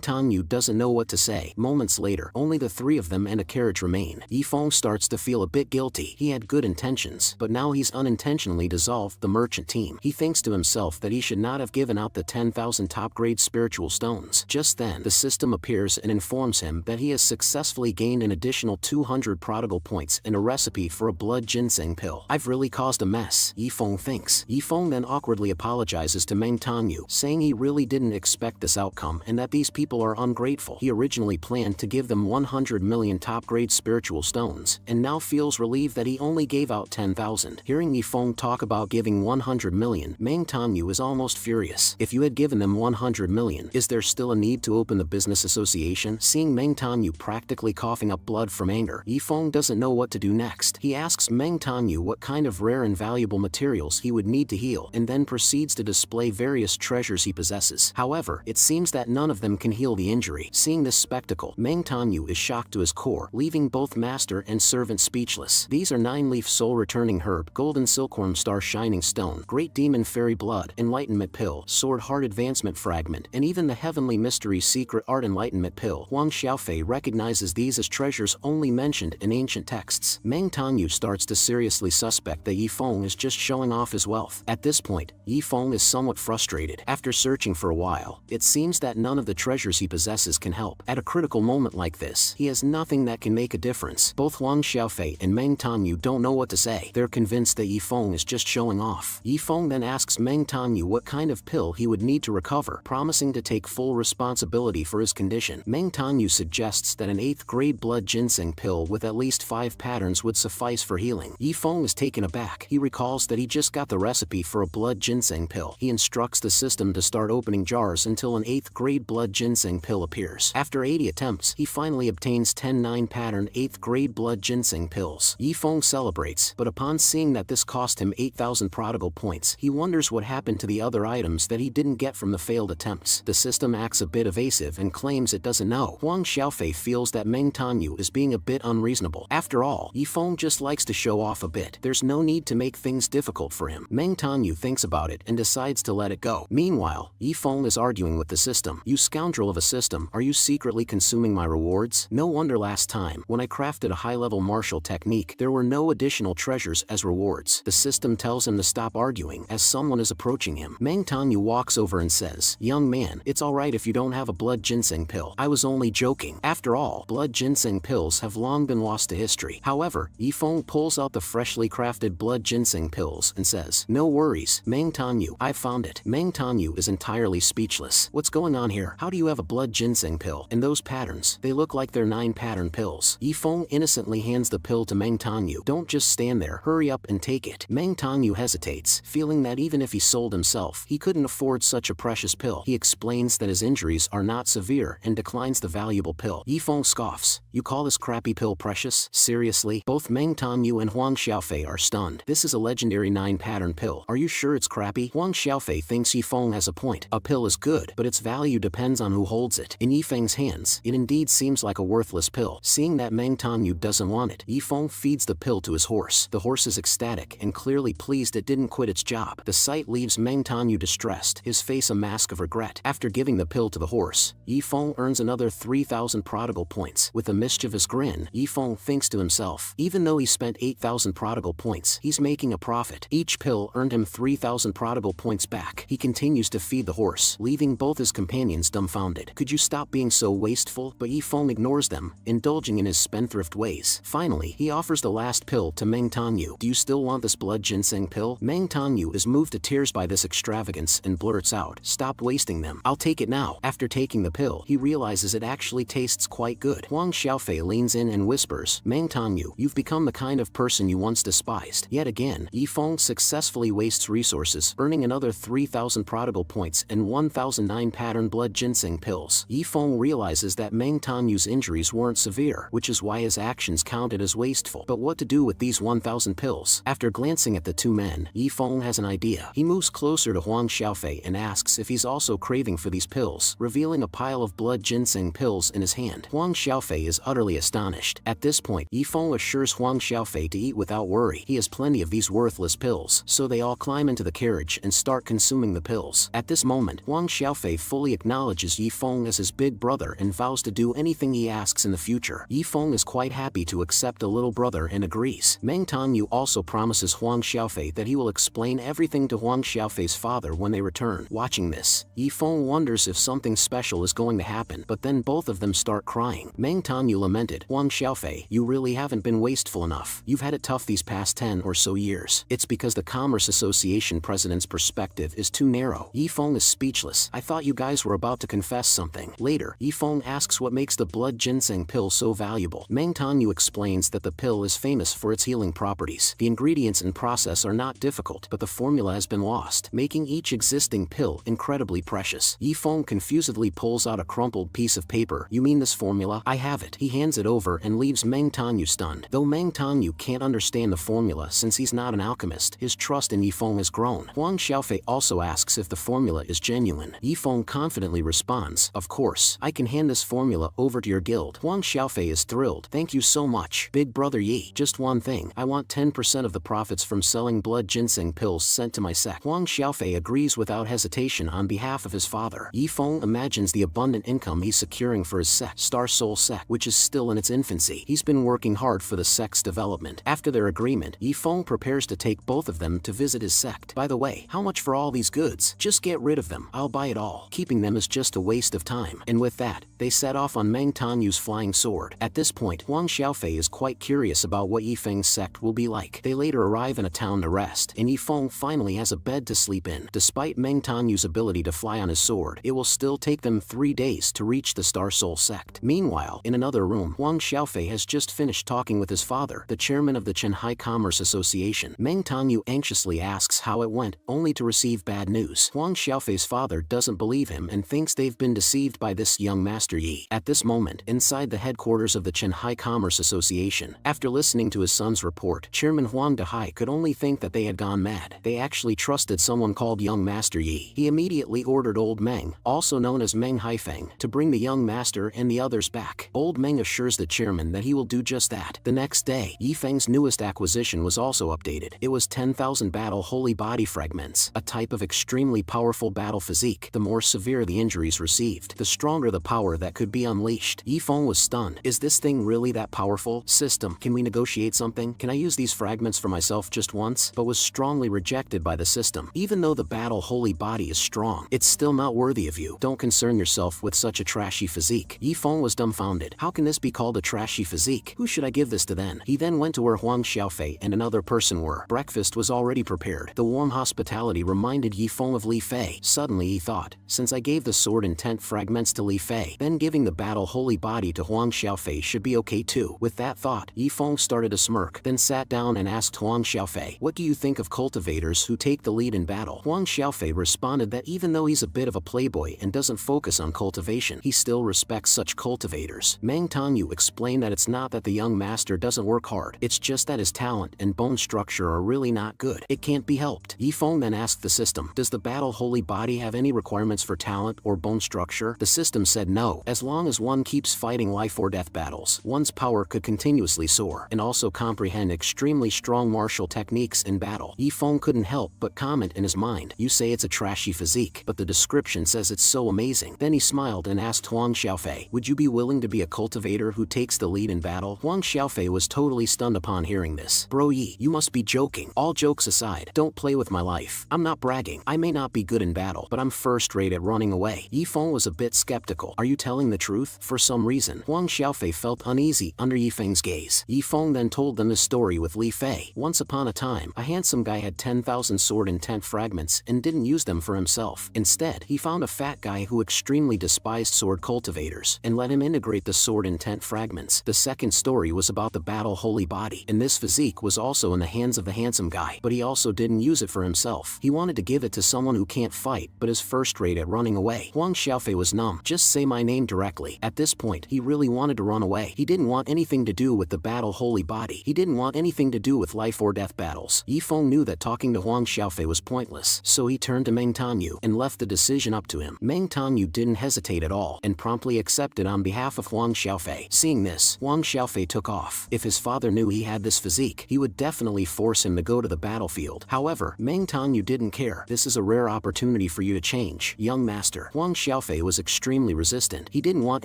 Tangyu doesn't know what to say. Moments later, only the three of them and a carriage remain. Yifeng starts to feel a bit guilty. He had good intentions, but now he's unintentionally dissolved the merchant team. He thinks to himself that he should not have given out the 10,000 top-grade spiritual stones. Just then, the system appears and informs him that he has successfully gained an additional 200 prodigal points and a recipe for a blood ginseng pill. I've really caused a mess, Yifeng thinks. Yifeng then awkwardly apologizes to Meng Tangyu, saying he really didn't expect this outcome and that these people are ungrateful. He originally planned to give them 100 million top-grade spiritual stones, and now feels relieved that he only gave out 10,000. Hearing Yifeng talk about giving 100 million, Meng Tangyu is almost furious. If you had given them 100 million, is there still a need to open the business association? Seeing Meng Tangyu practically coughing up blood from anger, Yifeng doesn't know what to do next. He asks Meng Tangyu what kind of rare and valuable materials he would need to heal, and then proceeds to display various treasures he possesses. However, it seems that none of them can heal the injury. Seeing this spectacle, Meng Tangyu Tangyu is shocked to his core, leaving both master and servant speechless. These are 9-leaf soul-returning herb, golden silkworm star shining stone, great demon fairy blood, enlightenment pill, sword heart advancement fragment, and even the heavenly mystery secret art enlightenment pill. Huang Xiaofei recognizes these as treasures only mentioned in ancient texts. Meng Tangyu starts to seriously suspect that Yifeng is just showing off his wealth. At this point, Yifeng is somewhat frustrated. After searching for a while, it seems that none of the treasures he possesses can help. At a critical moment like this, he has nothing that can make a difference. Both Huang Xiaofei and Meng Tangyu don't know what to say. They're convinced that Yifeng is just showing off. Yifeng then asks Meng Tangyu what kind of pill he would need to recover, promising to take full responsibility for his condition. Meng Tangyu suggests that an 8th grade blood ginseng pill with at least 5 patterns would suffice for healing. Yifeng is taken aback. He recalls that he just got the recipe for a blood ginseng pill. He instructs the system to start opening jars until an 8th grade blood ginseng pill appears. After 80 attempts, he finally obtains 10 9-pattern 8th grade blood ginseng pills. Yifeng celebrates, but upon seeing that this cost him 8,000 prodigal points, he wonders what happened to the other items that he didn't get from the failed attempts. The system acts a bit evasive and claims it doesn't know. Huang Xiaofei feels that Meng Tangyu is being a bit unreasonable. After all, Yifeng just likes to show off a bit. There's no need to make things difficult for him. Meng Tangyu thinks about it and decides to let it go. Meanwhile, Yifeng is arguing with the system. "You scoundrel of a system, are you secretly consuming my rewards? No wonder last time, when I crafted a high-level martial technique, there were no additional treasures as rewards." The system tells him to stop arguing as someone is approaching him. Meng Tangyu walks over and says, "Young man, it's alright if you don't have a blood ginseng pill. I was only joking. After all, blood ginseng pills have long been lost to history." However, Yifeng pulls out the freshly crafted blood ginseng pills and says, "No worries, Meng Tangyu, I found it." Meng Tangyu is entirely speechless. What's going on here? How do you have a blood ginseng pill? And those patterns, they look like they're 9-pattern pills. Yifeng innocently hands the pill to Meng Tangyu. "Don't just stand there, hurry up and take it." Meng Tangyu hesitates, feeling that even if he sold himself, he couldn't afford such a precious pill. He explains that his injuries are not severe and declines the valuable pill. Yifeng scoffs, "You call this crappy pill precious? Seriously?" Both Meng Tangyu and Huang Xiaofei are stunned. "This is a legendary 9-pattern pill. Are you sure it's crappy?" Huang Xiaofei thinks Yifeng has a point. A pill is good, but its value depends on who holds it. In Yifeng's hands, it indeed seems like a worthless pill. Seeing that Meng Tangyu doesn't want it, Yifeng feeds the pill to his horse. The horse is ecstatic and clearly pleased it didn't quit its job. The sight leaves Meng Tangyu distressed, his face a mask of regret. After giving the pill to the horse, Yifeng earns another 3,000 prodigal points. With a mischievous grin, Yifeng thinks to himself, even though he spent 8,000 prodigal points, he's making a profit. Each pill earned him 3,000 prodigal points back. He continues to feed the horse, leaving both his companions dumbfounded. "Could you stop being so wasteful?" But Yifeng ignores them, indulging in his spendthrift ways. Finally, he offers the last pill to Meng Tangyu. "Do you still want this blood ginseng pill?" Meng Tangyu is moved to tears by this extravagance and blurts out, "Stop wasting them. I'll take it now." After taking the pill, he realizes it actually tastes quite good. Huang Xiaofei leans in and whispers, "Meng Tangyu, you've become the kind of person you once despised." Yet again, Yifeng successfully wastes resources, earning another 3,000 prodigal points and 1,000 9-pattern blood ginseng pills. Yifeng realizes that Meng Tangyu's injuries weren't severe, which is why his actions counted as wasteful. But what to do with these 1,000 pills? After glancing at the two men, Yifeng has an idea. He moves closer to Huang Xiaofei and asks if he's also craving for these pills, revealing a pile of blood ginseng pills in his hand. Huang Xiaofei is utterly astonished. At this point, Yifeng assures Huang Xiaofei to eat without worry. He has plenty of these worthless pills, so they all climb into the carriage and start consuming the pills. At this moment, Huang Xiaofei fully acknowledges Yifeng as his big brother and vows to do anything he asks in the future. Yifeng is quite happy to accept a little brother and agrees. Meng Tangyu also promises Huang Xiaofei that he will explain everything to Huang Xiaofei's father when they return. Watching this, Yifeng wonders if something special is going to happen, but then both of them start crying. Meng Tangyu lamented, "Huang Xiaofei, you really haven't been wasteful enough. You've had it tough these past 10 or so years. It's because the Commerce Association president's perspective is too narrow." Yifeng is speechless. "I thought you guys were about to confess something." Later, Yifeng asks what makes the blood ginseng pill so valuable. Meng Tangyu explains that the pill is famous for its healing properties. The ingredients and process are not difficult, but the formula has been lost, making each existing pill incredibly precious. Yifeng confusedly pulls out a crumpled piece of paper. "You mean this formula? I have it." He hands it over and leaves Meng Tangyu stunned. Though Meng Tangyu can't understand the formula since he's not an alchemist, his trust in Yifeng has grown. Huang Xiaofei also asks if the formula is genuine. Yifeng confidently responds, "Of course, I can hand this formula over over to your guild. Huang Xiaofei is thrilled. Thank you so much, Big Brother Yi. Just one thing. I want 10% of the profits from selling blood ginseng pills sent to my sect. Huang Xiaofei agrees without hesitation on behalf of his father. Yi Feng imagines the abundant income he's securing for his sect, Star Soul Sect, which is still in its infancy. He's been working hard for the sect's development. After their agreement, Yi Feng prepares to take both of them to visit his sect. By the way, how much for all these goods? Just get rid of them. I'll buy it all. Keeping them is just a waste of time. And with that, they set off on Meng Tanyu's flying sword. At this point, Huang Xiaofei is quite curious about what Yi Feng's sect will be like. They later arrive in a town to rest, and Yi Feng finally has a bed to sleep in. Despite Meng Tanyu's ability to fly on his sword, it will still take them 3 days to reach the Star Soul sect. Meanwhile, in another room, Huang Xiaofei has just finished talking with his father, the chairman of the Shanghai Commerce Association. Meng Tanyu anxiously asks how it went, only to receive bad news. Huang Xiaofei's father doesn't believe him and thinks they've been deceived by this young Master Yi. At this moment, inside the headquarters of the Shanghai Commerce Association, after listening to his son's report, Chairman Huang Dehai could only think that they had gone mad. They actually trusted someone called young Master Yi. He immediately ordered Old Meng, also known as Meng Haifeng, to bring the young master and the others back. Old Meng assures the chairman that he will do just that. The next day, Yi Feng's newest acquisition was also updated. It was 10,000 battle holy body fragments, a type of extremely powerful battle physique. The more severe the injuries received, the stronger the power that could be unleashed. Yi Feng was stunned. Is this thing really that powerful? System, can we negotiate something? Can I use these fragments for myself just once? But was strongly rejected by the system. Even though the battle holy body is strong, it's still not worthy of you. Don't concern yourself with such a trashy physique. Yi Feng was dumbfounded. How can this be called a trashy physique? Who should I give this to then? He then went to where Huang Xiaofei and another person were. Breakfast was already prepared. The warm hospitality reminded Yi Feng of Li Fei. Suddenly he thought, since I gave the sword intent fragments to Li Fei, then giving the battle holy body to Huang Xiaofei should be okay too. With that thought, Yi Feng started to smirk, then sat down and asked Huang Xiaofei, what do you think of cultivators who take the lead in battle? Huang Xiaofei responded that even though he's a bit of a playboy and doesn't focus on cultivation, he still respects such cultivators. Meng Tanyu explained that it's not that the young master doesn't work hard, it's just that his talent and bone structure are really not good. It can't be helped. Yi Feng then asked the system, does the battle holy body have any requirements for talent or bone structure? The system said no. As long as one keeps fighting life or death battles, one's power could continuously soar, and also comprehend extremely strong martial techniques in battle. Yi Feng couldn't help but comment in his mind, you say it's a trashy physique, but the description says it's so amazing. Then he smiled and asked Huang Xiaofei, would you be willing to be a cultivator who takes the lead in battle? Huang Xiaofei was totally stunned upon hearing this. Bro Yi, you must be joking. All jokes aside, don't play with my life. I'm not bragging. I may not be good in battle, but I'm first rate at running away. Yi Feng was a bit skeptical. Are you telling the truth? For some reason, Huang Xiaofei felt uneasy under Yi Feng's gaze. Yi Feng then told them his story with Li Fei. Once upon a time, a handsome guy had 10,000 sword intent fragments and didn't use them for himself. Instead, he found a fat guy who extremely despised sword cultivators and let him integrate the sword intent fragments. The second story was about the battle holy body, and this physique was also in the hands of the handsome guy, but he also didn't use it for himself. He wanted to give it to someone who can't fight but is first rate at running away. Huang Xiaofei was numb. Just say my name directly. At this point, he really wanted to run away. He didn't want anything to do with the battle holy body. He didn't want anything to do with life or death battles. Yi Feng knew that talking to Huang Xiaofei was pointless, so he turned to Meng Tanyu and left the decision up to him. Meng Tanyu didn't hesitate at all and promptly accepted on behalf of Huang Xiaofei. Seeing this, Huang Xiaofei took off. If his father knew he had this physique, he would definitely force him to go to the battlefield. However, Meng Tanyu didn't care. This is a rare opportunity for you to change, young master. Huang Xiaofei was extremely resistant. He didn't want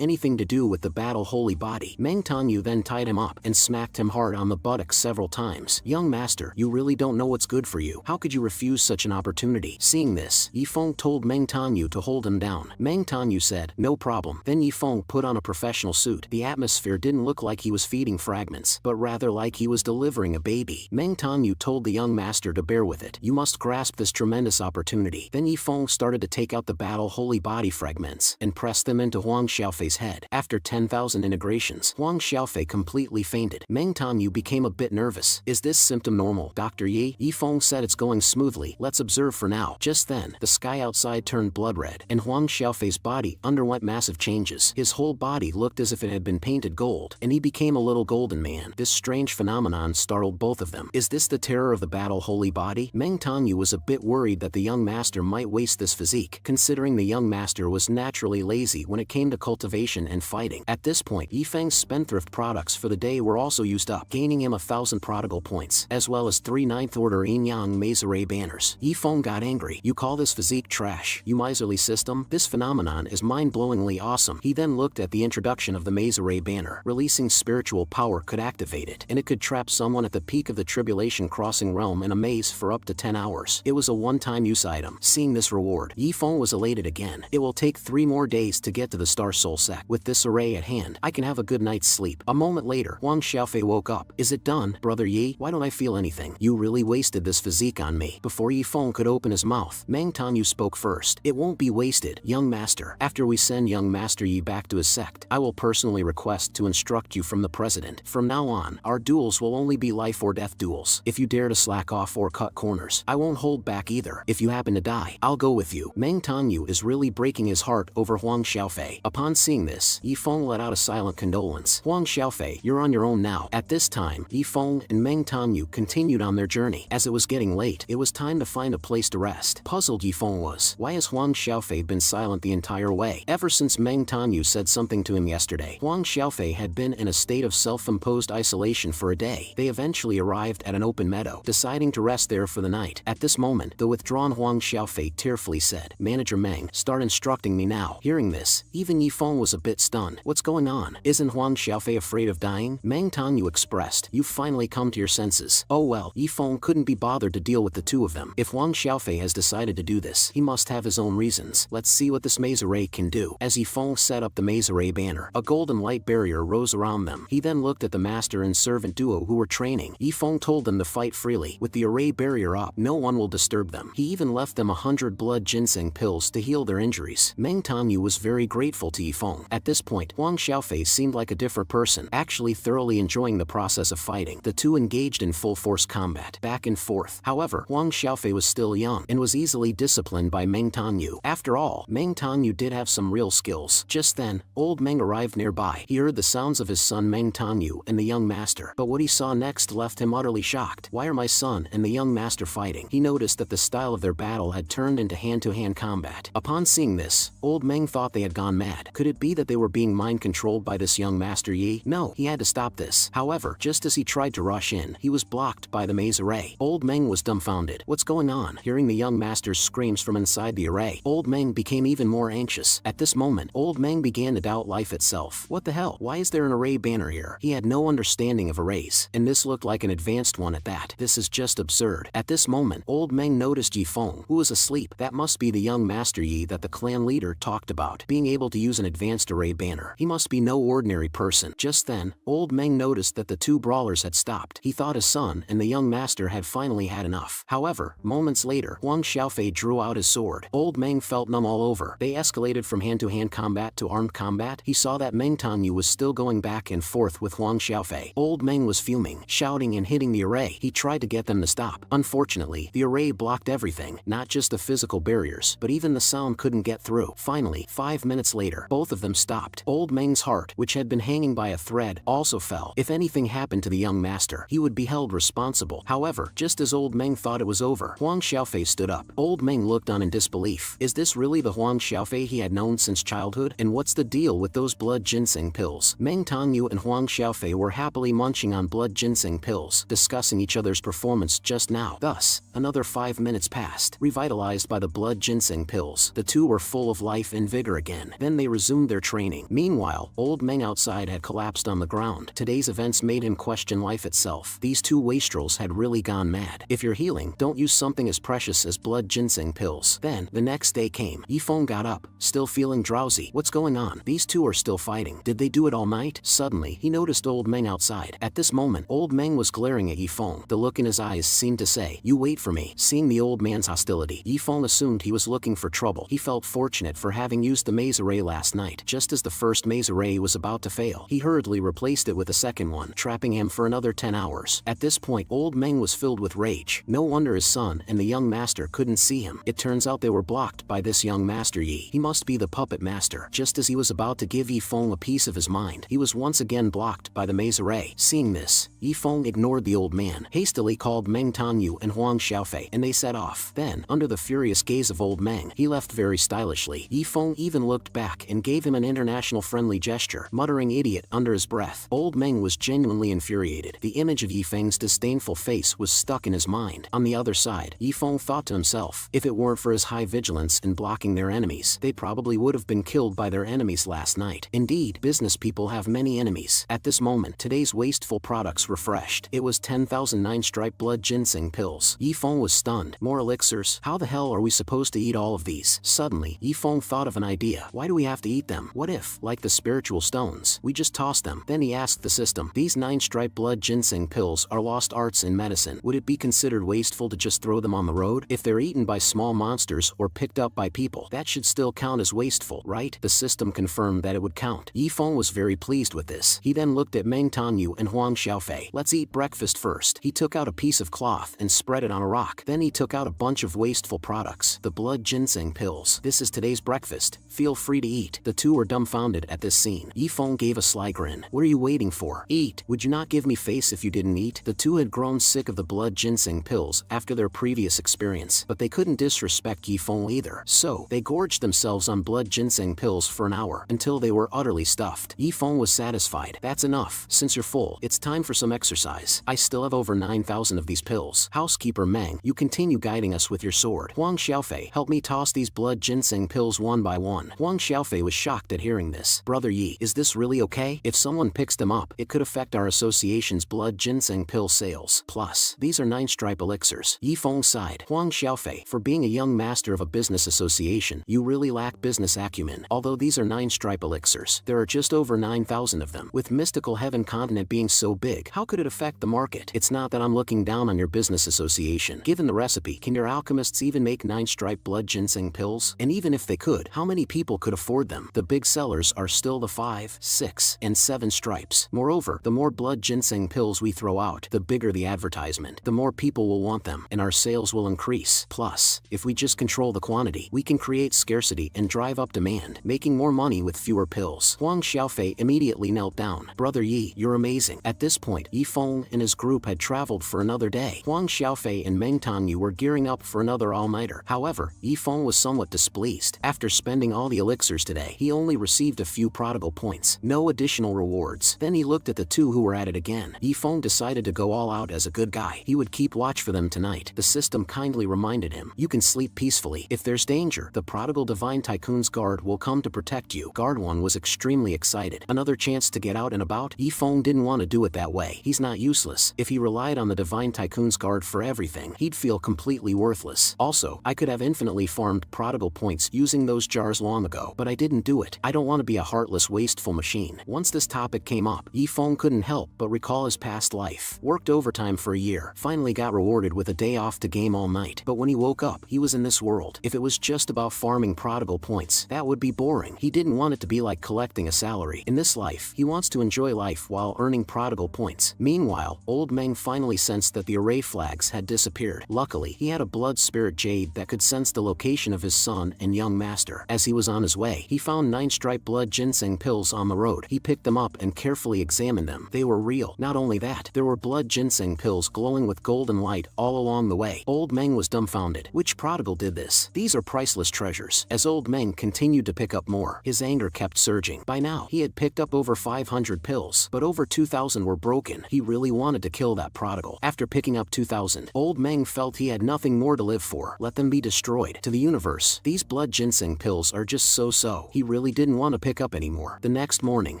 anything to do with the battle holy body. Meng Tanyu then tied him up and smacked him hard on the buttocks several times. Young master, you really don't know what's good for you. How could you refuse such an opportunity? Seeing this, Yi Feng told Meng Tanyu to hold him down. Meng Tanyu said, no problem. Then Yi Feng put on a professional suit. The atmosphere didn't look like he was feeding fragments, but rather like he was delivering a baby. Meng Tanyu told the young master to bear with it. You must grasp this tremendous opportunity. Then Yi Feng started to take out the battle holy body fragments and press them into Huang Xiaofei's head. After 10,000 integrations, Huang Xiaofei completely fainted. Meng Tanyu became a bit nervous. Is this symptom normal, Dr. Yi? Yi Feng said it's going smoothly. Let's observe for now. Just then, the sky outside turned blood red, and Huang Xiaofei's body underwent massive changes. His whole body looked as if it had been painted gold, and he became a little golden man. This strange phenomenon startled both of them. Is this the terror of the battle holy body? Meng Tanyu was a bit worried that the young master might waste this physique, considering the young master was naturally lazy when it came to cultivation aggression and fighting. At this point, Yifeng's spendthrift products for the day were also used up, gaining him 1,000 prodigal points, as well as 3 ninth-order Yin-Yang Maizare banners. Yifeng got angry. You call this physique trash, you miserly system? This phenomenon is mind-blowingly awesome. He then looked at the introduction of the Maizare banner. Releasing spiritual power could activate it, and it could trap someone at the peak of the tribulation crossing realm in a maze for up to 10 hours. It was a one-time use item. Seeing this reward, Yifeng was elated again. It will take 3 more days to get to the Star Soul Sect. With this array at hand, I can have a good night's sleep. A moment later, Huang Xiaofei woke up. Is it done, Brother Yi? Why don't I feel anything? You really wasted this physique on me. Before Yifeng could open his mouth, Meng Tangyu spoke first. It won't be wasted, young master. After we send young Master Yi back to his sect, I will personally request to instruct you from the president. From now on, our duels will only be life or death duels. If you dare to slack off or cut corners, I won't hold back either. If you happen to die, I'll go with you. Meng Tangyu is really breaking his heart over Huang Xiaofei. Upon seeing this, Yifeng let out a silent condolence. Huang Xiaofei, you're on your own now. At this time, Yifeng and Meng Tangyu continued on their journey. As it was getting late, it was time to find a place to rest. Puzzled Yifeng was, why has Huang Xiaofei been silent the entire way? Ever since Meng Tangyu said something to him yesterday, Huang Xiaofei had been in a state of self-imposed isolation for a day. They eventually arrived at an open meadow, deciding to rest there for the night. At this moment, the withdrawn Huang Xiaofei tearfully said, Manager Meng, start instructing me now. Hearing this, even Yifeng was a bit stunned. What's going on? Isn't Huang Xiaofei afraid of dying? Meng Tangyu expressed, you've finally come to your senses. Oh well, Yifeng couldn't be bothered to deal with the two of them. If Huang Xiaofei has decided to do this, he must have his own reasons. Let's see what this Maizare can do. As Yifeng set up the Maizare banner, a golden light barrier rose around them. He then looked at the master and servant duo who were training. Yifeng told them to fight freely. With the array barrier up, no one will disturb them. He even left them 100 blood ginseng pills to heal their injuries. Meng Tangyu was very grateful to Yifeng. At this point, Huang Xiaofei seemed like a different person, actually thoroughly enjoying the process of fighting. The two engaged in full-force combat, back and forth. However, Huang Xiaofei was still young, and was easily disciplined by Meng Tangyu. After all, Meng Tangyu did have some real skills. Just then, old Meng arrived nearby. He heard the sounds of his son Meng Tangyu and the young master, but what he saw next left him utterly shocked. Why are my son and the young master fighting? He noticed that the style of their battle had turned into hand-to-hand combat. Upon seeing this, old Meng thought they had gone mad. Could it be that they were being mind-controlled by this young Master Yi? No, he had to stop this. However, just as he tried to rush in, he was blocked by the maze array. Old Meng was dumbfounded. What's going on? Hearing the young master's screams from inside the array, old Meng became even more anxious. At this moment, old Meng began to doubt life itself. What the hell? Why is there an array banner here? He had no understanding of arrays, and this looked like an advanced one at that. This is just absurd. At this moment, old Meng noticed Yifeng, who was asleep. That must be the young Master Yi that the clan leader talked about, being able to use an advanced array banner. He must be no ordinary person. Just then, old Meng noticed that the two brawlers had stopped. He thought his son and the young master had finally had enough. However, moments later, Huang Xiaofei drew out his sword. Old Meng felt numb all over. They escalated from hand-to-hand combat to armed combat. He saw that Meng Tangyu was still going back and forth with Huang Xiaofei. Old Meng was fuming, shouting and hitting the array. He tried to get them to stop. Unfortunately, the array blocked everything, not just the physical barriers, but even the sound couldn't get through. Finally, 5 minutes later, both of them stopped. Old Meng's heart, which had been hanging by a thread, also fell. If anything happened to the young master, he would be held responsible. However, just as old Meng thought it was over, Huang Xiaofei stood up. Old Meng looked on in disbelief. Is this really the Huang Xiaofei he had known since childhood? And what's the deal with those blood ginseng pills? Meng Tangyu and Huang Xiaofei were happily munching on blood ginseng pills, discussing each other's performance just now. Thus, another 5 minutes passed. Revitalized by the blood ginseng pills, the two were full of life and vigor again. Then they resumed their training. Meanwhile, old Meng outside had collapsed on the ground. Today's events made him question life itself. These two wastrels had really gone mad. If you're healing, don't use something as precious as blood ginseng pills. Then, the next day came. Yifeng got up, still feeling drowsy. What's going on? These two are still fighting. Did they do it all night? Suddenly, he noticed old Meng outside. At this moment, old Meng was glaring at Yifeng. The look in his eyes seemed to say, you wait for me. Seeing the old man's hostility, Yifeng assumed he was looking for trouble. He felt fortunate for having used the maze array last night. Just as the first maze array was about to fail, he hurriedly replaced it with a second one, trapping him for another 10 hours. At this point, old Meng was filled with rage. No wonder his son and the young master couldn't see him. It turns out they were blocked by this young Master Yi. He must be the puppet master. Just as he was about to give Yifeng a piece of his mind, he was once again blocked by the maze array. Seeing this, Yifeng ignored the old man, hastily called Meng Tangyu and Huang Xiaofei, and they set off. Then, under the furious gaze of old Meng, he left very stylishly. Yifeng even looked back and gave him an international friendly gesture, muttering idiot under his breath. Old Meng was genuinely infuriated. The image of Yifeng's disdainful face was stuck in his mind. On the other side, Yifeng thought to himself, if it weren't for his high vigilance in blocking their enemies, they probably would have been killed by their enemies last night. Indeed, business people have many enemies. At this moment, today's wasteful products refreshed. It was 10,000 9-stripe blood ginseng pills. Yifeng was stunned. More elixirs? How the hell are we supposed to eat all of these? Suddenly, Yifeng thought of an idea. Why do we have to eat them? What if, like the spiritual stones, we just toss them? Then he asked the system, these 9-stripe blood ginseng pills are lost arts in medicine. Would it be considered wasteful to just throw them on the road? If they're eaten by small monsters or picked up by people, that should still count as wasteful, right? The system confirmed that it would count. Yifeng was very pleased with this. He then looked at Meng Tanyu and Huang Xiaofei. Let's eat breakfast first. He took out a piece of cloth and spread it on a rock. Then he took out a bunch of wasteful products. The blood ginseng pills. This is today's breakfast. Feel free to eat. The two were dumbfounded at this scene. Yifeng gave a sly grin. What are you waiting for? Eat. Would you not give me face if you didn't eat? The two had grown sick of the blood ginseng pills after their previous experience, but they couldn't disrespect Yifeng either. So, they gorged themselves on blood ginseng pills for an hour until they were utterly stuffed. Yifeng was satisfied. That's enough. Since you're full, it's time for some exercise. I still have over 9,000 of these pills. Housekeeper Meng, you continue guiding us with your sword. Huang Xiaofei, help me toss these blood ginseng pills one by one. Huang Xiaofei was shocked at hearing this. Brother Yi, is this really okay? If someone picks them up, it could affect our association's blood ginseng pill sales. Plus, these are 9-stripe elixirs. Yifeng sighed. Huang Xiaofei, for being a young master of a business association, you really lack business acumen. Although these are 9-stripe elixirs, there are just over 9,000 of them. With mystical heaven continent being so big, how could it affect the market? It's not that I'm looking down on your business association. Given the recipe, can your alchemists even make 9-stripe blood ginseng pills? And even if they could, how many people could afford them? The big sellers are still the 5, 6, and 7 stripes. Moreover, the more blood ginseng pills we throw out, the bigger the advertisement, the more people will want them, and our sales will increase. Plus, if we just control the quantity, we can create scarcity and drive up demand, making more money with fewer pills. Huang Xiaofei immediately knelt down. Brother Yi, you're amazing. At this point, Yifeng and his group had traveled for another day. Huang Xiaofei and Meng Tanyu were gearing up for another all-nighter. However, Yifeng was somewhat displeased. After spending all the elixirs today, he only received a few prodigal points, no additional rewards. Then he looked at the two who were at it again. Yifeng decided to go all out as a good guy. He would keep watch for them tonight. The system kindly reminded him, you can sleep peacefully. If there's danger, the prodigal Divine Tycoon's guard will come to protect you. Guard 1 was extremely excited. Another chance to get out and about? Yifeng didn't want to do it that way. He's not useless. If he relied on the Divine Tycoon's guard for everything, he'd feel completely worthless. Also, I could have infinitely farmed prodigal points using those jars long ago, but I didn't do it. I don't want to be a heartless, wasteful machine. Once this topic came up, Yifeng couldn't help but recall his past life. Worked overtime for a year, finally got rewarded with a day off to game all night. But when he woke up, he was in this world. If it was just about farming prodigal points, that would be boring. He didn't want it to be like collecting a salary. In this life, he wants to enjoy life while earning prodigal points. Meanwhile, Old Meng finally sensed that the array flags had disappeared. Luckily, he had a blood spirit jade that could sense the location of his son and young master. As he was on his way, he found 9-stripe blood ginseng pills on the road. He picked them up and carefully examined them. They were real. Not only that, there were blood ginseng pills glowing with golden light all along the way. Old Meng was dumbfounded. Which prodigal did this? These are priceless treasures. As Old Meng continued to pick up more, his anger kept surging. By now, he had picked up over 500 pills, but over 2,000 were broken. He really wanted to kill that prodigal. After picking up 2,000, Old Meng felt he had nothing more to live for. Let them be destroyed. To the universe, these blood ginseng pills are just so-so. He really didn't want to pick up anymore. The next morning,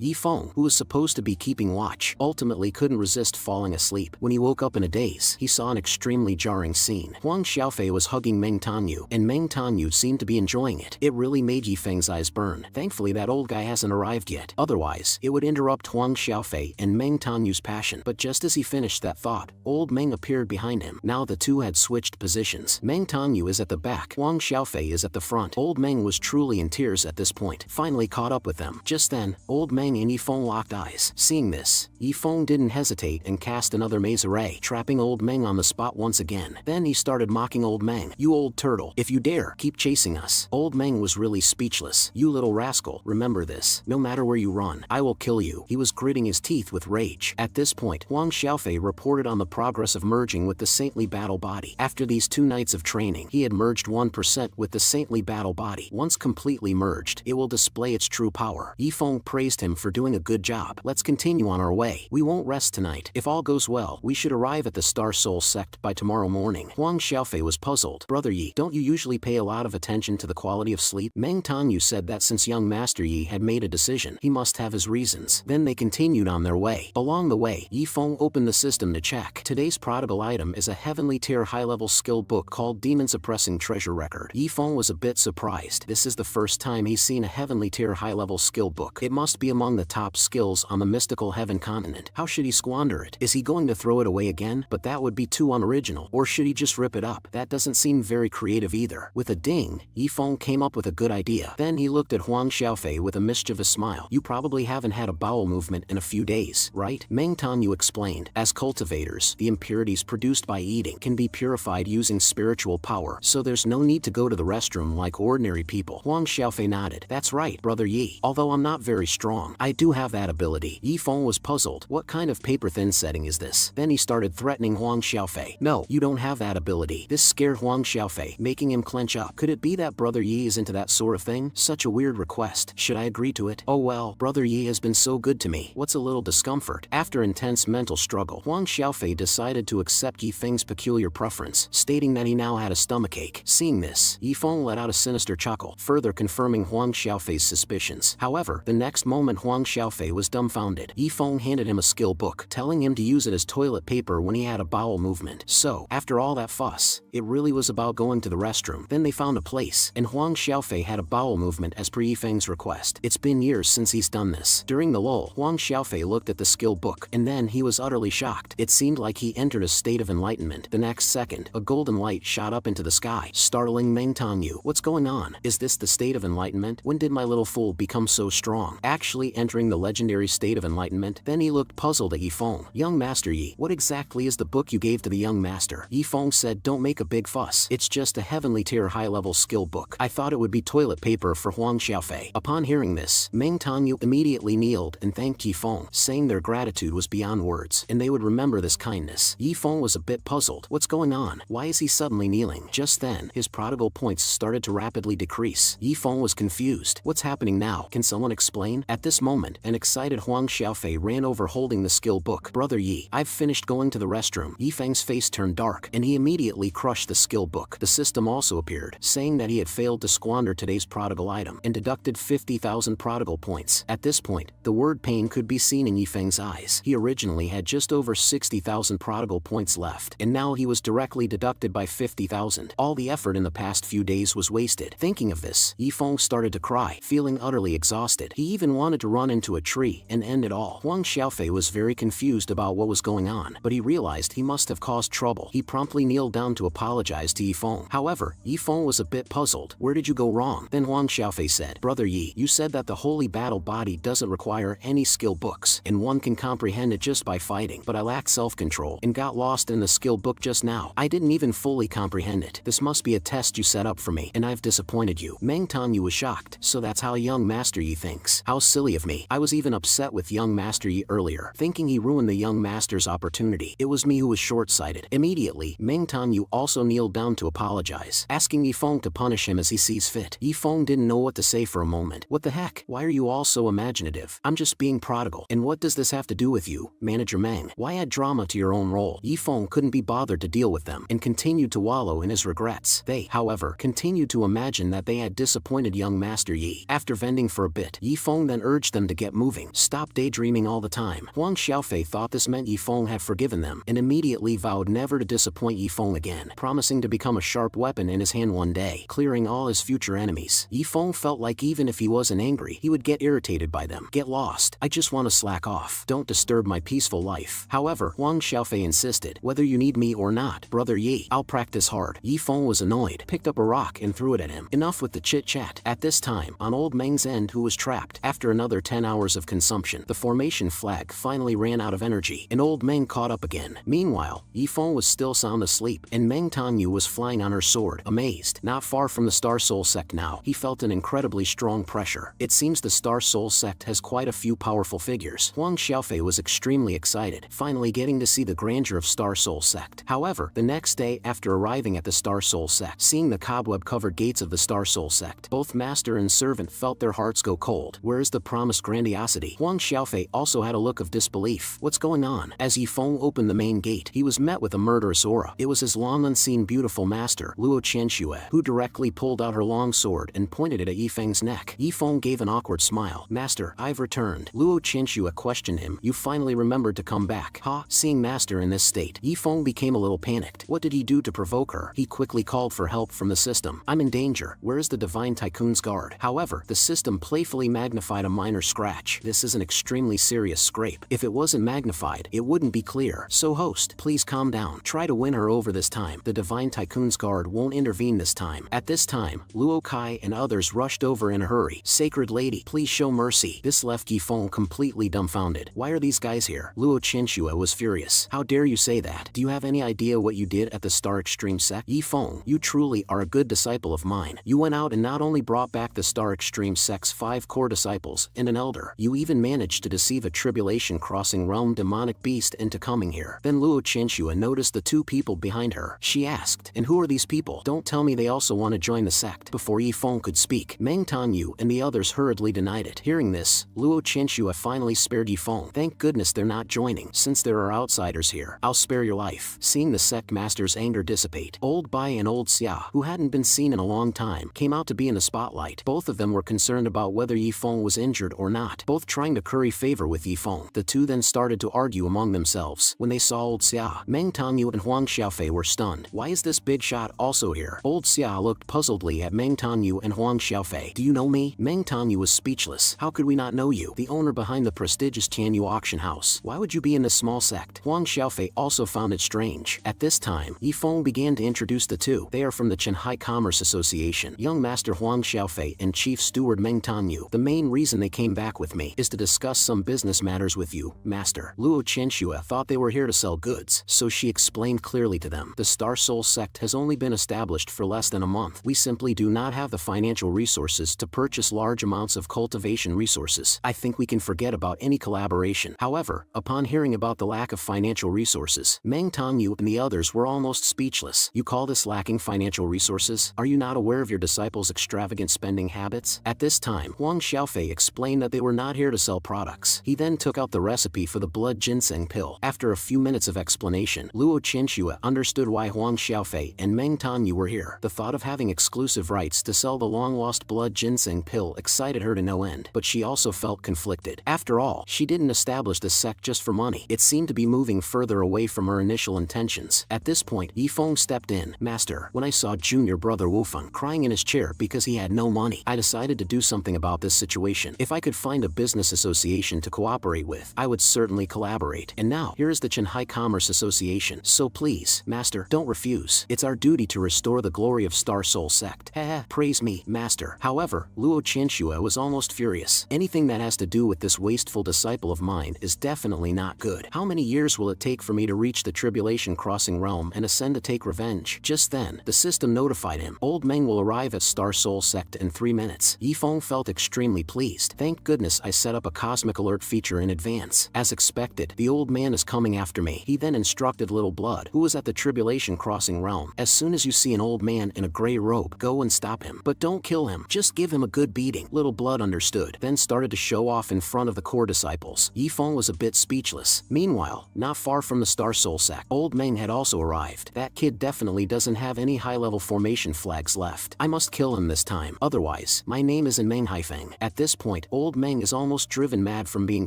Yifeng, who was supposed to be keeping watch, ultimately couldn't resist falling asleep. When he woke up in a daze, he saw an extremely jarring scene. Huang Xiaofei was hugging Meng Tanyu, and Meng Tanyu seemed to be enjoying it. It really made Yifeng's eyes burn. Thankfully, that old guy hasn't arrived yet. Otherwise, it would interrupt Huang Xiaofei and Meng Tanyu's passion. But just as he finished that thought, Old Meng appeared behind him. Now the two had switched positions. Meng Tanyu is at the back, Huang Xiaofei is at the front. Old Meng was truly in tears at this point, finally caught up with them. Just then, Old Meng and Yifeng locked eyes. Seeing this, Yifeng didn't hesitate and cast another maze array, trapping Old Meng on the spot once again. Then he started mocking Old Meng. You old turtle, if you dare, keep chasing us. Old Meng was really speechless. You little rascal, remember this. No matter where you run, I will kill you. He was gritting his teeth with rage. At this point, Huang Xiaofei reported on the progress of merging with the saintly battle body. After these 2 nights of training, he had merged 1% with the saintly battle body. Once completely merged, it will display display its true power. Yifeng praised him for doing a good job. Let's continue on our way. We won't rest tonight. If all goes well, we should arrive at the Star Soul sect by tomorrow morning. Huang Xiaofei was puzzled. Brother Yi, don't you usually pay a lot of attention to the quality of sleep? Meng Tangyu said that since young Master Yi had made a decision, he must have his reasons. Then they continued on their way. Along the way, Yifeng opened the system to check. Today's prodigal item is a heavenly tier high-level skill book called Demon Suppressing Treasure Record. Yifeng was a bit surprised. This is the first time he's seen a heavenly tier high-level skill book. It must be among the top skills on the mystical heaven continent. How should he squander it? Is he going to throw it away again? But that would be too unoriginal. Or should he just rip it up? That doesn't seem very creative either. With a ding, Yifeng came up with a good idea. Then he looked at Huang Xiaofei with a mischievous smile. You probably haven't had a bowel movement in a few days, right? Meng Tangyu explained. As cultivators, the impurities produced by eating can be purified using spiritual power, so there's no need to go to the restroom like ordinary people. Huang Xiaofei nodded. That's right, Brother Yi. Although I'm not very strong, I do have that ability. Yifeng was puzzled. What kind of paper-thin setting is this? Then he started threatening Huang Xiaofei. No, you don't have that ability. This scared Huang Xiaofei, making him clench up. Could it be that Brother Yi is into that sort of thing? Such a weird request. Should I agree to it? Oh well, Brother Yi has been so good to me. What's a little discomfort? After intense mental struggle, Huang Xiaofei decided to accept Yifeng's peculiar preference, stating that he now had a stomachache. Seeing this, Yifeng let out a sinister chuckle, further confirming Huang Xiaofei's suspicions. However, the next moment Huang Xiaofei was dumbfounded. Yifeng handed him a skill book, telling him to use it as toilet paper when he had a bowel movement. So, after all that fuss, it really was about going to the restroom. Then they found a place, and Huang Xiaofei had a bowel movement as per Yifeng's request. It's been years since he's done this. During the lull, Huang Xiaofei looked at the skill book, and then he was utterly shocked. It seemed like he entered a state of enlightenment. The next second, a golden light shot up into the sky, startling Meng Tangyu. What's going on? Is this the state of enlightenment? When did my little fool become so strong? Actually entering the legendary state of enlightenment? Then he looked puzzled at Yifeng. Young Master Yi, what exactly is the book you gave to the young master? Yifeng said, don't make a big fuss. It's just a heavenly tier high-level skill book. I thought it would be toilet paper for Huang Xiaofei. Upon hearing this, Meng Tangyu immediately kneeled and thanked Yifeng, saying their gratitude was beyond words, and they would remember this kindness. Yifeng was a bit puzzled. What's going on? Why is he suddenly kneeling? Just then, his prodigal points started to rapidly decrease. Yifeng was confused. What's happening now? Can someone explain? At this moment, an excited Huang Xiaofei ran over holding the skill book. Brother Yi, I've finished going to the restroom. Yifeng's face turned dark, and he immediately crushed the skill book. The system also appeared, saying that he had failed to squander today's prodigal item, and deducted 50,000 prodigal points. At this point, the word pain could be seen in Yifeng's eyes. He originally had just over 60,000 prodigal points left, and now he was directly deducted by 50,000. All the effort in the past few days was wasted. Thinking of this, Yifeng started to cry, feeling utterly exhausted. He even wanted to run into a tree and end it all. Huang Xiaofei was very confused about what was going on, but he realized he must have caused trouble. He promptly kneeled down to apologize to Yifeng. However, Yifeng was a bit puzzled. Where did you go wrong? Then Huang Xiaofei said, Brother Yi, you said that the holy battle body doesn't require any skill books, and one can comprehend it just by fighting, but I lack self-control and got lost in the skill book just now. I didn't even fully comprehend it. This must be a test you set up for me, and I've disappointed you. Meng Tangyu was shocked. So that's how young Master Yi thinks. How silly of me. I was even upset with young Master Yi earlier, thinking he ruined the young master's opportunity. It was me who was short-sighted. Immediately, Meng Tangyu also kneeled down to apologize, asking Yifeng to punish him as he sees fit. Yifeng didn't know what to say for a moment. What the heck? Why are you all so imaginative? I'm just being prodigal. And what does this have to do with you, Manager Meng? Why add drama to your own role? Yifeng couldn't be bothered to deal with them, and continued to wallow in his regrets. They, however, continued to imagine that they had disappointed young Master Yi. After venting for a bit, Yifeng then urged them to get moving. Stop daydreaming all the time. Huang Xiaofei thought this meant Yifeng had forgiven them, and immediately vowed never to disappoint Yifeng again, promising to become a sharp weapon in his hand one day, clearing all his future enemies. Yifeng felt like even if he wasn't angry, he would get irritated by them. Get lost. I just want to slack off. Don't disturb my peaceful life. However, Huang Xiaofei insisted, whether you need me or not, Brother Yi, I'll practice hard. Yifeng was annoyed, picked up a rock and threw it at him. Enough with the chit-chat. At this time, on old Meng's end, who was trapped, after another 10 hours of consumption, the formation flag finally ran out of energy, and old Meng caught up again. Meanwhile, Yifeng was still sound asleep, and Meng Tangyu was flying on her sword, amazed. Not far from the Star Soul sect now, he felt an incredibly strong pressure. It seems the Star Soul sect has quite a few powerful figures. Huang Xiaofei was extremely excited, finally getting to see the grandeur of Star Soul sect. However, the next day after arriving at the Star Soul sect, seeing the cobweb-covered gates of the Star Soul sect, both master and servant servant felt their hearts go cold. Where is the promised grandiosity? Huang Xiaofei also had a look of disbelief. What's going on? As Yifeng opened the main gate, he was met with a murderous aura. It was his long-unseen beautiful master, Luo Qianxue, who directly pulled out her long sword and pointed it at Yifeng's neck. Yifeng gave an awkward smile. Master, I've returned. Luo Qianxue questioned him. You finally remembered to come back. Ha! Seeing Master in this state, Yifeng became a little panicked. What did he do to provoke her? He quickly called for help from the system. I'm in danger. Where is the Divine Tycoon's guard? However, the system playfully magnified a minor scratch. This is an extremely serious scrape. If it wasn't magnified, it wouldn't be clear. So host, please calm down. Try to win her over this time. The Divine Tycoon's guard won't intervene this time. At this time, Luo Kai and others rushed over in a hurry. Sacred lady, please show mercy. This left Yifeng completely dumbfounded. Why are these guys here? Luo Qianxue was furious. How dare you say that? Do you have any idea what you did at the Star Extreme sect? Yifeng, you truly are a good disciple of mine. You went out and not only brought back the Star Extreme sect's 5 core disciples and an elder, you even managed to deceive a tribulation crossing realm demonic beast into coming here. Then Luo Qianxue noticed the 2 people behind her. She asked, and who are these people? Don't tell me they also want to join the sect. Before Yifeng could speak, Meng Tanyu and the others hurriedly denied it. Hearing this, Luo Qianxue finally spared Yifeng. Thank goodness they're not joining. Since there are outsiders here, I'll spare your life. Seeing the sect master's anger dissipate, Old Bai and Old Xia, who hadn't been seen in a long time, came out to be in the spotlight. Both of them were concerned about whether Yifeng was injured or not, both trying to curry favor with Yifeng. The two then started to argue among themselves. When they saw Old Xia, Meng Tanyu and Huang Xiaofei were stunned. Why is this big shot also here? Old Xia looked puzzledly at Meng Tanyu and Huang Xiaofei. Do you know me? Meng Tanyu was speechless. How could we not know you? The owner behind the prestigious Tianyu auction house. Why would you be in this small sect? Huang Xiaofei also found it strange. At this time, Yifeng began to introduce the two. They are from the Shanghai Commerce Association. Young Master Huang Xiaofei and Chief Steward Meng Tanyu. The main reason they came back with me is to discuss some business matters with you, Master. Luo Qianxue thought they were here to sell goods, so she explained clearly to them. The Star Soul sect has only been established for less than a month. We simply do not have the financial resources to purchase large amounts of cultivation resources. I think we can forget about any collaboration. However, upon hearing about the lack of financial resources, Meng Tanyu and the others were almost speechless. You call this lacking financial resources? Are you not aware of your disciples' extravagant spending habits? At this time, Huang Xiaofei explained that they were not here to sell products. He then took out the recipe for the blood ginseng pill. After a few minutes of explanation, Luo Qianxue understood why Huang Xiaofei and Meng Tanyu were here. The thought of having exclusive rights to sell the long-lost blood ginseng pill excited her to no end, but she also felt conflicted. After all, she didn't establish the sect just for money. It seemed to be moving further away from her initial intentions. At this point, Yifeng stepped in. Master, when I saw junior brother Wufeng crying in his chair because he had no money, I decided to do something about this situation. If I could find a business association to cooperate with, I would certainly collaborate. And now, here is the Shanghai Commerce Association. So please, Master, don't refuse. It's our duty to restore the glory of Star Soul sect. Heh, praise me, Master. However, Luo Qianxue was almost furious. Anything that has to do with this wasteful disciple of mine is definitely not good. How many years will it take for me to reach the tribulation crossing realm and ascend to take revenge? Just then, the system notified him. Old Meng will arrive at Star Soul sect in 3 minutes. Yifeng felt extremely pleased. Thank goodness I set up a cosmic alert feature in advance. As expected, the old man is coming after me. He then instructed Little Blood, who was at the tribulation crossing realm. As soon as you see an old man in a gray robe, go and stop him. But don't kill him. Just give him a good beating. Little Blood understood, then started to show off in front of the core disciples. Yifeng was a bit speechless. Meanwhile, not far from the Star Soul sect, Old Meng had also arrived. That kid definitely doesn't have any high-level formation flags left. I must kill him this time. Otherwise, my name isn't Meng Haifeng. At this point, Old Meng is almost driven mad from being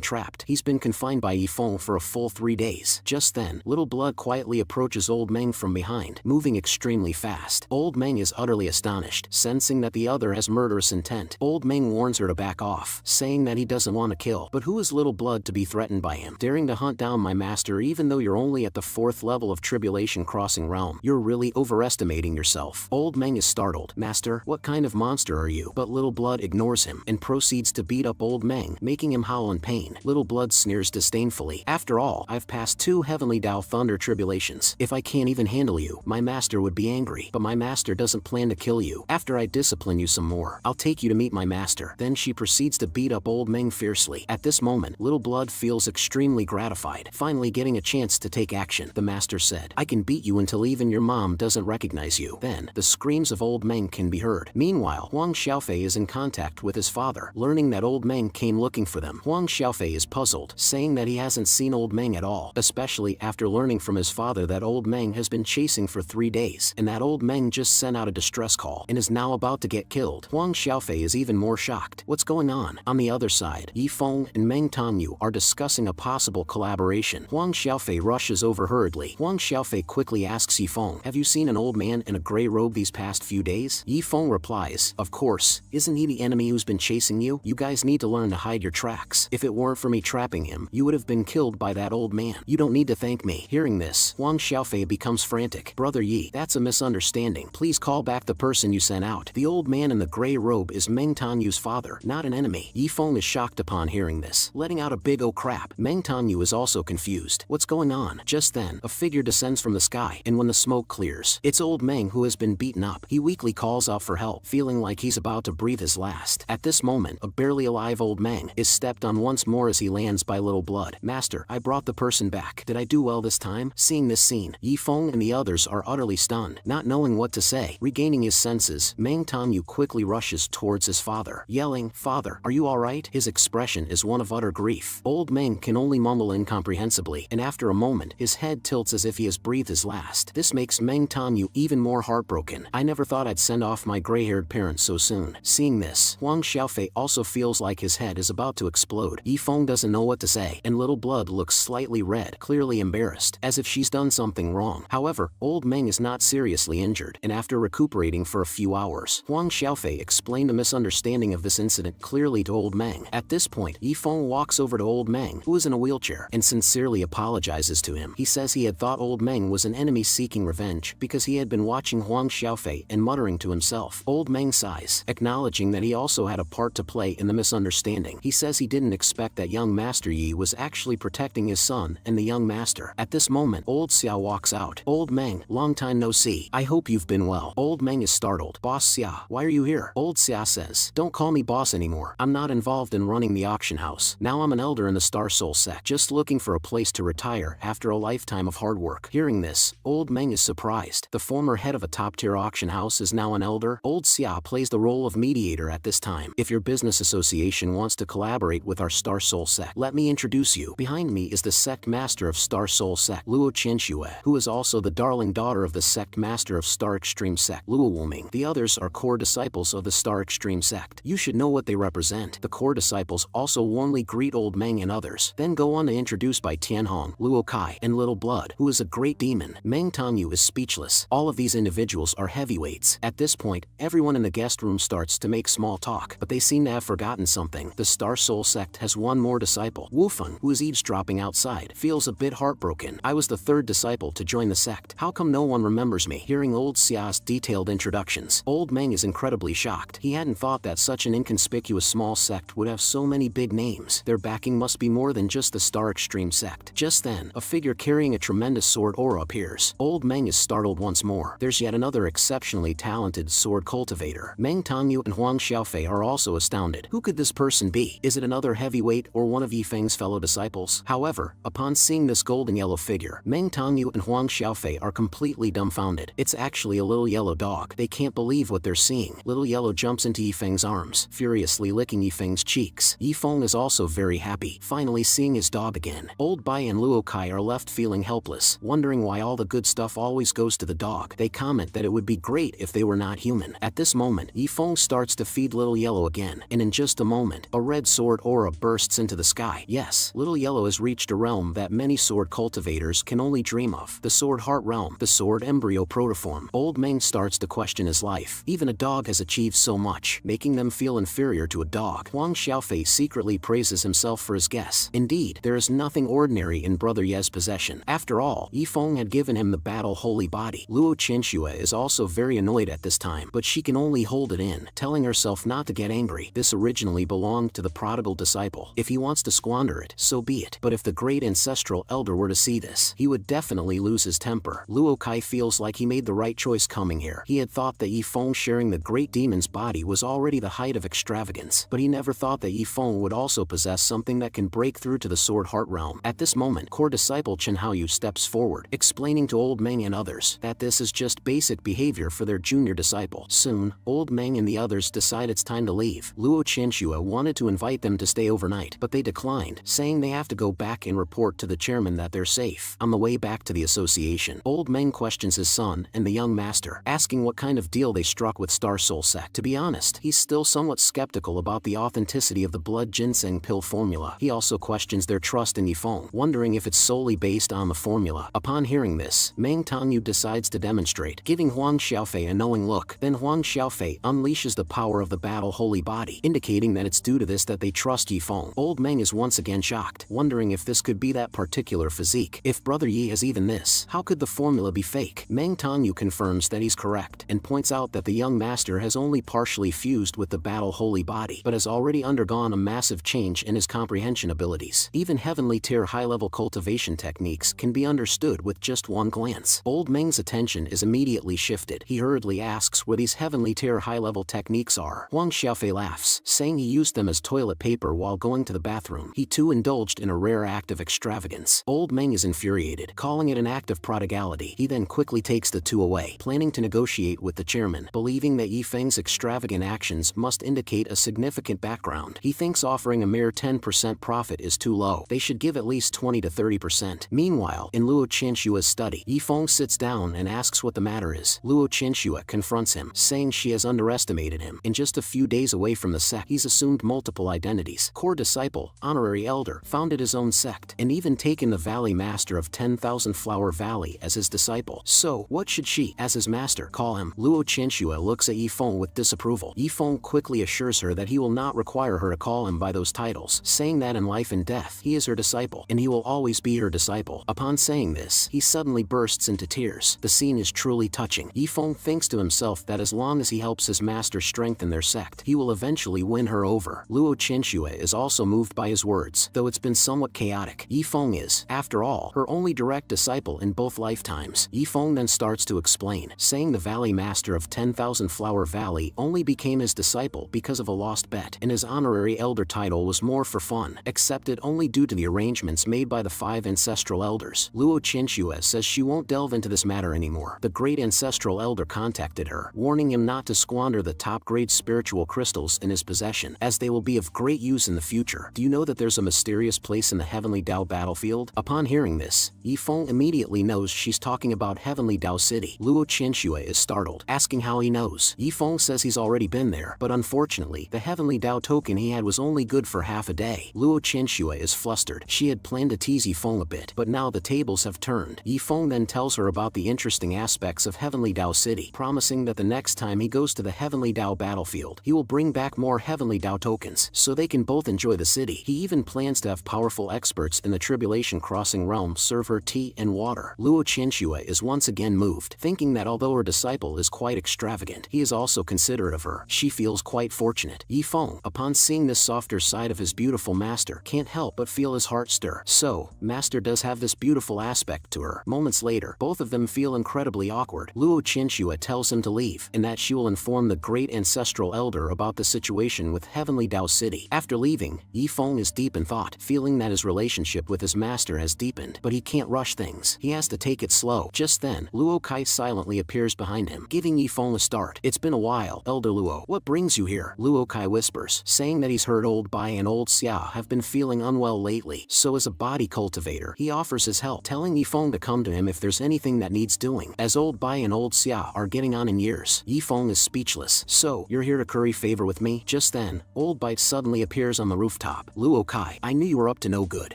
trapped. He's been confined by Yifeng for a full 3 days. Just then, Little Blood quietly approaches Old Meng from behind, moving extremely fast. Old Meng is utterly astonished, sensing that the other has murderous intent. Old Meng warns her to back off, saying that he doesn't want to kill. But who is Little Blood to be threatened by him? Daring to hunt down my master even though you're only at the 4th level of tribulation crossing realm. You're really overestimating yourself. Old Meng is startled. Master, what kind of monster are you? But Little Blood ignores him and proceeds to beat up Old Meng, making him howl in pain. Little Blood sneers disdainfully. After all, I've passed 2 Heavenly Dao Thunder tribulations. If I can't even handle you, my master would be angry. But my master doesn't plan to kill you. After I discipline you some more, I'll take you to meet my master. Then she proceeds to beat up Old Meng fiercely. At this moment, Little Blood feels extremely gratified, finally getting a chance to take action. The master said, I can beat you until even your mom doesn't recognize you. Then, the screams of Old Meng can be heard. Meanwhile, Huang Xiaofei is in contact with his father. Learning that Old Meng came looking for them, Huang Xiaofei is puzzled, saying that he hasn't seen Old Meng at all, especially after learning from his father that Old Meng has been chasing for 3 days, and that Old Meng just sent out a distress call and is now about to get killed. Huang Xiaofei is even more shocked. What's going on? On the other side, Yi Feng and Meng Tongyu are discussing a possible collaboration. Huang Xiaofei rushes over hurriedly. Huang Xiaofei quickly asks Yi Feng, "Have you seen an old man in a gray robe these past few days?" Yi Feng replies, "Of course. Isn't he the enemy who's been chasing you? You guys need to learn to hide your tracks. If it weren't for me trapping him, you would have been killed by that old man. You don't need to thank me." Hearing this, Huang Xiaofei becomes frantic. "Brother Yi, that's a misunderstanding. Please call back the person you sent out. The old man in the gray robe is Meng Tonyu's father, not an enemy." Yi Feng is shocked upon hearing this, letting out a big "oh crap." Meng Tonyu is also confused. What's going on? Just then, a figure descends from the sky, and when the smoke clears, it's Old Meng who has been beaten up. He weakly calls out for help, feeling like he's about to breathe his last. At this moment, a barely alive Old Meng is stepped on once more as he lands by Little Blood. "Master, I brought the person back. Did I do well this time?" Seeing this scene, Yi Feng and the others are utterly stunned, not knowing what to say. Regaining his senses, Meng Tongyu quickly rushes towards his father, yelling, "Father, are you alright?" His expression is one of utter grief. Old Meng can only mumble incomprehensibly, and after a moment, his head tilts as if he has breathed his last. This makes Meng Tongyu even more heartbroken. "I never thought I'd send off my gray-haired parents so soon." Seeing this, Huang Xiaofei also feels like his head is about to explode. Yi Feng doesn't know what to say, and Little Blood looks slightly red, clearly embarrassed, as if she's done something wrong. However, Old Meng is not seriously injured, and after recuperating for a few hours, Huang Xiaofei explained the misunderstanding of this incident clearly to Old Meng. At this point, Yi Feng walks over to Old Meng, who is in a wheelchair, and sincerely apologizes to him. He says he had thought Old Meng was an enemy seeking revenge because he had been watching Huang Xiaofei and muttering to himself. Old Meng sighs, acknowledging that he also had a part to play in the misunderstanding. He says he didn't expect that young Master Yi was actually protecting his son and the young master. At this moment, Old Xia walks out. "Old Meng, long time no see. I hope you've been well." Old Meng is startled. "Boss Xia, why are you here?" Old Xia says, "Don't call me boss anymore. I'm not involved in running the auction house. Now I'm an elder in the Star Soul sect, just looking for a place to retire after a lifetime of hard work." Hearing this, Old Meng is surprised. The former head of a top-tier auction house is now an elder. Old Xia plays the role of mediator at this time. "If your business association wants to collaborate with our Star Soul sect, let me introduce you. Behind me is the sect master of Star Soul sect, Luo Qianxue, who is also the darling daughter of the sect master of Star Extreme sect, Luo Wuming. The others are core disciples of the Star Extreme sect. You should know what they represent." The core disciples also warmly greet Old Meng and others, then go on to introduce by Tianhong, Luo Kai, and Little Blood, who is a great demon. Meng Tongyu is speechless. All of these individuals are heavyweights. At this point, everyone in the guest room starts to make small talk, but they seem to have forgotten something. The Star Soul sect has one more disciple. Wufeng, who is eavesdropping outside, feels a bit heartbroken. "I was the third disciple to join the sect. How come no one remembers me?" Hearing Old Xia's detailed introductions, Old Meng is incredibly shocked. He hadn't thought that such an inconspicuous small sect would have so many big names. Their backing must be more than just the Star Extreme sect. Just then, a figure carrying a tremendous sword aura appears. Old Meng is startled once more. There's yet another exceptionally talented sword cultivator. Meng Tongyu and Huang Xiaofei are also astounded. Who could this person be? Is it another heavyweight or one of Yi Feng's fellow disciples? However, upon seeing this golden yellow figure, Meng Tongyu and Huang Xiaofei are completely dumbfounded. It's actually a little yellow dog. They can't believe what they're seeing. Little Yellow jumps into Yi Feng's arms, furiously licking Yi Feng's cheeks. Yi Feng is also very happy, finally seeing his dog again. Old Bai and Luo Kai are left feeling helpless, wondering why all the good stuff always goes to the dog. They comment that it would be great if they were not human. At this moment, Yi Feng starts to feed Little Yellow again, and in just a moment, a red sword aura bursts into the sky. Yes, Little Yellow has reached a realm that many sword cultivators can only dream of. The Sword Heart realm, the Sword Embryo Protoform. Old Meng starts to question his life. Even a dog has achieved so much, making them feel inferior to a dog. Huang Xiaofei secretly praises himself for his guess. Indeed, there is nothing ordinary in Brother Ye's possession. After all, Yi Feng had given him the battle holy body. Luo Qianxue is also very annoyed at this time, but she can only hold it in, telling herself not to get angry. This originally belonged to the prodigal disciple. If he wants to squander it, so be it. But if the great ancestral elder were to see this, he would definitely lose his temper. Luo Kai feels like he made the right choice coming here. He had thought that Yi Feng sharing the great demon's body was already the height of extravagance, but he never thought that Yi Feng would also possess something that can break through to the Sword Heart realm. At this moment, core disciple Chen Haoyu steps forward, explaining to Old Meng and others that this is just basic behavior for their junior disciple. Soon, Old Meng and the others decide it's time to leave. Luo Qianxue wanted to invite them to stay overnight, but they declined, saying they have to go back and report to the chairman that they're safe. On the way back to the association, Old Meng questions his son and the young master, asking what kind of deal they struck with Star Soul Sect. To be honest, he's still somewhat skeptical about the authenticity of the blood ginseng pill formula. He also questions their trust in Yifeng, wondering if it's solely based on the formula. Upon hearing this, Meng Tangyu decides to demonstrate, giving Huang Xiaofei a knowing look. Then Huang Xiaofei unleashes the power of the battle holy body, indicating that it's due to this that they trust Yifeng. Old Meng is once again shocked, wondering if this could be that particular physique. If Brother Yi has even this, how could the formula be fake? Meng Tangyu confirms that he's correct, and points out that the young master has only partially fused with the battle holy body, but has already undergone a massive change in his comprehension abilities. Even heavenly tier high-level cultivation techniques can be understood with just one glance. Old Meng's attention is immediately shifted. He hurriedly asks where these heavenly tier high-level techniques are. Huang Xiaofei laughs, saying he used them as toilet paper while going to the bathroom. He too indulged in a rare act of extravagance. Old Meng is infuriated, calling it an act of prodigality. He then quickly takes the two away, planning to negotiate with the chairman, believing that Yifeng's extravagant actions must indicate a significant background. He thinks offering a mere 10% profit is too low. They should give at least 20 to 30%. Meanwhile, in Luo Qianshue's study, Yifeng sits down and asks what the matter is. Luo Qianxue confronts him, saying she has underestimated him. In just a few days away from the sect, he's assumed multiple identities. Core disciple, honorary elder, founded his own sect, and even taken the Valley Master of 10,000 Flower Valley as his disciple. So, what should she, as his master, call him? Luo Qianxue looks at Yifeng with disapproval. Yifeng quickly assures her that he will not require her to call him by those titles, saying that in life and death, he is her disciple, and he will always be her disciple. Upon saying this, he suddenly bursts into tears. The scene is truly touching. Yifeng thinks to himself that as long as he helps his master strengthen their sect, he will eventually win her over. Luo Qianxue is also moved by his words, though it's been somewhat chaotic. Yifeng is, after all, her only direct disciple in both lifetimes. Yifeng then starts to explain, saying the Valley Master of 10,000 Flower Valley only became his disciple because of a lost bet, and his honorary elder title was more for fun, accepted only due to the arrangements made by the 5 ancestral elders. Luo Qianxue says she won't delve into this matter anymore. The great ancestral elder contacted her, warning him not to squander the top-grade spiritual crystals in his possession, as they will be of great use in the future. Do you know that there's a mysterious place in the Heavenly Dao battlefield? Upon hearing this, Yifeng immediately knows she's talking about Heavenly Dao City. Luo Qianxue is startled, asking how he knows. Yifeng says he's already been there, but unfortunately, the Heavenly Dao token he had was only good for half a day. Luo Qianxue is flustered. She had planned to tease Yifeng a bit, but now the tables have turned. Yifeng then tells her about the interesting aspects of Heavenly Dao City, promising that the next time he goes to the Heavenly Dao battlefield, he will bring back more Heavenly Dao tokens, so they can both enjoy the city. He even plans to have powerful experts in the Tribulation Crossing realm serve her tea and water. Luo Qianxue is once again moved, thinking that although her disciple is quite extravagant, he is also considerate of her. She feels quite fortunate. Yifeng, upon seeing this softer side of his beautiful master, can't help but feel his heart stir. So, master does have this beautiful aspect to her. Moments later, both of them feel incredibly awkward. Luo Qianxue tells him to leave, and that she will inform the great ancestral elder about the situation with Heavenly Dao City. After leaving, Yifeng is deep in thought, feeling that his relationship with his master has deepened, but he can't rush things. He has to take it slow. Just then, Luo Kai silently appears behind him, giving Yifeng a start. It's been a while, Elder Luo. What brings you here? Luo Kai whispers, saying that he's heard Old Bai and Old Xia have been feeling unwell lately, so as a body cultivator, he offers his help, telling Yifeng to come to him if there's anything that needs doing. As Old Bai and Old Xia are getting on in years, Yifeng is speechless. So, you're here to curry favor with me? Just then, Old Bai suddenly appears on the rooftop. Luo Kai, I knew you were up to no good.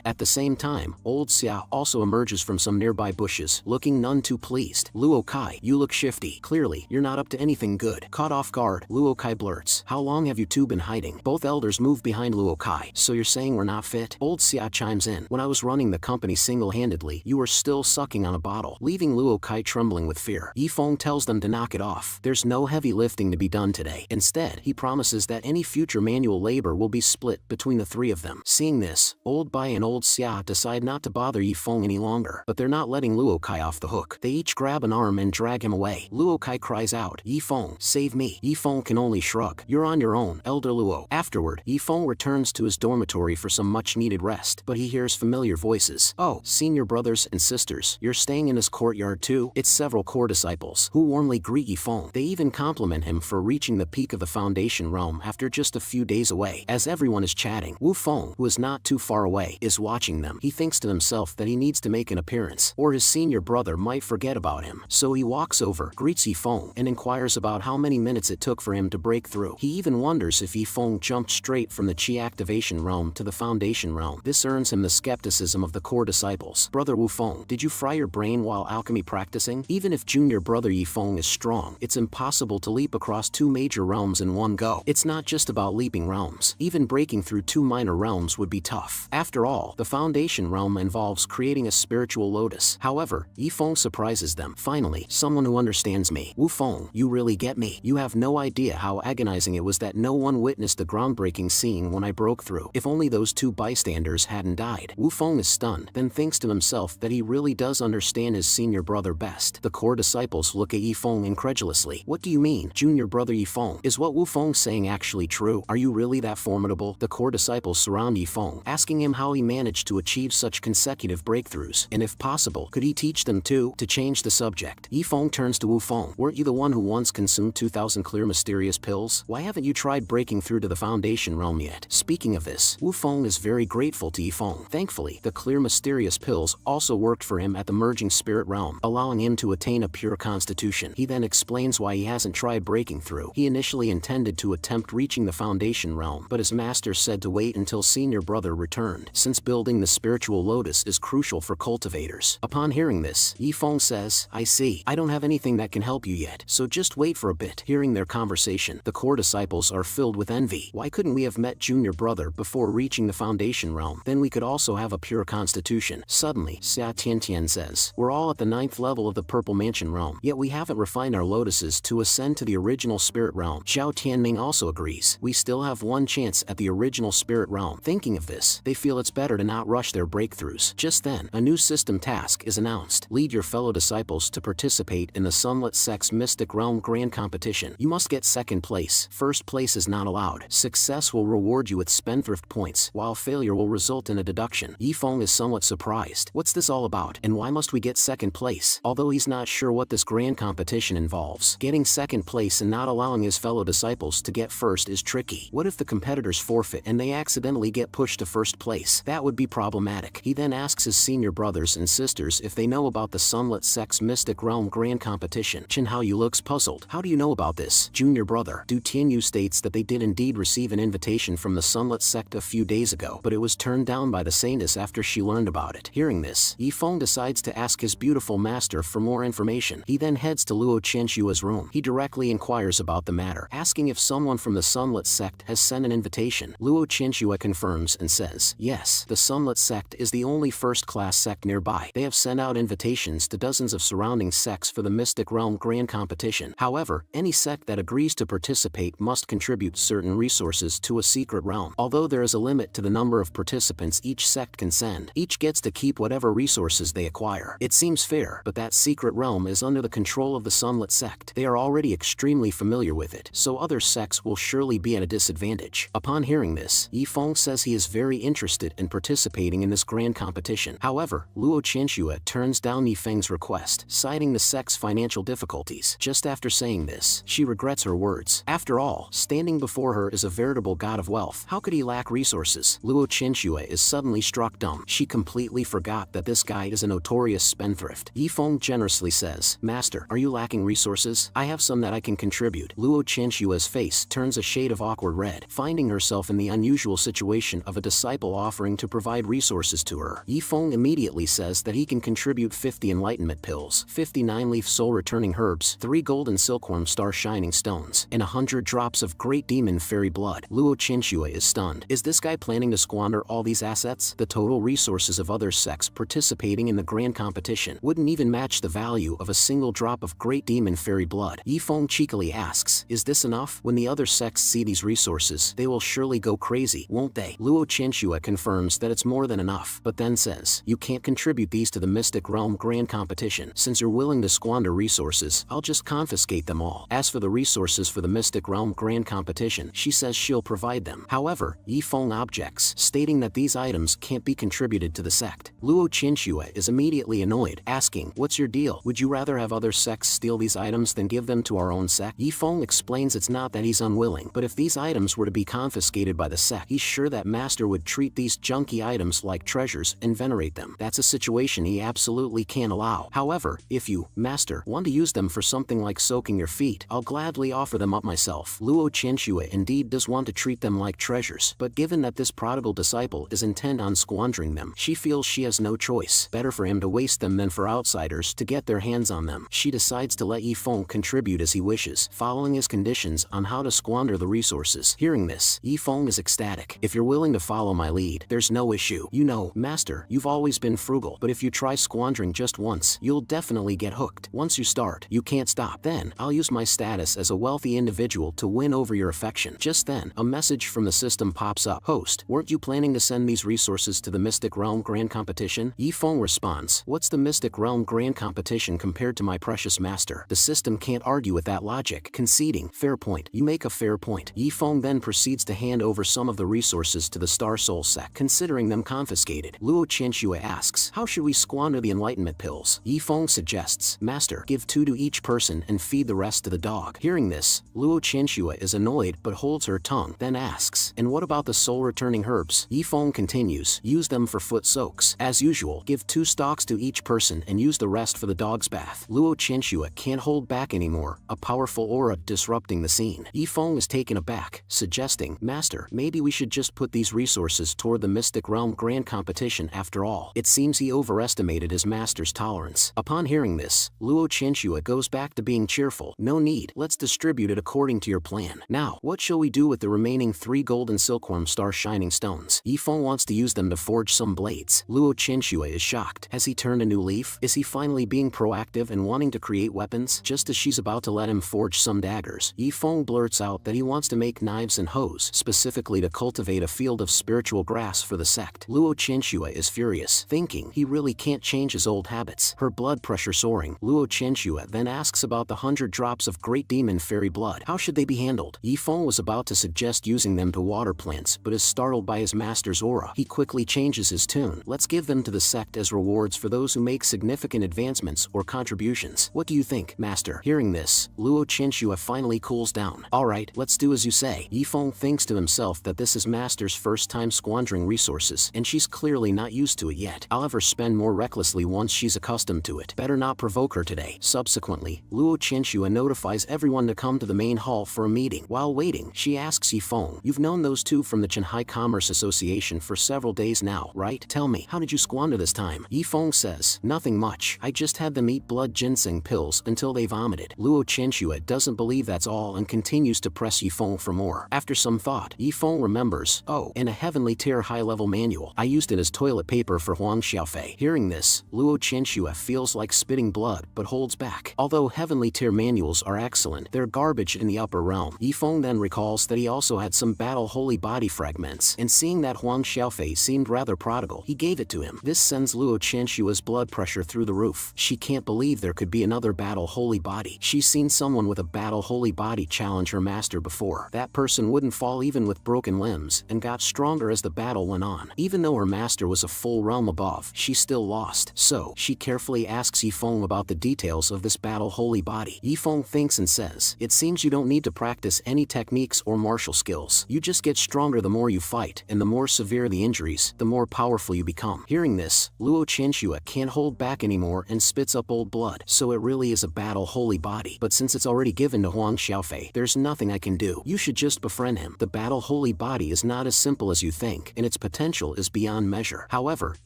At the same time, Old Xia also emerges from some nearby bushes, looking none too pleased. Luo Kai, you look shifty. Clearly, you're not up to anything good. Caught off guard, Luo Kai blurts, how long have you two been hiding? Both elders move behind Luo Kai. So you're saying we're not fit? Old Xia chimes in, when I was running the company single-handedly, you were still sucking on a bottle, leaving Luo Kai trembling with fear. Yifeng tells them to knock it off. There's no heavy lifting to be done today. Instead, he promises that any future manual labor will be split between the three of them. Seeing this, Old Bai and Old Xia decide not to bother Yifeng any longer, but they're not letting Luo Kai off the hook. They each grab an arm and drag him away. Luo Kai cries out, Yifeng, save me. Yifeng can only shrug. You're on your own, Elder Luo. Afterward, Yifeng returns to his dormitory for some much-needed rest, but he hears familiar voices. Oh, senior brothers and sisters, you're staying in his courtyard too? It's several core disciples, who warmly greet Yifeng. They even compliment him for reaching reaching the peak of the Foundation realm after just a few days away. As everyone is chatting, Wu Feng, who is not too far away, is watching them. He thinks to himself that he needs to make an appearance, or his senior brother might forget about him. So he walks over, greets Yi Feng, and inquires about how many minutes it took for him to break through. He even wonders if Yi Feng jumped straight from the Qi activation realm to the Foundation realm. This earns him the skepticism of the core disciples. Brother Wu Feng, did you fry your brain while alchemy practicing? Even if junior brother Yi Feng is strong, it's impossible to leap across two major realms in one go. It's not just about leaping realms. Even breaking through two minor realms would be tough. After all, the Foundation realm involves creating a spiritual lotus. However, Yi Feng surprises them. Finally, someone who understands me. Wu Feng, you really get me. You have no idea how agonizing it was that no one witnessed the groundbreaking scene when I broke through. If only those two bystanders hadn't died. Wu Feng is stunned, then thinks to himself that he really does understand his senior brother best. The core disciples look at Yi Feng incredulously. What do you mean, junior brother Yi Feng? Is what Wu Feng saying actually true? Are you really that formidable? The core disciples surround Yi Feng, asking him how he managed to achieve such consecutive breakthroughs, and if possible, could he teach them too? To change the subject, Yi Feng turns to Wu Feng. Weren't you the one who once consumed 2,000 clear mysterious pills? Why haven't you tried breaking through to the Foundation realm yet? Speaking of this, Wu Feng is very grateful to Yi Feng. Thankfully, the clear mysterious pills also worked for him at the merging spirit realm, allowing him to attain a pure constitution. He then explains why he hasn't tried breaking through. He initially intended to attempt reaching the Foundation realm, but his master said to wait until senior brother returned, since building the spiritual lotus is crucial for cultivators. Upon hearing this, Yi Feng says, I see. I don't have anything that can help you yet, so just wait for a bit. Hearing their conversation, the core disciples are filled with envy. Why couldn't we have met junior brother before reaching the Foundation realm? Then we could also have a pure constitution. Suddenly, Xia Tiantian says, we're all at the 9th level of the Purple Mansion realm, yet we haven't refined our lotuses to ascend to the original spirit realm. Zhao Tianming also agrees. We still have one chance at the original spirit realm. Thinking of this, they feel it's better to not rush their breakthroughs. Just then, a new system task is announced. Lead your fellow disciples to participate in the Sunlit Sect's Mystic Realm Grand Competition. You must get second place. First place is not allowed. Success will reward you with spendthrift points, while failure will result in a deduction. Yi Feng is somewhat surprised. What's this all about, and why must we get second place? Although he's not sure what this grand competition involves, getting second place and not allowing his fellow disciples to get first is tricky. What if the competitors forfeit and they accidentally get pushed to first place? That would be problematic. He then asks his senior brothers and sisters if they know about the Sunlit Sect's Mystic Realm Grand Competition. Chen Haoyu looks puzzled. How do you know about this, junior brother? Du Tianyu states that they did indeed receive an invitation from the Sunlit Sect a few days ago, but it was turned down by the saintess after she learned about it. Hearing this, Yi Feng decides to ask his beautiful master for more information. He then heads to Luo Qianshua's room. He directly inquires about the matter, asking if someone from the Sunlit Sect has sent an invitation. Luo Qianshua confirms and says, yes, the Sunlit Sect is the only first-class sect nearby. They have sent out invitations to dozens of surrounding sects for the Mystic Realm Grand Competition. However, any sect that agrees to participate must contribute certain resources to a secret realm. Although there is a limit to the number of participants each sect can send, each gets to keep whatever resources they acquire. It seems fair, but that secret realm is under the control of the Sunlit Sect. They are already extremely familiar with it, so other sects will surely be at a disadvantage. Upon hearing this, Yi Feng says he is very interested in participating in this grand competition. However, Luo Qianshua turns down Yi Feng's request, citing the sect's financial difficulties. Just after saying this, she regrets her words. After all, standing before her is a veritable god of wealth. How could he lack resources? Luo Qianshua is suddenly struck dumb. She completely forgot that this guy is a notorious spendthrift. Yi Feng generously says, Master, are you lacking resources? I have some that I can contribute. Luo Qianshua's face turns a shade of awkward red, finding herself in the unusual situation of a disciple offering to provide resources to her. Yi Feng immediately says that he can contribute 50 enlightenment pills, 50 9-leaf soul-returning herbs, 3 golden silkworm star-shining stones, and 100 drops of great demon fairy blood. Luo Qianshua is stunned. Is this guy planning to squander all these assets? The total resources of other sects participating in the grand competition wouldn't even match the value of a single drop of great demon fairy blood. Yi Feng cheekily asks, is this enough? When the other sects see these resources, they will surely go crazy, won't they? Luo Qianshua confirms that it's more than enough, but then says, you can't contribute these to the Mystic Realm Grand Competition. Since you're willing to squander resources, I'll just confiscate them all. As for the resources for the Mystic Realm Grand Competition, she says she'll provide them. However, Yi Feng objects, stating that these items can't be contributed to the sect. Luo Qianshua is immediately annoyed, asking, what's your deal? Would you rather have other sects steal these items than give them to our own sect? Yi Feng Yifeng explains it's not that he's unwilling, but if these items were to be confiscated by the sect, he's sure that Master would treat these junky items like treasures and venerate them. That's a situation he absolutely can't allow. However, if you, Master, want to use them for something like soaking your feet, I'll gladly offer them up myself. Luo Qianxue indeed does want to treat them like treasures, but given that this prodigal disciple is intent on squandering them, she feels she has no choice. Better for him to waste them than for outsiders to get their hands on them. She decides to let Yifeng contribute as he wishes, following his conditions on how to squander the resources. Hearing this, Yifeng is ecstatic. If you're willing to follow my lead, there's no issue. You know, Master, you've always been frugal, but if you try squandering just once, you'll definitely get hooked. Once you start, you can't stop. Then, I'll use my status as a wealthy individual to win over your affection. Just then, a message from the system pops up. Host, weren't you planning to send these resources to the Mystic Realm Grand Competition? Yifeng responds, what's the Mystic Realm Grand Competition compared to my precious master? The system can't argue with that logic, conceding, fair point. You make a fair point. Yifeng then proceeds to hand over some of the resources to the Star Soul sect, considering them confiscated. Luo Qianxue asks, how should we squander the enlightenment pills? Yifeng suggests, Master, give 2 to each person and feed the rest to the dog. Hearing this, Luo Qianxue is annoyed but holds her tongue, then asks, and what about the soul-returning herbs? Yifeng continues, use them for foot soaks. As usual, give 2 stalks to each person and use the rest for the dog's bath. Luo Qianxue can't hold back anymore, a powerful aura disrupting the scene. Yifeng is taken aback, suggesting, Master, maybe we should just put these resources toward the Mystic Realm Grand Competition after all. It seems he overestimated his master's tolerance. Upon hearing this, Luo Qianxue goes back to being cheerful. No need, let's distribute it according to your plan. Now, what shall we do with the remaining 3 gold and silkworm star shining stones? Yifeng wants to use them to forge some blades. Luo Qianxue is shocked. Has he turned a new leaf? Is he finally being proactive and wanting to create weapons? Just as she's about to let him forge some daggers, Yifeng blurts out that he wants to make knives and hoes, specifically to cultivate a field of spiritual grass for the sect. Luo Qianxue is furious, thinking he really can't change his old habits. Her blood pressure soaring, Luo Qianxue then asks about the 100 drops of great demon fairy blood. How should they be handled? Yifeng was about to suggest using them to water plants, but is startled by his master's aura. He quickly changes his tune. Let's give them to the sect as rewards for those who make significant advancements or contributions. What do you think, Master? Hearing this, Luo Qianxue finally cools down. Alright, let's do as you say. Yifeng thinks to himself that this is Master's first time squandering resources, and she's clearly not used to it yet. I'll have her spend more recklessly once she's accustomed to it. Better not provoke her today. Subsequently, Luo Qianxue notifies everyone to come to the main hall for a meeting. While waiting, she asks Yifeng, you've known those 2 from the Shanghai Commerce Association for several days now, right? Tell me, how did you squander this time? Yifeng says, nothing much. I just had them eat blood ginseng pills until they vomited. Luo Qianxue doesn't believe that's all and continues to press Yifeng for more. After some thought, Yifeng remembers, oh, and a Heavenly Tier high-level manual. I used it as toilet paper for Huang Xiaofei. Hearing this, Luo Qianxue feels like spitting blood but holds back. Although Heavenly Tier manuals are excellent, they're garbage in the upper realm. Yifeng then recalls that he also had some battle holy body fragments, and seeing that Huang Xiaofei seemed rather prodigal, he gave it to him. This sends Luo Qianxue's blood pressure through the roof. She can't believe there could be another battle holy body. She's seen someone with a battle holy body challenge her master before. That person wouldn't fall even with broken limbs, and got stronger as the battle went on. Even though her master was a full realm above, she still lost. So, she carefully asks Yifeng about the details of this battle holy body. Yifeng thinks and says, it seems you don't need to practice any techniques or martial skills. You just get stronger the more you fight, and the more severe the injuries, the more powerful you become. Hearing this, Luo Qianxue can't hold back anymore and spits up old blood. So it really is a battle holy body. But since it's already given to Huang Xiaofei, there's nothing I can do. You should just befriend him. The battle holy body is not as simple as you think, and its potential is beyond measure. However,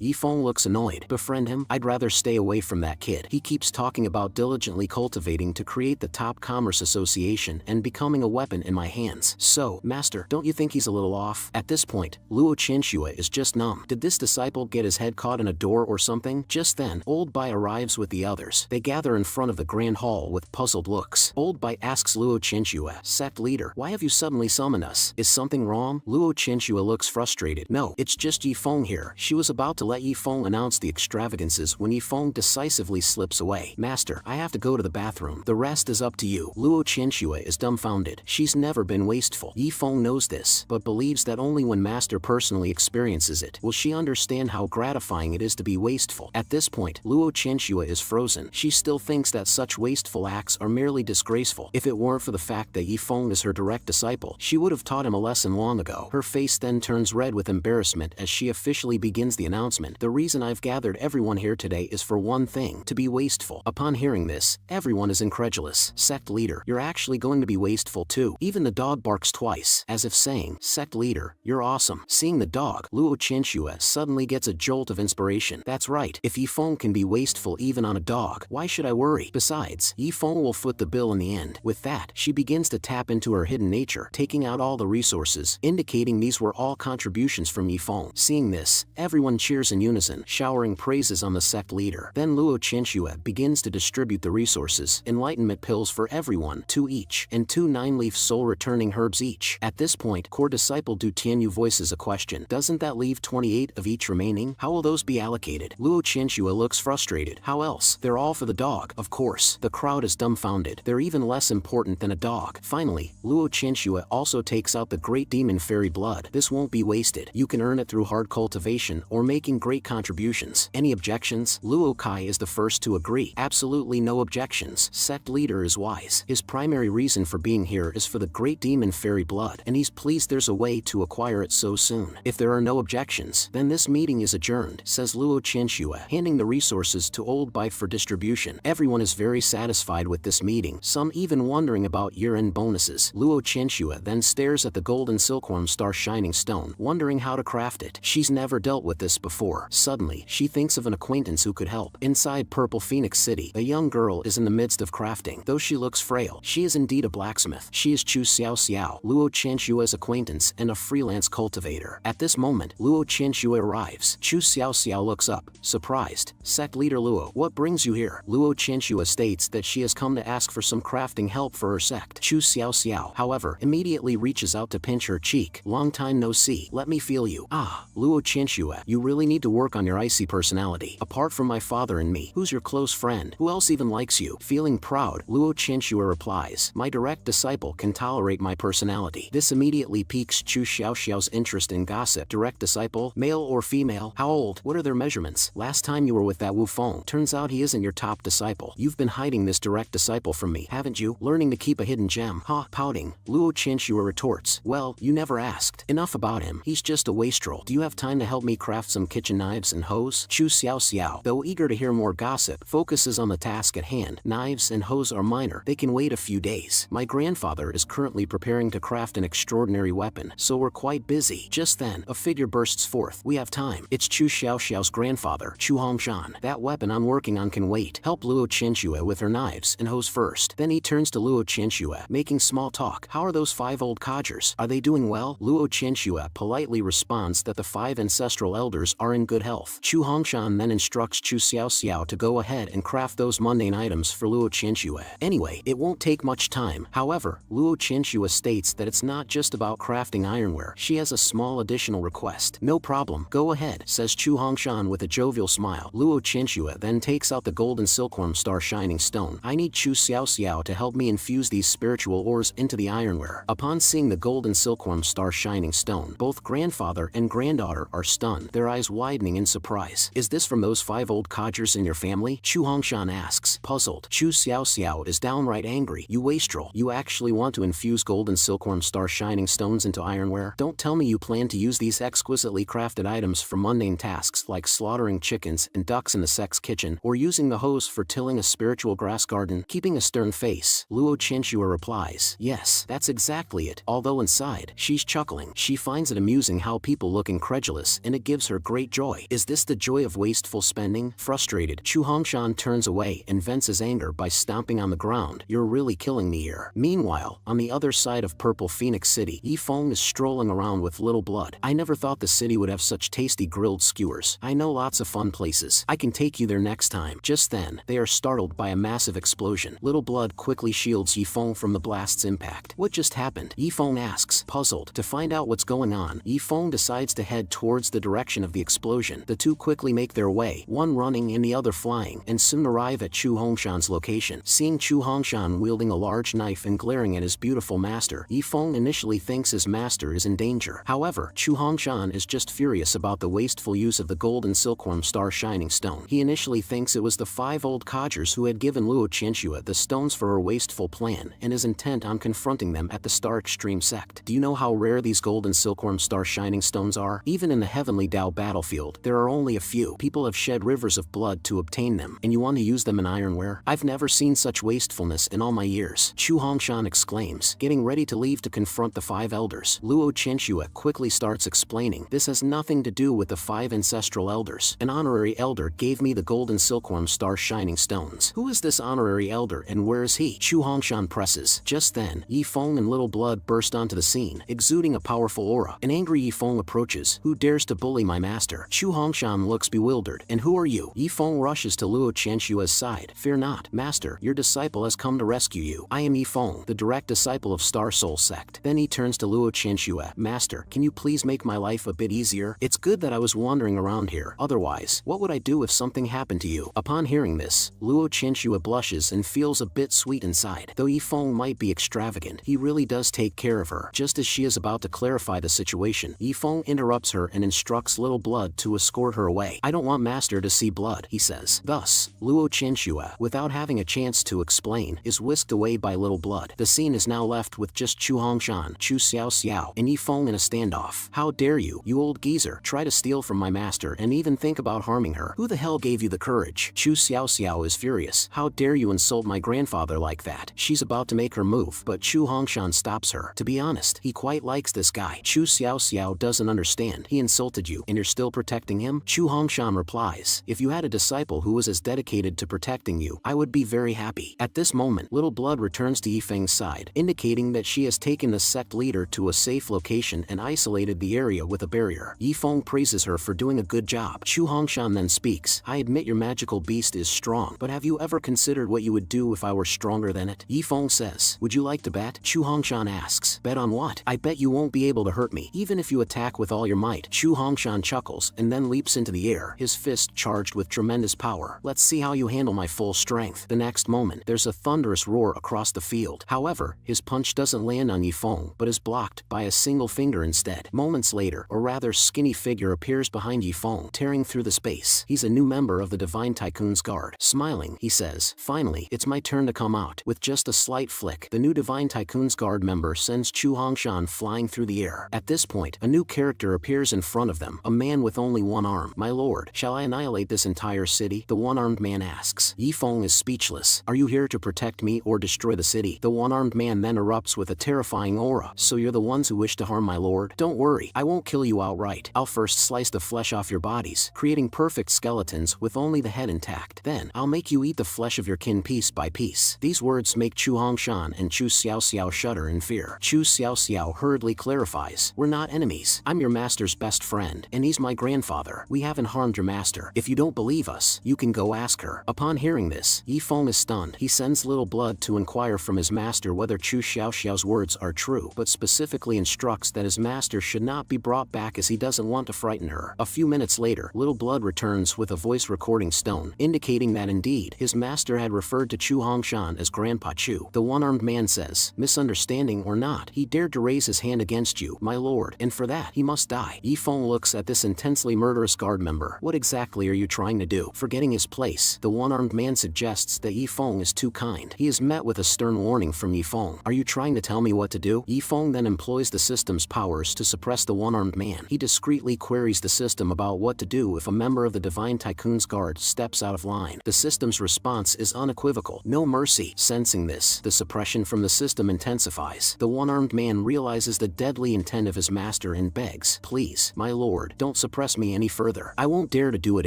Yifeng looks annoyed. Befriend him? I'd rather stay away from that kid. He keeps talking about diligently cultivating to create the top commerce association and becoming a weapon in my hands. So, Master, don't you think he's a little off? At this point, Luo Qianxue is just numb. Did this disciple get his head caught in a door or something? Just then, Old Bai arrives with the others. They gather in front of the grand hall with puzzled looks. Old Bai asks Luo Qianxue, sect leader, why have you suddenly summoned us? Is something wrong? Luo Qianxue looks frustrated. No, it's just Yifeng here. She was about to let Yifeng announce the extravagances when Yifeng decisively slips away. Master, I have to go to the bathroom. The rest is up to you. Luo Qianxue is dumbfounded. She's never been wasteful. Yifeng knows this, but believes that only when Master personally experiences it will she understand how gratifying it is to be wasteful. At this point, Luo Qianxue is frozen. She still thinks that such wasteful acts are merely disgraceful. If it weren't for the fact that Yifeng is her direct disciple, she would have taught him a lesson long ago. Her face then turns red with embarrassment as she officially begins the announcement. The reason I've gathered everyone here today is for one thing: to be wasteful. Upon hearing this, everyone is incredulous. Sect leader, you're actually going to be wasteful too. Even the dog barks twice, as if saying, sect leader, you're awesome. Seeing the dog, Luo Qianxue suddenly gets a jolt of inspiration. That's right, if Yifeng can be wasteful even on a dog, why should I worry? Besides, Yifeng will foot the bill in the end. With that, she begins to tap into her hidden nature, taking out all the resources, indicating these were all contributions from Yifeng. Seeing this, everyone cheers in unison, showering praises on the sect leader. Then Luo Qianxue begins to distribute the resources, enlightenment pills for everyone, 2 each, and 2 9-leaf soul-returning herbs each. At this point, core disciple Du Tianyu voices a question. Doesn't that leave 28 of each remaining? How will those be allocated? Luo Qianxue looks frustrated. How else? They're all for the dog. Of course. The crowd is dumbfounded. They're even less important than a dog. Finally, Luo Qianxue also takes out the great demon fairy blood. This won't be wasted. You can earn it through hard cultivation or making great contributions. Any objections? Luo Kai is the first to agree. Absolutely no objections. Sect leader is wise. His primary reason for being here is for the great demon fairy blood, and he's pleased there's a way to acquire it so soon. If there are no objections, then this meeting is adjourned, says Luo Qianxue, handing the resources to Old Bai for distribution. Everyone is very satisfied with this meeting, some even wondering about year-end bonuses. Luo Qianxue then stares at the golden silkworm star shining stone, wondering how to craft it. She's never dealt with this before. Suddenly, she thinks of an acquaintance who could help. Inside Purple Phoenix City, a young girl is in the midst of crafting. Though she looks frail, she is indeed a blacksmith. She is Chu Xiao Xiao, Luo Qianxue's acquaintance and a freelance cultivator. At this moment, Luo Qianxue arrives. Chu Xiao Xiao looks up, surprised. Sect leader Luo, what brings you here? Luo Qianxue states that she has come to ask for some crafting help for her sect. Chu Xiao Xiao, however, immediately reaches out to pinch her cheek. Long time no see. Let me feel you. Ah, Luo Qianxue, you really need to work on your icy personality. Apart from my father and me, who's your close friend? Who else even likes you? Feeling proud, Luo Qianxue replies, my direct disciple can tolerate my personality. This immediately piques Chu Xiaoxiao's interest in gossip. Direct disciple, male or female? How old? What are their measurements? Last time you were with that Wu Feng. Turns out he isn't your top disciple. You've been hiding this direct disciple from me, haven't you? Learning to keep a hidden gem. Ha, pouting. Luo Qianxue retorts, well, you never asked. Enough about him. He's just a wastrel. Do you have time to help me craft some kitchen knives and hoes? Chu Xiao, though eager to hear more gossip, focuses on the task at hand. Knives and hoes are minor. They can wait a few days. My grandfather is currently preparing to craft an extraordinary weapon, so we're quite busy. Just then, a figure bursts forth. We have time. It's Chu Xiaoxiao's grandfather, Chu Hongshan. That weapon I'm working on can wait. Help Luo Qianxue with her knives and hoes first. Then he turns to Luo Qianxue, making small talk. How are those 5 old codgers? Are they doing well? Luo Qianxue politely responds that the 5 ancestral elders are in good health. Chu Hongshan then instructs Chu Xiao to go ahead and craft those mundane items for Luo Qianxue. Anyway, it won't take much time. However, Luo Qianxue states that it's not just about crafting ironware. She has a small additional request. No problem. Go ahead, says Chu Hongshan with a jovial smile. Luo Qianxue then takes out the golden silkworm star shining stone. I need Chu Xiao to help me infuse these spiritual ores into the ironware. Upon seeing the golden silkworm star shining stone, both grandfather and granddaughter are stunned, their eyes widening in surprise. Is this from those 5 old codgers in your family? Chu Hongshan asks, puzzled. Chu Xiao is downright angry. You wastrel. You actually want to infuse golden silkworm star shining stones into ironware? Don't tell me you plan to use these exquisitely crafted items for mundane tasks like slaughtering chickens and ducks in the sex kitchen, or using the hose for tilling a spiritual grass garden. Keeping a stern face, Luo Qianxue replies, yes, that's exactly it. Although inside, she's chuckling. She finds it amusing how people look incredulous, and it gives her great joy. Is this the joy of wasteful spending? Frustrated, Chu Hongshan turns away and vents his anger by stomping on the ground. You're really killing me here. Meanwhile, on the other side of Purple Phoenix City, Yifeng is strolling around with Little Blood. I never thought the city would have such tasty grilled skewers. I know lots of fun places. I can take you there next time. Just then, they are startled by a massive explosion. Little Blood quickly shields Yifeng from the blast's impact. What just happened? Yifeng asks, puzzled. To find out what's going on, Yifeng decides to head towards the direction of the explosion. The two quickly make their way, one running and the other flying, and soon arrive at Chu Hongshan's location. Seeing Chu Hongshan wielding a large knife and glaring at his beautiful master, Yifeng initially thinks his master is in danger. However, Chu Hongshan is just furious about the wasteful use of the golden silkworm star shining stone. He initially thinks it was the 5 old codgers who had given Luo Qianxue the stones for her wasteful wasteful plan and is intent on confronting them at the Star Extreme sect. Do you know how rare these golden silkworm star shining stones are? Even in the heavenly Tao battlefield, there are only a few. People have shed rivers of blood to obtain them, and you want to use them in ironware? I've never seen such wastefulness in all my years, Chu Hongshan exclaims, getting ready to leave to confront the 5 elders. Luo Chenxue quickly starts explaining, this has nothing to do with the 5 ancestral elders. An honorary elder gave me the golden silkworm star shining stones. Who is this honorary elder and where is he? Chu Hongshan presses. Just then, Yifeng and Little Blood burst onto the scene, exuding a powerful aura. An angry Yifeng approaches. Who dares to bully my master? Chu Hongshan looks bewildered. And who are you? Yifeng rushes to Luo Chenxue's side. Fear not, master, your disciple has come to rescue you. I am Yifeng, the direct disciple of Star Soul sect. Then he turns to Luo Chenxue. Master, can you please make my life a bit easier? It's good that I was wandering around here. Otherwise, what would I do if something happened to you? Upon hearing this, Luo Chenxue blushes and feels a bit sweet inside. Though Yifeng might be extravagant, he really does take care of her. Just as she is about to clarify the situation, Yifeng interrupts her and instructs Little Blood to escort her away. I don't want master to see blood, he says. Thus, Luo Chenxue, without having a chance to explain, is whisked away by Little Blood. The scene is now left with just Chu Hongshan, Chu Xiao, and Yifeng in a standoff. How dare you, you old geezer, try to steal from my master and even think about harming her? Who the hell gave you the courage? Chu Xiao is furious. How dare you insult my grandfather like that? She's about to make her move, but Chu Hongshan stops her. To be honest, he quite likes this guy. Chu Xiao doesn't understand. He insulted you, and you're still protecting him? Chu Hongshan replies, if you had a disciple who was as dedicated to protecting you, I would be very happy. At this moment, Little Blood returns to Yifeng's side, indicating that she has taken the sect leader to a safe location and isolated the area with a barrier. Yifeng praises her for doing a good job. Chu Hongshan then speaks, I admit your magical beast is strong, but have you ever considered what you would do if I were stronger than it? Yifeng says, would you like to bet? Chu Hongshan asks, bet on what? I bet you won't be able to hurt me, even if you attack with all your might. Chu Hongshan chuckles and then leaps into the air, his fist charged with tremendous power. Let's see how you handle my full strength. The next moment, there's a thunderous roar across the field. However, his punch doesn't land on Yifeng, but is blocked by a single finger instead. Moments later, a rather skinny figure appears behind Yifeng, tearing through the space. He's a new member of the Divine Tycoon's guard. Smiling, he says, finally, it's my turn to come out. With just a slight flick, the new Divine Tycoon's guard member sends Chu Hongshan flying through the air. At this point, a new character appears in front of them, a man with only one arm. My lord, shall I annihilate this entire city? The one-armed man asks. Yifeng is speechless. Are you here to protect me or destroy the city? The one-armed man then erupts with a terrifying aura. So you're the ones who wish to harm my lord? Don't worry, I won't kill you outright. I'll first slice the flesh off your bodies, creating perfect skeletons with only the head intact. Then, I'll make you eat the flesh of your kin piece by piece. These words make Chu Hongshan and Chu Xiao shudder in fear. Chu Xiao hurriedly clarifies, we're not enemies. I'm your master's best friend, and he's my grandfather. We haven't harmed your master. If you don't believe us, you can go ask her. Upon hearing this, Yifeng is stunned. He sends Little Blood to inquire from his master whether Chu Xiao's words are true, but specifically instructs that his master should not be brought back as he doesn't want to frighten her. A few minutes later, Little Blood returns with a voice recording stone, indicating that indeed, his master had referred to Chu Hongshan as Grandpa Chu. The one-armed man says, misunderstanding or not, he dared to raise his hand against you, my lord, and for that, he must die. Yifeng looks at this intensely murderous guard member. What exactly are you trying to do? Forgetting his place, the one-armed man suggests that Yifeng is too kind. He is met with a stern warning from Yifeng. Are you trying to tell me what to do? Yifeng then employs the system's powers to suppress the one-armed man. He discreetly queries the system about what to do if a member of the Divine Tycoon's guard steps out of line. The system's response is unequivocal. No mercy. Sensing this, the suppression from the system intensifies. The one-armed man realizes the deadly intent of his master and begs, please, my lord, don't suppress me any further. I won't dare to do it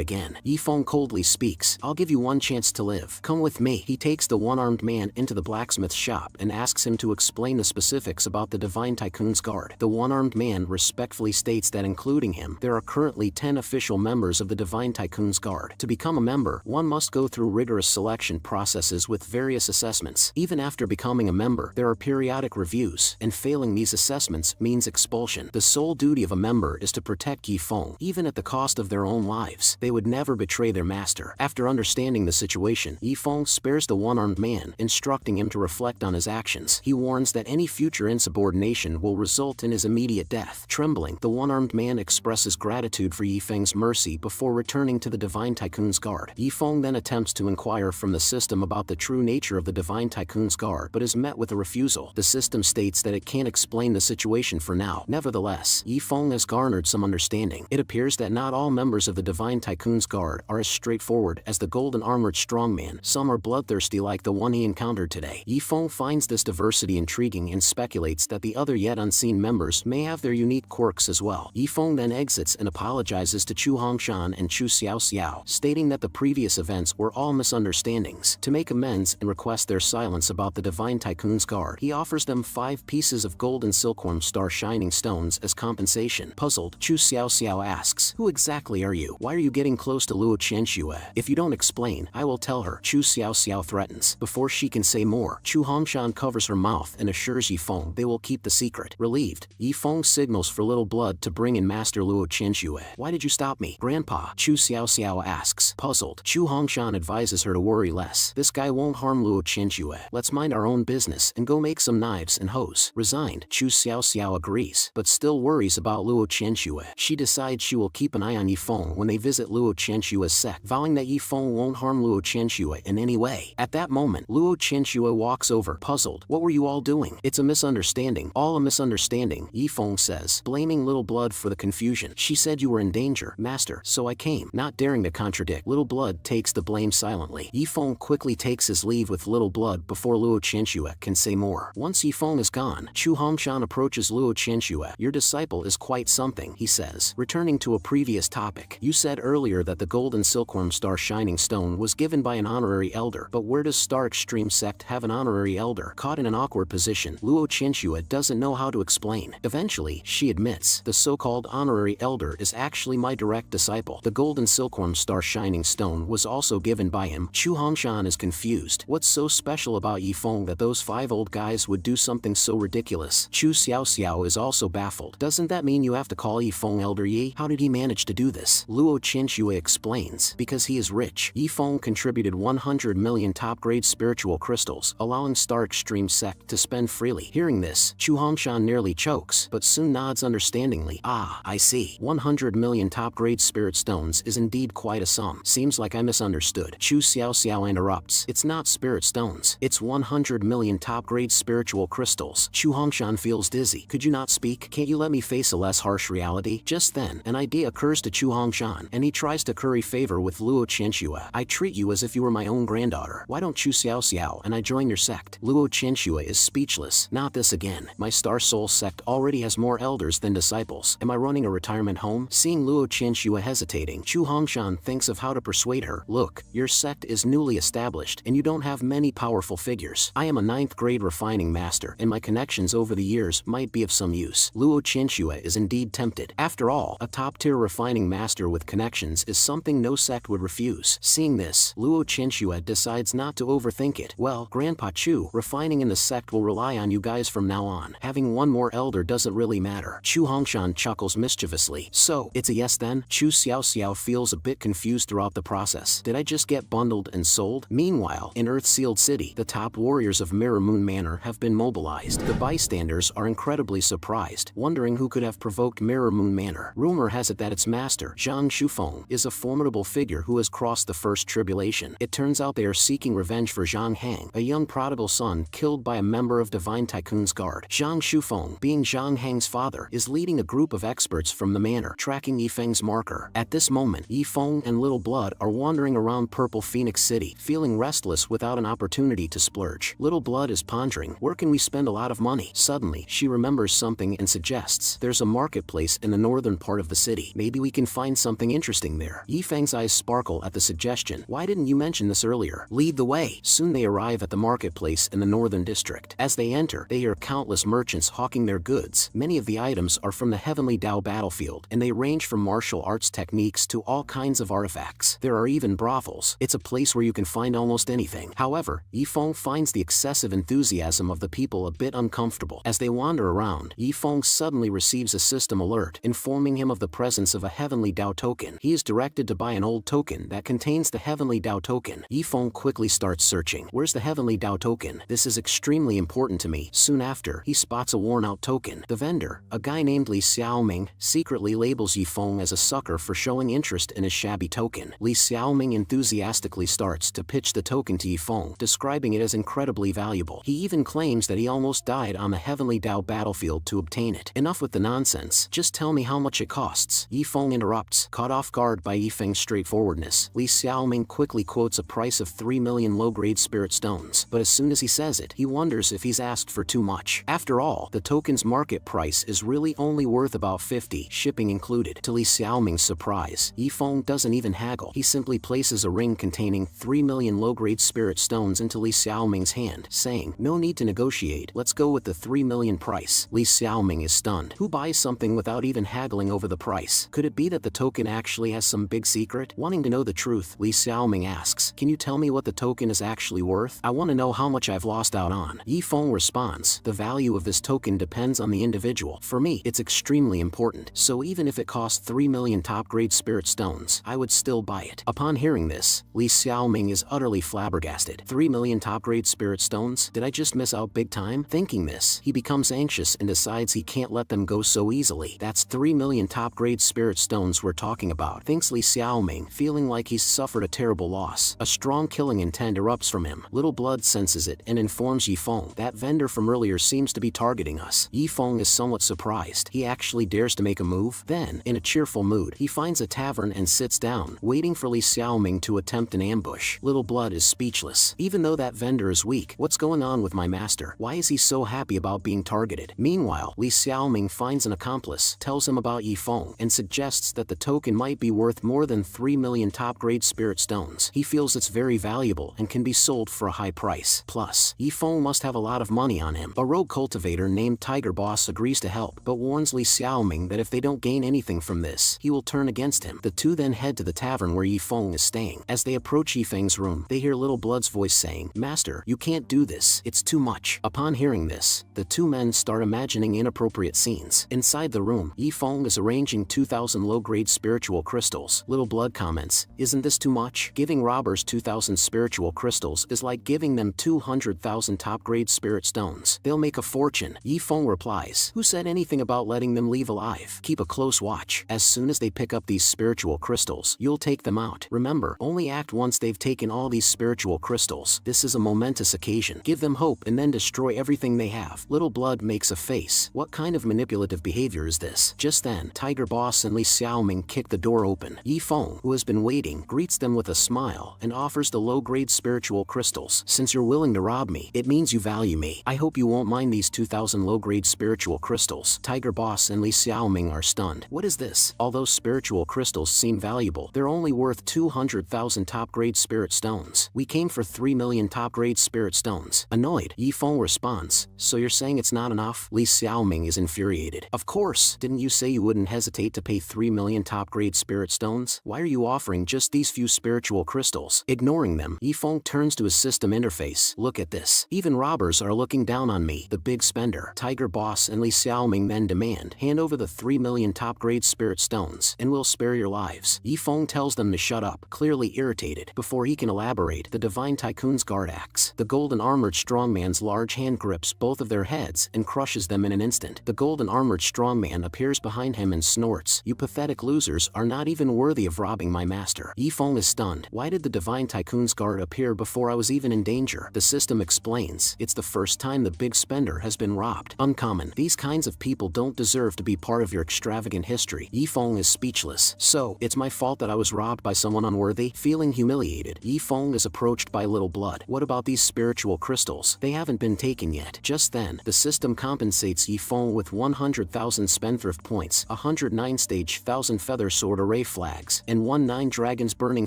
again. Yifeng coldly speaks, I'll give you one chance to live. Come with me. He takes the one-armed man into the blacksmith shop and asks him to explain the specifics about the Divine Tycoon's guard. The one-armed man respectfully states that including him, there are currently 10 official members of the Divine Tycoon's guard. To become a member, one must go through rigorous selection processes with various assessments. Even after becoming a member, there are periodic reviews, and failing these assessments means expulsion. The sole duty of a member is to protect Yifeng, even at the cost of their own lives. They would never betray their master. After understanding the situation, Yifeng spares the one-armed man, instructing him to reflect on his actions. He warns that any future insubordination will result in his immediate death. Trembling, the one-armed man expresses gratitude for Yifeng's mercy before returning to the Divine Tycoon's guard. Yifeng then attempts to inquire from the system about the true nature of the Divine Tycoon's guard but is met with a refusal. The system states that it can't explain the situation for now. Nevertheless, Yifeng has garnered some understanding. It appears that not all members of the Divine Tycoon's guard are as straightforward as the golden armored strongman. Some are bloodthirsty like the one he encountered today. Yifeng finds this diversity intriguing and speculates that the other yet unseen members may have their unique quirks as well. Yifeng then exits and apologizes to Chu Hongshan and Chu Xiaoxiao, stating that the previous events were all misunderstandings. To make amends and request their silence about the Divine Tycoon's guard, he offers them 5 pieces of gold and silkworm star shining stones as compensation. Puzzled, Chu Xiaoxiao asks, "Who exactly are you? Why are you getting close to Luo Qianxue? If you don't explain, I will tell her," Chu Xiaoxiao threatens. Before she can say more, Chu Hongshan covers her mouth and assures Yifeng they will keep the secret. Relieved, Yifeng signals for Little Blood to bring in Master Luo Qianxue. "Why did you stop me, Grandpa?" Chu Xiaoxiao asks. Puzzled, Chu Hongshan advises her to worry less. "This guy won't harm Luo Qianxue. Let's mind our own business and go make some knives and hoes." Resigned, Chu Xiaoxiao agrees, but still worries about Luo Qianxue. She decides she will keep an eye on Yifeng when they visit Luo Qianxue's sect, vowing that Yifeng won't harm Luo Qianxue in any way. At that moment, Luo Qianxue walks over. Puzzled, "What were you all doing?" "It's a misunderstanding." "All a misunderstanding," Yifeng says, blaming Little Blood for the confusion. "She said you were in danger, Master, so I came." Not daring to contradict, Little Blood takes the blame silently. Yifeng quickly takes his leave with Little Blood before Luo Qianxue can say more. Once Yifeng is gone, Chu Hongshan approaches Luo Qianxue. "Your disciple is quite something," he says. Returning to a previous topic, "You said earlier that the golden silkworm star shining stone was given by an honorary elder, but where does Star Extreme Sect have an honorary elder?" Caught in an awkward position, Luo Qianxue doesn't know how to explain. Eventually, she admits, "The so-called honorary elder is actually my direct disciple. The golden silkworm star shining stone was also given by him." Chu Hongshan is confused. What's so special about Yifeng that those 5 old guys would do something so ridiculous? Chu Xiaoxiao is also baffled. "Doesn't that mean you have to call Yifeng Elder Yi? How did he manage to do this?" Luo Qianxue explains, "Because he is rich." Yifeng contributed 100 million top-grade spiritual crystals, allowing Star Extreme Sect to spend freely. Hearing this, Chu Hongshan nearly chokes, but soon nods understandingly. "Ah, I see. 100 million top-grade spirit stones is indeed quite a sum. Seems like I misunderstood." Chu Xiaoxiao interrupts, "It's not spirit stones. It's 100 million top-grade spiritual crystals." Chu Hongshan feels dizzy. "Could you not speak? Can't you let me face a less harsh reality?" Just then, an idea occurs to Chu Hongshan, and he tries to curry favor with Luo Qianxue. "I treat you as if you were my own granddaughter. Why don't Chu Xiaoxiao and I join your sect?" Luo Qianxue is speechless. "Not this again. My Star Soul sect already has more elders than disciples. Am I running a retirement home?" Seeing Luo Qianxue hesitating, Chu Hongshan thinks of how to persuade her. "Look, your sect is newly established, and you don't have many powerful figures. I am a 9th grade refining master, and my connections over the years might be of some use." Luo Qianxue is indeed tempted. After all, a top-tier refining master with connections is something no sect would refuse. Seeing this, Luo Qianxue decides not to overthink it. "Well, Grandpa Chu, refining in the sect will rely on you guys from now on. Having one more elder doesn't really matter." Chu Hongshan chuckles mischievously. "So, it's a yes then?" Chu Xiaoxiao feels a bit confused throughout the process. "Did I just get bundled and sold?" Meanwhile, in Earth-sealed City, the top warriors of Mirror Moon Manor have been mobilized. The bystanders are incredibly surprised, wondering who could have provoked Mirror Moon Manor. Rumor has it that its master, Zhang Shufeng, is a formidable figure who has crossed the first tribulation. It turns out they are seeking revenge for Zhang Hang, a young prodigal son killed by a member of Divine Tycoon's guard. Zhang Shufeng, being Zhang Hang's father, is leading a group of experts from the manor, tracking Yifeng's marker. At this moment, Yifeng and Little Blood are wandering around Purple Phoenix City, feeling restless without an opportunity to splurge. Little Blood is pondering, where can we spend a lot of money? Suddenly, she remembers something and suggests, "There's a marketplace in the northern part of the city. Maybe we can find something interesting there." Yifeng's eyes sparkle at the suggestion. "Why didn't you mention this earlier?" "Lead the way." Soon they arrive at the marketplace in the northern district. As they enter, they hear countless merchants hawking their goods. Many of the items are from the Heavenly Dao battlefield, and they range from martial arts techniques to all kinds of artifacts. There are even brothels. It's a place where you can find almost anything. However, Yifeng finds the excessive enthusiasm of the people a bit uncomfortable. As they wander around, Yifeng suddenly receives a system alert, informing him of the presence of a Heavenly Dao token. He is directed to buy an old token that contains the Heavenly Dao token. Yifeng quickly starts searching. "Where's the Heavenly Dao token? This is extremely important to me." Soon after, he spots a worn-out token. The vendor, a guy named Li Xiaoming, secretly labels Yifeng as a sucker for showing interest in his shabby token. Li Xiaoming enthusiastically starts to pitch the token to Yifeng, describing it as incredibly valuable. He even claims that he almost died on the Heavenly Dao battlefield to obtain it. Enough with the nonsense, just tell me how much it costs. Yifeng interrupts, caught off guard by Yifeng's straightforwardness. Li Xiaoming quickly quotes a price of 3 million low-grade spirit stones, but as soon as he says it, he wonders if he's asked for too much. After all, the token's market price is really only worth about 50, shipping included. To Li Xiaoming's surprise, Yifeng doesn't even haggle. He simply places a ring containing 3 million low-grade spirit stones into Li Xiaoming's hand, saying, "No need to negotiate, let's go with the 3 million price." Li Xiaoming is stunned. Who buys something without even haggling over the price? Could it be that the token actually has some big secret? Wanting to know the truth, Li Xiaoming asks, "Can you tell me what the token is actually worth? I want to know how much I've lost out on." Yifeng responds, "The value of this token depends on the individual. For me, it's extremely important, so even if it costs 3 million top-grade spirit stones, I would still buy it." Upon hearing this, Li Xiaoming is utterly flabbergasted. 3 million top-grade spirit stones? Did I just miss out big time? Thinking this, he becomes anxious and decides he can't let them go so easily. That's 3 million top-grade spirit stones we're talking about, thinks Li Xiaoming, feeling like he's suffered a terrible loss. A strong killing intent erupts from him. Little Blood senses it and informs Yifeng, "That vendor from earlier seems to be targeting us." Yifeng is somewhat surprised. He actually dares to make a move. Then, in a cheerful mood, he finds a tavern and sits down, waiting for Li Xiaoming to attempt an ambush. Little Blood is speechless. Even though that vendor is weak, what's going on with my master? Why is he so happy about being targeted? Meanwhile, Li Xiaoming finds an accomplice, tells him about Yifeng, and suggests that the token might be worth more than 3 million top-grade spirit stones. He feels it's very valuable and can be sold for a high price. Plus, Yifeng must have a lot of money on him. A rogue cultivator named Tiger Boss agrees to help, but warns Li Xiaoming that if they don't gain anything from this, he will turn against him. The two then head to the tavern where Yifeng is staying. As they approach Yifeng's room, they hear Little Blood's voice saying, "Master, you can't do this, it's too much." Upon hearing this, the two men start imagining inappropriate scenes. Inside the room, Yifeng is arranging 2,000 low-grade spiritual crystals. Little Blood comments, "Isn't this too much? Giving robbers 2,000 spiritual crystals is like giving them 200,000 top-grade spirit stones. They'll make a fortune." Yifeng replies, "Who said anything about letting them leave alive? Keep a close watch. As soon as they pick up these spiritual crystals, you'll take them out. Remember, only act once they've taken all these spiritual crystals. This is a momentous occasion. Give them hope and then destroy everything they have." Little Blood makes a face. What kind of manipulative behavior is this? Just then, Tiger Boss and Li Xiaoming kick the door open. Yifeng, who has been waiting, greets them with a smile and offers the low-grade spiritual crystals. "Since you're willing to rob me, it means you value me. I hope you won't mind these 2,000 low-grade spiritual crystals." Tiger Boss and Li Xiaoming are stunned. What is this? Although spiritual crystals seem valuable, they're only worth 200,000 top-grade spirit stones. "We came for 3 million top-grade spirit stones." Annoyed, Yifeng responds, "So you're saying it's not enough?" Li Xiaoming is infuriated. "Of course, didn't you say you wouldn't hesitate to pay 3 million top-grade spirit stones? Why are you offering just these few spiritual crystals?" Ignoring them, Yifeng turns to his system interface. "Look at this. Even robbers are looking down on me, the big spender." Tiger Boss and Li Xiaoming then demand, "Hand over the 3 million top-grade spirit stones, and we'll spare your lives." Yifeng tells them to shut up, clearly irritated. Before he can elaborate, the Divine Tycoon's guard acts. The golden-armored strongman's large hand grips both of their heads and crushes them in an instant. The golden-armored strongman appears behind him and snorts, "You pathetic losers are not even worthy of robbing my master." Yifeng is stunned. Why did the Divine Tycoon's guard appear before I was even in danger? The system explains, it's the first time the big spender has been robbed. Uncommon. These kinds of people don't deserve to be part of your extravagant history. Yifeng is speechless. "So, it's my fault that I was robbed by someone unworthy?" Feeling humiliated, Yifeng is approached by Little Blood. "What about these spiritual crystals? They haven't been taken yet." Just then, the system compensates Yifeng with 100,000 spendthrift points, 109 stage 1,000 feather sword array flags, and 19 dragons burning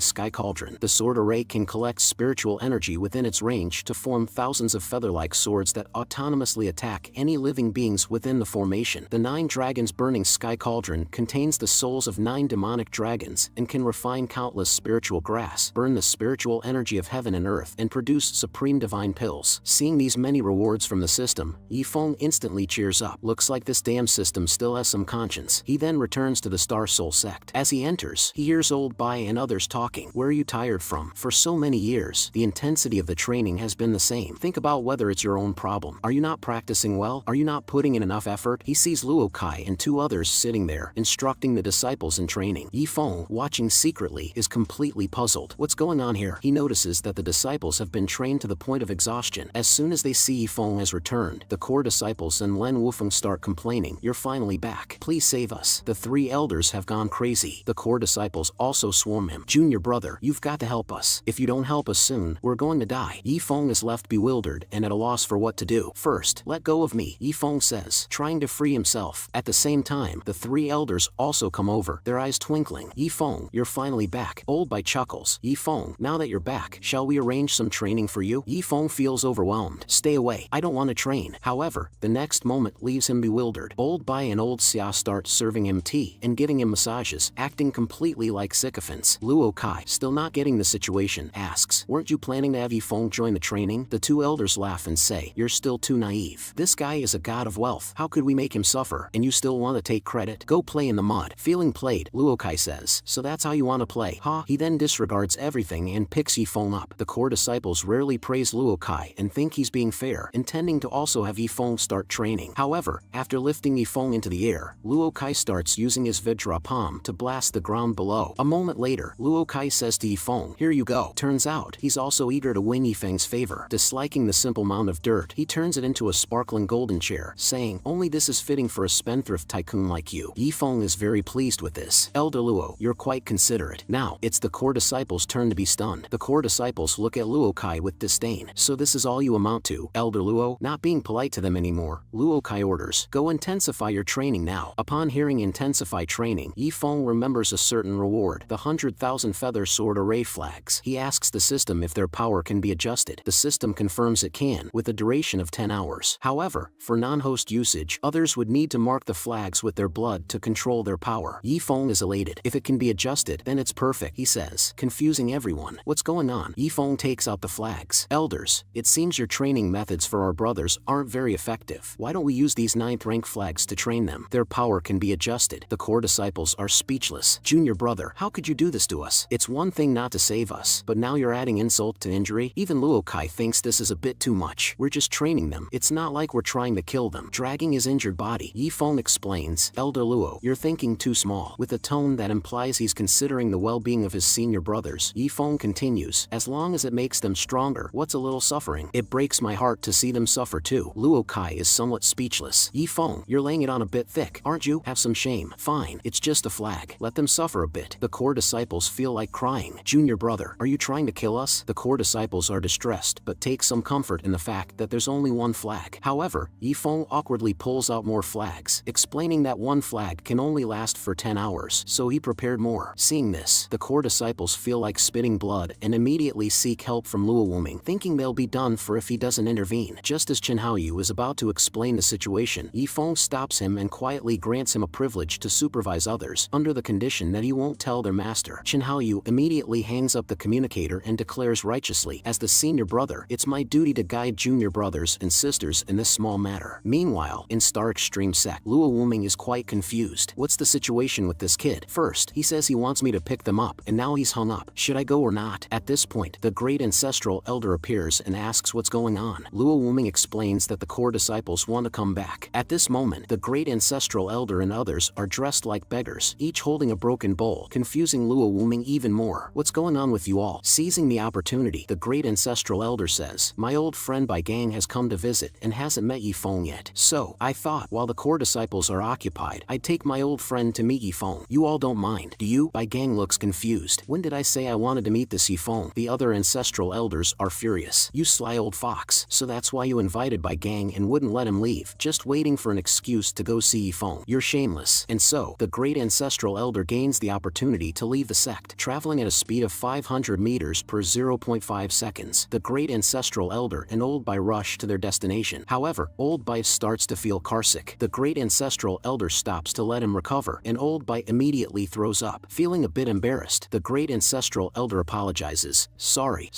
sky cauldron. The sword array can collect spiritual energy within its range to form thousands of feather-like swords that autonomously attack any living beings within the formation. The 9 dragons burning sky cauldron contains the souls of 9 demonic dragons and can refine countless spiritual grass, burn the spiritual energy of heaven and earth, and produce supreme divine pills. Seeing these many rewards from the system, Yifeng instantly cheers up. Looks like this damn system still has some conscience. He then returns to the Star Soul sect. As he enters, he hears Old Bai and others talking. "Where are you tired from? For so many years, the intensity of the training has been the same. Think about whether it's your own problem. Are you not practicing well? Are you not putting in enough effort?" He sees Luo Kai and 2 others sitting there, instructing the disciples in training. Yifeng, watching secretly, is completely puzzled. What's going on here? He notices that the disciples disciples have been trained to the point of exhaustion. As soon as they see Yifeng has returned, the core disciples and Lin Wufeng start complaining. You're finally back. Please save us. The three elders have gone crazy. The core disciples also swarm him. Junior brother, you've got to help us. If you don't help us soon, we're going to die. Yifeng is left bewildered and at a loss for what to do. First, let go of me, Yifeng says, trying to free himself. At the same time, the three elders also come over, their eyes twinkling. Yifeng, you're finally back. Old Bai chuckles. Yifeng, now that you're back, shall we arrange some training for you? Yifeng feels overwhelmed. Stay away. I don't want to train. However, the next moment leaves him bewildered. Old Bai and Old Xia start serving him tea and giving him massages, acting completely like sycophants. Luo Kai, still not getting the situation, asks, weren't you planning to have Yifeng join the training? The two elders laugh and say, you're still too naive. This guy is a god of wealth. How could we make him suffer? And you still want to take credit? Go play in the mud. Feeling played, Luo Kai says, so that's how you want to play, huh? He then disregards everything and picks Yifeng up. The core disciples rarely praise Luo Kai and think he's being fair, intending to also have Yifeng start training. However, after lifting Yifeng into the air, Luo Kai starts using his Vajra palm to blast the ground below. A moment later, Luo Kai says to Yifeng, here you go. Turns out, he's also eager to win Yifeng's favor. Disliking the simple mound of dirt, he turns it into a sparkling golden chair, saying, only this is fitting for a spendthrift tycoon like you. Yifeng is very pleased with this. Elder Luo, you're quite considerate. Now, it's the core disciples' turn to be stunned. The core disciples look at Luo Kai with disdain. So this is all you amount to, Elder Luo? Not being polite to them anymore, Luo Kai orders, go intensify your training now. Upon hearing intensify training, Yifeng remembers a certain reward, the 100,000 feather sword array flags. He asks the system if their power can be adjusted. The system confirms it can, with a duration of 10 hours. However, for non-host usage, others would need to mark the flags with their blood to control their power. Yifeng is elated. If it can be adjusted, then it's perfect, he says, confusing everyone. What's going on? Yifeng takes out the flags. Elders, it seems your training methods for our brothers aren't very effective. Why don't we use these 9th rank flags to train them? Their power can be adjusted. The core disciples are speechless. Junior brother, how could you do this to us? It's one thing not to save us, but now you're adding insult to injury? Even Luo Kai thinks this is a bit too much. We're just training them. It's not like we're trying to kill them. Dragging his injured body, Yifeng explains, Elder Luo, you're thinking too small. With a tone that implies he's considering the well-being of his senior brothers, Yifeng continues, as long as it makes them stronger, what's a little suffering? It breaks my heart to see them suffer too. Luo Kai is somewhat speechless. Yifeng, you're laying it on a bit thick, aren't you? Have some shame. Fine, it's just a flag. Let them suffer a bit. The core disciples feel like crying. Junior brother, are you trying to kill us? The core disciples are distressed, but take some comfort in the fact that there's only one flag. However, Yifeng awkwardly pulls out more flags, explaining that one flag can only last for 10 hours, so he prepared more. Seeing this, the core disciples feel like spitting blood and immediately seek help from Luo Wuming, thinking they'll be done for if he doesn't intervene. Just as Chen Haoyu is about to explain the situation, Yifeng stops him and quietly grants him a privilege to supervise others, under the condition that he won't tell their master. Chen Haoyu immediately hangs up the communicator and declares righteously, as the senior brother, it's my duty to guide junior brothers and sisters in this small matter. Meanwhile, in Star Extreme Sect, Luo Wuming is quite confused. What's the situation with this kid? First, he says he wants me to pick them up, and now he's hung up. Should I go or not? At this point, the great ancestral elder appears and asks what's going on. Luo Wuming explains that the core disciples want to come back. At this moment, the great ancestral elder and others are dressed like beggars, each holding a broken bowl, confusing Luo Wuming even more. What's going on with you all? Seizing the opportunity, the great ancestral elder says, my old friend Bai Gang has come to visit and hasn't met Yifeng yet. So, I thought, while the core disciples are occupied, I'd take my old friend to meet Yifeng. You all don't mind, do you? Bai Gang looks confused. When did I say I wanted to meet this Yifeng? The other ancestral elders are furious. You sly old fox. So that's why you invited Bai Gang and wouldn't let him leave, just waiting for an excuse to go see Yifeng. You're shameless. And so, the great ancestral elder gains the opportunity to leave the sect, traveling at a speed of 500 meters per 0.5 seconds. The great ancestral elder and Old Bai rush to their destination. However, Old Bai starts to feel carsick. The great ancestral elder stops to let him recover, and Old Bai immediately throws up. Feeling a bit embarrassed, the great ancestral elder apologizes. Sorry,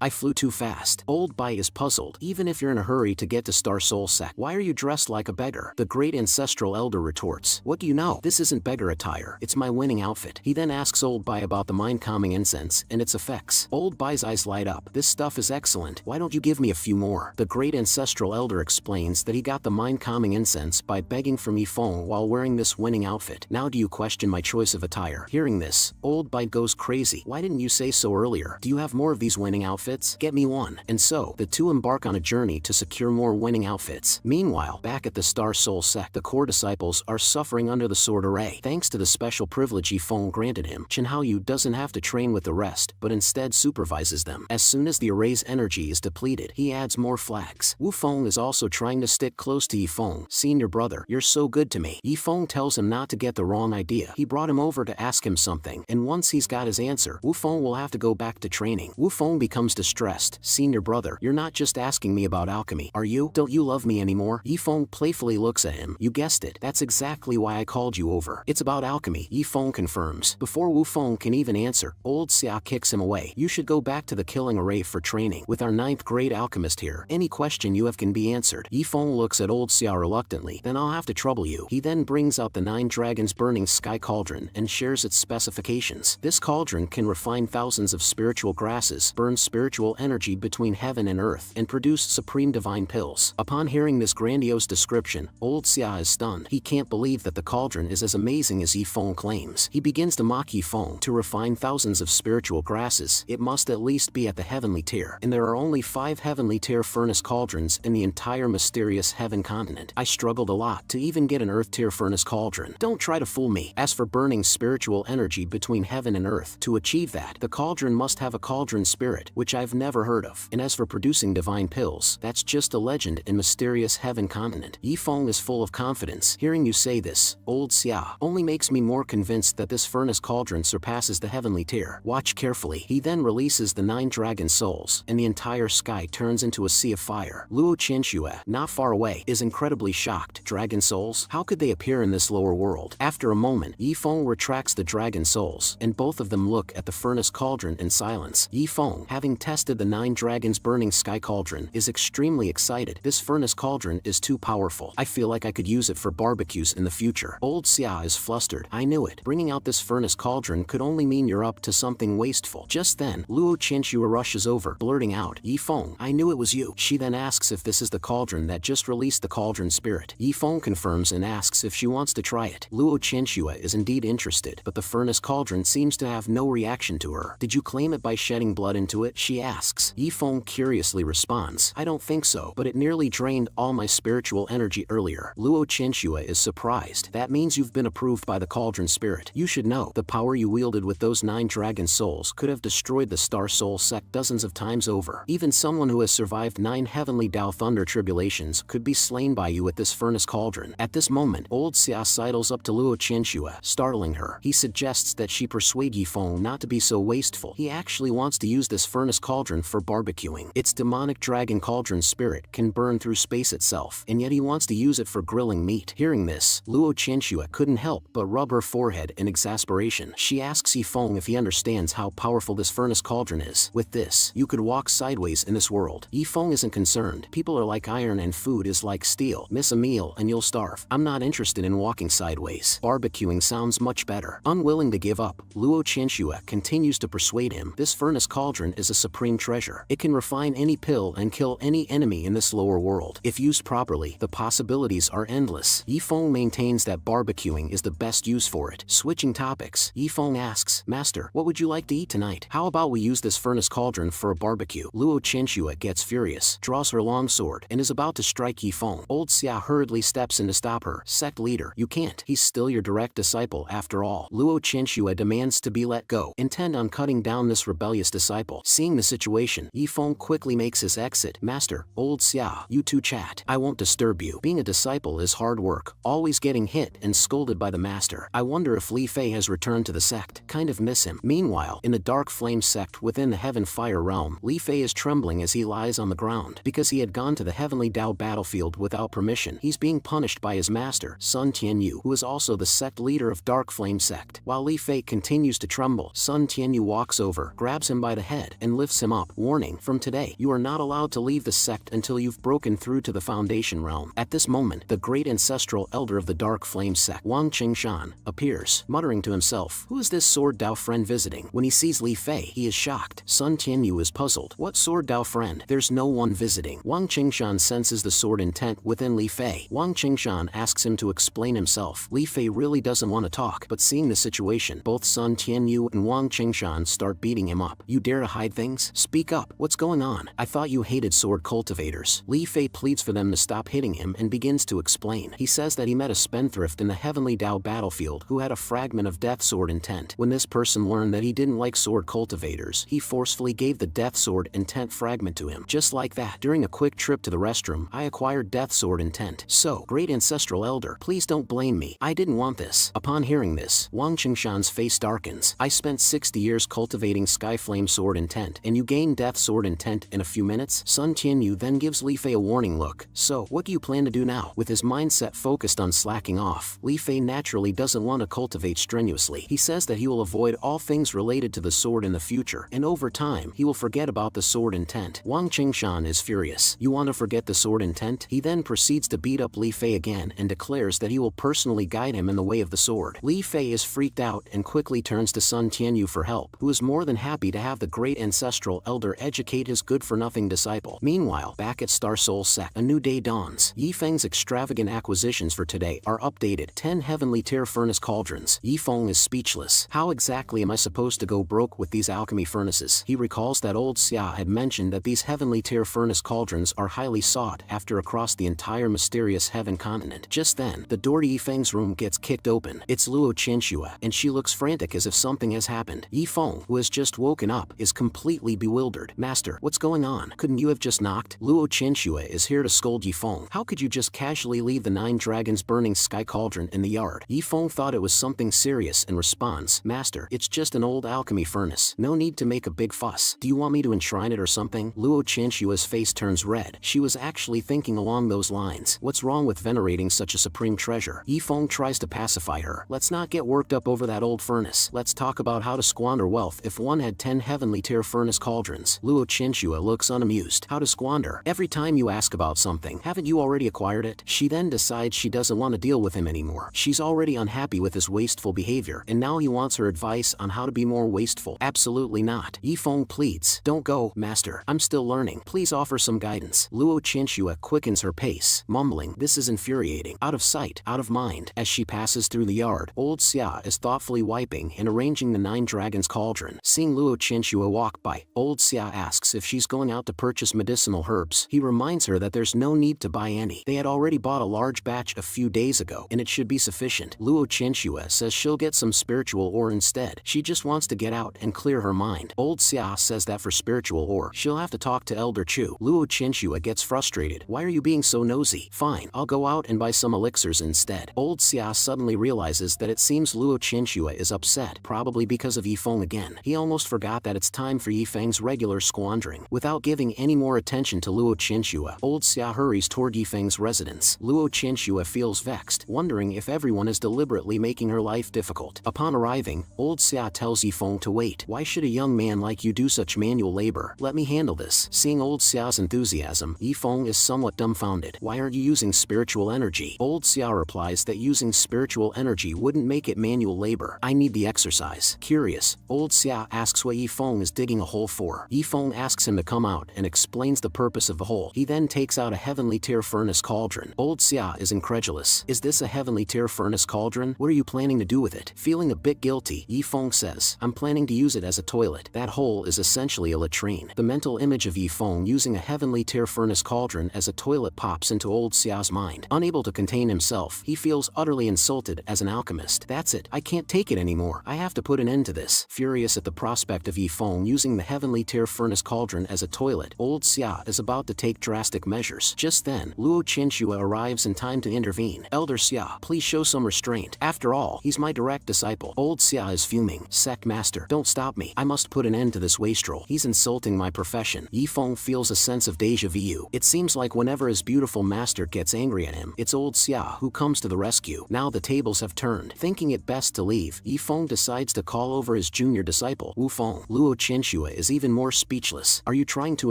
I flew too fast. Old Bai is puzzled. Even if you're in a hurry to get to Star Soul Sect, why are you dressed like a beggar? The great ancestral elder retorts. What do you know? This isn't beggar attire. It's my winning outfit. He then asks Old Bai about the mind-calming incense and its effects. Old Bai's eyes light up. This stuff is excellent. Why don't you give me a few more? The great ancestral elder explains that he got the mind-calming incense by begging from Yifeng while wearing this winning outfit. Now do you question my choice of attire? Hearing this, Old Bai goes crazy. Why didn't you say so earlier? Do you have more of these winning winning outfits? Get me one. And so, the two embark on a journey to secure more winning outfits. Meanwhile, back at the Star Soul sect, the core disciples are suffering under the sword array. Thanks to the special privilege Yifeng granted him, Chen Haoyu doesn't have to train with the rest, but instead supervises them. As soon as the array's energy is depleted, he adds more flags. Wu Feng is also trying to stick close to Yifeng. Senior brother, you're so good to me. Yifeng tells him not to get the wrong idea. He brought him over to ask him something, and once he's got his answer, Wu Feng will have to go back to training. Wu Feng becomes distressed. Senior brother, you're not just asking me about alchemy, are you? Don't you love me anymore? Yifeng playfully looks at him. You guessed it. That's exactly why I called you over. It's about alchemy, Yifeng confirms. Before Wu Feng can even answer, old Xia kicks him away. You should go back to the killing array for training. With our 9th grade alchemist here, any question you have can be answered. Yifeng looks at old Xia reluctantly. Then I'll have to trouble you. He then brings out the 9 dragons burning sky cauldron and shares its specifications. This cauldron can refine thousands of spiritual grasses, burn spiritual energy between heaven and earth, and produce supreme divine pills. Upon hearing this grandiose description, old Xia is stunned. He can't believe that the cauldron is as amazing as Yifeng claims. He begins to mock Yifeng. To refine thousands of spiritual grasses, it must at least be at the heavenly tier, and there are only 5 heavenly tier furnace cauldrons in the entire mysterious heaven continent. I struggled a lot to even get an earth tier furnace cauldron. Don't try to fool me. As for burning spiritual energy between heaven and earth, to achieve that, the cauldron must have a cauldron spirit, which I've never heard of. And as for producing divine pills, that's just a legend in mysterious heaven continent. Yifeng is full of confidence. Hearing you say this, old Xia, only makes me more convinced that this furnace cauldron surpasses the heavenly tier. Watch carefully. He then releases the 9 dragon souls, and the entire sky turns into a sea of fire. Luo Qianxue, not far away, is incredibly shocked. Dragon souls? How could they appear in this lower world? After a moment, Yifeng retracts the dragon souls, and both of them look at the furnace cauldron in silence. Yifeng, having tested the 9 dragons burning sky cauldron, is extremely excited. This furnace cauldron is too powerful. I feel like I could use it for barbecues in the future. Old Xia is flustered. I knew it. Bringing out this furnace cauldron could only mean you're up to something wasteful. Just then, Luo Qianxue rushes over, blurting out, Yifeng, I knew it was you. She then asks if this is the cauldron that just released the cauldron spirit. Yifeng confirms and asks if she wants to try it. Luo Qianxue is indeed interested, but the furnace cauldron seems to have no reaction to her. Did you claim it by shedding blood into it? She asks. Yifeng curiously responds, I don't think so, but it nearly drained all my spiritual energy earlier. Luo Qianxue is surprised. That means you've been approved by the cauldron spirit. You should know, the power you wielded with those 9 dragon souls could have destroyed the Star Soul sect dozens of times over. Even someone who has survived 9 heavenly Dao Thunder tribulations could be slain by you at this furnace cauldron. At this moment, old Xia sidles up to Luo Qianxue, startling her. He suggests that she persuade Yifeng not to be so wasteful. He actually wants to use this furnace cauldron for barbecuing. Its demonic dragon cauldron spirit can burn through space itself, and yet he wants to use it for grilling meat. Hearing this, Luo Qianxue couldn't help but rub her forehead in exasperation. She asks Yifeng if he understands how powerful this furnace cauldron is. With this, you could walk sideways in this world. Yifeng isn't concerned. People are like iron and food is like steel. Miss a meal and you'll starve. I'm not interested in walking sideways. Barbecuing sounds much better. Unwilling to give up, Luo Qianxue continues to persuade him. This furnace cauldron is a supreme treasure. It can refine any pill and kill any enemy in this lower world. If used properly, the possibilities are endless. Yifeng maintains that barbecuing is the best use for it. Switching topics, Yifeng asks, Master, what would you like to eat tonight? How about we use this furnace cauldron for a barbecue? Luo Qianxue gets furious, draws her long sword, and is about to strike Yifeng. Old Xia hurriedly steps in to stop her. Sect leader, you can't. He's still your direct disciple after all. Luo Qianxue demands to be let go, intent on cutting down this rebellious disciple. Seeing the situation, Yifeng quickly makes his exit. Master, old Xia, you two chat. I won't disturb you. Being a disciple is hard work, always getting hit and scolded by the master. I wonder if Li Fei has returned to the sect. Kind of miss him. Meanwhile, in the Dark Flame sect within the Heaven Fire realm, Li Fei is trembling as he lies on the ground. Because he had gone to the Heavenly Dao battlefield without permission, he's being punished by his master, Sun Tianyu, who is also the sect leader of Dark Flame sect. While Li Fei continues to tremble, Sun Tianyu walks over, grabs him by the head, and lifts him up. Warning, from today, you are not allowed to leave the sect until you've broken through to the Foundation realm. At this moment, the great ancestral elder of the Dark Flame sect, Wang Qingshan, appears, muttering to himself, who is this Sword Dao friend visiting? When he sees Li Fei, he is shocked. Sun Tianyu is puzzled. What Sword Dao friend? There's no one visiting. Wang Qingshan senses the sword intent within Li Fei. Wang Qingshan asks him to explain himself. Li Fei really doesn't want to talk, but seeing the situation, both Sun Tianyu and Wang Qingshan start beating him up. You dare to hide hide things? Speak up, what's going on? I thought you hated sword cultivators. Li Fei pleads for them to stop hitting him and begins to explain. He says that he met a spendthrift in the Heavenly Dao battlefield who had a fragment of Death Sword intent. When this person learned that he didn't like sword cultivators, he forcefully gave the Death Sword intent fragment to him. Just like that, during a quick trip to the restroom, I acquired Death Sword intent. So, great ancestral elder, please don't blame me. I didn't want this. Upon hearing this, Wang Qingshan's face darkens. I spent 60 years cultivating Skyflame Sword intent, and you gain Death Sword intent in a few minutes? Sun Tianyu then gives Li Fei a warning look. So, what do you plan to do now? With his mindset focused on slacking off, Li Fei naturally doesn't want to cultivate strenuously. He says that he will avoid all things related to the sword in the future, and over time, he will forget about the sword intent. Wang Qingshan is furious. You want to forget the sword intent? He then proceeds to beat up Li Fei again and declares that he will personally guide him in the way of the sword. Li Fei is freaked out and quickly turns to Sun Tianyu for help, who is more than happy to have the great ancestral elder educate his good-for-nothing disciple. Meanwhile, back at Star Soul Sect, a new day dawns. Yi Feng's extravagant acquisitions for today are updated. 10 heavenly tier furnace cauldrons. Yi Feng is speechless. How exactly am I supposed to go broke with these alchemy furnaces? He recalls that old Xia had mentioned that these heavenly tier furnace cauldrons are highly sought after across the entire mysterious heaven continent. Just then, the door to Yi Feng's room gets kicked open. It's Luo Qianxue, and she looks frantic as if something has happened. Yi Feng, who has just woken up, is completely bewildered. Master, what's going on? Couldn't you have just knocked? Luo Qianxue is here to scold Yi Feng. How could you just casually leave the 9 dragons burning sky cauldron in the yard? Yi Feng thought it was something serious and responds, Master, it's just an old alchemy furnace. No need to make a big fuss. Do you want me to enshrine it or something? Luo Qianxue's face turns red. She was actually thinking along those lines. What's wrong with venerating such a supreme treasure? Yi Feng tries to pacify her. Let's not get worked up over that old furnace. Let's talk about how to squander wealth if one had 10 heavenly tier furnace cauldrons. Luo Qianxue looks unamused. How to squander? Every time you ask about something, haven't you already acquired it? She then decides she doesn't want to deal with him anymore. She's already unhappy with his wasteful behavior, and now he wants her advice on how to be more wasteful. Absolutely not. Yi Feng pleads. Don't go, Master. I'm still learning. Please offer some guidance. Luo Qianxue quickens her pace, mumbling, this is infuriating. Out of sight, out of mind. As she passes through the yard, old Xia is thoughtfully wiping and arranging the 9 dragons cauldron. Seeing Luo Qianxue walk by, old Xia asks if she's going out to purchase medicinal herbs. He reminds her that there's no need to buy any. They had already bought a large batch a few days ago, and it should be sufficient. Luo Qianxue says she'll get some spiritual ore instead. She just wants to get out and clear her mind. Old Xia says that for spiritual ore, she'll have to talk to Elder Chu. Luo Qianxue gets frustrated. Why are you being so nosy? Fine, I'll go out and buy some elixirs instead. Old Xia suddenly realizes that it seems Luo Qianxue is upset, probably because of Yi Feng again. He almost forgot that it's time for Yi Feng's regular squandering. Without giving any more attention to Luo Qianxue, old Xia hurries toward Yi Feng's residence. Luo Qianxue feels vexed, wondering if everyone is deliberately making her life difficult. Upon arriving, old Xia tells Yi Feng to wait. Why should a young man like you do such manual labor? Let me handle this. Seeing old Xia's enthusiasm, Yi Feng is somewhat dumbfounded. Why aren't you using spiritual energy? Old Xia replies that using spiritual energy wouldn't make it manual labor. I need the exercise. Curious, old Xia asks what Yi Feng is digging a hole for. Yi Feng asks him to come out and explains the purpose of the hole. He then takes out a heavenly tier furnace cauldron. Old Xia is incredulous. Is this a heavenly tier furnace cauldron? What are you planning to do with it? Feeling a bit guilty, Yi Feng says, I'm planning to use it as a toilet. That hole is essentially a latrine. The mental image of Yi Feng using a heavenly tier furnace cauldron as a toilet pops into old Xia's mind. Unable to contain himself, he feels utterly insulted as an alchemist. That's it. I can't take it anymore. I have to put an end to this. Furious at the prospect of Yi Feng using the heavenly tier furnace cauldron as a toilet, old Xia is about to take drastic measures. Just then, Luo Qianxue arrives in time to intervene. Elder Xia, please show some restraint. After all, he's my direct disciple. Old Xia is fuming. Sect Master, don't stop me. I must put an end to this wastrel. He's insulting my profession. Yi Feng feels a sense of deja vu. It seems like whenever his beautiful master gets angry at him, it's old Xia who comes to the rescue. Now the tables have turned. Thinking it best to leave, Yi Feng decides to call over his junior disciple, Wu Feng. Luo Qianxue is even more speechless. Are you trying to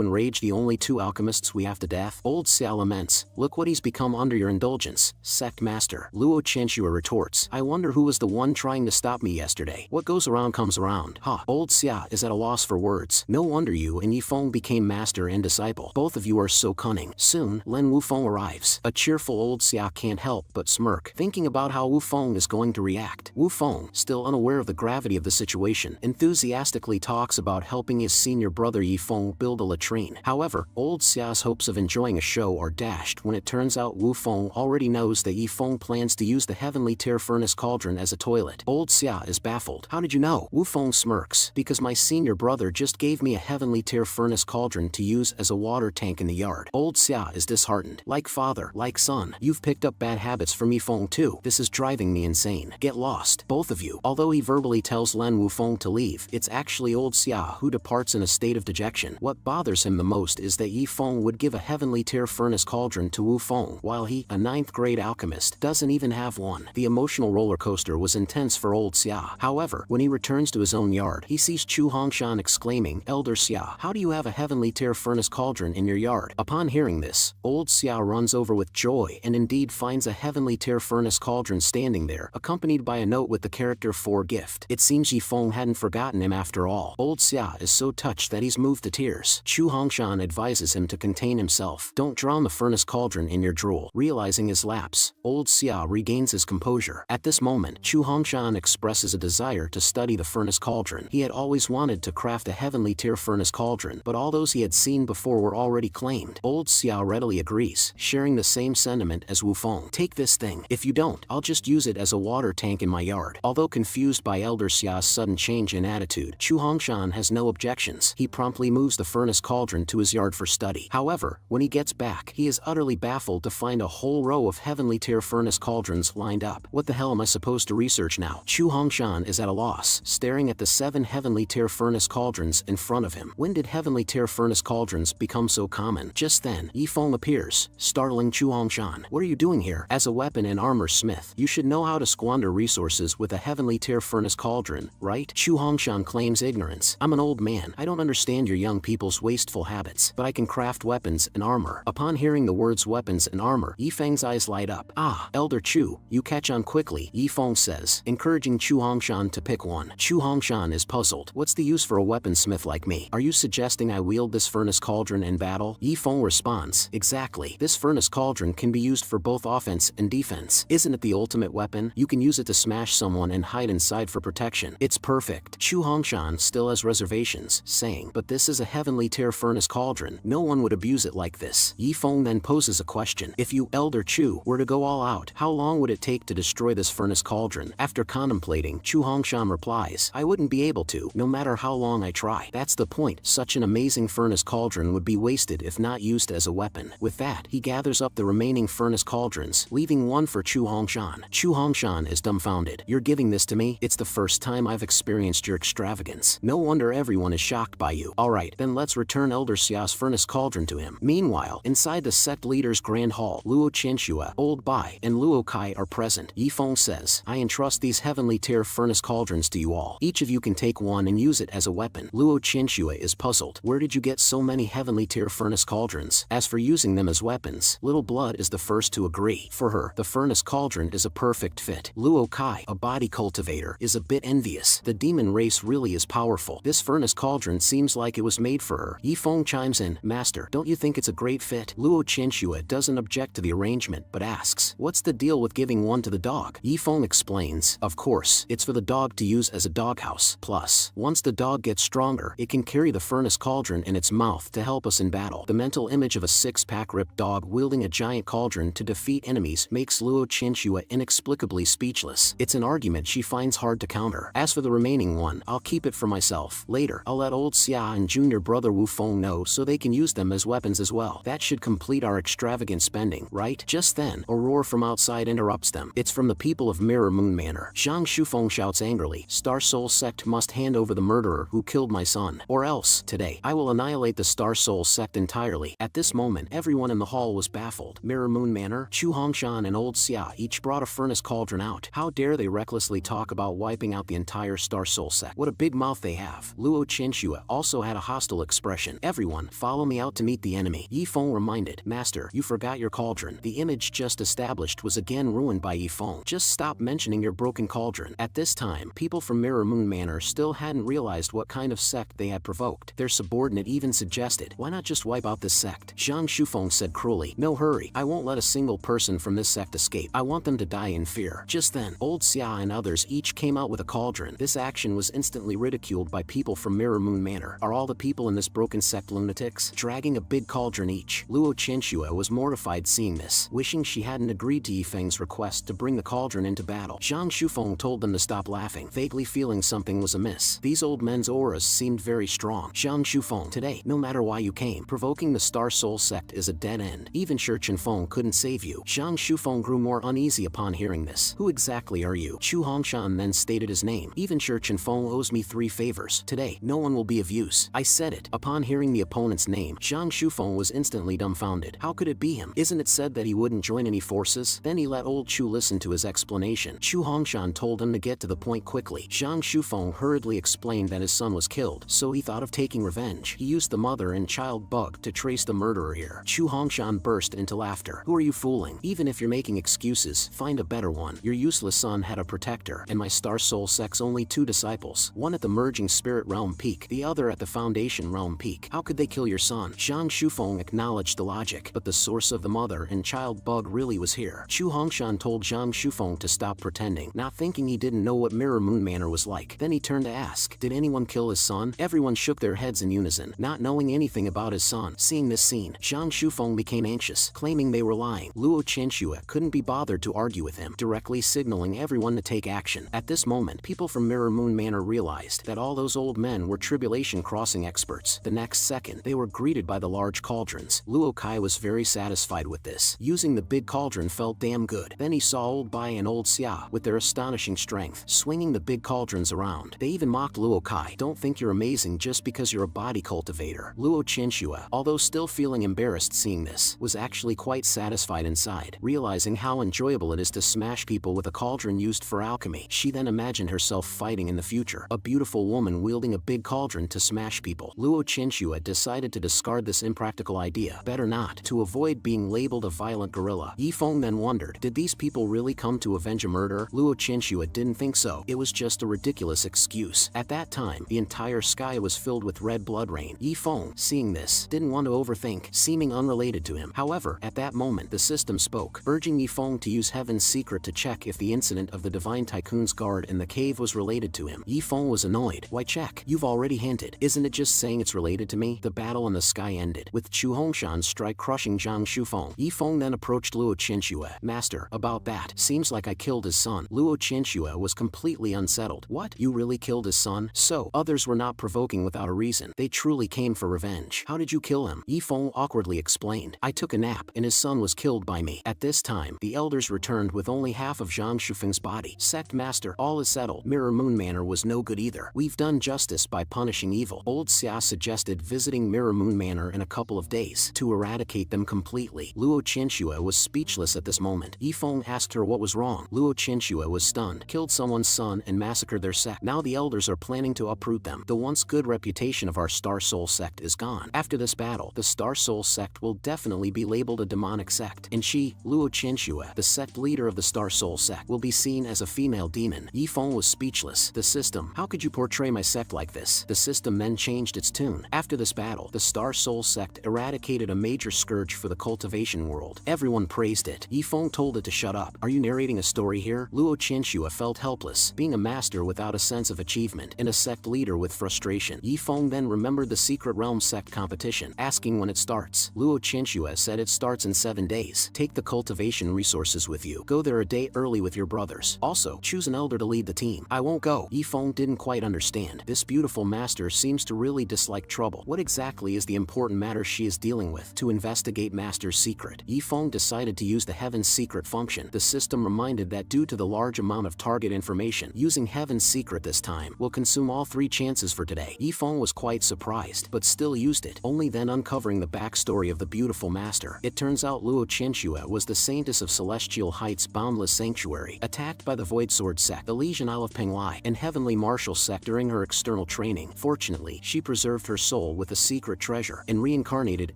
enrage the only 2 alchemists we have to death? Old Xia laments. Look what he's become under your indulgence, Sect Master. Luo Qianxue retorts. I wonder who was the one trying to stop me yesterday. What goes around comes around. Ha! Old Xia is at a loss for words. No wonder you and Yi Feng became master and disciple. Both of you are so cunning. Soon, Lin Wu Feng arrives. A cheerful old Xia can't help but smirk, thinking about how Wu Feng is going to react. Wu Feng, still unaware of the gravity of the situation, enthusiastically talks about about helping his senior brother Yifeng build a latrine. However, old Xia's hopes of enjoying a show are dashed when it turns out Wu Feng already knows that Yifeng plans to use the heavenly tear furnace cauldron as a toilet. Old Xia is baffled. How did you know? Wu Feng smirks. Because my senior brother just gave me a heavenly tear furnace cauldron to use as a water tank in the yard. Old Xia is disheartened. Like father, like son, you've picked up bad habits from Yifeng too. This is driving me insane. Get lost, both of you. Although he verbally tells Lin Wufeng to leave, it's actually old Xia who departs in a state of dejection. What bothers him the most is that Yifeng would give a heavenly tear furnace cauldron to Wufeng, while he, a 9th grade alchemist, doesn't even have one. The emotional roller coaster was intense for old Xia. However, when he returns to his own yard, he sees Chu Hongshan exclaiming, "Elder Xia, how do you have a heavenly tear furnace cauldron in your yard?" Upon hearing this, old Xia runs over with joy and indeed finds a heavenly tear furnace cauldron standing there, accompanied by a note with the character "for gift." It seems Yifeng hadn't forgotten him after all. Old Xia is so touched that he's moved to tears. Chu Hongshan advises him to contain himself. Don't drown the furnace cauldron in your drool. Realizing his lapse, old Xia regains his composure. At this moment, Chu Hongshan expresses a desire to study the furnace cauldron. He had always wanted to craft a heavenly tear furnace cauldron, but all those he had seen before were already claimed. Old Xia readily agrees, sharing the same sentiment as Wu Feng. Take this thing. If you don't, I'll just use it as a water tank in my yard. Although confused by Elder Xia's sudden change in attitude, Chu Hongshan has no objections. He promptly moves the furnace cauldron to his yard for study. However, when he gets back, he is utterly baffled to find a whole row of heavenly tear furnace cauldrons lined up. What the hell am I supposed to research now? Chu Hongshan is at a loss, staring at the 7 heavenly tear furnace cauldrons in front of him. When did heavenly tear furnace cauldrons become so common? Just then, Yifeng appears, startling Chu Hongshan. What are you doing here? As a weapon and armor smith, you should know how to squander resources with a heavenly tear furnace cauldron, right? Chu Hongshan claims ignorance. I'm an old man. I don't understand your young people's wasteful habits, but I can craft weapons and armor. Upon hearing the words weapons and armor, Yifeng's eyes light up. Ah, Elder Chu, you catch on quickly, Yifeng says, encouraging Chu Hongshan to pick one. Chu Hongshan is puzzled. What's the use for a weaponsmith like me? Are you suggesting I wield this furnace cauldron in battle? Yifeng responds, exactly. This furnace cauldron can be used for both offense and defense. Isn't it the ultimate weapon? You can use it to smash someone and hide inside for protection. It's perfect. Chu Hongshan still has reservations, saying, but this is a heavenly tear furnace cauldron. No one would abuse it like this. Yifeng then poses a question. If you, Elder Chu, were to go all out, how long would it take to destroy this furnace cauldron? After contemplating, Chu Hongshan replies, I wouldn't be able to, no matter how long I try. That's the point. Such an amazing furnace cauldron would be wasted if not used as a weapon. With that, he gathers up the remaining furnace cauldrons, leaving one for Chu Hongshan. Chu Hongshan is dumbfounded. You're giving this to me? It's the first time I've experienced your extravagance. No wonder everyone is shocked by you. Alright, then let's return Elder Xia's furnace cauldron to him. Meanwhile, inside the sect leader's grand hall, Luo Qianxue, Old Bai, and Luo Kai are present. Yifeng says, I entrust these heavenly tear furnace cauldrons to you all. Each of you can take one and use it as a weapon. Luo Qianxue is puzzled. Where did you get so many heavenly tear furnace cauldrons? As for using them as weapons, Little Blood is the first to agree. For her, the furnace cauldron is a perfect fit. Luo Kai, a body cultivator, is a bit envious. The demon race really is powerful. This furnace cauldron seems like it was made for her. Yifeng chimes in, Master, don't you think it's a great fit? Luo Qianxue doesn't object to the arrangement, but asks, what's the deal with giving one to the dog? Yifeng explains, of course, it's for the dog to use as a doghouse. Plus, once the dog gets stronger, it can carry the furnace cauldron in its mouth to help us in battle. The mental image of a 6-pack ripped dog wielding a giant cauldron to defeat enemies makes Luo Qianxue inexplicably speechless. It's an argument she finds hard to counter. As for the remaining one, I'll keep it for myself. Later, I'll let old Xia and junior brother Wu Feng know so they can use them as weapons as well. That should complete our extravagant spending, right? Just then, a roar from outside interrupts them. It's from the people of Mirror Moon Manor. Zhang Shufeng shouts angrily, Star Soul Sect must hand over the murderer who killed my son, or else, today, I will annihilate the Star Soul Sect entirely. At this moment, everyone in the hall was baffled. Mirror Moon Manor, Chu Hongshan and old Xia each brought a furnace cauldron out. How dare they recklessly talk about wiping out the entire Star Soul Sect? What a big mouth they have. Luo Qianxue also had a hostile expression. Everyone, follow me out to meet the enemy. Yifeng reminded, Master, you forgot your cauldron. The image just established was again ruined by Yifeng. Just stop mentioning your broken cauldron. At this time, people from Mirror Moon Manor still hadn't realized what kind of sect they had provoked. Their subordinate even suggested, why not just wipe out this sect? Zhang Shufeng said cruelly, no hurry. I won't let a single person from this sect escape. I want them to die in fear. Just then, old Xia and others each came out with a cauldron. This action was instantly ridiculed by people people from Mirror Moon Manor. Are all the people in this broken sect lunatics? Dragging a big cauldron each. Luo Qianxue was mortified seeing this, wishing she hadn't agreed to Yifeng's request to bring the cauldron into battle. Zhang Shufeng told them to stop laughing, vaguely feeling something was amiss. These old men's auras seemed very strong. Zhang Shufeng, today, no matter why you came, provoking the Star Soul sect is a dead end. Even Shi Chenfeng couldn't save you. Zhang Shufeng grew more uneasy upon hearing this. Who exactly are you? Chu Hongshan then stated his name. Even Shi Chenfeng owes me 3 favors. Today, no one will be of use. I said it. Upon hearing the opponent's name, Zhang Shufeng was instantly dumbfounded. How could it be him? Isn't it said that he wouldn't join any forces? Then he let old Chu listen to his explanation. Chu Hongshan told him to get to the point quickly. Zhang Shufeng hurriedly explained that his son was killed, so he thought of taking revenge. He used the mother and child bug to trace the murderer here. Chu Hongshan burst into laughter. Who are you fooling? Even if you're making excuses, find a better one. Your useless son had a protector, and my Star Soul sect's only 2 disciples, one at the merging spirit realm peak, the other at the foundation realm peak. How could they kill your son? Zhang Shufeng acknowledged the logic, but the source of the mother and child bug really was here. Chu Hongshan told Zhang Shufeng to stop pretending, not thinking he didn't know what Mirror Moon Manor was like. Then he turned to ask, did anyone kill his son? Everyone shook their heads in unison, not knowing anything about his son. Seeing this scene, Zhang Shufeng became anxious, claiming they were lying. Luo Qianxue couldn't be bothered to argue with him, directly signaling everyone to take action. At this moment, people from Mirror Moon Manor realized that all those old men were tribulation crossing experts. The next second, they were greeted by the large cauldrons. Luo Kai was very satisfied with this. Using the big cauldron felt damn good. Then he saw old Bai and old Xia, with their astonishing strength, swinging the big cauldrons around. They even mocked Luo Kai. Don't think you're amazing just because you're a body cultivator. Luo Qianxue, although still feeling embarrassed seeing this, was actually quite satisfied inside, realizing how enjoyable it is to smash people with a cauldron used for alchemy. She then imagined herself fighting in the future, a beautiful woman wielding a big cauldron to smash people. Luo Qianxue decided to discard this impractical idea. Better not, to avoid being labeled a violent gorilla. Yifeng then wondered, did these people really come to avenge a murder? Luo Qianxue didn't think so. It was just a ridiculous excuse. At that time, the entire sky was filled with red blood rain. Yifeng, seeing this, didn't want to overthink, seeming unrelated to him. However, at that moment, the system spoke, urging Yifeng to use Heaven's secret to check if the incident of the Divine Tycoon's guard in the cave was related to him. Yifeng was annoyed. Why check? You've already hinted. Isn't it just saying it's related to me? The battle in the sky ended, with Chu Hongshan's strike crushing Zhang Shufeng. Yifeng then approached Luo Qianxue. Master, about that. Seems like I killed his son. Luo Qianxue was completely unsettled. What? You really killed his son? So, others were not provoking without a reason. They truly came for revenge. How did you kill him? Yifeng awkwardly explained. I took a nap, and his son was killed by me. At this time, the elders returned with only half of Zhang Shufeng's body. Sect Master, all is settled. Mirror Moon Manor was no good either. We've done justice by punishing evil. Old Xia suggested visiting Mirror Moon Manor in a couple of days to eradicate them completely. Luo Qianxue was speechless at this moment. Yifeng asked her what was wrong. Luo Qianxue was stunned. Killed someone's son and massacred their sect. Now the elders are planning to uproot them. The once good reputation of our Star Soul sect is gone. After this battle, the Star Soul sect will definitely be labeled a demonic sect. And she, Luo Qianxue, the sect leader of the Star Soul sect, will be seen as a female demon. Yifeng was speechless. The system, how could you portray my sect like this? The system then changed its tune. After this battle, the Star Soul sect eradicated a major scourge for the cultivation world. Everyone praised it. Yifeng told it to shut up. Are you narrating a story here? Luo Qianxue felt helpless, being a master without a sense of achievement, and a sect leader with frustration. Yifeng then remembered the Secret Realm sect competition, asking when it starts. Luo Qianxue said it starts in 7 days. Take the cultivation resources with you. Go there a day early with your brothers. Also, choose an elder to lead the team. I won't go. Yifeng didn't quite understand. This beautiful master seems to really dislike trouble. What exactly is the important matter she is dealing with? To investigate Master's secret, Yifeng decided to use the Heaven's secret function. The system reminded that due to the large amount of target information, using Heaven's secret this time will consume all 3 chances for today. Yifeng was quite surprised, but still used it, only then uncovering the backstory of the beautiful master. It turns out Luo Qianxue was the saintess of Celestial Heights Boundless Sanctuary, attacked by the Void Sword sect, the Legion Isle of Penglai, and Heavenly Martial sect during her external training. Fortunately, she preserved her soul with a secret treasure and reincarnated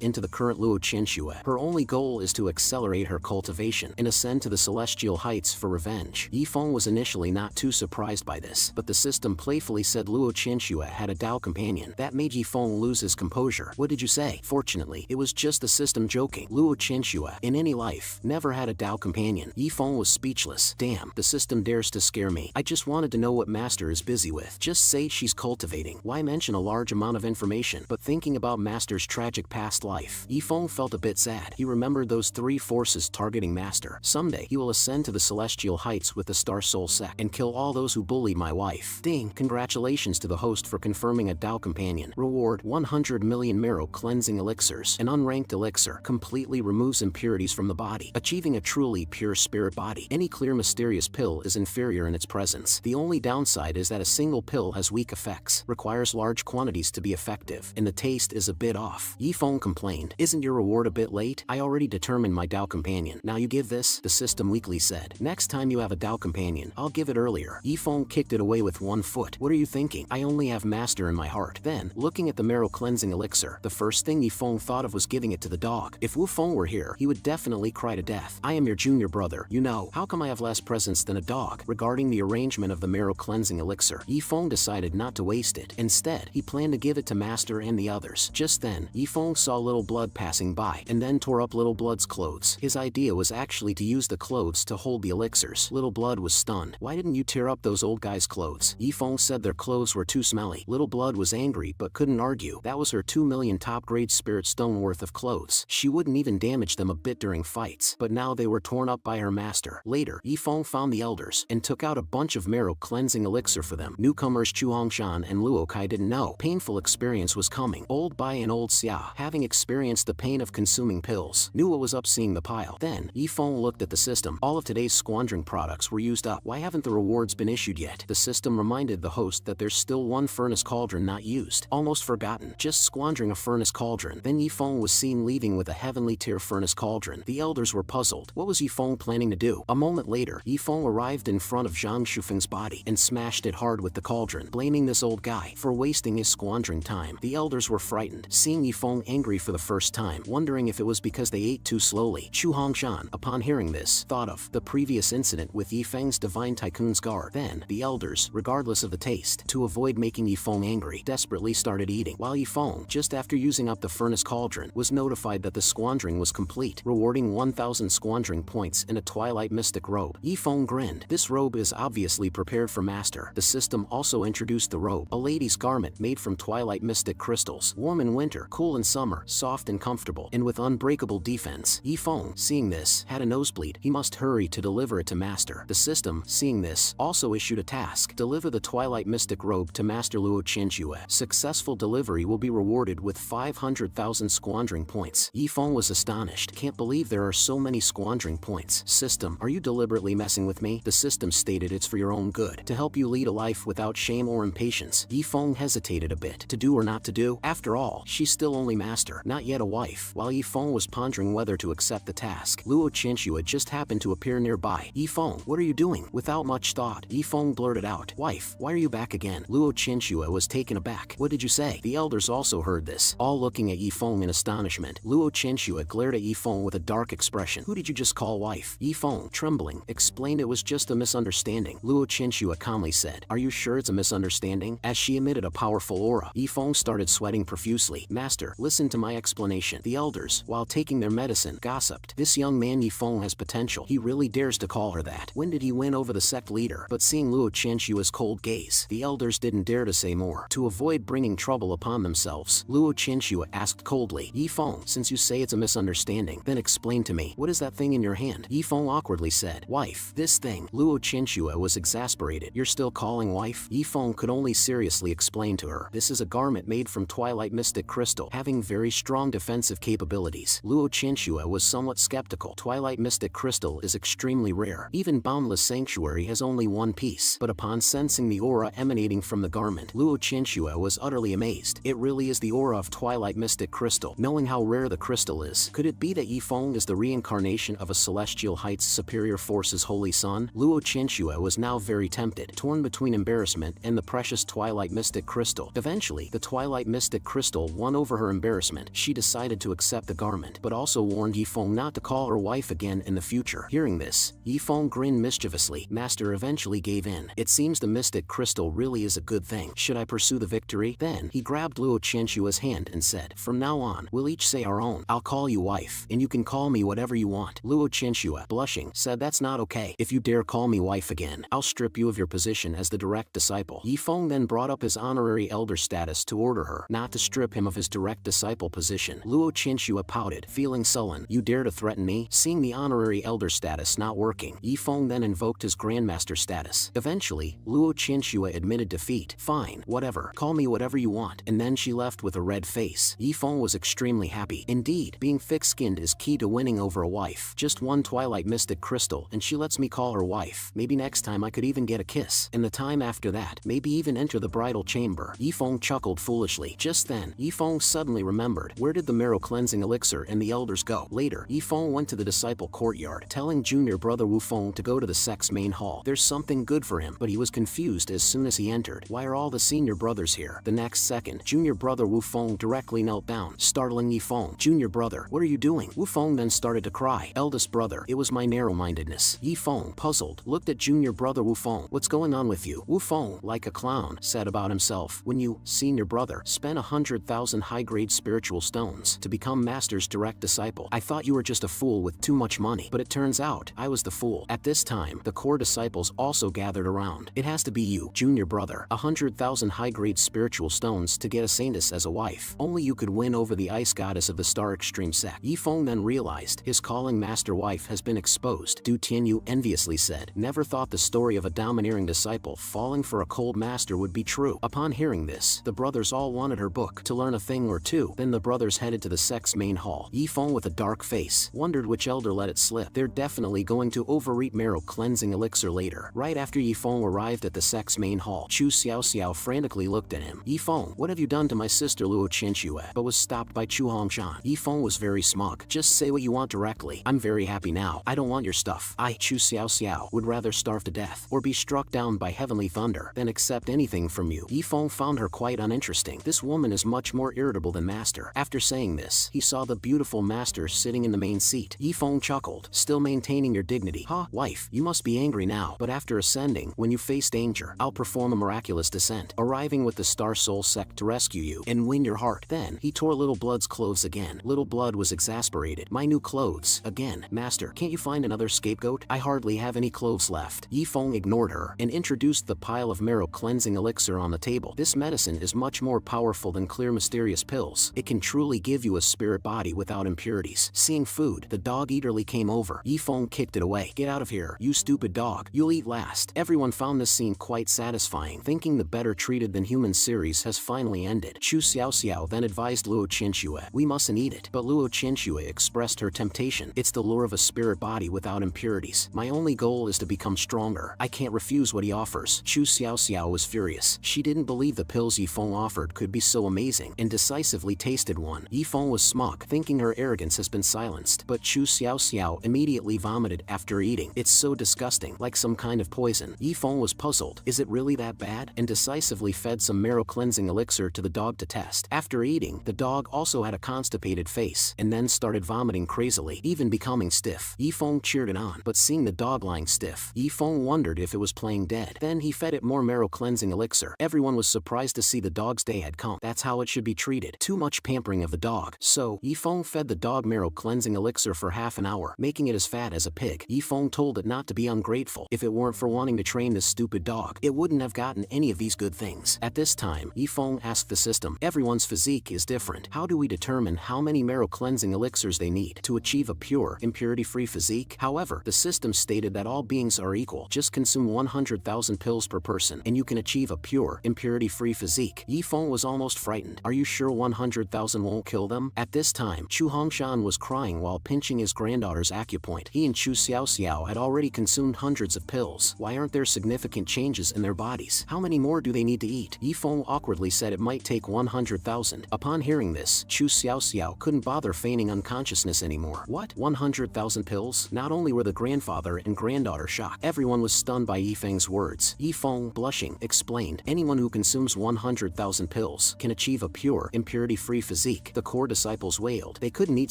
into the current Luo Qianxue. Her only goal is to accelerate her cultivation and ascend to the Celestial Heights for revenge. Yifeng was initially not too surprised by this, but the system playfully said Luo Qianxue had a Dao companion. That made Yifeng lose his composure. What did you say? Fortunately, it was just the system joking. Luo Qianxue, in any life, never had a Dao companion. Yifeng was speechless. Damn, the system dares to scare me. I just wanted to know what Master is busy with. Just say she's cultivating. Why mention a large amount of information? But thinking about Master's tragic past life, Yifeng felt a bit sad. He remembered those three forces targeting Master. Someday, he will ascend to the celestial heights with the Star Soul sect and kill all those who bullied my wife. Ding! Congratulations to the host for confirming a Tao companion. Reward: 100 million marrow cleansing elixirs. An unranked elixir completely removes impurities from the body, achieving a truly pure spirit body. Any clear mysterious pill is inferior in its presence. The only downside is that a single pill has weak effects, requires large quantities to be effective, and the taste is a bit off. Yifeng complained. Isn't your reward a bit late? I already determined my Tao companion. Now you give this? The system weakly said. Next time you have a Tao companion, I'll give it earlier. Yifeng kicked it away with one foot. What are you thinking? I only have Master in my heart. Then, looking at the marrow cleansing elixir, the first thing Yifeng thought of was giving it to the dog. If Wu Feng were here, he would definitely cry to death. I am your junior brother, you know. How come I have less presence than a dog? Regarding the arrangement of the marrow cleansing elixir, Yifeng decided not to waste it. Instead, he planned to give it to Master and the others. Just then, Yifeng saw Little Blood passing by, and then tore up Little Blood's clothes. His idea was actually to use the clothes to hold the elixirs. Little Blood was stunned. Why didn't you tear up those old guys' clothes? Yifeng said their clothes were too smelly. Little Blood was angry but couldn't argue. That was her 2 million top-grade spirit stone worth of clothes. She wouldn't even damage them a bit during fights, but now they were torn up by her master. Later, Yifeng found the elders and took out a bunch of marrow cleansing elixir for them. Newcomers Chu Hongshan and Luo Kai didn't know painful experience was coming. Old Bai and Old Xia, having experienced the pain of consuming pills, knew what was up seeing the pile. Then, Yifeng looked at the system. All of today's squandering products were used up. Why haven't the rewards been issued yet? The system reminded the host that there's still one furnace cauldron not used. Almost forgotten. Just squandering a furnace cauldron. Then Yifeng was seen leaving with a heavenly tier furnace cauldron. The elders were puzzled. What was Yifeng planning to do? A moment later, Yifeng arrived in front of Zhang Shufeng's body and smashed it hard with the cauldron, blaming this old guy for wasting his squandering time. The elders were frightened, seeing Yifeng angry for the first time, wondering if it was because they ate too slowly. Chu Hongshan, upon hearing this, thought of the previous incident with Yifeng's Divine Tycoon's guard. Then, the elders, regardless of the taste, to avoid making Yifeng angry, desperately started eating, while Yifeng, just after using up the furnace cauldron, was notified that the squandering was complete, rewarding 1,000 squandering points in a Twilight Mystic robe. Yifeng grinned. This robe is obviously prepared for Master. The system also introduced the robe, a lady's garment made from Twilight Mystic crystals, warm in winter, cool in summer, soft and comfortable, and with unbreakable defense. Yifeng, seeing this, had a nosebleed. He must hurry to deliver it to Master. The system, seeing this, also issued a task: deliver the Twilight Mystic robe to Master Luo Qianxue. Successful delivery will be rewarded with 500,000 squandering points. Yifeng was astonished. Can't believe there are so many squandering points. System, are you deliberately messing with me? The system stated it's for your own good, to help you lead a life without shame or impatience. Yifeng hesitated a bit. To do or not to do? After all, she's still only Master, not yet a wife. While Yifeng was pondering whether to accept the task, Luo Qianxue just happened to appear nearby. Yifeng, what are you doing? Without much thought, Yifeng blurted out, Wife, why are you back again? Luo Qianxue was taken aback. What did you say? The elders also heard this, all looking at Yifeng in astonishment. Luo Qianxue glared at Yifeng with a dark expression. Who did you just call wife? Yifeng, trembling, explained it was just a misunderstanding. Luo Qianxue calmly said, Are you sure it's a misunderstanding? As she emitted a powerful aura, Yifeng started sweating profusely. Master, listen to my explanation. The elders, while taking their medicine, gossiped. This young man Yifeng has potential. He really dares to call her that. When did he win over the sect leader? But seeing Luo Qianxue's cold gaze, the elders didn't dare to say more. To avoid bringing trouble upon themselves, Luo Qianxue asked coldly, Yifeng, since you say it's a misunderstanding, then explain to me, what is that thing in your hand? Yifeng awkwardly said, Wife, this thing. Luo Qianxue was exasperated. You're still calling wife? Yifeng could only seriously explain to her. This is a garment made from Twilight Mystic crystal, having very strong defensive capabilities. Luo Qianxue was somewhat skeptical. Twilight Mystic crystal is extremely rare. Even Boundless Sanctuary has only one piece. But upon sensing the aura emanating from the garment, Luo Qianxue was utterly amazed. It really is the aura of Twilight Mystic crystal. Knowing how rare the crystal is, could it be that Yifeng is the reincarnation of a Celestial Heights Superior Force's holy son? Luo Qianxue was now very tempted, torn between embarrassment and the precious Twilight Mystic crystal. Eventually, the Twilight Mystic crystal won over her embarrassment. She decided to accept the garment, but also warned Yifeng not to call her wife again in the future. Hearing this, Yifeng grinned mischievously. Master eventually gave in. It seems the Mystic crystal really is a good thing. Should I pursue the victory? Then, he grabbed Luo Qianxue's hand and said, From now on, we'll each say our own. I'll call you wife, and you can call me whatever you want. Luo Qianxue, blushing, said, That's not okay. If you dare call me wife again, I'll strip you of your position as the direct disciple. Yifeng then brought up his honorary elder status to order her not to strip him of his direct disciple position. Luo Qinxue pouted, feeling sullen. You dare to threaten me? Seeing the honorary elder status not working, Yifeng then invoked his grandmaster status. Eventually, Luo Qinxue admitted defeat. Fine, whatever. Call me whatever you want. And then she left with a red face. Yifeng was extremely happy. Indeed, being thick-skinned is key to winning over a wife. Just one Twilight Mystic crystal and she lets me call her wife. Maybe next time I could even get a kiss. And the time after that, maybe even enter the bridal chamber. Yifeng chuckled foolishly. Just then, Yifeng suddenly remembered. Where did the marrow cleansing elixir and the elders go? Later, Yifeng went to the disciple courtyard, telling junior brother Wu Feng to go to the sect's main hall. There's something good for him, but he was confused as soon as he entered. Why are all the senior brothers here? The next second, junior brother Wu Feng directly knelt down, startling Yifeng. Junior brother, what are you doing? Wu Feng then started to cry. Eldest brother, it was my narrow-mindedness. Yifeng, puzzled, looked at junior brother Wu Feng. What's going on with you? Wu Feng, like a clown, said about himself. When you, senior brother, spent 100,000 high-grade spiritual stones to become master's direct disciple, I thought you were just a fool with too much money. But it turns out, I was the fool. At this time, the core disciples also gathered around. It has to be you, junior brother. 100,000 high-grade spiritual stones to get a saintess as a wife. Only you could win over the ice goddess of the Star Extreme sect. Yifeng then realized his calling master wife has been exposed. Du Tianyu enviously said, never thought the story of a domineering disciple falling for a cold master would be true. Upon hearing this, the brothers all wanted her book to learn a thing or two. Then the brothers headed to the sect's main hall. Yifeng, with a dark face, wondered which elder let it slip. They're definitely going to overeat marrow cleansing elixir later. Right after Yifeng arrived at the sect's main hall, Chu Xiaoxiao frantically looked at him. Yifeng, what have you done to my sister Luo Qinxue? But was stopped by Chu Hongshan. Yifeng was very smug. Just say what you want directly. I'm very happy now. I don't want your stuff. I, Chu Xiaoxiao, would rather starve to death or be struck down by heavenly thunder than accept anything from you. Yifeng found her quite uninteresting. This woman is much more irritable than master. After saying this, he saw the beautiful master sitting in the main seat. Yifeng chuckled, still maintaining your dignity. Ha, wife, you must be angry now. But after ascending, when you face danger, I'll perform a miraculous descent, arriving with the Star Soul sect to rescue you and win your heart. Then, he tore Little Blood's clothes again. Little Blood was exasperated. My new clothes. Again, master, can't you find another scapegoat? I hardly have any clothes left. Yifeng ignored her and introduced the pile of marrow cleansing elixir on the table. This medicine is much more powerful than clear mysterious pills. It can truly give you a spirit body without impurities. Seeing food, the dog eagerly came over. Yifeng kicked it away. Get out of here, you stupid dog. You'll eat last. Everyone found this scene quite satisfying, thinking the better treated than human series has finally ended. Chu Xiaoxiao then advised Luo Qinxue, we mustn't eat it. But Luo Qinxue expressed her temptation. It's the lure of a spirit body without impurities. My only goal is to become stronger. I can't refuse what he offers. Chu Xiaoxiao was furious. She didn't believe the pills Yifeng offered could be so amazing, and decisively tasted one. Yifeng was smug, thinking her arrogance has been silenced. But Chu Xiaoxiao immediately vomited after eating. It's so disgusting, like some kind of poison. Yifeng was puzzled. Is it really that bad? And decisively fed some marrow cleansing elixir to the dog to test. After eating, the dog also had a constipated face, and then started vomiting crazily, even becoming stiff. Yifeng cheered it on, but seeing the dog lying stiff, Yifeng wondered if it was playing dead. Then he fed it more marrow cleansing elixir. Everyone was surprised to see the dog's day had come. That's how it should be treated. Too much pampering of the dog. So, Yifeng fed the dog marrow cleansing elixir for half an hour, making it as fat as a pig. Yifeng told it not to be ungrateful. If it weren't for wanting to train this stupid dog, it wouldn't have gotten any of these good things. At this time, Yifeng asked the system, everyone's physique is different. How do we determine how many marrow cleansing elixirs they need to achieve a pure, impurity-free physique? However, the system stated that all beings are equal. Just consume 100,000 pills per person, and you can achieve a pure, impurity-free physique. Yifeng was almost frightened. Are you sure 100,000 won't kill them? At this time, Chu Hongshan was crying while pinching his granddaughter's acupoint. He and Chu Xiaoxiao had already consumed hundreds of pills. Why aren't there significant changes in their bodies? How many more do they need to eat? Yifeng awkwardly said it might take 100,000. Upon hearing this, Chu Xiaoxiao couldn't bother feigning unconsciousness anymore. What? 100,000 pills? Not only were the grandfather and granddaughter shocked, everyone was stunned by Yifeng's words. Yifeng, blushing, explained, anyone who consumes 100,000 pills can achieve a pure, impurity-free physique. The core disciples wailed. They couldn't eat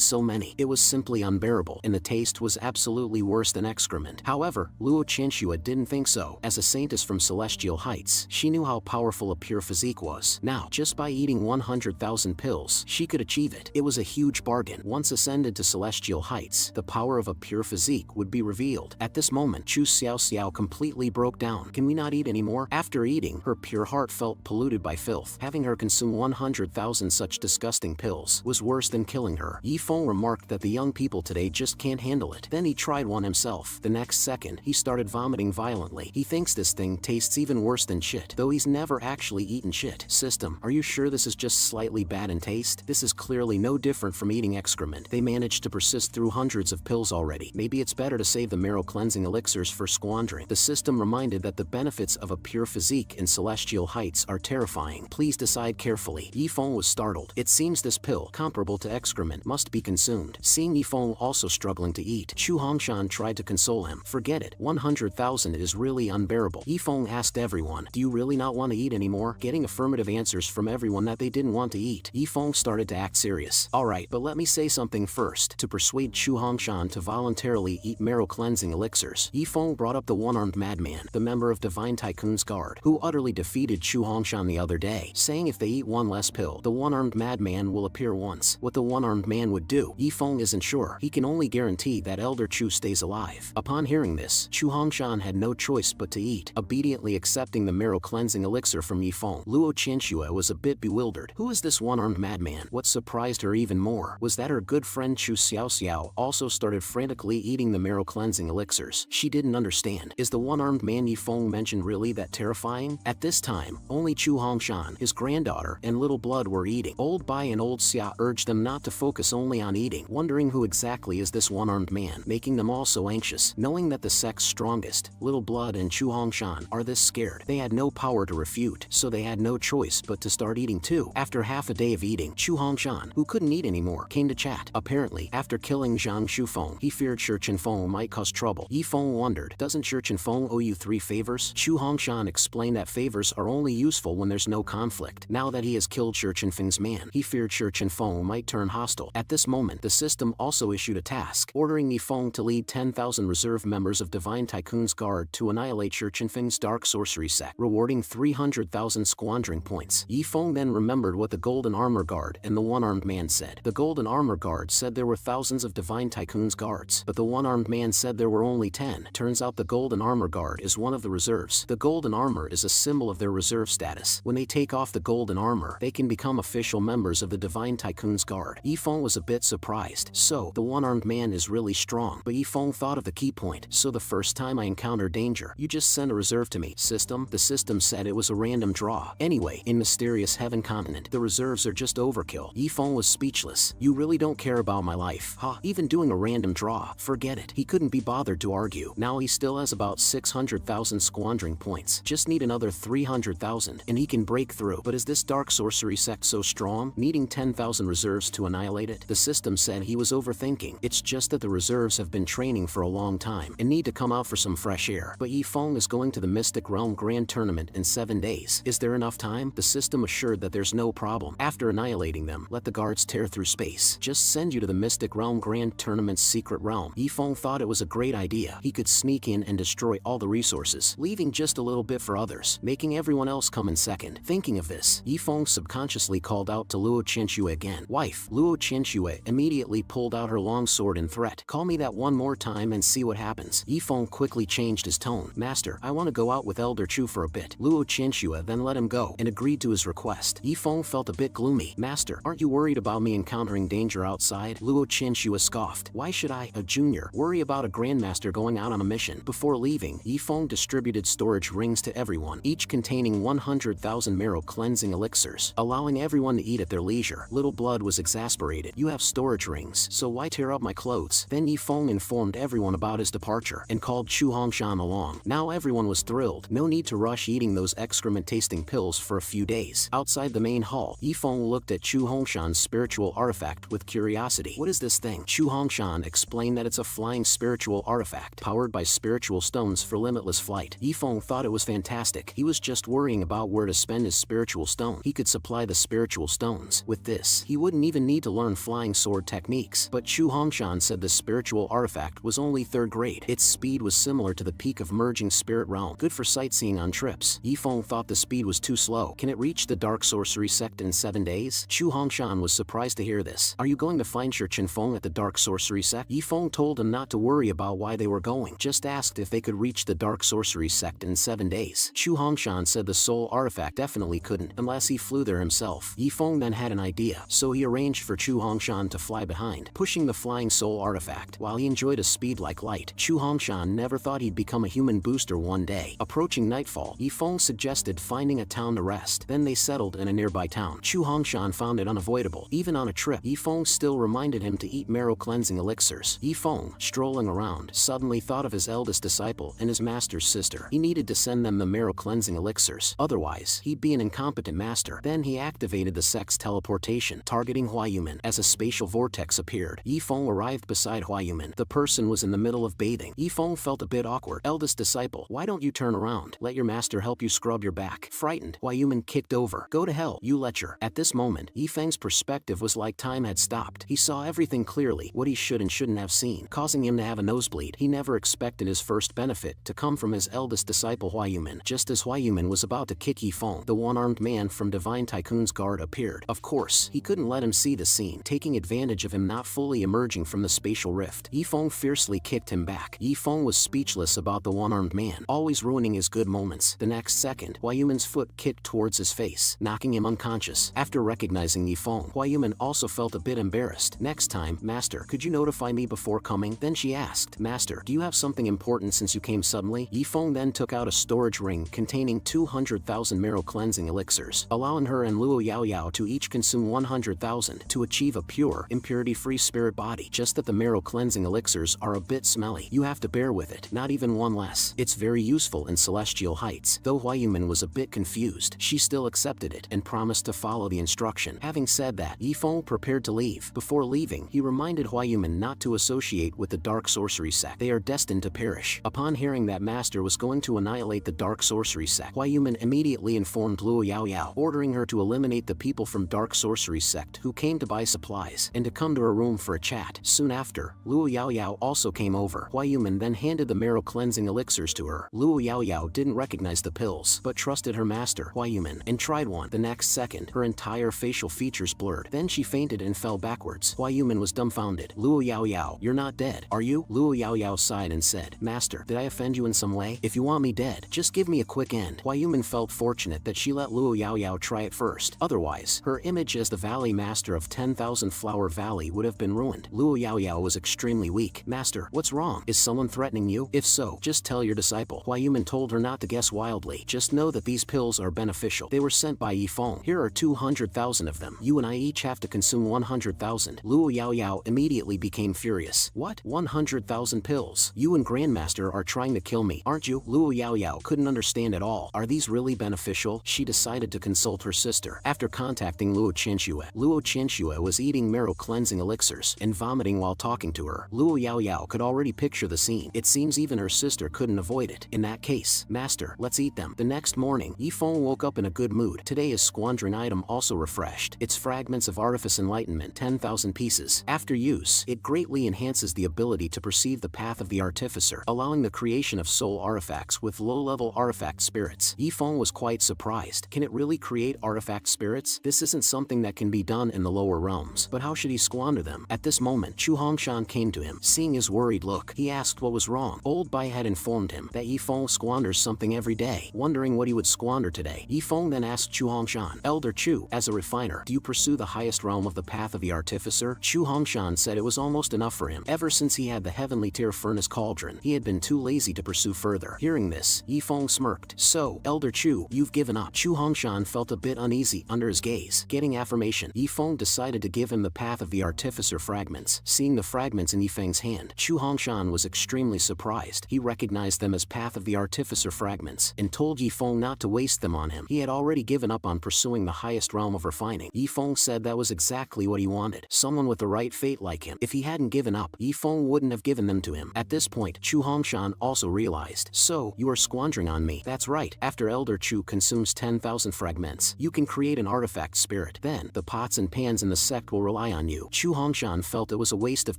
so many. It was simply unbearable, and the taste was absolutely worse than excrement. However, Luo Qinxue didn't think so. As a saintess from Celestial Heights, she knew how powerful a pure physique was. Now, just by eating 100,000 pills, she could achieve it. It was a huge bargain. Once ascended to Celestial Heights, the power of a pure physique would be revealed. At this moment, Chu Xiaoxiao completely broke down. Can we not eat anymore? After eating, eating, her pure heart felt polluted by filth. Having her consume 100,000 such disgusting pills was worse than killing her. Yifeng remarked that the young people today just can't handle it. Then he tried one himself. The next second, he started vomiting violently. He thinks this thing tastes even worse than shit, though he's never actually eaten shit. System, are you sure this is just slightly bad in taste? This is clearly no different from eating excrement. They managed to persist through hundreds of pills already. Maybe it's better to save the marrow cleansing elixirs for squandering. The system reminded that the benefits of a pure physique in celestial heights are terrifying. Please decide carefully. Yifeng was startled. It seems this pill, comparable to excrement, must be consumed. Seeing Yifeng also struggling to eat, Chu Hongshan tried to console him. Forget it. 100,000 is really unbearable. Yifeng asked everyone, do you really not want to eat anymore? Getting affirmative answers from everyone that they didn't want to eat, Yifeng started to act serious. Alright, but let me say something first. To persuade Chu Hongshan to voluntarily eat marrow cleansing elixirs, Yifeng brought up the one-armed madman, the member of Divine Tycoon's guard, who utterly defeated Chu Hongshan the other day, saying if they eat one less pill, the one-armed madman will appear once. What the one-armed man would do, Yifeng isn't sure. He can only guarantee that Elder Chu stays alive. Upon hearing this, Chu Hongshan had no choice but to eat, obediently accepting the marrow cleansing elixir from Yifeng. Luo Qianxue was a bit bewildered. Who is this one-armed madman? What surprised her even more was that her good friend Chu Xiaoxiao also started frantically eating the marrow cleansing elixirs. She didn't understand. Is the one-armed man Yifeng mentioned really that terrifying? At this time, only Chu Hongshan, his granddaughter, and little blood were eating. Old Bai and old Xia urged them not to focus only on eating, wondering who exactly is this one-armed man, making them all so anxious. Knowing that the sect's strongest, little blood and Chu Hongshan, are this scared, they had no power to refute, so they had no choice but to start eating too. After half a day of eating, Chu Hongshan, who couldn't eat anymore, came to chat. Apparently, after killing Zhang Shufeng, he feared Shi Chenfeng might cause trouble. Yifeng wondered, doesn't Shi Chenfeng owe you 3 favors? Chu Hongshan explained that favors are only useful when there's no conflict. Now that he has killed Shi Chenfeng's man, he feared Shi Chenfeng might turn hostile. At this moment, the system also issued a task, ordering Yifeng to lead 10,000 reserve members of Divine Tycoon's guard to annihilate Shi Chenfeng's dark sorcery sect, rewarding 300,000 squandering points. Yifeng then remembered what the Golden Armor Guard and the one-armed man said. The Golden Armor Guard said there were thousands of Divine Tycoon's guards, but the one-armed man said there were only 10. Turns out the Golden Armor Guard is one of the reserves. The Golden Armor is a symbol of their reserve status. When they take off the Golden Armor, they can become official members of the Divine Tycoon's guard. Yifeng was a bit surprised. So, the one-armed man is really strong, but Yifeng thought of the key point. So the first time I encounter danger, you just send a reserve to me. System? The system said it was a random draw. Anyway, in Mysterious Heaven Continent, the reserves are just overkill. Yifeng was speechless. You really don't care about my life, huh? Even doing a random draw, forget it. He couldn't be bothered to argue. Now he still has about 600,000 squandering points. Just need another 300,000, and he can break through. But is this dark sorcery sect so strong, needing 10,000 reserves to annihilate it? The system said he was overthinking. It's just that the reserves have been training for a long time and need to come out for some fresh air. But Yifeng is going to the Mystic Realm Grand Tournament in 7 days. Is there enough time? The system assured that there's no problem. After annihilating them, let the guards tear through space. Just send you to the Mystic Realm Grand Tournament's secret realm. Yifeng thought it was a great idea. He could sneak in and destroy all the resources, leaving just a little bit for others, making everyone else come in second. Thinking of this, Yifeng subconsciously called out to Luo Qianxue again. Wife, Luo Qianxue immediately pulled out her long sword in threat. Call me that one more time and see what happens. Yifeng quickly changed his tone. Master, I want to go out with Elder Chu for a bit. Luo Qianxue then let him go and agreed to his request. Yifeng felt a bit gloomy. Master, aren't you worried about me encountering danger outside? Luo Qianxue scoffed. Why should I, a junior, worry about a grandmaster going out on a mission? Before leaving, Yifeng distributed storage rings to everyone, each containing 100,000 marrow cleansing elixirs, allowing everyone to eat at their leisure. Little Blood was exasperated. You have storage rings, so why tear up my clothes? Then Yifeng informed everyone about his departure and called Chu Hongshan along. Now everyone was thrilled. No need to rush eating those excrement-tasting pills for a few days. Outside the main hall, Yifeng looked at Chu Hongshan's spiritual artifact with curiosity. What is this thing? Chu Hongshan explained that it's a flying spiritual artifact, powered by spiritual stones for limitless flight. Yifeng thought it was fantastic. He was just worrying about where to spend his spiritual stone. He could supply the spiritual stones. With this, he wouldn't even need to learn flying sword techniques. But Chu Hongshan said the spiritual artifact was only 3rd grade. Its speed was similar to the peak of merging spirit realm, good for sightseeing on trips. Yifeng thought the speed was too slow. Can it reach the dark sorcery sect in 7 days? Chu Hongshan was surprised to hear this. Are you going to find Shi Chenfeng at the dark sorcery sect? Yifeng told him not to worry about why they were going, just asked if they could reach the dark sorcery sect in 7 days. Chu Chu Hongshan said the soul artifact definitely couldn't unless he flew there himself. Yifeng then had an idea, so he arranged for Chu Hongshan to fly behind, pushing the flying soul artifact while he enjoyed a speed like light. Chu Hongshan never thought he'd become a human booster one day. Approaching nightfall, Yifeng suggested finding a town to rest. Then they settled in a nearby town. Chu Hongshan found it unavoidable. Even on a trip, Yifeng still reminded him to eat marrow cleansing elixirs. Yifeng, strolling around, suddenly thought of his eldest disciple and his master's sister. He needed to send them the marrow cleansing elixirs, otherwise he'd be an incompetent master. Then he activated the sex teleportation, targeting Huayuman. As a spatial vortex appeared, Yifeng arrived beside Huayuman. The person was in the middle of bathing. Yifeng felt a bit awkward. Eldest disciple, why don't you turn around? Let your master help you scrub your back. Frightened, Huayuman kicked over. Go to hell, you lecher. At this moment, Yifeng's perspective was like time had stopped. He saw everything clearly, what he should and shouldn't have seen, causing him to have a nosebleed. He never expected his first benefit to come from his eldest disciple Huayuman. Just as Huayuman was about to kick Yifeng, the one-armed man from Divine Tycoon's guard appeared. Of course, he couldn't let him see the scene, taking advantage of him not fully emerging from the spatial rift. Yifeng fiercely kicked him back. Yifeng was speechless about the one-armed man, always ruining his good moments. The next second, Huayuman's foot kicked towards his face, knocking him unconscious. After recognizing Yifeng, Huayuman also felt a bit embarrassed. Next time, Master, could you notify me before coming? Then she asked, Master, do you have something important since you came suddenly? Yifeng then took out a storage ring containing 200,000 marrow cleansing elixirs, allowing her and Luo Yaoyao to each consume 100,000 to achieve a pure, impurity-free spirit body. Just that the marrow cleansing elixirs are a bit smelly. You have to bear with it, not even one less. It's very useful in celestial heights. Though Huayuman was a bit confused, she still accepted it and promised to follow the instruction. Having said that, Yifeng prepared to leave. Before leaving, he reminded Huayuman not to associate with the dark sorcery sect. They are destined to perish. Upon hearing that Master was going to annihilate the dark sorcery sect, Huayuman immediately informed Luo Yaoyao, ordering her to eliminate the people from dark sorcery sect who came to buy supplies and to come to her room for a chat. Soon after, Luo Yaoyao also came over. Huayuman then handed the marrow cleansing elixirs to her. Luo Yaoyao didn't recognize the pills, but trusted her master, Huayuman, and tried one. The next second, her entire facial features blurred. Then she fainted and fell backwards. Huayuman was dumbfounded. Luo Yaoyao, you're not dead, are you? Luo Yaoyao sighed and said, Master, did I offend you in some way? If you want me dead, just give me a quick end. Huayuman felt fortunate that she let Luo Yaoyao try it first. Otherwise, her image as the Valley Master of 10,000 Flower Valley would have been ruined. Luo Yaoyao was extremely weak. Master, what's wrong? Is someone threatening you? If so, just tell your disciple. Huayuman told her not to guess wildly. Just know that these pills are beneficial. They were sent by Yifeng. Here are 200,000 of them. You and I each have to consume 100,000. Luo Yaoyao immediately became furious. What? 100,000 pills? You and Grandmaster are trying to kill me, aren't you? Luo Yaoyao couldn't understand at all. Are these really beneficial? She decided to consult her sister. After contacting Luo Qianxue was eating marrow cleansing elixirs and vomiting while talking to her. Luo Yaoyao could already picture the scene. It seems even her sister couldn't avoid it. In that case, Master, let's eat them. The next morning, Yifeng woke up in a good mood. Today his squandering item also refreshed. It's Fragments of Artifice Enlightenment, 10,000 pieces. After use, it greatly enhances the ability to perceive the path of the artificer, allowing the creation of soul artifacts with low-level artifact spirits. Yifeng was quite surprised. Can it really create artifact spirits? This isn't something that can be done in the lower realms. But how should he squander them? At this moment, Chu Hongshan came to him. Seeing his worried look, he asked what was wrong. Old Bai had informed him that Yifeng squanders something every day. Wondering what he would squander today, Yifeng then asked Chu Hongshan, Elder Chu, as a refiner, do you pursue the highest realm of the path of the artificer? Chu Hongshan said it was almost enough for him. Ever since he had the heavenly tier furnace cauldron, he had been too lazy to pursue further. Hearing this, Yifeng smirked. So, Elder Chu, you've given up. Chu Hongshan felt a bit uneasy under his gaze. Getting affirmation, Yifeng decided to give him the path of the artificer fragments. Seeing the fragments in Yifeng's hand, Chu Hongshan was extremely surprised. He recognized them as path of the artificer fragments and told Yifeng not to waste them on him. He had already given up on pursuing the highest realm of refining. Yifeng said that was exactly what he wanted. Someone with the right fate like him. If he hadn't given up, Yifeng wouldn't have given them to him. At this point, Chu Hongshan also realized. So, you are squandering on me. That's right. After Elder Chu consumes 10,000 fragments, you can create an artifact spirit. Then, the pots and pans in the sect will rely on you. Chu Hongshan felt it was a waste of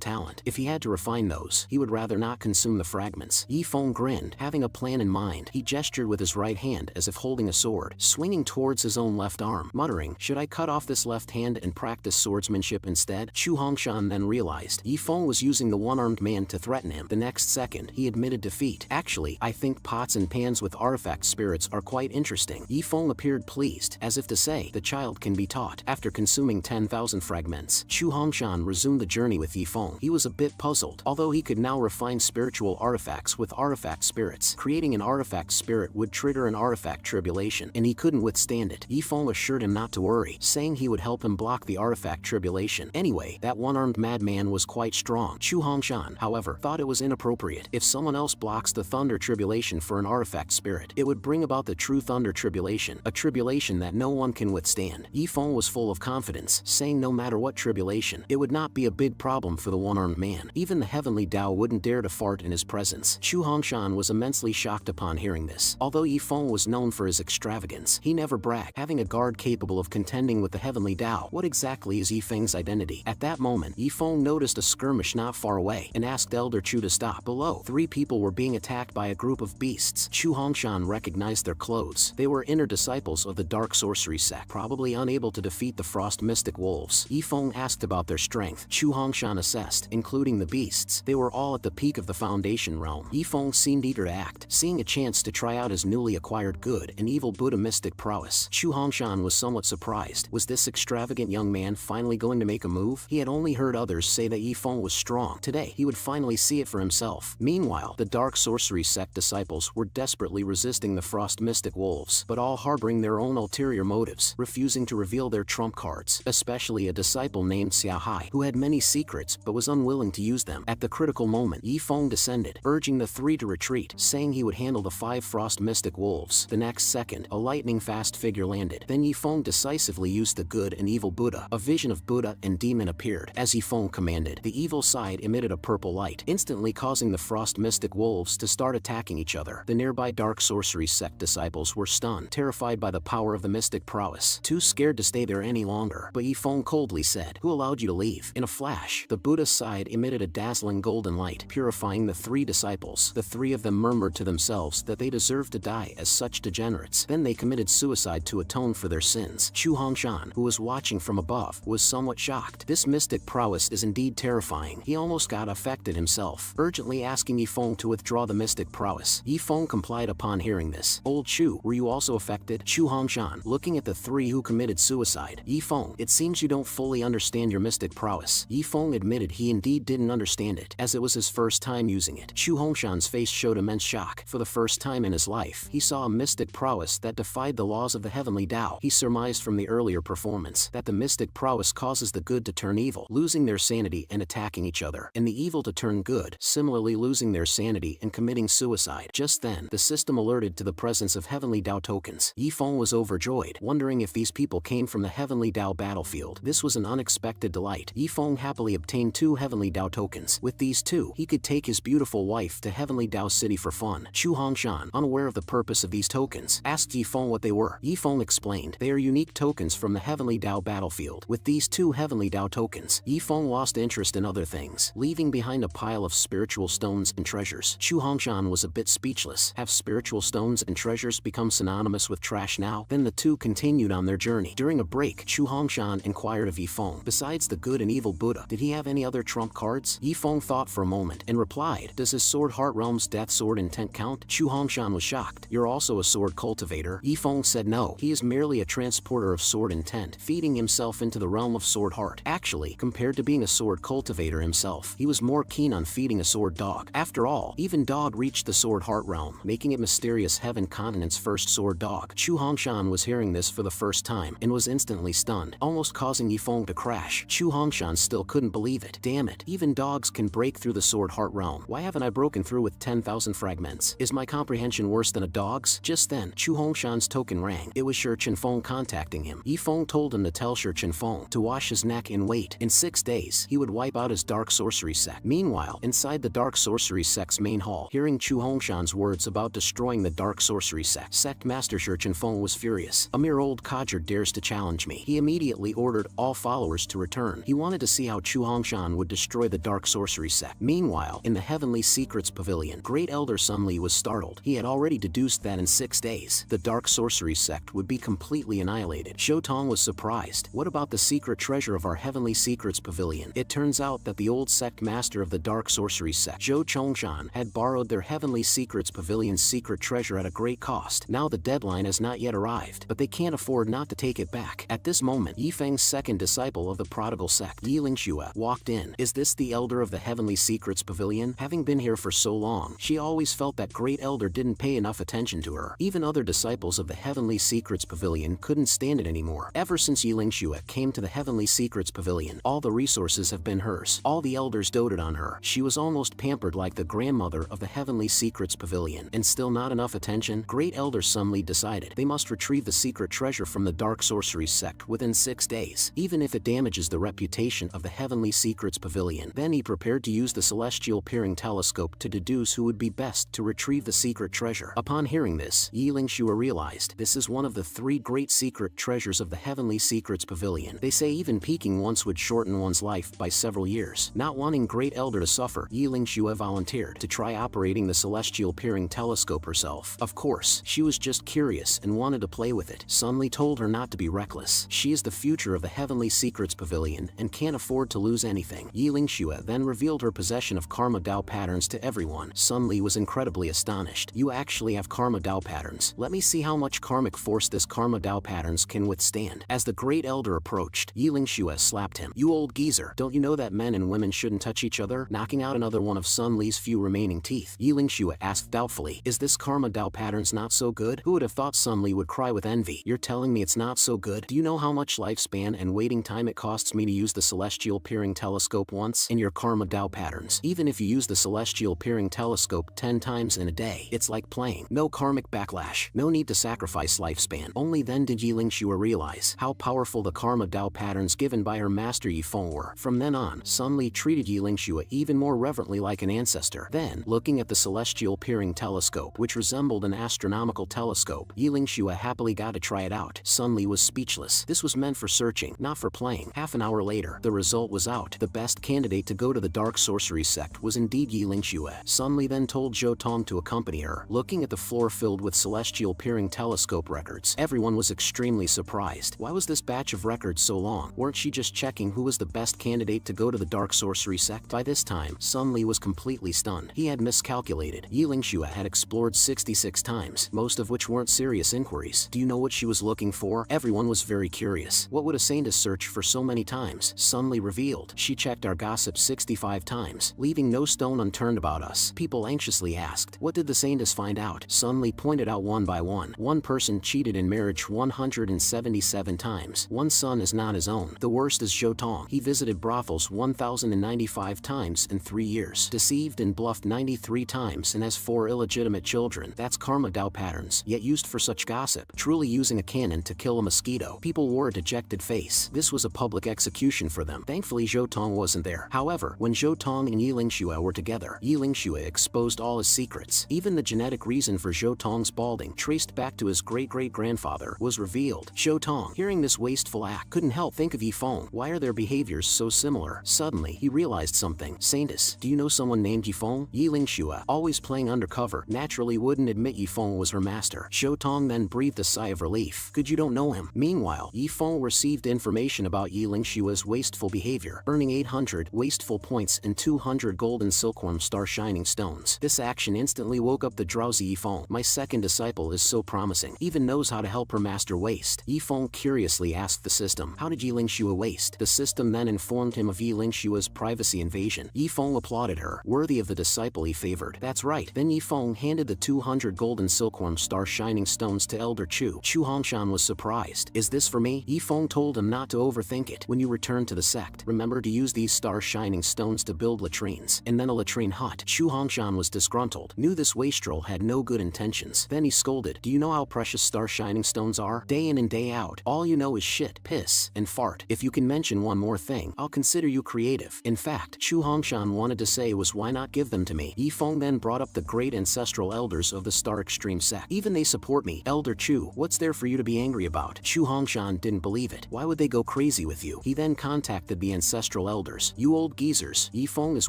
talent. If he had to refine those, he would rather not consume the fragments. Yifeng grinned. Having a plan in mind, he gestured with his right hand as if holding a sword, swinging towards his own left arm, muttering, should I cut off this left hand and practice swordsmanship instead? Chu Hongshan then realized Yifeng was using the one-armed man to threaten him. The next second, he admitted defeat. Actually, I think pots and pans with artifact artifact spirits are quite interesting. Yifeng appeared pleased, as if to say, the child can be taught. After consuming 10,000 fragments, Chu Hongshan resumed the journey with Yifeng. He was a bit puzzled, although he could now refine spiritual artifacts with artifact spirits. Creating an artifact spirit would trigger an artifact tribulation, and he couldn't withstand it. Yifeng assured him not to worry, saying he would help him block the artifact tribulation. Anyway, that one-armed madman was quite strong. Chu Hongshan, however, thought it was inappropriate. If someone else blocks the thunder tribulation for an artifact spirit, it would bring about the true thunder tribulation, a tribulation that no one can withstand. Yifeng was full of confidence, saying no matter what tribulation, it would not be a big problem for the one-armed man. Even the heavenly Tao wouldn't dare to fart in his presence. Chu Hongshan was immensely shocked upon hearing this. Although Yifeng was known for his extravagance, he never bragged, having a guard capable of contending with the heavenly Tao. What exactly is Yifeng's identity? At that moment, Yifeng noticed a skirmish not far away and asked Elder Chu to stop. Below, 3 people were being attacked by a group of beasts. Chu Hongshan recognized their clothes. They were inner disciples of the dark sorcery sect, probably unable to defeat the frost mystic wolves. Yifeng asked about their strength. Chu Hongshan assessed, including the beasts. They were all at the peak of the foundation realm. Yifeng seemed eager to act, seeing a chance to try out his newly acquired good and evil Buddha mystic prowess. Chu Hongshan was somewhat surprised. Was this extravagant young man finally going to make a move? He had only heard others say that Yifeng was strong. Today, he would finally see it for himself. Meanwhile, the dark sorcery sect disciples were desperately resisting the frost mystic wolves, but all harboring their own ulterior motives, refusing to reveal their trump cards, especially a disciple named Xiao Hai, who had many secrets but was unwilling to use them. At the critical moment, Yifeng descended, urging the 3 to retreat, saying he would handle the 5 frost mystic wolves. The next second, a lightning-fast figure landed. Then Yifeng decisively used the good and evil Buddha. A vision of Buddha and demon appeared. As Yifeng commanded, the evil side emitted a purple light, instantly causing the frost mystic wolves to start attacking each other. The nearby dark sorcery sect disciples were stunned, terrified by the power of the mystic prowess, too scared to stay there any longer. But Yifeng coldly said, "Who allowed you to leave?" In a flash, the Buddha's side emitted a dazzling golden light, purifying the 3 disciples. The 3 of them murmured to themselves that they deserved to die as such degenerates. Then they committed suicide to atone for their sins. Chu Hongshan, who was watching from above, was somewhat shocked. This mystic prowess is indeed terrifying. He almost got affected himself, urgently asking Yifeng to withdraw the mystic prowess. Yifeng complied upon hearing this. "Old Chu, were you also affected?" Chu Hongshan, looking at the 3 who committed suicide. "Yifeng, it seems you don't fully understand your mystic prowess." Yifeng admitted he indeed didn't understand it, as it was his first time using it. Chu Hongshan's face showed immense shock. For the first time in his life, he saw a mystic prowess that defied the laws of the heavenly Tao. He surmised from the earlier performance that the mystic prowess causes the good to turn evil, losing their sanity and attacking each other, and the evil to turn good, similarly losing their sanity and committing suicide. Just then, the system alerted to the presence of heavenly Tao tokens. Yifeng was overjoyed, wondering if these people came from the heavenly Tao battlefield. This was an unexpected delight. Yifeng happily obtained 2 heavenly Tao tokens. With these 2, he could take his beautiful wife to heavenly Tao city for fun. Chu Hongshan, unaware of the purpose of these tokens, asked Yifeng what they were. Yifeng explained, they are unique tokens from the heavenly Tao battlefield. With these 2 heavenly Tao tokens, Yifeng lost interest in other things, leaving behind a pile of spiritual stones and treasures. Chu Hongshan was a bit speechless. Have spiritual stones and treasures become synonymous with trash now? Then the 2 continued on their journey. During a break, Chu Hongshan inquired of Yifeng, besides the good and evil Buddha, did he have any other trump cards? Yifeng thought for a moment and replied, does his sword Heart Realm's Death Sword Intent count? Chu Hongshan was shocked. You're also a sword cultivator? Yifeng said no, he is merely a transporter of sword intent, feeding himself into the realm of sword heart. Actually, compared to being a sword cultivator himself, he was more keen on feeding a sword dog. After all, even dog reached the sword heart realm, making it mysterious heaven continent's first sword dog. Chu Hongshan was hearing this for the first time and was instantly stunned, almost causing Yifeng to crash. Chu Hongshan still couldn't believe it. Damn it, even dogs can break through the sword heart realm. Why haven't I broken through with 10,000 fragments? Is my comprehension worse than a dog's? Just then, Chu Hongshan's token rang. It was Shi Chenfeng contacting him. Yifeng told him to tell Shi Chenfeng to wash his neck and wait. In 6 days, he would wipe out his dark sorcery sect. Meanwhile, inside the dark sorcery sect's main hall, hearing Chu Hongshan's words about destroying the dark sorcery sect master Shi Chenfeng was furious. A mere old codger dares to challenge me. He immediately ordered all followers to return. He wanted to see how Chu Hongshan would destroy the dark sorcery sect. Meanwhile, in the Heavenly Secrets Pavilion, Great Elder Sun Li was startled. He had already deduced that in 6 days, the dark sorcery sect would be completely annihilated. Shou Tong was surprised. What about the secret treasure of our Heavenly Secrets Pavilion? It turns out that the old sect master of the dark sorcery sect, Zhou Chongshan, had borrowed their Heavenly Secrets Pavilion's secret treasure treasure at a great cost. Now the deadline has not yet arrived, but they can't afford not to take it back. At this moment, Yifeng's second disciple of the prodigal sect, Yilingxue, walked in. Is this the elder of the Heavenly Secrets Pavilion? Having been here for so long, she always felt that great elder didn't pay enough attention to her. Even other disciples of the Heavenly Secrets Pavilion couldn't stand it anymore. Ever since Yilingxue came to the Heavenly Secrets Pavilion, all the resources have been hers. All the elders doted on her. She was almost pampered like the grandmother of the Heavenly Secrets Pavilion. And still not enough attention? Great Elder Sunli decided they must retrieve the secret treasure from the Dark Sorcery sect within 6 days, even if it damages the reputation of the Heavenly Secrets Pavilion. Then he prepared to use the celestial peering telescope to deduce who would be best to retrieve the secret treasure. Upon hearing this, Yilingxue realized this is one of the 3 great secret treasures of the Heavenly Secrets Pavilion. They say even peeking once would shorten one's life by several years. Not wanting Great Elder to suffer, Yilingxue volunteered to try operating the celestial peering telescope herself. Of course, she was just curious and wanted to play with it. Sunli told her not to be reckless. She is the future of the Heavenly Secrets Pavilion and can't afford to lose anything. Yilingxue then revealed her possession of Karma Dao patterns to everyone. Sunli was incredibly astonished. You actually have Karma Dao patterns. Let me see how much karmic force this Karma Dao patterns can withstand. As the Great Elder approached, Yilingxue slapped him. You old geezer, don't you know that men and women shouldn't touch each other? Knocking out another one of Sun Li's few remaining teeth, Yilingxue asked doubtfully, is this Karma Dao patterns not so good? Who would have thought Sun Li would cry with envy? You're telling me it's not so good? Do you know how much lifespan and waiting time it costs me to use the celestial peering telescope once? In your Karma Dao patterns, even if you use the celestial peering telescope 10 times in a day, it's like playing. No karmic backlash, no need to sacrifice lifespan. Only then did Yilingxue realize how powerful the Karma Dao patterns given by her master Yifeng were. From then on, Sun Li treated Yilingxue even more reverently like an ancestor. Then, looking at the celestial peering telescope, which resembled an astronomical telescope, Yilingxue happily got to try it out. Sun Li was speechless. This was meant for searching, not for playing. Half an hour later, the result was out. The best candidate to go to the Dark Sorcery sect was indeed Yilingxue. Sun Li then told Zhou Tong to accompany her. Looking at the floor filled with celestial peering telescope records, everyone was extremely surprised. Why was this batch of records so long? Weren't she just checking who was the best candidate to go to the Dark Sorcery sect? By this time, Sun Li was completely stunned. He had miscalculated. Yilingxue had explored 66 times, most of which weren't serious inquiries. Do you know what she was looking for? Everyone was very curious. What would a saint search for so many times? Sun Li revealed. She checked our gossip 65 times, leaving no stone unturned about us. People anxiously asked, what did the saintess find out? Sun Li pointed out one by one. One person cheated in marriage 177 times. One son is not his own. The worst is Zhou Tong. He visited brothels 1,095 times in 3 years. Deceived and bluffed 93 times and has 4 illegitimate children. That's Karma Dao patterns, yet used for such gossip. Truly using a cannon to kill a mosquito. People wore a dejected face. This was a public execution for them. Thankfully Zhou Tong wasn't there. However, when Zhou Tong and Yilingxue were together, Yilingxue exposed all his secrets. Even the genetic reason for Zhou Tong's balding, traced back to his great-great-grandfather, was revealed. Zhou Tong, hearing this wasteful act, couldn't help think of Yifeng. Why are their behaviors so similar? Suddenly, he realized something. Saintess, do you know someone named Yifeng? Yilingxue, always playing undercover, naturally wouldn't admit Yifeng was her master. Zhou Tong then breathed a sigh of relief. Good you don't know him. Meanwhile, Yifeng received information about Yilingxue's wasteful behavior, earning 800 wasteful points and 200 golden silkworm star shining stones. This action instantly woke up the drowsy Yifeng. My second disciple is so promising. Even knows how to help her master waste. Yifeng curiously asked the system, how did Yilingxue waste? The system then informed him of Yilingxue's privacy invasion. Yifeng applauded her, worthy of the disciple he favored. That's right. Then Yifeng handed the 200 golden silkworm star shining stones to Elder Chu. Chu Hongshan was surprised. Is this for me? Yifeng told him not to overthink it. When you return to the sect, remember to use these star shining stones to build latrines, and then a latrine hut. Chu Hongshan was disgruntled, knew this wastrel had no good intentions. Then he scolded, do you know how precious star shining stones are? Day in and day out, all you know is shit, piss, and fart. If you can mention one more thing, I'll consider you creative. In fact, Chu Hongshan wanted to say was why not give them to me? Yifeng then brought up the great ancestral elders of the Star Extreme sect. Even they support me. Elder Chu, what's there for you to be angry about? Chu Hongshan didn't believe it. Why would they go crazy with you? He then contacted the ancestral elders. You old geezers, Yifeng is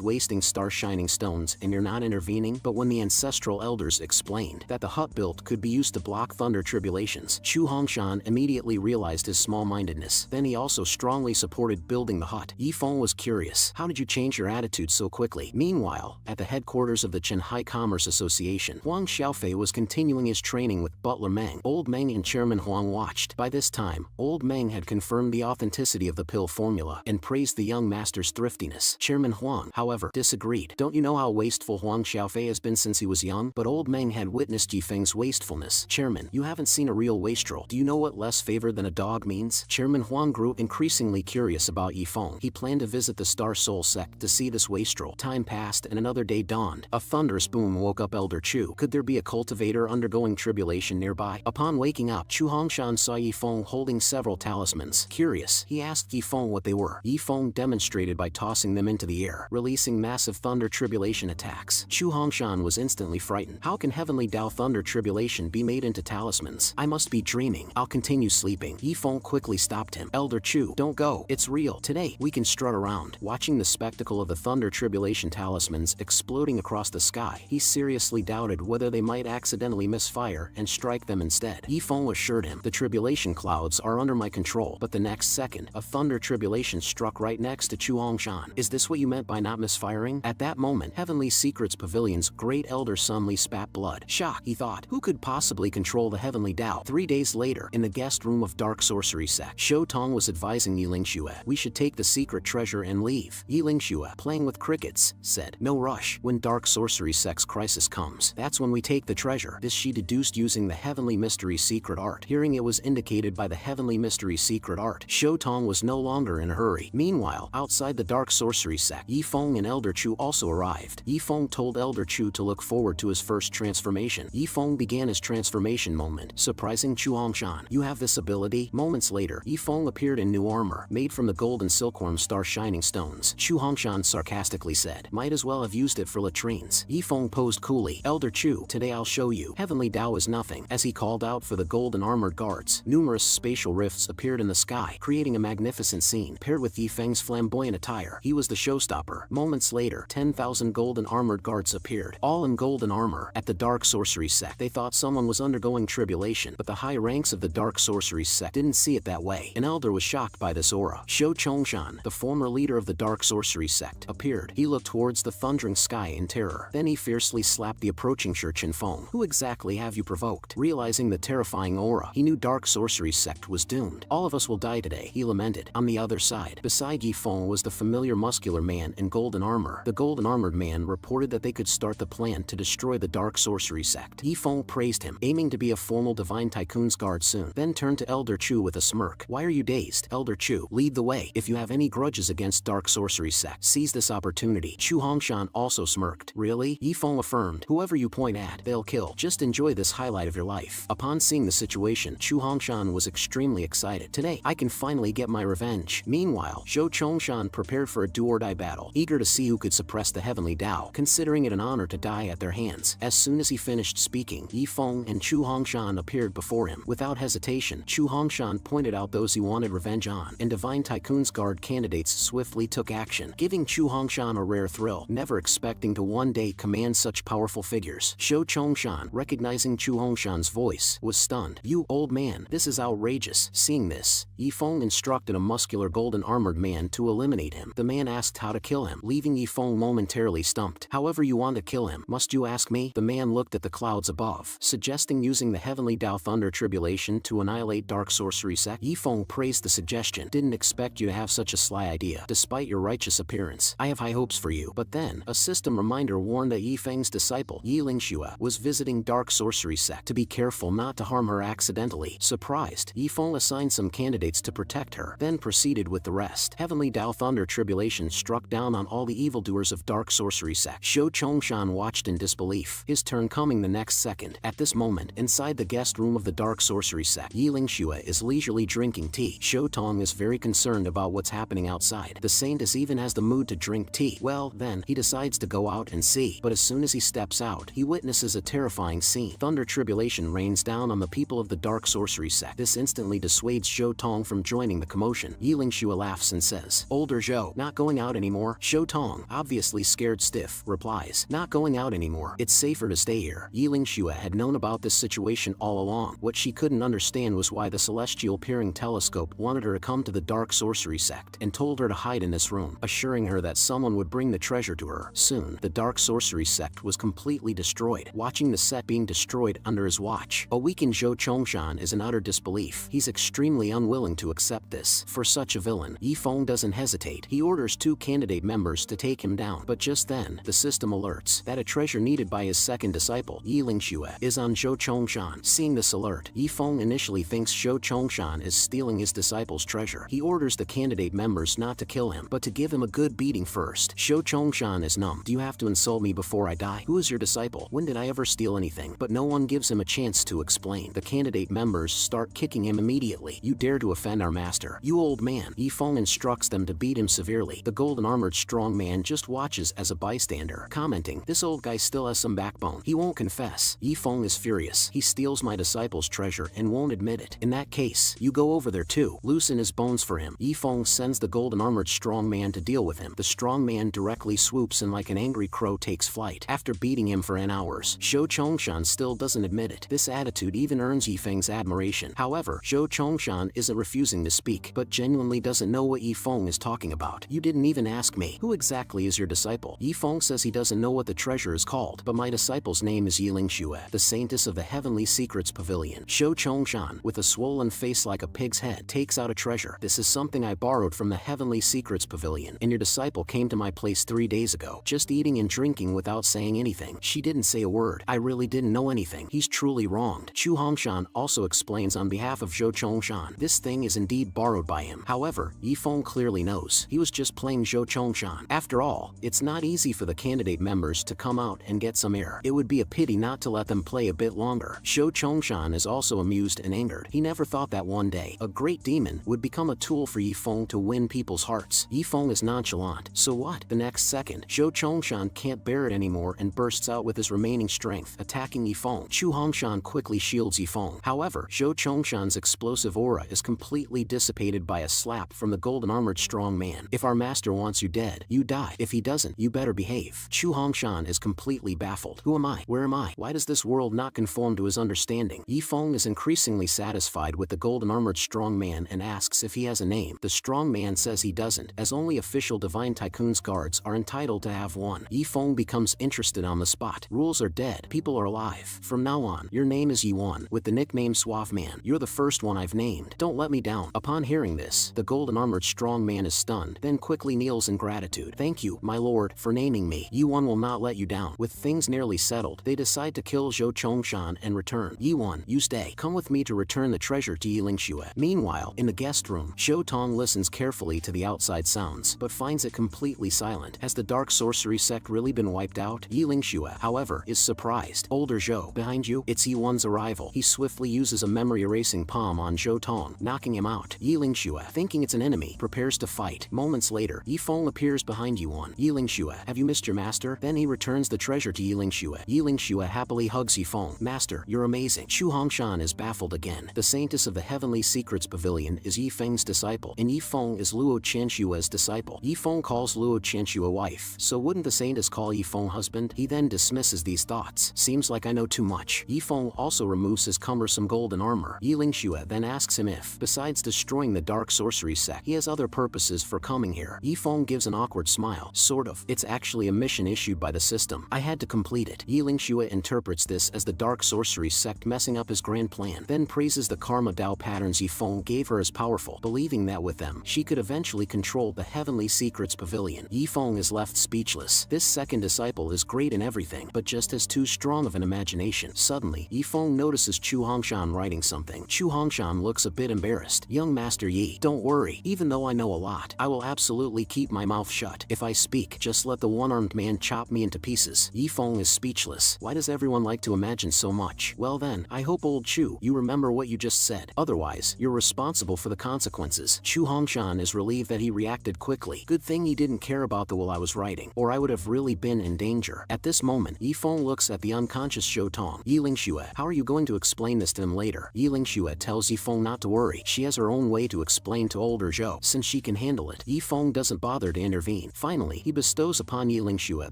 wasting star shining stones and you're not intervening. But when the ancestral elders explained that the hut built could be used to block thunder tribulations, Chu Hongshan immediately realized his small-mindedness. Then he also strongly supported building the hut. Yifeng was curious. How did you change your attitude so quickly? Meanwhile, at the headquarters of the Qianhai Commerce Association, Huang Xiaofei was continuing his training with Butler Meng. Old Meng and Chairman Huang watched. By this time, Old Meng had confirmed the authenticity of the pill formula and praised the young master's thriftiness. Chairman Huang, however, disagreed. Don't you know how wasteful Huang Xiaofei has been since he was young? But Old Meng had witnessed Yifeng's wastefulness. Chairman, you haven't seen a real wastrel. Do you know what less favored than a dog means? Chairman Huang grew increasingly curious about Yifeng. He planned to visit the Star Soul sect to see this wastrel. Time passed and another day dawned. A thunderous boom woke up Elder Chu. Could there be a cultivator undergoing tribulation nearby? Upon waking up, Chu Hongshan saw Yifeng holding several talismans. Curious, he asked Yifeng what they were. Yifeng demonstrated by tossing them into the air, releasing massive thunder tribulation attacks. Chu Hongshan was instantly frightened. How can Heavenly Dao thunder tribulation be made into talismans? I must be dreaming. I'll continue sleeping. Yifeng quickly stopped him. Elder Chu, don't go. It's real. Today, we can strut around. Watching the spectacle of the thunder tribulation talismans exploding across the sky, he seriously doubted whether they might accidentally misfire and strike them instead. Yifeng assured him, the tribulation clouds are under my control. But the next second, a thunder tribulation struck right next to Chu Hongshan. Is this what you meant by not misfiring? At that moment, Heavenly Secrets Pavilion's great elder suddenly spat blood. Shock, he thought. Who could possibly control the Heavenly Dao? 3 days later, in the guest room of Dark Sorcery Sect, Shou Tong was advising Yi Lingxue, we should take the secret treasure and leave. Yi Lingxue, playing with crickets, said, no rush. When Dark Sorcery Sect's crisis comes, that's when we take the treasure. This she deduced using the Heavenly Mystery Secret Art. Hearing it was indicated by the Heavenly Mystery Secret Art, Shou Tong was no longer in a hurry. Meanwhile, outside the Dark Sorcery Sect, Yifeng and Elder Chu also arrived. Yifeng told Elder Chu to look forward to his first transformation. Yifeng began his transformation moment, surprising Chu Hongshan. You have this ability? Moments later, Yifeng appeared in new armor, made from the gold and silkworm star shining stones. Chu Hongshan sarcastically said, might as well have used it for latrines. Yifeng posed coolly. Elder Chu, today I'll show you. Heavenly Dao is nothing. As he called out for the gold and armored guards, numerous spatial rifts appeared in the sky, creating a magnificent scene. Paired with Yifeng's flamboyant attire, he was the showstopper. Moments later, 10,000 gold and armored guards appeared, all in golden armor. At the Dark Sorcery Sect, they thought someone was undergoing tribulation, but the high ranks of the Dark Sorcery Sect didn't see it that way. An elder was shocked by this aura. Shou Chongshan, the former leader of the Dark Sorcery Sect, appeared. He looked towards the thundering sky in terror. Then he fiercely slapped the approaching Shi Qinfeng. Who exactly have you provoked? Realizing the terrifying aura, he knew Dark Sorcery Sect was doomed. All of us will die today, he lamented. On the other side, beside Yifeng was the familiar muscular man in golden armor. The golden armored man reported that they could start the plan to destroy the Dark Sorcery Sect. Yifeng praised him, aiming to be a formal Divine Tycoon's guard soon, then turned to Elder Chu with a smirk. Why are you dazed? Elder Chu, lead the way. If you have any grudges against Dark Sorcery Sect, seize this opportunity. Chu Hongshan also smirked. Really? Yifeng affirmed. Whoever you point at, they'll kill. Just enjoy this highlight of your life. Upon seeing the situation, Chu Hongshan was extremely excited. Today, I can finally get my revenge. Meanwhile, Shou Chongshan prepared for a do-or-die battle, eager to see who could suppress the Heavenly Dao, considering it an honor to die at their hands. As soon as he finished speaking, Yifeng and Chu Hongshan appeared before him. Without hesitation, Chu Hongshan pointed out those he wanted revenge on, and Divine Tycoon's guard candidates swiftly took action, giving Chu Hongshan a rare thrill, never expecting to one day command such powerful figures. Shou Chongshan, recognizing Chu Hongshan's voice, was stunned. You, old man, this is outrageous. Seeing this, Yifeng instructed a muscular golden armored man to eliminate him. The man asked how to kill him, leaving Yifeng momentarily stumped. However you want to kill him, must you ask me? The man looked at the clouds above, suggesting using the Heavenly Dao Thunder Tribulation to annihilate Dark Sorcery Sect. Yifeng praised the suggestion. Didn't expect you to have such a sly idea, despite your righteous appearance. I have high hopes for you. But then, a system reminder warned that Yifeng's disciple, Yi Lingxue, was visiting Dark Sorcery Sect to be careful not to harm her accidentally. Surprised, Yifeng assigned some candidates to protect her, then proceeded with the rest. Heavenly Dao Thunder Tribulation struck down on all the evildoers of Dark Sorcery Sect. Shou Chongshan watched in disbelief, his turn coming the next second. At this moment, inside the guest room of the Dark Sorcery Sect, Yi Lingxue is leisurely drinking tea. Shou Tong is very concerned about what's happening outside. The saint is even has the mood to drink tea. Well, then, he decides to go out and see. But as soon as he steps out, he witnesses a terrifying scene. Thunder Tribulation rains down on the people of the Dark Sorcery Sect. This instantly dissuades Shou Tong from joining the commotion. Yi Lingxue laughs and says, Older Zhou, not going out anymore? Shou Tong, obviously scared stiff, replies, not going out anymore. It's safer to stay here. Yi Lingxue had known about this situation all along. What she couldn't understand was why the celestial peering telescope wanted her to come to the Dark Sorcery Sect and told her to hide in this room, assuring her that someone would bring the treasure to her. Soon, the Dark Sorcery Sect was completely destroyed. terrified, watching the set being destroyed under his watch. A weakened Zhou Chongshan is in utter disbelief. He's extremely unwilling to accept this. For such a villain, Yifeng doesn't hesitate. He orders 2 candidate members to take him down. But just then, the system alerts that a treasure needed by his second disciple, Yi Lingxue, is on Zhou Chongshan. Seeing this alert, Yifeng initially thinks Zhou Chongshan is stealing his disciple's treasure. He orders the candidate members not to kill him, but to give him a good beating first. Zhou Chongshan is numb. Do you have to insult me before I die? Who is your disciple? When did I ever steal anything? But no one gives him a chance to explain. The candidate members start kicking him immediately. You dare to offend our master, you old man. Yifeng instructs them to beat him severely. The golden armored strong man just watches as a bystander, commenting, this old guy still has some backbone. He won't confess. Yifeng is furious. He steals my disciple's treasure and won't admit it. In that case, you go over there too. Loosen his bones for him. Yifeng sends the golden armored strong man to deal with him. The strong man directly swoops and like an angry crow takes flight. After beating him for n hours, Zhou Chongshan still doesn't admit it. This attitude even earns Yifeng's admiration. However, Zhou Chongshan isn't refusing to speak, but genuinely doesn't know what Yifeng is talking about. You didn't even ask me. Who exactly is your disciple? Yifeng says he doesn't know what the treasure is called, but my disciple's name is Yi Lingxue, the saintess of the Heavenly Secrets Pavilion. Zhou Chongshan, with a swollen face like a pig's head, takes out a treasure. This is something I borrowed from the Heavenly Secrets Pavilion, and your disciple came to my place 3 days ago, just eating and drinking without saying anything. She didn't say a word. I really didn't know anything. He's truly wronged. Chu Hongshan also explains on behalf of Zhou Chongshan. This thing is indeed borrowed by him. However, Yifeng clearly knows. He was just playing Zhou Chongshan. After all, it's not easy for the candidate members to come out and get some air. It would be a pity not to let them play a bit longer. Zhou Chongshan is also amused and angered. He never thought that one day, a great demon would become a tool for Yifeng to win people's hearts. Yifeng is nonchalant. So what? The next second, Zhou Chongshan can't bear it anymore and bursts out with his remaining strength, attacking Yifeng. Chu Hongshan quickly shields Yifeng. However, Zhou Chongshan's explosive aura is completely dissipated by a slap from the golden armored strong man. If our master wants you dead, you die. If he doesn't, you better behave. Chu Hongshan is completely baffled. Who am I? Where am I? Why does this world not conform to his understanding? Yifeng is increasingly satisfied with the golden armored strong man and asks if he has a name. The strong man says he doesn't, as only official Divine Tycoon's guards are entitled to have one. Yifeng becomes interested on the spot. Rules are dead. People are alive. From now on, your name is Yi1, with the nickname Suave Man. You're the first one I've named. Don't let me down. Upon hearing this, the golden armored strong man is stunned, then quickly kneels in gratitude. Thank you, my lord, for naming me. Yi1 will not let you down. With things nearly settled, they decide to kill Zhou Chongshan and return. Yi1, you stay. Come with me to return the treasure to Yi Lingxue. Meanwhile, in the guest room, Zhou Tong listens carefully to the outside sounds, but finds it completely silent. Has the dark sorcery sect really been wiped out? Yi Lingxue, however, is surprised. Older Zhou, behind you, it's Yi1's arrival. He swiftly uses a memory-erasing palm on Zhou Tong, knocking him out. Yi Lingxue, thinking it's an enemy, prepares to fight. Moments later, Yifeng appears behind Yi1. Yi Lingxue, have you missed your master? Then he returns the treasure to Yi Lingxue. Yi Lingxue happily hugs Yifeng. Master, you're amazing. Chu Hongshan is baffled again. The saintess of the Heavenly Secrets Pavilion is Yifeng's disciple, and Yifeng is Luo Qianshua's disciple. Yifeng calls Luo Qianshua wife, so wouldn't the saintess call Yifeng husband? He then dismisses these thoughts. Seems like I know too much. Yifeng also removes his cumbersome golden armor. Yi Lingxue then asks him if, besides destroying the dark sorcery sect, he has other purposes for coming here. Yifeng gives an awkward smile. Sort of. It's actually a mission issued by the system. I had to complete it. Yi Lingxue interprets this as the dark sorcery sect messing up his grand plan, then praises the karma Dao patterns Yifeng gave her as powerful, believing that with them, she could eventually control the Heavenly Secrets Pavilion. Yifeng is left speechless. This second disciple is great in everything, but just has too strong of an imagination. Suddenly, Yifeng notices Chu Hongshan writing something. Chu Hongshan looks a bit embarrassed. Young Master Yi, don't worry. Even though I know a lot, I will absolutely keep my mouth shut. If I speak, just let the one-armed man chop me into pieces. Yifeng is speechless. Why does everyone like to imagine so much? Well then, I hope old Chu, you remember what you just said. Otherwise, you're responsible for the consequences. Chu Hongshan is relieved that he reacted quickly. Good thing he didn't care about the will I was writing, or I would have really been in danger. At this moment, Yifeng looks at the unconscious Zhou Tong. Yi Lingxue, how are you going to explain this to him later? Yi Lingxue tells Yifeng not to worry. She has her own way to explain to older Zhou, since she can handle it. Yifeng doesn't bother to intervene. Finally, he bestows upon Yi Lingxue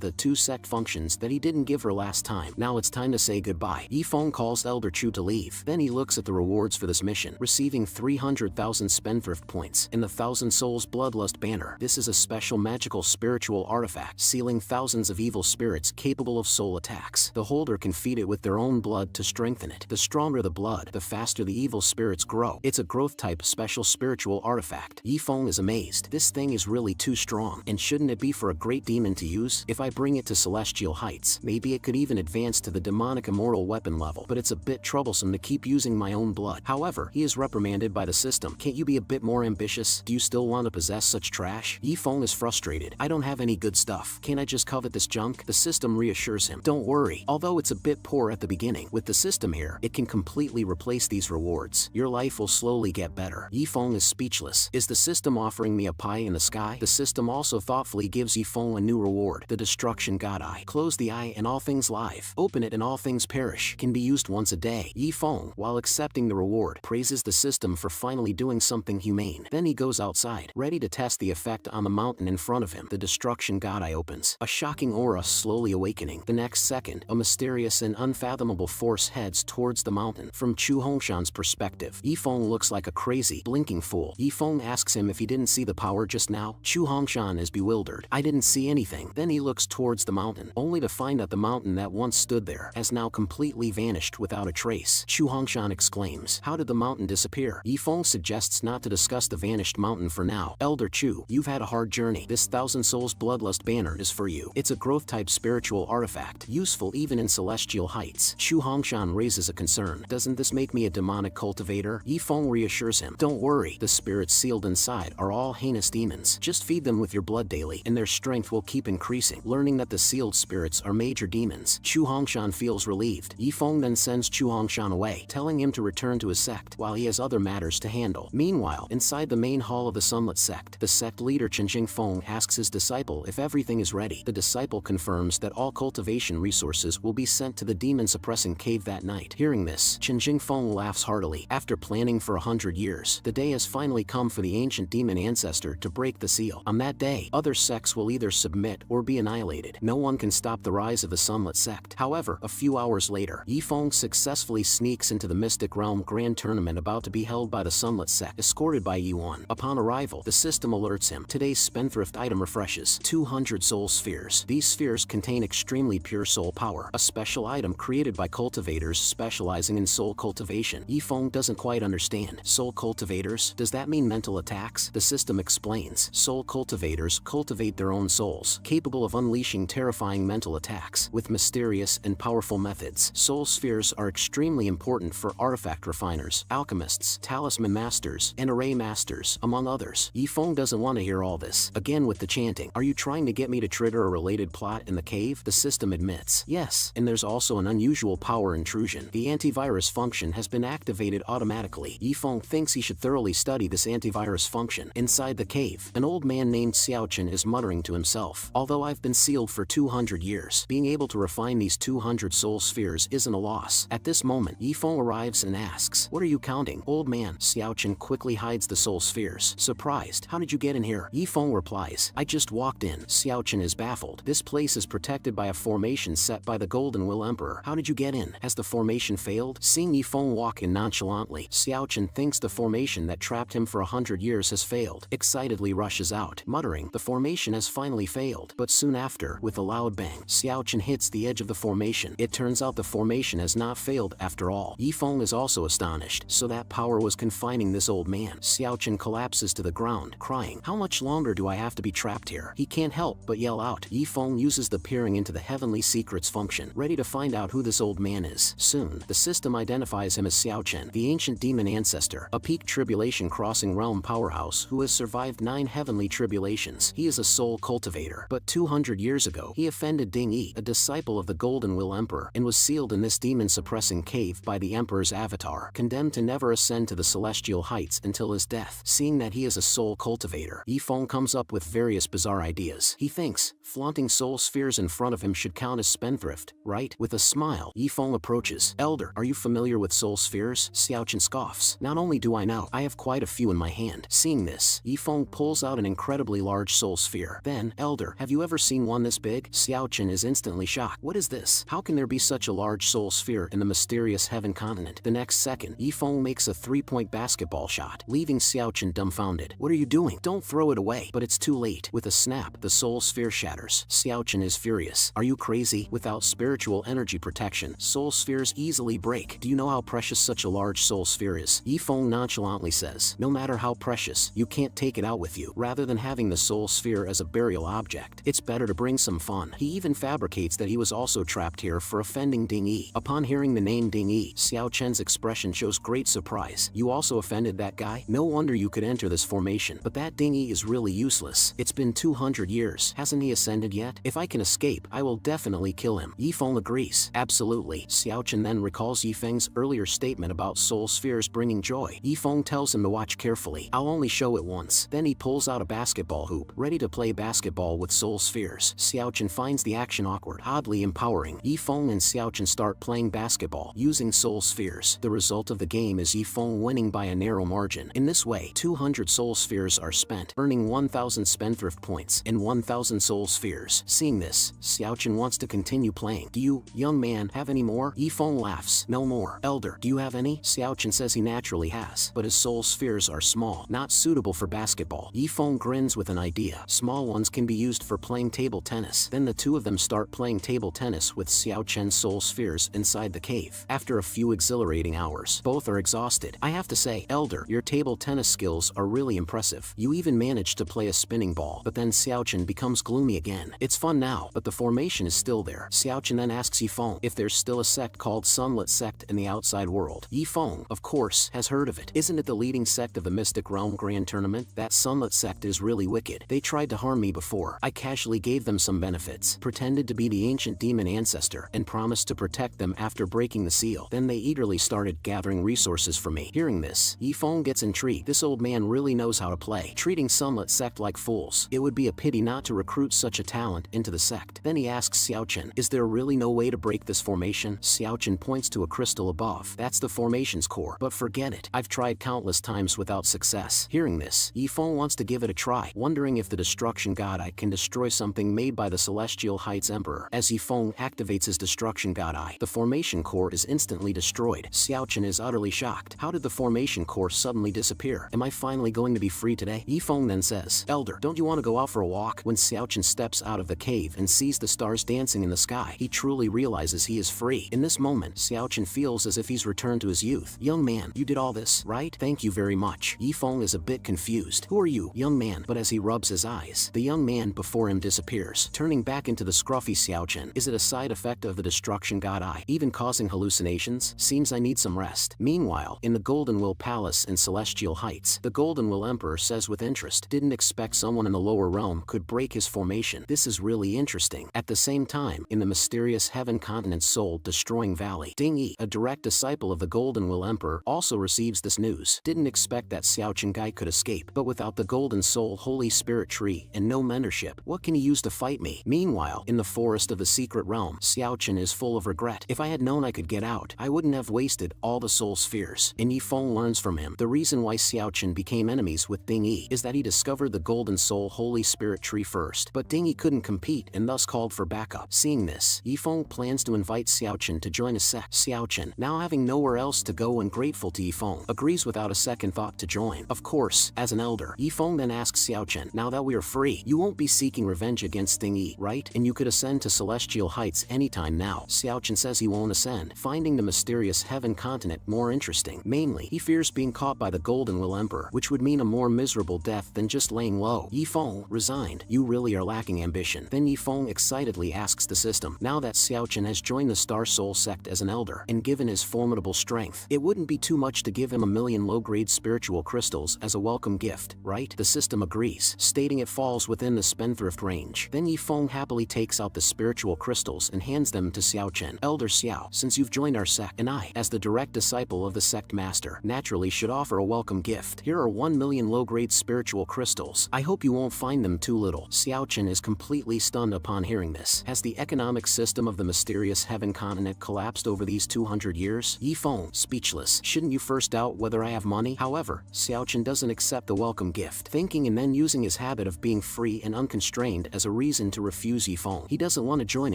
the 2 sect functions that he didn't give her last time. Now it's time to say goodbye. Yifeng calls Elder Chu to leave. Then he looks at the rewards for this mission, receiving 300,000 spendthrift points and the 1,000 Souls Bloodlust banner. This is a special magical spiritual artifact, sealing thousands of evil spirits capable of soul attack. attacks. The holder can feed it with their own blood to strengthen it. The stronger the blood, the faster the evil spirits grow. It's a growth-type special spiritual artifact. Yifeng is amazed. This thing is really too strong, and shouldn't it be for a great demon to use? If I bring it to celestial heights, maybe it could even advance to the demonic immortal weapon level, but it's a bit troublesome to keep using my own blood. However, he is reprimanded by the system. Can't you be a bit more ambitious? Do you still want to possess such trash? Yifeng is frustrated. I don't have any good stuff. Can't I just covet this junk? The system reassures him. Don't worry. Although it's a bit poor at the beginning, with the system here, it can completely replace these rewards. Your life will slowly get better. Yifeng is speechless. Is the system offering me a pie in the sky? The system also thoughtfully gives Yifeng a new reward. The Destruction God Eye. Close the eye and all things live. Open it and all things perish. Can be used once a day. Yifeng, while accepting the reward, praises the system for finally doing something humane. Then he goes outside, ready to test the effect on the mountain in front of him. The Destruction God Eye opens, a shocking aura slowly awakening. The next second, a mysterious and unfathomable force heads towards the mountain. From Chu Hongshan's perspective, Yifeng looks like a crazy, blinking fool. Yifeng asks him if he didn't see the power just now. Chu Hongshan is bewildered. I didn't see anything. Then he looks towards the mountain, only to find that the mountain that once stood there has now completely vanished without a trace. Chu Hongshan exclaims, how did the mountain disappear? Yifeng suggests not to discuss the vanished mountain for now. Elder Chu, you've had a hard journey. This Thousand Souls Bloodlust banner is for you. It's a growth-type spiritual artifact, useful even in celestial heights. Chu Hongshan raises a concern. Doesn't this make me a demonic cultivator? Yifeng reassures him. Don't worry, the spirits sealed inside are all heinous demons. Just feed them with your blood daily, and their strength will keep increasing. Learning that the sealed spirits are major demons, Chu Hongshan feels relieved. Yifeng then sends Chu Hongshan away, telling him to return to his sect, while he has other matters to handle. Meanwhile, inside the main hall of the Sunlit sect, the sect leader Chen Jingfeng asks his disciple if everything is ready. The disciple confirms that all cultivation resources will be sent to the demon-suppressing cave that night. Hearing this, Chen Jingfeng laughs heartily. After planning for 100 years, the day has finally come for the ancient demon ancestor to break the seal. On that day, other sects will either submit or be annihilated. No one can stop the rise of the Sunlit sect. However, a few hours later, Yifeng successfully sneaks into the Mystic Realm Grand Tournament about to be held by the Sunlit sect, escorted by Yuan. Upon arrival, the system alerts him. Today's spendthrift item refreshes 200 soul spheres. These spheres contain extremely pure soul power, a special item created by cultivators specializing in soul cultivation. Yifeng doesn't quite understand. Soul cultivators? Does that mean mental attacks? The system explains. Soul cultivators cultivate their own souls, capable of unleashing terrifying mental attacks with mysterious and powerful methods. Soul spheres are extremely important for artifact refiners, alchemists, talisman masters, and array masters, among others. Yifeng doesn't want to hear all this. Again with the chanting. Are you trying to get me to trigger a related plot in the cave? The system admits. Yes, and there's also an unusual power intrusion. The antivirus function has been activated automatically. Yifeng thinks he should thoroughly study this antivirus function. Inside the cave, an old man named Xiaochen is muttering to himself. Although I've been sealed for 200 years, being able to refine these 200 soul spheres isn't a loss. At this moment, Yifeng arrives and asks, what are you counting? Old man. Xiaochen quickly hides the soul spheres. Surprised. How did you get in here? Yifeng replies, I just walked in. Xiaochen is baffled. This place is protected by a formation set by the Golden Will Emperor. How did you get in? Has the formation failed? Seeing Yifeng walk in nonchalantly, Xiaochen thinks the formation that trapped him for 100 years has failed. Excitedly rushes out, muttering, the formation has finally failed. But soon after, with a loud bang, Xiaochen hits the edge of the formation. It turns out the formation has not failed after all. Yifeng is also astonished. So that power was confining this old man. Xiaochen collapses to the ground, crying, how much longer do I have to be trapped here? He can't help but yell out. Yifeng uses the peering into the heavenly secrets function, ready to find out who this old man is. Soon, the system identifies him as Xiaochen, the ancient demon ancestor, a peak tribulation crossing realm powerhouse who has survived 9 heavenly tribulations. He is a soul cultivator, but 200 years ago, he offended Ding Yi, a disciple of the Golden Will Emperor, and was sealed in this demon-suppressing cave by the Emperor's avatar, condemned to never ascend to the celestial heights until his death. Seeing that he is a soul cultivator, Yifeng comes up with various bizarre ideas. He thinks, flaunting soul spheres in front of him should count as spendthrift, right? With a smile, Yifeng approaches. Elder, are you familiar with soul spheres? Xiaochen scoffs. Not only do I know, I have quite a few in my hand. Seeing this, Yifeng pulls out an incredibly large soul sphere. Then, Elder, have you ever seen one this big? Xiaochen is instantly shocked. What is this? How can there be such a large soul sphere in the mysterious heaven continent? The next second, Yifeng makes a 3-point basketball shot, leaving Xiaochen dumbfounded. What are you doing? Don't throw it away. But it's too late. With a snap, the soul sphere shatters. Xiaochen is furious. Are you crazy? Yi, without spiritual energy protection, soul spheres easily break. Do you know how precious such a large soul sphere is? Yifeng nonchalantly says, no matter how precious, you can't take it out with you. Rather than having the soul sphere as a burial object, it's better to bring some fun. He even fabricates that he was also trapped here for offending Ding Yi. Upon hearing the name Ding Yi, Xiao Chen's expression shows great surprise. You also offended that guy? No wonder you could enter this formation. But that Ding Yi is really useless. It's been 200 years. Hasn't he ascended yet? If I can escape, I will definitely kill him. Yifeng agrees. Absolutely. Xiao Chen then recalls Yifeng's earlier statement about soul spheres bringing joy. Yifeng tells him to watch carefully. I'll only show it once. Then he pulls out a basketball hoop, ready to play basketball with soul spheres. Xiao Chen finds the action awkward, oddly empowering. Yifeng and Xiao Chen start playing basketball, using soul spheres. The result of the game is Yifeng winning by a narrow margin. In this way, 200 soul spheres are spent, earning 1,000 spendthrift points and 1,000 soul spheres. Seeing this, Xiao Chen wants to continue playing. Do you, young man, have any more? Yifeng laughs. No more. Elder, do you have any? Xiao Chen says he naturally has, but his soul spheres are small, not suitable for basketball. Yifeng grins with an idea. Small ones can be used for playing table tennis. Then the two of them start playing table tennis with Xiao Chen's soul spheres inside the cave. After a few exhilarating hours, both are exhausted. I have to say, Elder, your table tennis skills are really impressive. You even managed to play a spinning ball. But then Xiao Chen becomes gloomy again. It's fun now, but the formation is still there. Xiao Chen then asks Yifeng if there's still a sect called Sunlit Sect in the outside world. Yifeng, of course, has heard of it. Isn't it the leading sect of the Mystic Realm Grand Tournament? That Sunlit Sect is really wicked. They tried to harm me before. I casually gave them some benefits, pretended to be the ancient demon ancestor, and promised to protect them after breaking the seal. Then they eagerly started gathering resources for me. Hearing this, Yifeng gets intrigued. This old man really knows how to play, treating Sunlit Sect like fools. It would be a pity not to recruit such a talent into the sect. Then he asks Xiao Chen, is there really no way to break this formation? Xiao Chen points to a crystal above. That's the formation's core. But forget it. I've tried countless times without success. Hearing this, Yifeng wants to give it a try, wondering if the destruction god eye can destroy something made by the Celestial Heights Emperor. As Yifeng activates his destruction god eye, the formation core is instantly destroyed. Xiao Chen is utterly shocked. How did the formation core suddenly disappear? Am I finally going to be free today? Yifeng then says, Elder, don't you want to go out for a walk? When Xiao Chen steps out of the cave and sees the stars dancing in the sky, he truly realizes he is free. In this moment, Xiao Chen feels as if he's returned to his youth. Young man, you did all this, right? Thank you very much. Yifeng is a bit confused. Who are you, young man? But as he rubs his eyes, the young man before him disappears, turning back into the scruffy Xiao Chen. Is it a side effect of the destruction god eye, even causing hallucinations? Seems I need some rest. Meanwhile, in the Golden Will Palace in Celestial Heights, the Golden Will Emperor says with interest, didn't expect someone in the lower realm could break his formation. This is really interesting. At the same time, in the mysterious Heaven Continent's soul-destroying valley, Ding Yi, a direct disciple of the Golden Will Emperor, also receives this news. Didn't expect that Xiao Chen guy could escape, but without the Golden Soul Holy Spirit Tree and no mentorship, what can he use to fight me? Meanwhile, in the forest of the secret realm, Xiao Chen is full of regret. If I had known I could get out, I wouldn't have wasted all the soul spheres. And Yifeng learns from him. The reason why Xiao Chen became enemies with Ding Yi is that he discovered the Golden Soul Holy Spirit Tree first, but Ding Yi couldn't compete and thus called for backup. Seeing this, Yifeng plans to invite Xiao Chen to join his sect. Xiao Chen, now having nowhere else to go and grateful to Yifeng, agrees without a second thought to join. Of course, as an elder, Yifeng then asks Xiao Chen, now that we are free, you won't be seeking revenge against Ding Yi, right? And you could ascend to Celestial Heights anytime now. Xiao Chen says he won't ascend, finding the mysterious Heaven Continent more interesting. Mainly, he fears being caught by the Golden Will Emperor, which would mean a more miserable death than just laying low. Yifeng, resigned. You really are lacking ambition. Then Yifeng excitedly asks the system, now that Xiao Chen has joined the Star Soul sect as an elder, and given his formidable strength, it wouldn't be too much to give him 1,000,000 low-grade spiritual crystals as a welcome gift, right? The system agrees, stating it falls within the spendthrift range. Then Yifeng happily takes out the spiritual crystals and hands them to Xiao Chen. Elder Xiao, since you've joined our sect, and I, as the direct disciple of the sect master, naturally should offer a welcome gift. Here are 1,000,000 low-grade spiritual crystals. I hope you won't find them too little. Xiao Chen is completely stunned upon hearing this. Has the economic system of the mysterious Heaven Continent collapsed over these 200 years? Yifeng, speechless. Shouldn't you first doubt whether I have money? However, Xiao Chen doesn't accept the welcome gift, thinking and then using his habit of being free and unconstrained as a reason to refuse Yifeng. He doesn't want to join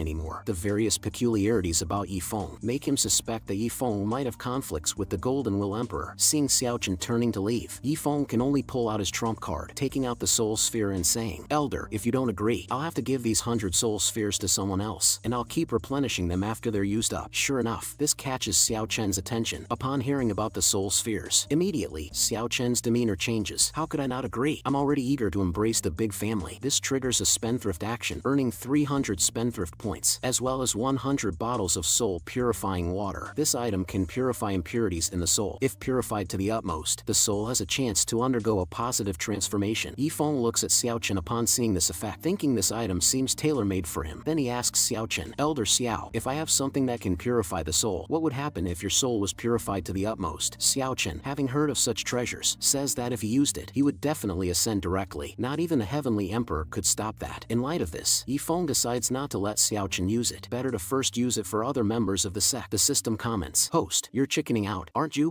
anymore. The various peculiarities about Yifeng make him suspect that Yifeng might have conflicts with the Golden Will Emperor. Seeing Xiao Chen turning to leave, Yifeng can only pull out his trump card, taking out the soul sphere and saying, Elder, if you don't agree, I'll have to give these 100 soul spheres to someone else, and I'll keep replenishing them after they're used up. Sure enough, this catches Xiao Chen's attention. Upon hearing about the soul spheres, immediately, Xiao Chen's demeanor changes. How could I not agree? I'm already eager to embrace the big family. This triggers a spendthrift action, earning 300 spendthrift points, as well as 100 bottles of soul purifying water. This item can purify impurities in the soul. If purified to the utmost, the soul has a chance to undergo a positive transformation. Yifeng looks at Xiao Chen upon seeing this effect, thinking this item seems tailor-made for him. Then he asks Xiao Chen, Elder Xiao, if I have something that can purify the soul, what would happen if your soul was purified to the utmost? Xiao Chen, having heard of such treasures, says that if he used it, he would definitely ascend directly. Not even the heavenly emperor could stop that. In light of this, Yifeng decides not to let Xiao Chen use it. Better to first use it for other members of the sect. The system comments, Host, you're chickening out, aren't you?